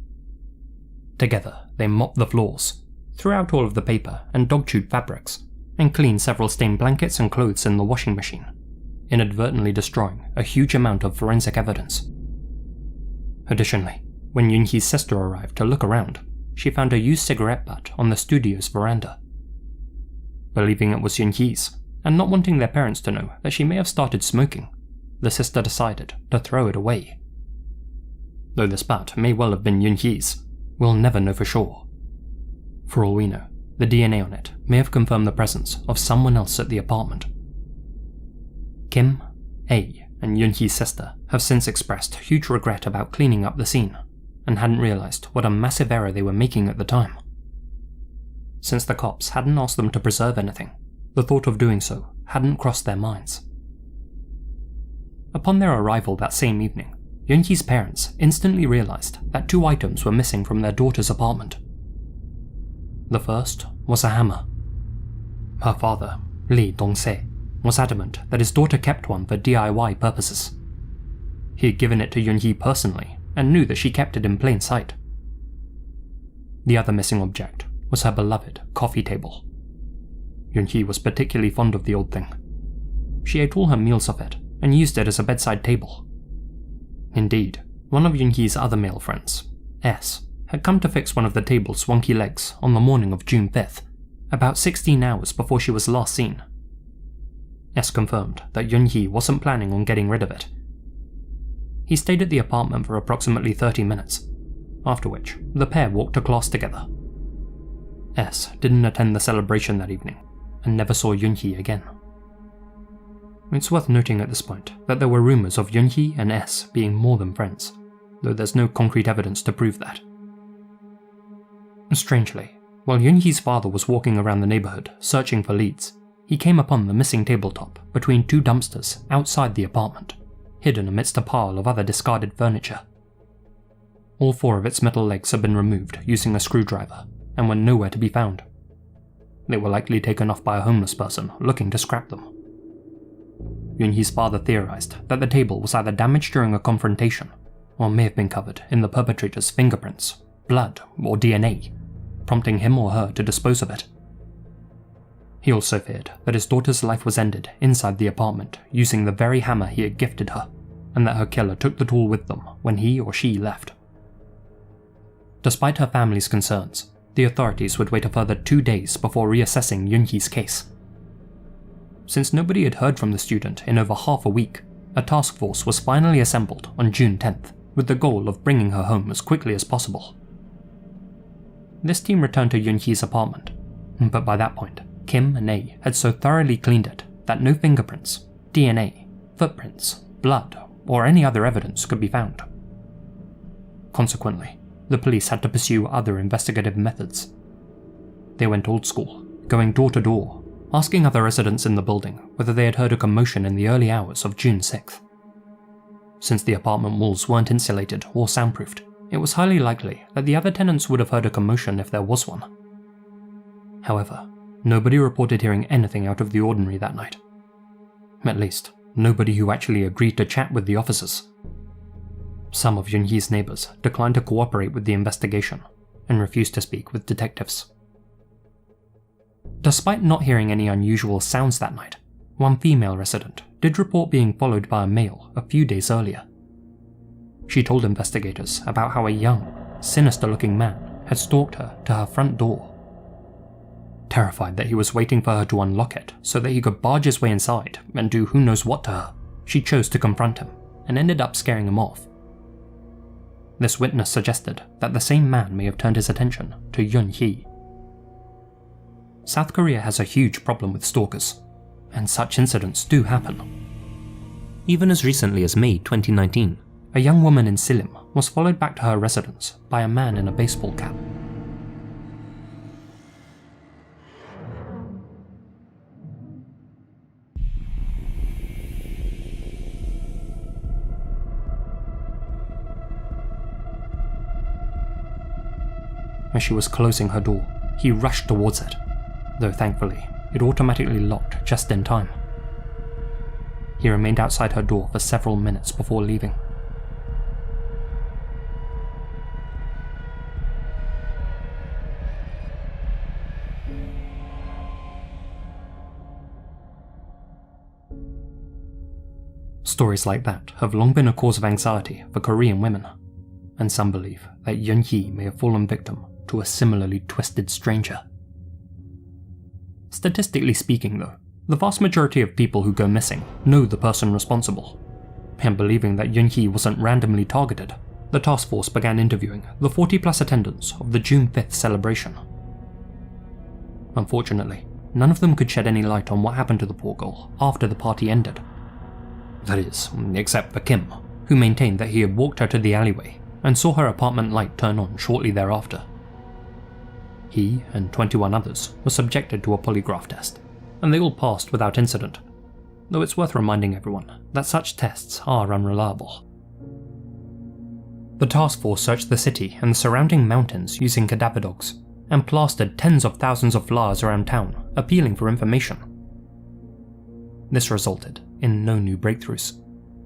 Speaker 1: Together, they mopped the floors, threw out all of the paper and dog-chewed fabrics, and cleaned several stained blankets and clothes in the washing machine, inadvertently destroying a huge amount of forensic evidence. Additionally, when Yun-hee's sister arrived to look around, she found a used cigarette butt on the studio's veranda. Believing it was Yun-hee's, and not wanting their parents to know that she may have started smoking, the sister decided to throw it away. Though this butt may well have been Yun-hee's, we'll never know for sure. For all we know, the DNA on it may have confirmed the presence of someone else at the apartment. Kim, A, and Yun-hee's sister have since expressed huge regret about cleaning up the scene, and hadn't realised what a massive error they were making at the time. Since the cops hadn't asked them to preserve anything, the thought of doing so hadn't crossed their minds. Upon their arrival that same evening, Yun-hee's parents instantly realised that 2 items were missing from their daughter's apartment. The first was a hammer. Her father, Lee Dong-se, was adamant that his daughter kept one for DIY purposes. He had given it to Yun-hee personally and knew that she kept it in plain sight. The other missing object was her beloved coffee table. Yun-hee was particularly fond of the old thing. She ate all her meals off it and used it as a bedside table. Indeed, one of Yun-hee's other male friends, S, had come to fix one of the table's wonky legs on the morning of June 5th, about 16 hours before she was last seen. S confirmed that Yun-hee wasn't planning on getting rid of it. He stayed at the apartment for approximately 30 minutes, after which the pair walked to class together. S didn't attend the celebration that evening, and never saw Yun-hee again. It's worth noting at this point that there were rumours of Yun-hee and S being more than friends, though there's no concrete evidence to prove that. Strangely, while Yun-hee's father was walking around the neighbourhood searching for leads, he came upon the missing tabletop between 2 dumpsters outside the apartment, hidden amidst a pile of other discarded furniture. All 4 of its metal legs had been removed using a screwdriver and were nowhere to be found. They were likely taken off by a homeless person looking to scrap them. Yun-hee's father theorized that the table was either damaged during a confrontation, or may have been covered in the perpetrator's fingerprints, blood, or DNA, prompting him or her to dispose of it. He also feared that his daughter's life was ended inside the apartment using the very hammer he had gifted her, and that her killer took the tool with them when he or she left. Despite her family's concerns, the authorities would wait a further 2 days before reassessing Yun-hee's case. Since nobody had heard from the student in over half a week, a task force was finally assembled on June 10th with the goal of bringing her home as quickly as possible. This team returned to Yun-hee's apartment, but by that point, Kim and A had so thoroughly cleaned it that no fingerprints, DNA, footprints, blood, or any other evidence could be found. Consequently, the police had to pursue other investigative methods. They went old school, going door to door, asking other residents in the building whether they had heard a commotion in the early hours of June 6th. Since the apartment walls weren't insulated or soundproofed, it was highly likely that the other tenants would have heard a commotion if there was one. However, nobody reported hearing anything out of the ordinary that night. At least, nobody who actually agreed to chat with the officers. Some of Yunhee's neighbours declined to cooperate with the investigation and refused to speak with detectives. Despite not hearing any unusual sounds that night, one female resident did report being followed by a male a few days earlier. She told investigators about how a young, sinister-looking man had stalked her to her front door. Terrified that he was waiting for her to unlock it so that he could barge his way inside and do who knows what to her, she chose to confront him and ended up scaring him off. This witness suggested that the same man may have turned his attention to Yunhee. South Korea has a huge problem with stalkers, and such incidents do happen. Even as recently as May 2019, a young woman in Silim was followed back to her residence by a man in a baseball cap. As she was closing her door, he rushed towards it, though thankfully it automatically locked just in time. He remained outside her door for several minutes before leaving. Stories like that have long been a cause of anxiety for Korean women, and some believe that Yunhee may have fallen victim to a similarly twisted stranger. Statistically speaking though, the vast majority of people who go missing know the person responsible, and believing that Yunhee wasn't randomly targeted, the task force began interviewing the 40+ attendants of the June 5th celebration. Unfortunately, none of them could shed any light on what happened to the poor girl after the party ended. That is, except for Kim, who maintained that he had walked her to the alleyway and saw her apartment light turn on shortly thereafter. He and 21 others were subjected to a polygraph test, and they all passed without incident, though it's worth reminding everyone that such tests are unreliable. The task force searched the city and the surrounding mountains using cadaver dogs, and plastered tens of thousands of flyers around town appealing for information. This resulted in no new breakthroughs,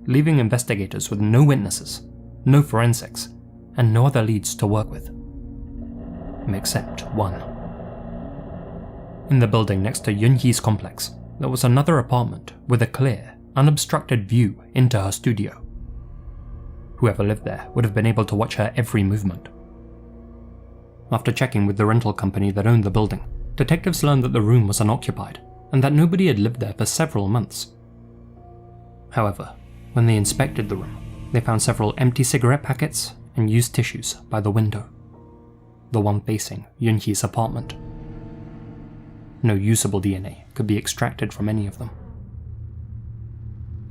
Speaker 1: leaving investigators with no witnesses, no forensics, and no other leads to work with. Except one. In the building next to Yunhee's complex, there was another apartment with a clear, unobstructed view into her studio. Whoever lived there would have been able to watch her every movement. After checking with the rental company that owned the building, detectives learned that the room was unoccupied and that nobody had lived there for several months. However, when they inspected the room, they found several empty cigarette packets and used tissues by the window, the one facing Yunhee's apartment. No usable DNA could be extracted from any of them.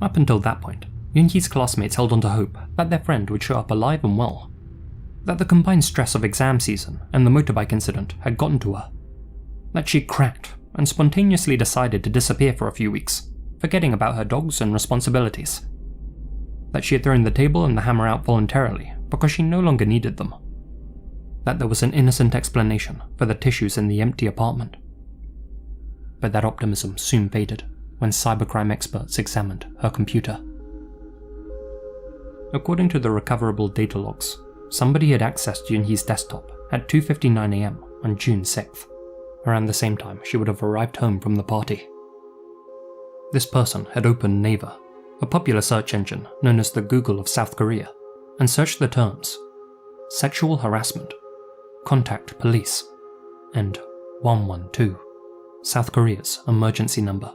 Speaker 1: Up until that point, Yunhee's classmates held on to hope that their friend would show up alive and well, that the combined stress of exam season and the motorbike incident had gotten to her, that she'd cracked and spontaneously decided to disappear for a few weeks, forgetting about her dogs and responsibilities, that she had thrown the table and the hammer out voluntarily because she no longer needed them, that there was an innocent explanation for the tissues in the empty apartment. But that optimism soon faded when cybercrime experts examined her computer. According to the recoverable data logs, somebody had accessed Yunhee's desktop at 2:59 AM on June 6th, around the same time she would have arrived home from the party. This person had opened Naver, a popular search engine known as the Google of South Korea, and searched the terms sexual harassment, contact police, and 112, South Korea's emergency number.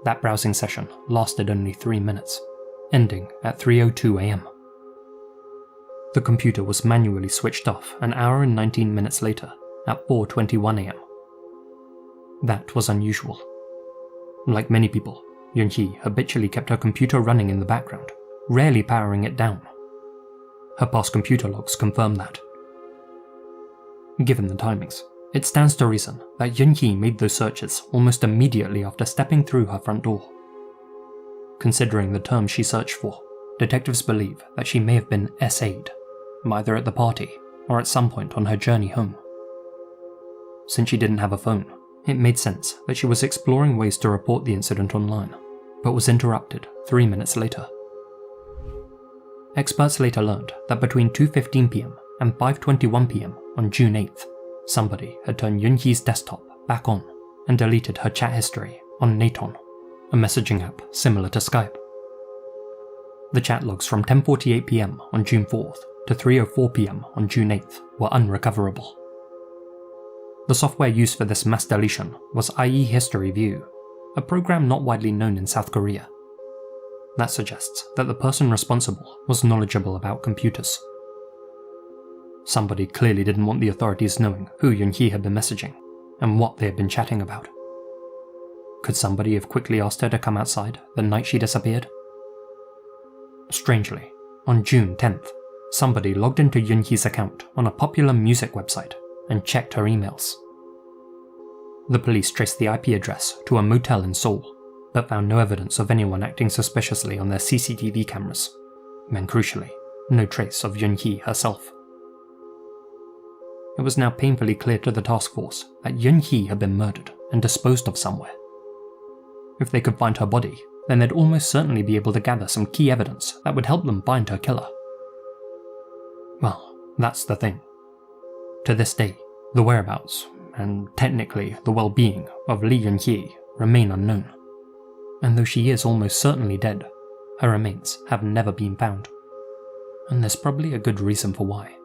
Speaker 1: That browsing session lasted only 3 minutes, ending at 3:02 AM. The computer was manually switched off an hour and 19 minutes later at 4:21 AM. That was unusual. Like many people, Yunhee habitually kept her computer running in the background, rarely powering it down. Her past computer logs confirm that. Given the timings, it stands to reason that Yunhee made those searches almost immediately after stepping through her front door. Considering the term she searched for, detectives believe that she may have been SA'd, either at the party or at some point on her journey home. Since she didn't have a phone, it made sense that she was exploring ways to report the incident online, but was interrupted 3 minutes later. experts later learned that between 2:15 PM and 5:21 PM on June 8th, somebody had turned Yunhee's desktop back on and deleted her chat history on Naton, a messaging app similar to Skype. The chat logs from 10:48 PM on June 4th to 3:04 PM on June 8th were unrecoverable. The software used for this mass deletion was IE History View, a program not widely known in South Korea. That suggests that the person responsible was knowledgeable about computers. Somebody clearly didn't want the authorities knowing who Yunhee had been messaging and what they had been chatting about. Could somebody have quickly asked her to come outside the night she disappeared? Strangely, on June 10th, somebody logged into Yunhee's account on a popular music website and checked her emails. The police traced the IP address to a motel in Seoul, but found no evidence of anyone acting suspiciously on their CCTV cameras, and crucially, no trace of Yunhee herself. It was now painfully clear to the task force that Yunhee had been murdered and disposed of somewhere. If they could find her body, then they'd almost certainly be able to gather some key evidence that would help them find her killer. Well, that's the thing. To this day, the whereabouts, and technically the well-being, of Lee Yunhee remain unknown. And though she is almost certainly dead, her remains have never been found. And there's probably a good reason for why.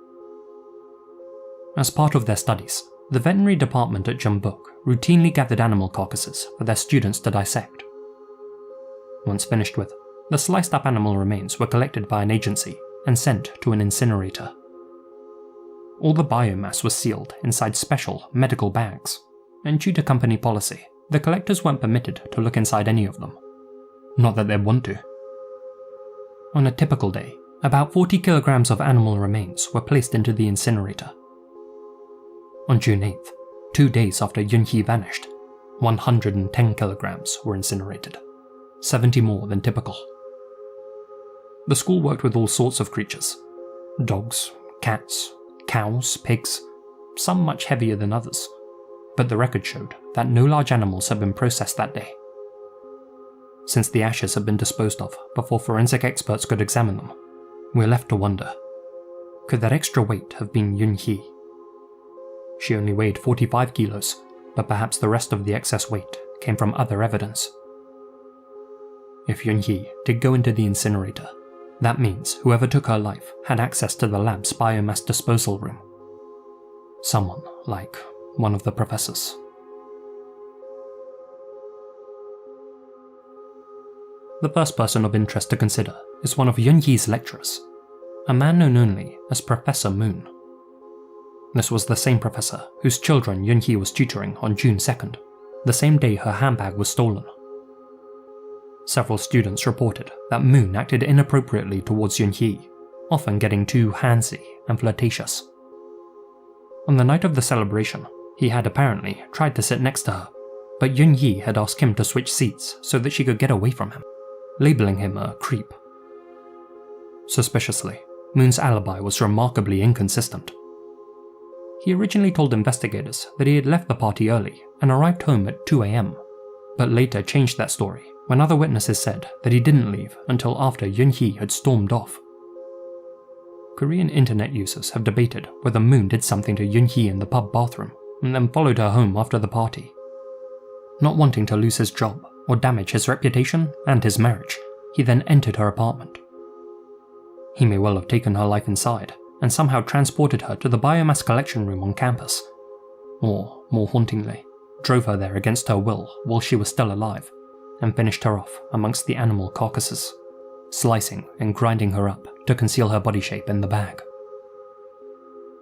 Speaker 1: As part of their studies, the veterinary department at Jeonbuk routinely gathered animal carcasses for their students to dissect. Once finished with, the sliced-up animal remains were collected by an agency and sent to an incinerator. All the biomass was sealed inside special medical bags, and due to company policy, the collectors weren't permitted to look inside any of them. Not that they'd want to. On a typical day, about 40 kilograms of animal remains were placed into the incinerator. On June 8th, 2 days after Yunhee vanished, 110 kilograms were incinerated, 70 more than typical. The school worked with all sorts of creatures: dogs, cats, cows, pigs, some much heavier than others, but the record showed that no large animals had been processed that day. Since the ashes had been disposed of before forensic experts could examine them, we're left to wonder, could that extra weight have been Yunhee? She only weighed 45 kilos, but perhaps the rest of the excess weight came from other evidence. If Yunhee did go into the incinerator, that means whoever took her life had access to the lab's biomass disposal room. Someone like one of the professors. The first person of interest to consider is one of Yunhee's lecturers, a man known only as Professor Moon. This was the same professor whose children Yunhee was tutoring on June 2nd, the same day her handbag was stolen. Several students reported that Moon acted inappropriately towards Yunhee, often getting too handsy and flirtatious. On the night of the celebration, he had apparently tried to sit next to her, but Yunhee had asked him to switch seats so that she could get away from him, labeling him a creep. Suspiciously, Moon's alibi was remarkably inconsistent. He originally told investigators that he had left the party early and arrived home at 2 AM, but later changed that story when other witnesses said that he didn't leave until after Yunhee had stormed off. Korean internet users have debated whether Moon did something to Yunhee in the pub bathroom and then followed her home after the party. Not wanting to lose his job or damage his reputation and his marriage, he then entered her apartment. He may well have taken her life inside and somehow transported her to the biomass collection room on campus, or, more hauntingly, drove her there against her will while she was still alive, and finished her off amongst the animal carcasses, slicing and grinding her up to conceal her body shape in the bag.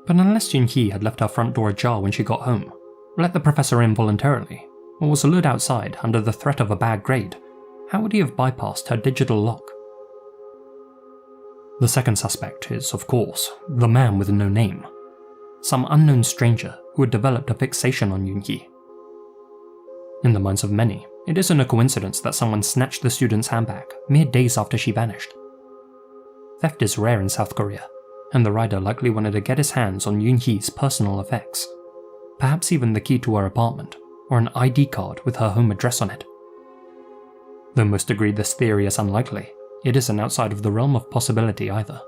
Speaker 1: But unless Yunhee had left her front door ajar when she got home, let the professor in voluntarily, or was lured outside under the threat of a bad grade, how would he have bypassed her digital lock? The second suspect is, of course, the man with no name, some unknown stranger who had developed a fixation on Yunhee. In the minds of many, it isn't a coincidence that someone snatched the student's handbag mere days after she vanished. Theft is rare in South Korea, and the rider likely wanted to get his hands on Yunhee's personal effects, perhaps even the key to her apartment, or an ID card with her home address on it. Though most agree this theory is unlikely, it isn't outside of the realm of possibility either.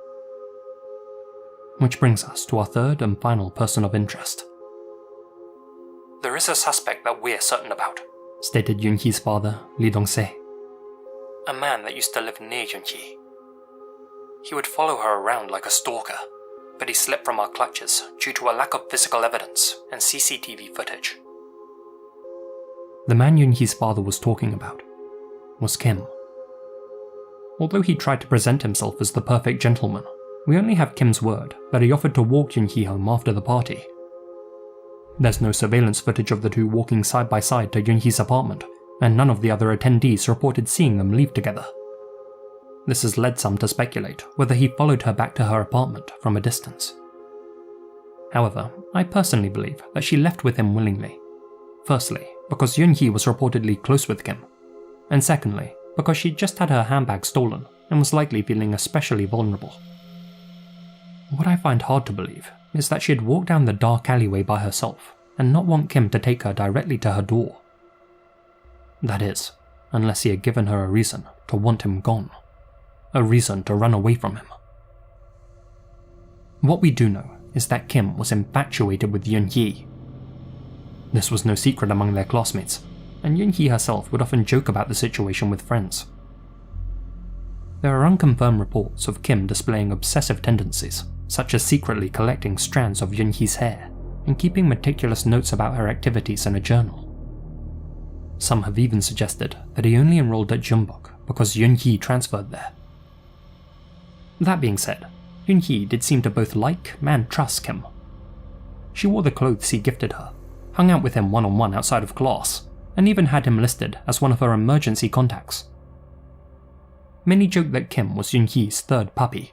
Speaker 1: Which brings us to our third and final person of interest. "There is a suspect that we're certain about," stated Yunhee's father, Lee Dong-se. "A man that used to live near Yunhee. He would follow her around like a stalker, but he slipped from our clutches due to a lack of physical evidence and CCTV footage." The man Yunhee's father was talking about was Kim. Although he tried to present himself as the perfect gentleman, we only have Kim's word that he offered to walk Yunhee home after the party. There's no surveillance footage of the two walking side by side to Yunhee's apartment, and none of the other attendees reported seeing them leave together. This has led some to speculate whether he followed her back to her apartment from a distance. However, I personally believe that she left with him willingly. Firstly, because Yunhee was reportedly close with Kim, and secondly, because she'd just had her handbag stolen and was likely feeling especially vulnerable. What I find hard to believe is that she'd walk down the dark alleyway by herself and not want Kim to take her directly to her door. That is, unless he had given her a reason to want him gone. A reason to run away from him. What we do know is that Kim was infatuated with Yunhee. This was no secret among their classmates, and Yunhee herself would often joke about the situation with friends. There are unconfirmed reports of Kim displaying obsessive tendencies, such as secretly collecting strands of Yunhee's hair and keeping meticulous notes about her activities in a journal. Some have even suggested that he only enrolled at Jeonbuk because Yunhee transferred there. That being said, Yunhee did seem to both like and trust Kim. She wore the clothes he gifted her, hung out with him one-on-one outside of class, and even had him listed as one of her emergency contacts. Many joke that Kim was Yunhee's third puppy,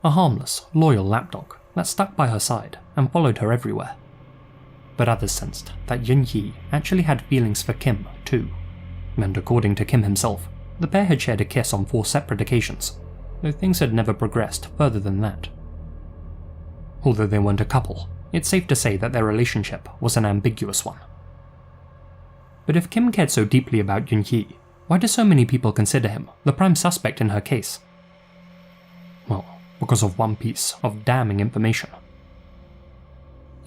Speaker 1: a harmless, loyal lapdog that stuck by her side and followed her everywhere. But others sensed that Yunhee actually had feelings for Kim too, and according to Kim himself, the pair had shared a kiss on 4 separate occasions, though things had never progressed further than that. Although they weren't a couple, it's safe to say that their relationship was an ambiguous one. But if Kim cared so deeply about Yunhee, why do so many people consider him the prime suspect in her case? Well, because of one piece of damning information.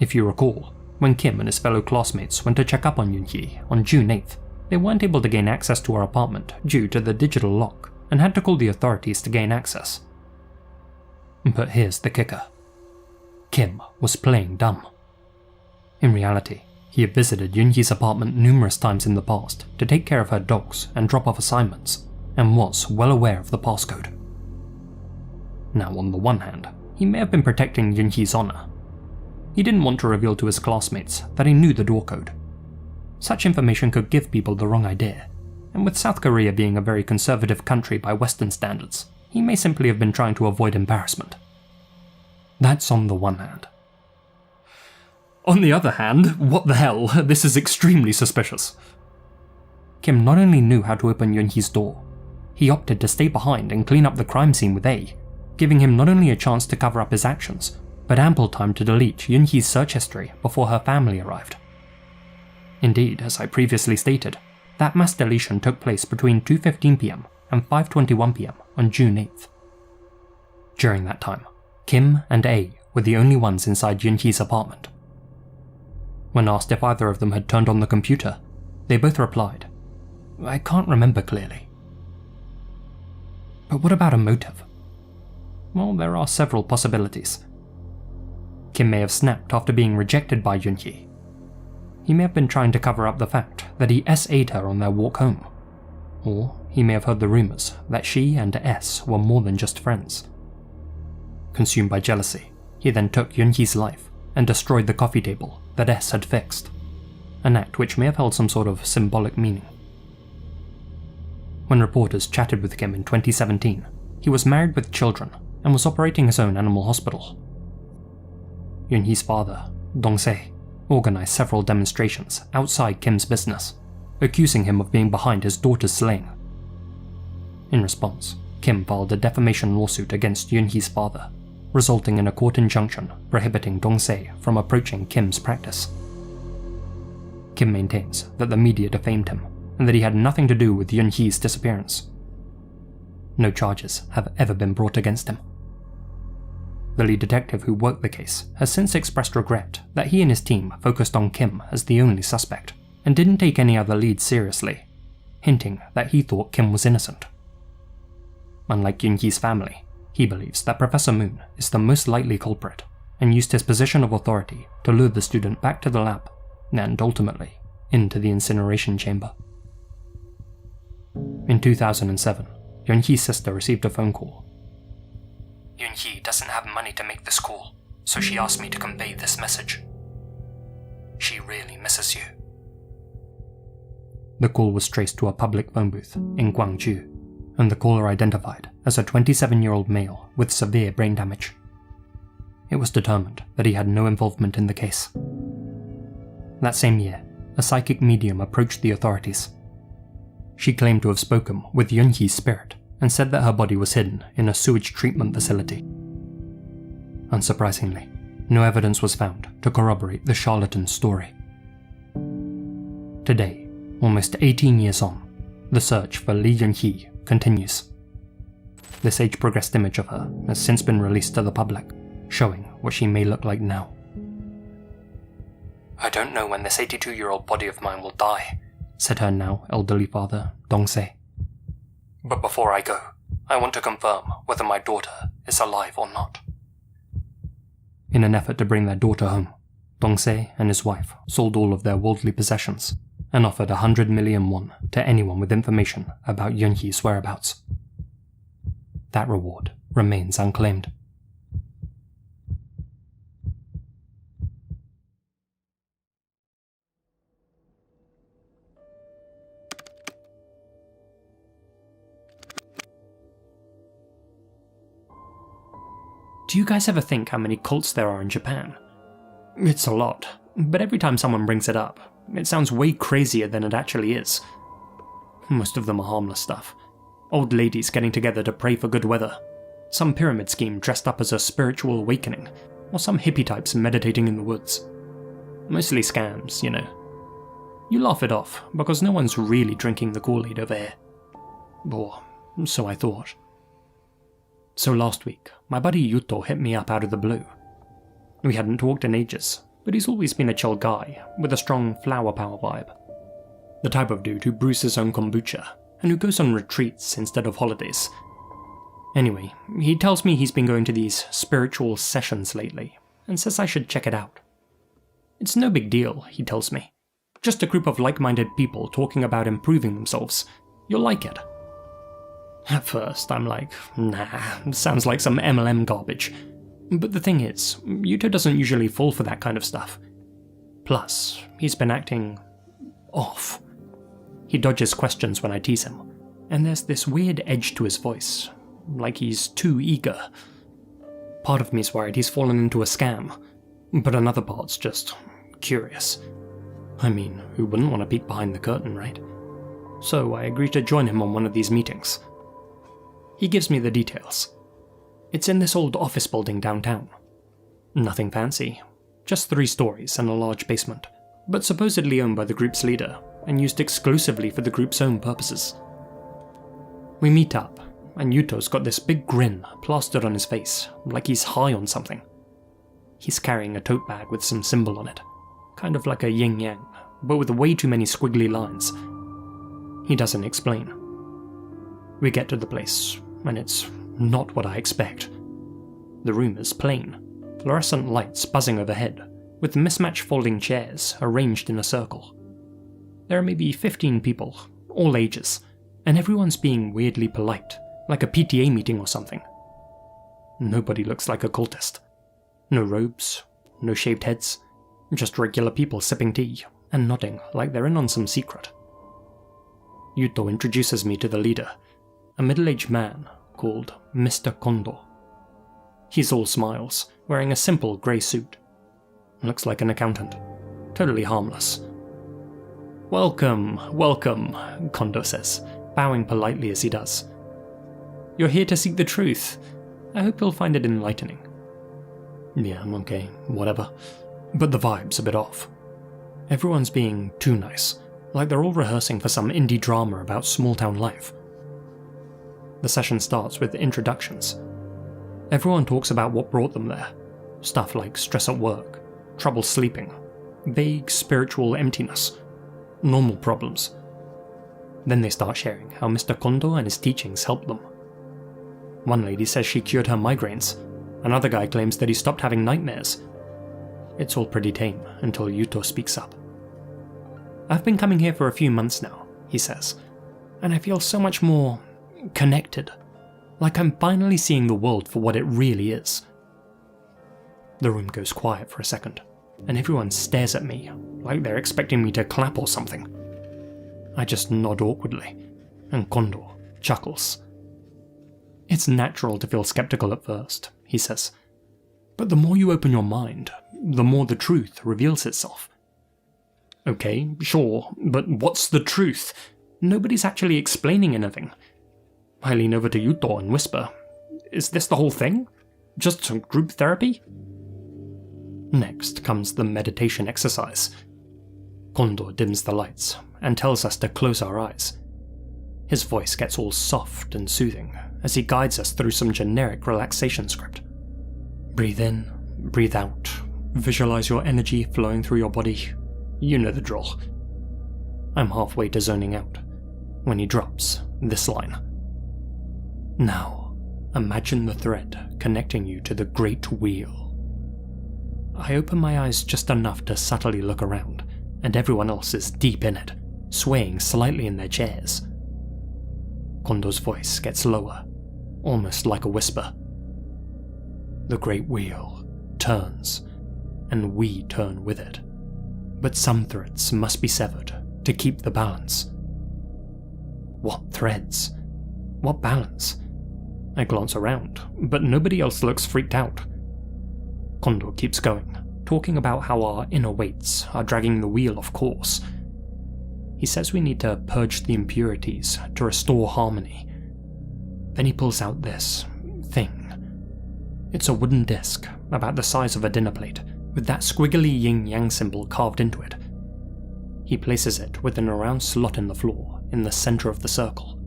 Speaker 1: If you recall, when Kim and his fellow classmates went to check up on Yunhee on June 8th, they weren't able to gain access to her apartment due to the digital lock and had to call the authorities to gain access. But here's the kicker. Kim was playing dumb. In reality, he had visited Yunhee's apartment numerous times in the past to take care of her dogs and drop off assignments, and was well aware of the passcode. Now, on the one hand, he may have been protecting Yunhee's honor. He didn't want to reveal to his classmates that he knew the door code. Such information could give people the wrong idea, and with South Korea being a very conservative country by Western standards, he may simply have been trying to avoid embarrassment. That's on the one hand. On the other hand, what the hell, this is extremely suspicious. Kim not only knew how to open Yunhee's door, he opted to stay behind and clean up the crime scene with A, giving him not only a chance to cover up his actions, but ample time to delete Yunhee's search history before her family arrived. Indeed, as I previously stated, that mass deletion took place between 2:15 PM and 5:21 PM on June 8th. During that time, Kim and A were the only ones inside Yunhee's apartment. When asked if either of them had turned on the computer, they both replied, "I can't remember clearly." But what about a motive? Well, there are several possibilities. Kim may have snapped after being rejected by Yunhee. He may have been trying to cover up the fact that he SA'd her on their walk home. Or he may have heard the rumours that she and S were more than just friends. Consumed by jealousy, he then took Yunhee's life and destroyed the coffee table that S had fixed, an act which may have held some sort of symbolic meaning. When reporters chatted with Kim in 2017, he was married with children and was operating his own animal hospital. Yunhee's father, Dong-se, organised several demonstrations outside Kim's business, accusing him of being behind his daughter's slaying. In response, Kim filed a defamation lawsuit against Yunhee's father, resulting in a court injunction prohibiting Dong-se from approaching Kim's practice. Kim maintains that the media defamed him and that he had nothing to do with Yunhee's disappearance. no charges have ever been brought against him. The lead detective who worked the case has since expressed regret that he and his team focused on Kim as the only suspect and didn't take any other leads seriously, hinting that he thought Kim was innocent. Unlike Yunqi's family, he believes that Professor Moon is the most likely culprit and used his position of authority to lure the student back to the lab and, ultimately, into the incineration chamber. In 2007, Yunqi's sister received a phone call. Yunqi doesn't have money to make this call, so she asked me to convey this message. She really misses you. The call was traced to a public phone booth in Gwangju, and the caller identified as a 27-year-old male with severe brain damage. It was determined that he had no involvement in the case. That same year, a psychic medium approached the authorities. She claimed to have spoken with Yunqi's spirit and said that her body was hidden in a sewage treatment facility. Unsurprisingly, no evidence was found to corroborate the charlatan's story. Today, almost 18 years on, the search for Li Yunqi continues. This age-progressed image of her has since been released to the public, showing what she may look like now. I don't know when this 82-year-old body of mine will die, said her now elderly father, Dongse. But before I go, I want to confirm whether my daughter is alive or not. In an effort to bring their daughter home, Dongse and his wife sold all of their worldly possessions and offered 100 million won to anyone with information about Yunqi's whereabouts. That reward remains unclaimed. Do you guys ever think how many cults there are in Japan? It's a lot, but every time someone brings it up, it sounds way crazier than it actually is. Most of them are harmless stuff. Old ladies getting together to pray for good weather, some pyramid scheme dressed up as a spiritual awakening, or some hippie types meditating in the woods. Mostly scams, you know. You laugh it off, because no one's really drinking the Kool-Aid over here. Or so I thought. So last week, my buddy Yuto hit me up out of the blue. We hadn't talked in ages, but he's always been a chill guy, with a strong flower power vibe. The type of dude who brews his own kombucha, and who goes on retreats instead of holidays. Anyway, he tells me he's been going to these spiritual sessions lately, and says I should check it out. It's no big deal, he tells me. Just a group of like-minded people talking about improving themselves. You'll like it. At first, I'm like, nah, sounds like some MLM garbage. But the thing is, Yuto doesn't usually fall for that kind of stuff. Plus, he's been acting off. He dodges questions when I tease him, and there's this weird edge to his voice, like he's too eager. Part of me's worried he's fallen into a scam, but another part's just curious. I mean, who wouldn't want to peek behind the curtain, right? So I agree to join him on one of these meetings. He gives me the details. It's in this old office building downtown. Nothing fancy, just 3 stories and a large basement, but supposedly owned by the group's leader and used exclusively for the group's own purposes. We meet up, and Yuto's got this big grin plastered on his face, like he's high on something. He's carrying a tote bag with some symbol on it, kind of like a yin-yang, but with way too many squiggly lines. He doesn't explain. We get to the place, and it's not what I expect. The room is plain, fluorescent lights buzzing overhead, with mismatched folding chairs arranged in a circle. There are maybe 15 people, all ages, and everyone's being weirdly polite, like a PTA meeting or something. Nobody looks like a cultist. No robes, no shaved heads, just regular people sipping tea and nodding like they're in on some secret. Yuto introduces me to the leader, a middle-aged man called Mr. Kondo. He's all smiles, wearing a simple grey suit. Looks like an accountant. Totally harmless. Welcome, welcome, Kondo says, bowing politely as he does. You're here to seek the truth. I hope you'll find it enlightening. Yeah, okay, whatever. But the vibe's a bit off. Everyone's being too nice, like they're all rehearsing for some indie drama about small-town life. The session starts with introductions. Everyone talks about what brought them there. Stuff like stress at work, trouble sleeping, vague spiritual emptiness, normal problems. Then they start sharing how Mr. Kondo and his teachings helped them. One lady says she cured her migraines. Another guy claims that he stopped having nightmares. It's all pretty tame until Yuto speaks up. I've been coming here for a few months now, he says, and I feel so much more connected. Like I'm finally seeing the world for what it really is. The room goes quiet for a second, and everyone stares at me like they're expecting me to clap or something. I just nod awkwardly, and Kondo chuckles. It's natural to feel skeptical at first, he says, but the more you open your mind, the more the truth reveals itself. Okay, sure, but what's the truth? Nobody's actually explaining anything. I lean over to Yuto and whisper, is this the whole thing? Just some group therapy? Next comes the meditation exercise. Kondo dims the lights and tells us to close our eyes. His voice gets all soft and soothing as he guides us through some generic relaxation script. Breathe in, breathe out, visualize your energy flowing through your body. You know the drill. I'm halfway to zoning out when he drops this line. Now, imagine the thread connecting you to the Great Wheel. I open my eyes just enough to subtly look around, and everyone else is deep in it, swaying slightly in their chairs. Kondo's voice gets lower, almost like a whisper. The Great Wheel turns, and we turn with it. But some threads must be severed to keep the balance. What threads? What balance? I glance around, but nobody else looks freaked out. Kondo keeps going, talking about how our inner weights are dragging the wheel off course. He says we need to purge the impurities to restore harmony. Then he pulls out this thing. It's a wooden disc, about the size of a dinner plate, with that squiggly yin-yang symbol carved into it. He places it within a round slot in the floor, in the center of the circle.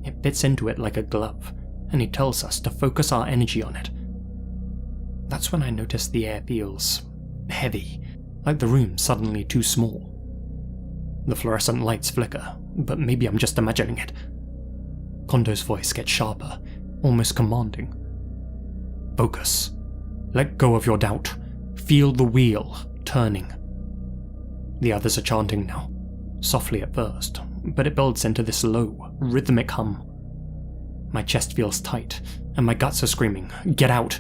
Speaker 1: It fits into it like a glove, and he tells us to focus our energy on it. That's when I notice the air feels heavy, like the room's suddenly too small. The fluorescent lights flicker, but maybe I'm just imagining it. Kondo's voice gets sharper, almost commanding. Focus. Let go of your doubt. Feel the wheel turning. The others are chanting now, softly at first, but it builds into this low, rhythmic hum. My chest feels tight, and my guts are screaming, get out,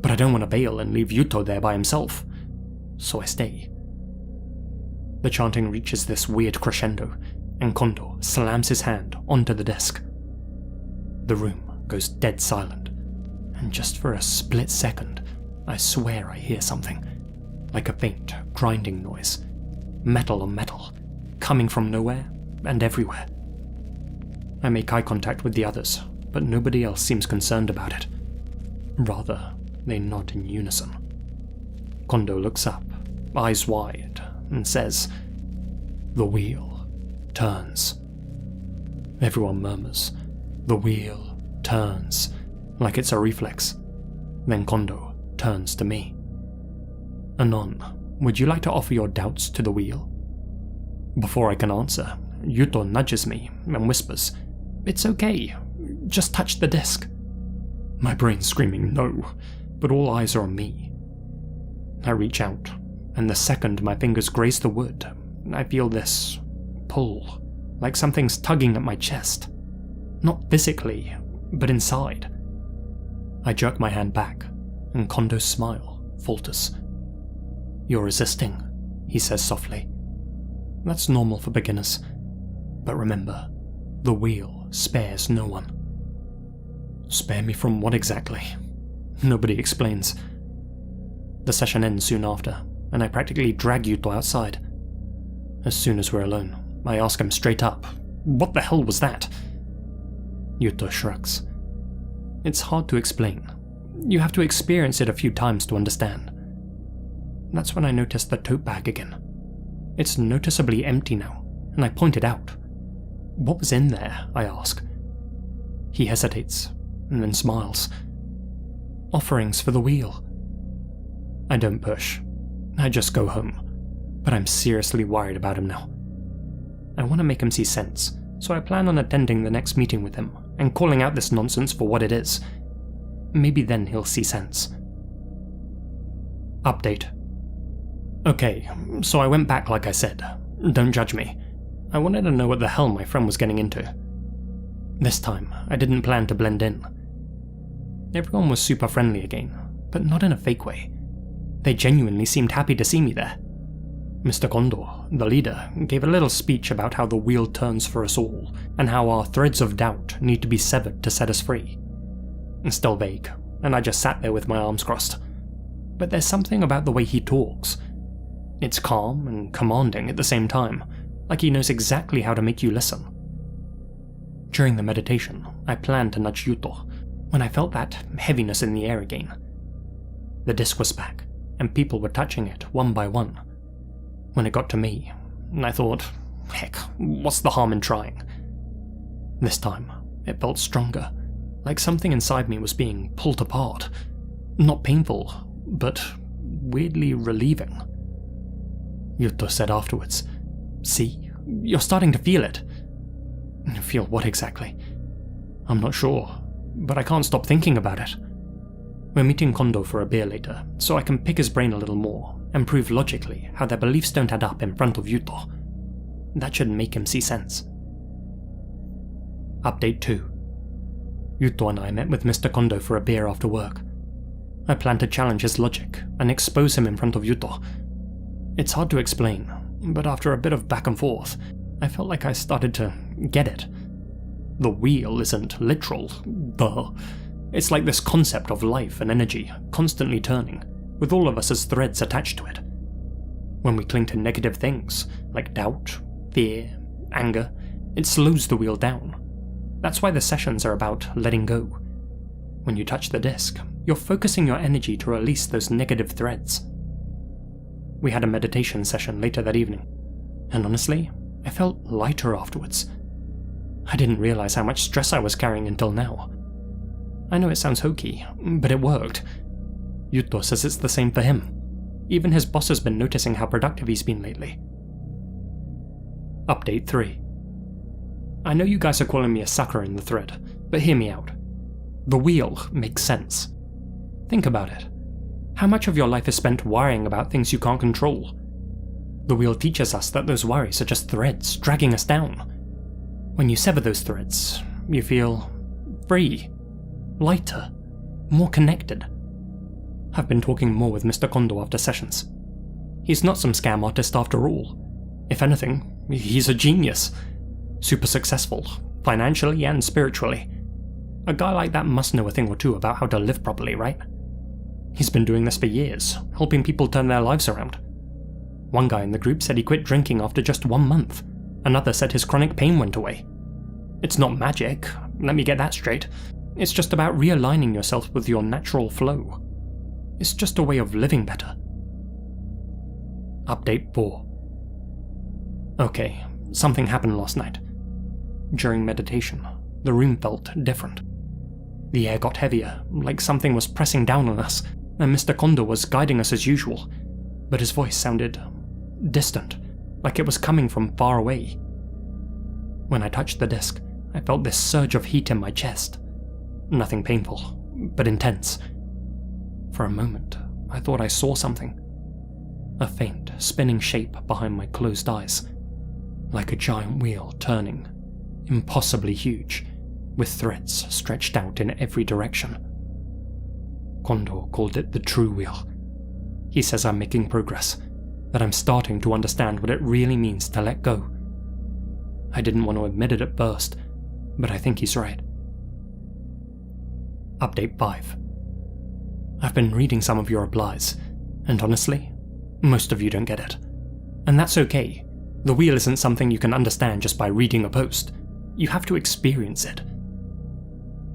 Speaker 1: but I don't want to bail and leave Yuto there by himself, so I stay. The chanting reaches this weird crescendo, and Kondo slams his hand onto the desk. The room goes dead silent, and just for a split second, I swear I hear something, like a faint, grinding noise, metal on metal, coming from nowhere and everywhere. I make eye contact with the others, but nobody else seems concerned about it. Rather, they nod in unison. Kondo looks up, eyes wide, and says, "The wheel turns." Everyone murmurs, "The wheel turns," like it's a reflex. Then Kondo turns to me. "Anon, would you like to offer your doubts to the wheel?" Before I can answer, Yuto nudges me and whispers, "It's okay, just touch the disc." My brain's screaming no, but all eyes are on me. I reach out, and the second my fingers graze the wood, I feel this pull, like something's tugging at my chest. Not physically, but inside. I jerk my hand back, and Kondo's smile falters. "You're resisting," he says softly. "That's normal for beginners. But remember, the wheel spares no one." Spare me from what exactly? Nobody explains. The session ends soon after, and I practically drag Yuto outside. As soon as we're alone, I ask him straight up, "What the hell was that?" Yuto shrugs. "It's hard to explain. You have to experience it a few times to understand." That's when I notice the tote bag again. It's noticeably empty now, and I point it out. "What was in there?" I ask. He hesitates, and then smiles. Offerings for the wheel. I don't push. I just go home. But I'm seriously worried about him now. I want to make him see sense, so I plan on attending the next meeting with him and calling out this nonsense for what it is. Maybe then he'll see sense. Update. Okay, so I went back like I said. Don't judge me. I wanted to know what the hell my friend was getting into. This time, I didn't plan to blend in. Everyone was super friendly again, but not in a fake way. They genuinely seemed happy to see me there. Mr. Condor, the leader, gave a little speech about how the wheel turns for us all, and how our threads of doubt need to be severed to set us free. Still vague, and I just sat there with my arms crossed. But there's something about the way he talks. It's calm and commanding at the same time, like he knows exactly how to make you listen. During the meditation, I planned to nudge Yuto, when I felt that heaviness in the air again. The disc was back, and people were touching it one by one. When it got to me, I thought, heck, what's the harm in trying? This time, it felt stronger, like something inside me was being pulled apart. Not painful, but weirdly relieving. Yuto said afterwards, "See, you're starting to feel it." Feel what exactly? I'm not sure, but I can't stop thinking about it. We're meeting Kondo for a beer later, so I can pick his brain a little more and prove logically how their beliefs don't add up in front of Yuto. That should make him see sense. Update 2. Yuto and I met with Mr. Kondo for a beer after work. I plan to challenge his logic and expose him in front of Yuto. It's hard to explain, but after a bit of back and forth, I felt like I started to get it. The wheel isn't literal, duh. It's like this concept of life and energy constantly turning, with all of us as threads attached to it. When we cling to negative things, like doubt, fear, anger, it slows the wheel down. That's why the sessions are about letting go. When you touch the disc, you're focusing your energy to release those negative threads. We had a meditation session later that evening, and honestly, I felt lighter afterwards. I didn't realize how much stress I was carrying until now. I know it sounds hokey, but it worked. Yuto says it's the same for him. Even his boss has been noticing how productive he's been lately. Update 3. I know you guys are calling me a sucker in the thread, but hear me out. The wheel makes sense. Think about it. How much of your life is spent worrying about things you can't control? The wheel teaches us that those worries are just threads dragging us down. When you sever those threads, you feel free, lighter, more connected. I've been talking more with Mr. Kondo after sessions. He's not some scam artist after all. If anything, he's a genius. Super successful, financially and spiritually. A guy like that must know a thing or two about how to live properly, right? He's been doing this for years, helping people turn their lives around. One guy in the group said he quit drinking after just 1 month. Another said his chronic pain went away. It's not magic, let me get that straight. It's just about realigning yourself with your natural flow. It's just a way of living better. Update 4. Okay, something happened last night. During meditation, the room felt different. The air got heavier, like something was pressing down on us, and Mr. Kondo was guiding us as usual, but his voice sounded distant, like it was coming from far away. When I touched the disc, I felt this surge of heat in my chest. Nothing painful, but intense. For a moment, I thought I saw something. A faint, spinning shape behind my closed eyes, like a giant wheel turning, impossibly huge, with threads stretched out in every direction. Kondo called it the true wheel. He says I'm making progress, that I'm starting to understand what it really means to let go. I didn't want to admit it at first, but I think he's right. Update 5. I've been reading some of your replies, and honestly, most of you don't get it. And that's okay. The wheel isn't something you can understand just by reading a post. You have to experience it.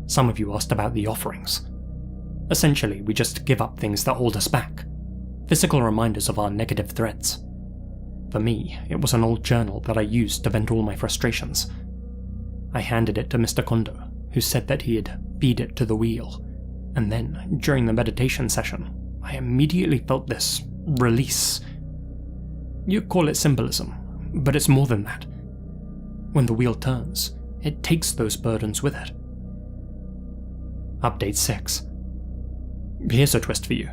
Speaker 1: Some of you asked about the offerings. Essentially, we just give up things that hold us back. Physical reminders of our negative threads. For me, it was an old journal that I used to vent all my frustrations. I handed it to Mr. Kondo, who said that he had feed it to the wheel, and then, during the meditation session, I immediately felt this release. You call it symbolism, but it's more than that. When the wheel turns, it takes those burdens with it. Update 6. Here's a twist for you.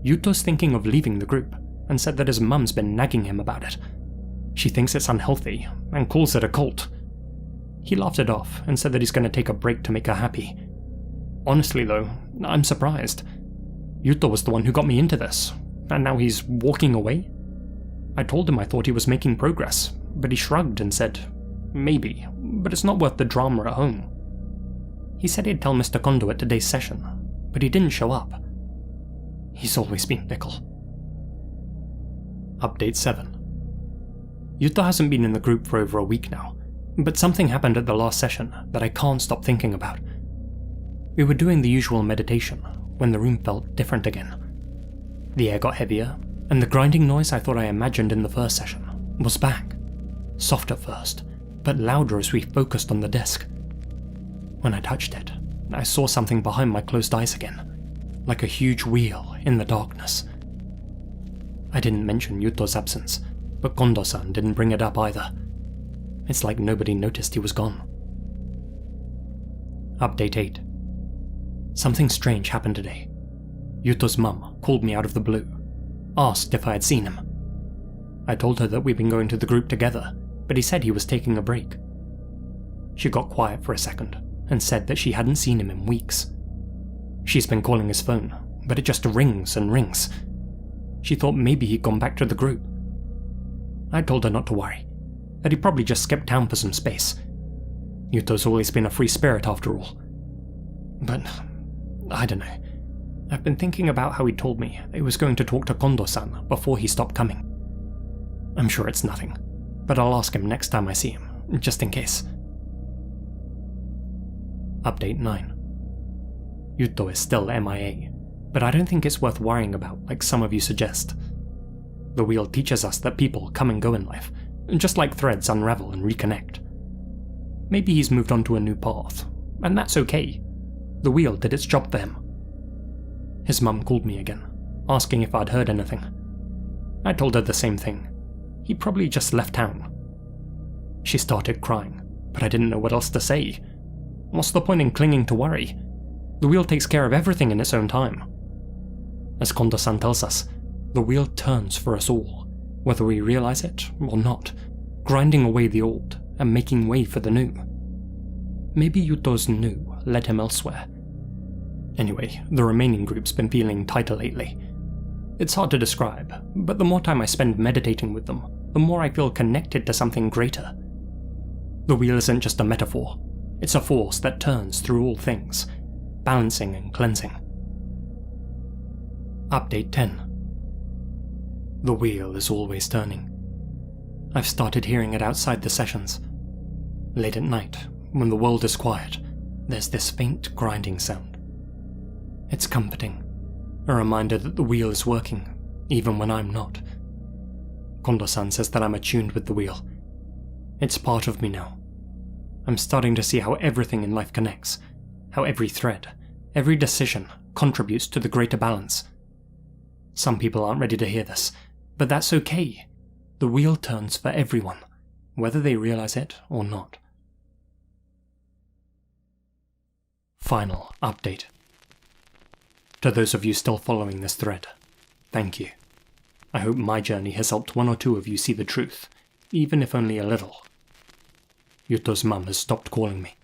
Speaker 1: Yuto's thinking of leaving the group, and said that his mum's been nagging him about it. She thinks it's unhealthy, and calls it a cult. He laughed it off, and said that he's going to take a break to make her happy. Honestly though, I'm surprised. Yuto was the one who got me into this, and now he's walking away? I told him I thought he was making progress, but he shrugged and said, maybe, but it's not worth the drama at home. He said he'd tell Mr. Kondo at today's session, but he didn't show up. He's always been fickle. Update 7. Yuto hasn't been in the group for over a week now, but something happened at the last session that I can't stop thinking about. We were doing the usual meditation when the room felt different again. The air got heavier, and the grinding noise I thought I imagined in the first session was back. Soft at first, but louder as we focused on the disc. When I touched it, I saw something behind my closed eyes again, like a huge wheel in the darkness. I didn't mention Yuto's absence, but Kondo-san didn't bring it up either. It's like nobody noticed he was gone. Update 8. Something strange happened today. Yuto's mum called me out of the blue, asked if I had seen him. I told her that we'd been going to the group together, but he said he was taking a break. She got quiet for a second and said that she hadn't seen him in weeks. She's been calling his phone, but it just rings and rings. She thought maybe he'd gone back to the group. I told her not to worry, that he probably just skipped town for some space. Yuto's always been a free spirit after all. But, I don't know. I've been thinking about how he told me that he was going to talk to Kondo-san before he stopped coming. I'm sure it's nothing, but I'll ask him next time I see him, just in case. Update 9. Yuto is still MIA, but I don't think it's worth worrying about like some of you suggest. The wheel teaches us that people come and go in life, just like threads unravel and reconnect. Maybe he's moved on to a new path, and that's okay. The wheel did its job for him. His mum called me again, asking if I'd heard anything. I told her the same thing. He probably just left town. She started crying, but I didn't know what else to say. What's the point in clinging to worry? The wheel takes care of everything in its own time. As Kondo-san tells us, the wheel turns for us all, whether we realize it or not, grinding away the old and making way for the new. Maybe Yuto's new led him elsewhere. Anyway, the remaining group's been feeling tighter lately. It's hard to describe, but the more time I spend meditating with them, the more I feel connected to something greater. The wheel isn't just a metaphor, it's a force that turns through all things, balancing and cleansing. Update 10. The wheel is always turning. I've started hearing it outside the sessions. Late at night, when the world is quiet, there's this faint grinding sound. It's comforting, a reminder that the wheel is working, even when I'm not. Kondo-san says that I'm attuned with the wheel. It's part of me now. I'm starting to see how everything in life connects, how every thread, every decision contributes to the greater balance. Some people aren't ready to hear this, but that's okay. The wheel turns for everyone, whether they realize it or not. Final update. To those of you still following this thread, thank you. I hope my journey has helped one or two of you see the truth, even if only a little. Yuto's mum has stopped calling me.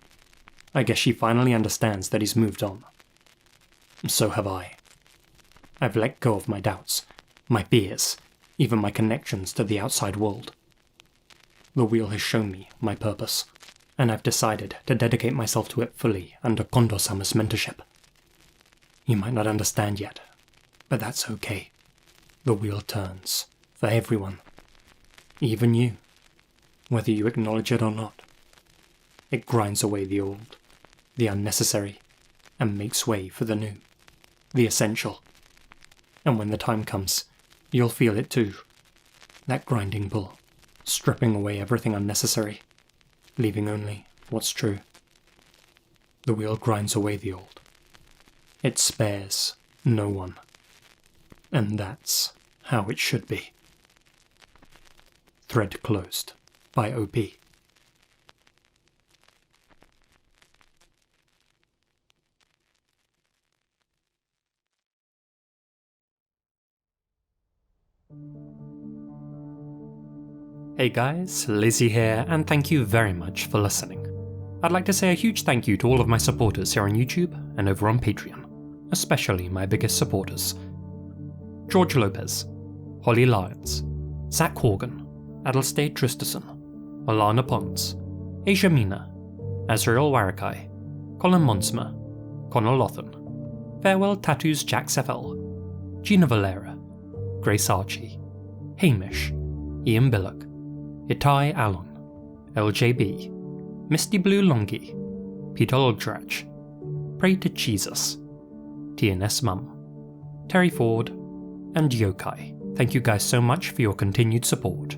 Speaker 1: I guess she finally understands that he's moved on. So have I. I've let go of my doubts, my fears, even my connections to the outside world. The wheel has shown me my purpose, and I've decided to dedicate myself to it fully under Kondo-sama's mentorship. You might not understand yet, but that's okay. The wheel turns, for everyone. Even you, whether you acknowledge it or not. It grinds away the old, the unnecessary, and makes way for the new, the essential. And when the time comes, you'll feel it too. That grinding pull, stripping away everything unnecessary, leaving only what's true. The wheel grinds away the old. It spares no one. And that's how it should be. Thread closed by OP. Hey guys, Lizzie here, and thank you very much for listening. I'd like to say a huge thank you to all of my supporters here on YouTube and over on Patreon, especially my biggest supporters. George Lopez, Holly Lyons, Zak Horgan, Aðalsteinn Traustason, Alana Pons, asiamina, Azrael Warakai, Colin Monsma, Connor Louthan, Farewelltattoosjaxfl, Gina Valera, Gracearchie, Hamish, Biluck, Itai Alon, LJB, Misty Blue Longi, Peter Oldrach, Pray to Jesus, TNS Mum, Terry Ford, and Yokai. Thank you guys so much for your continued support.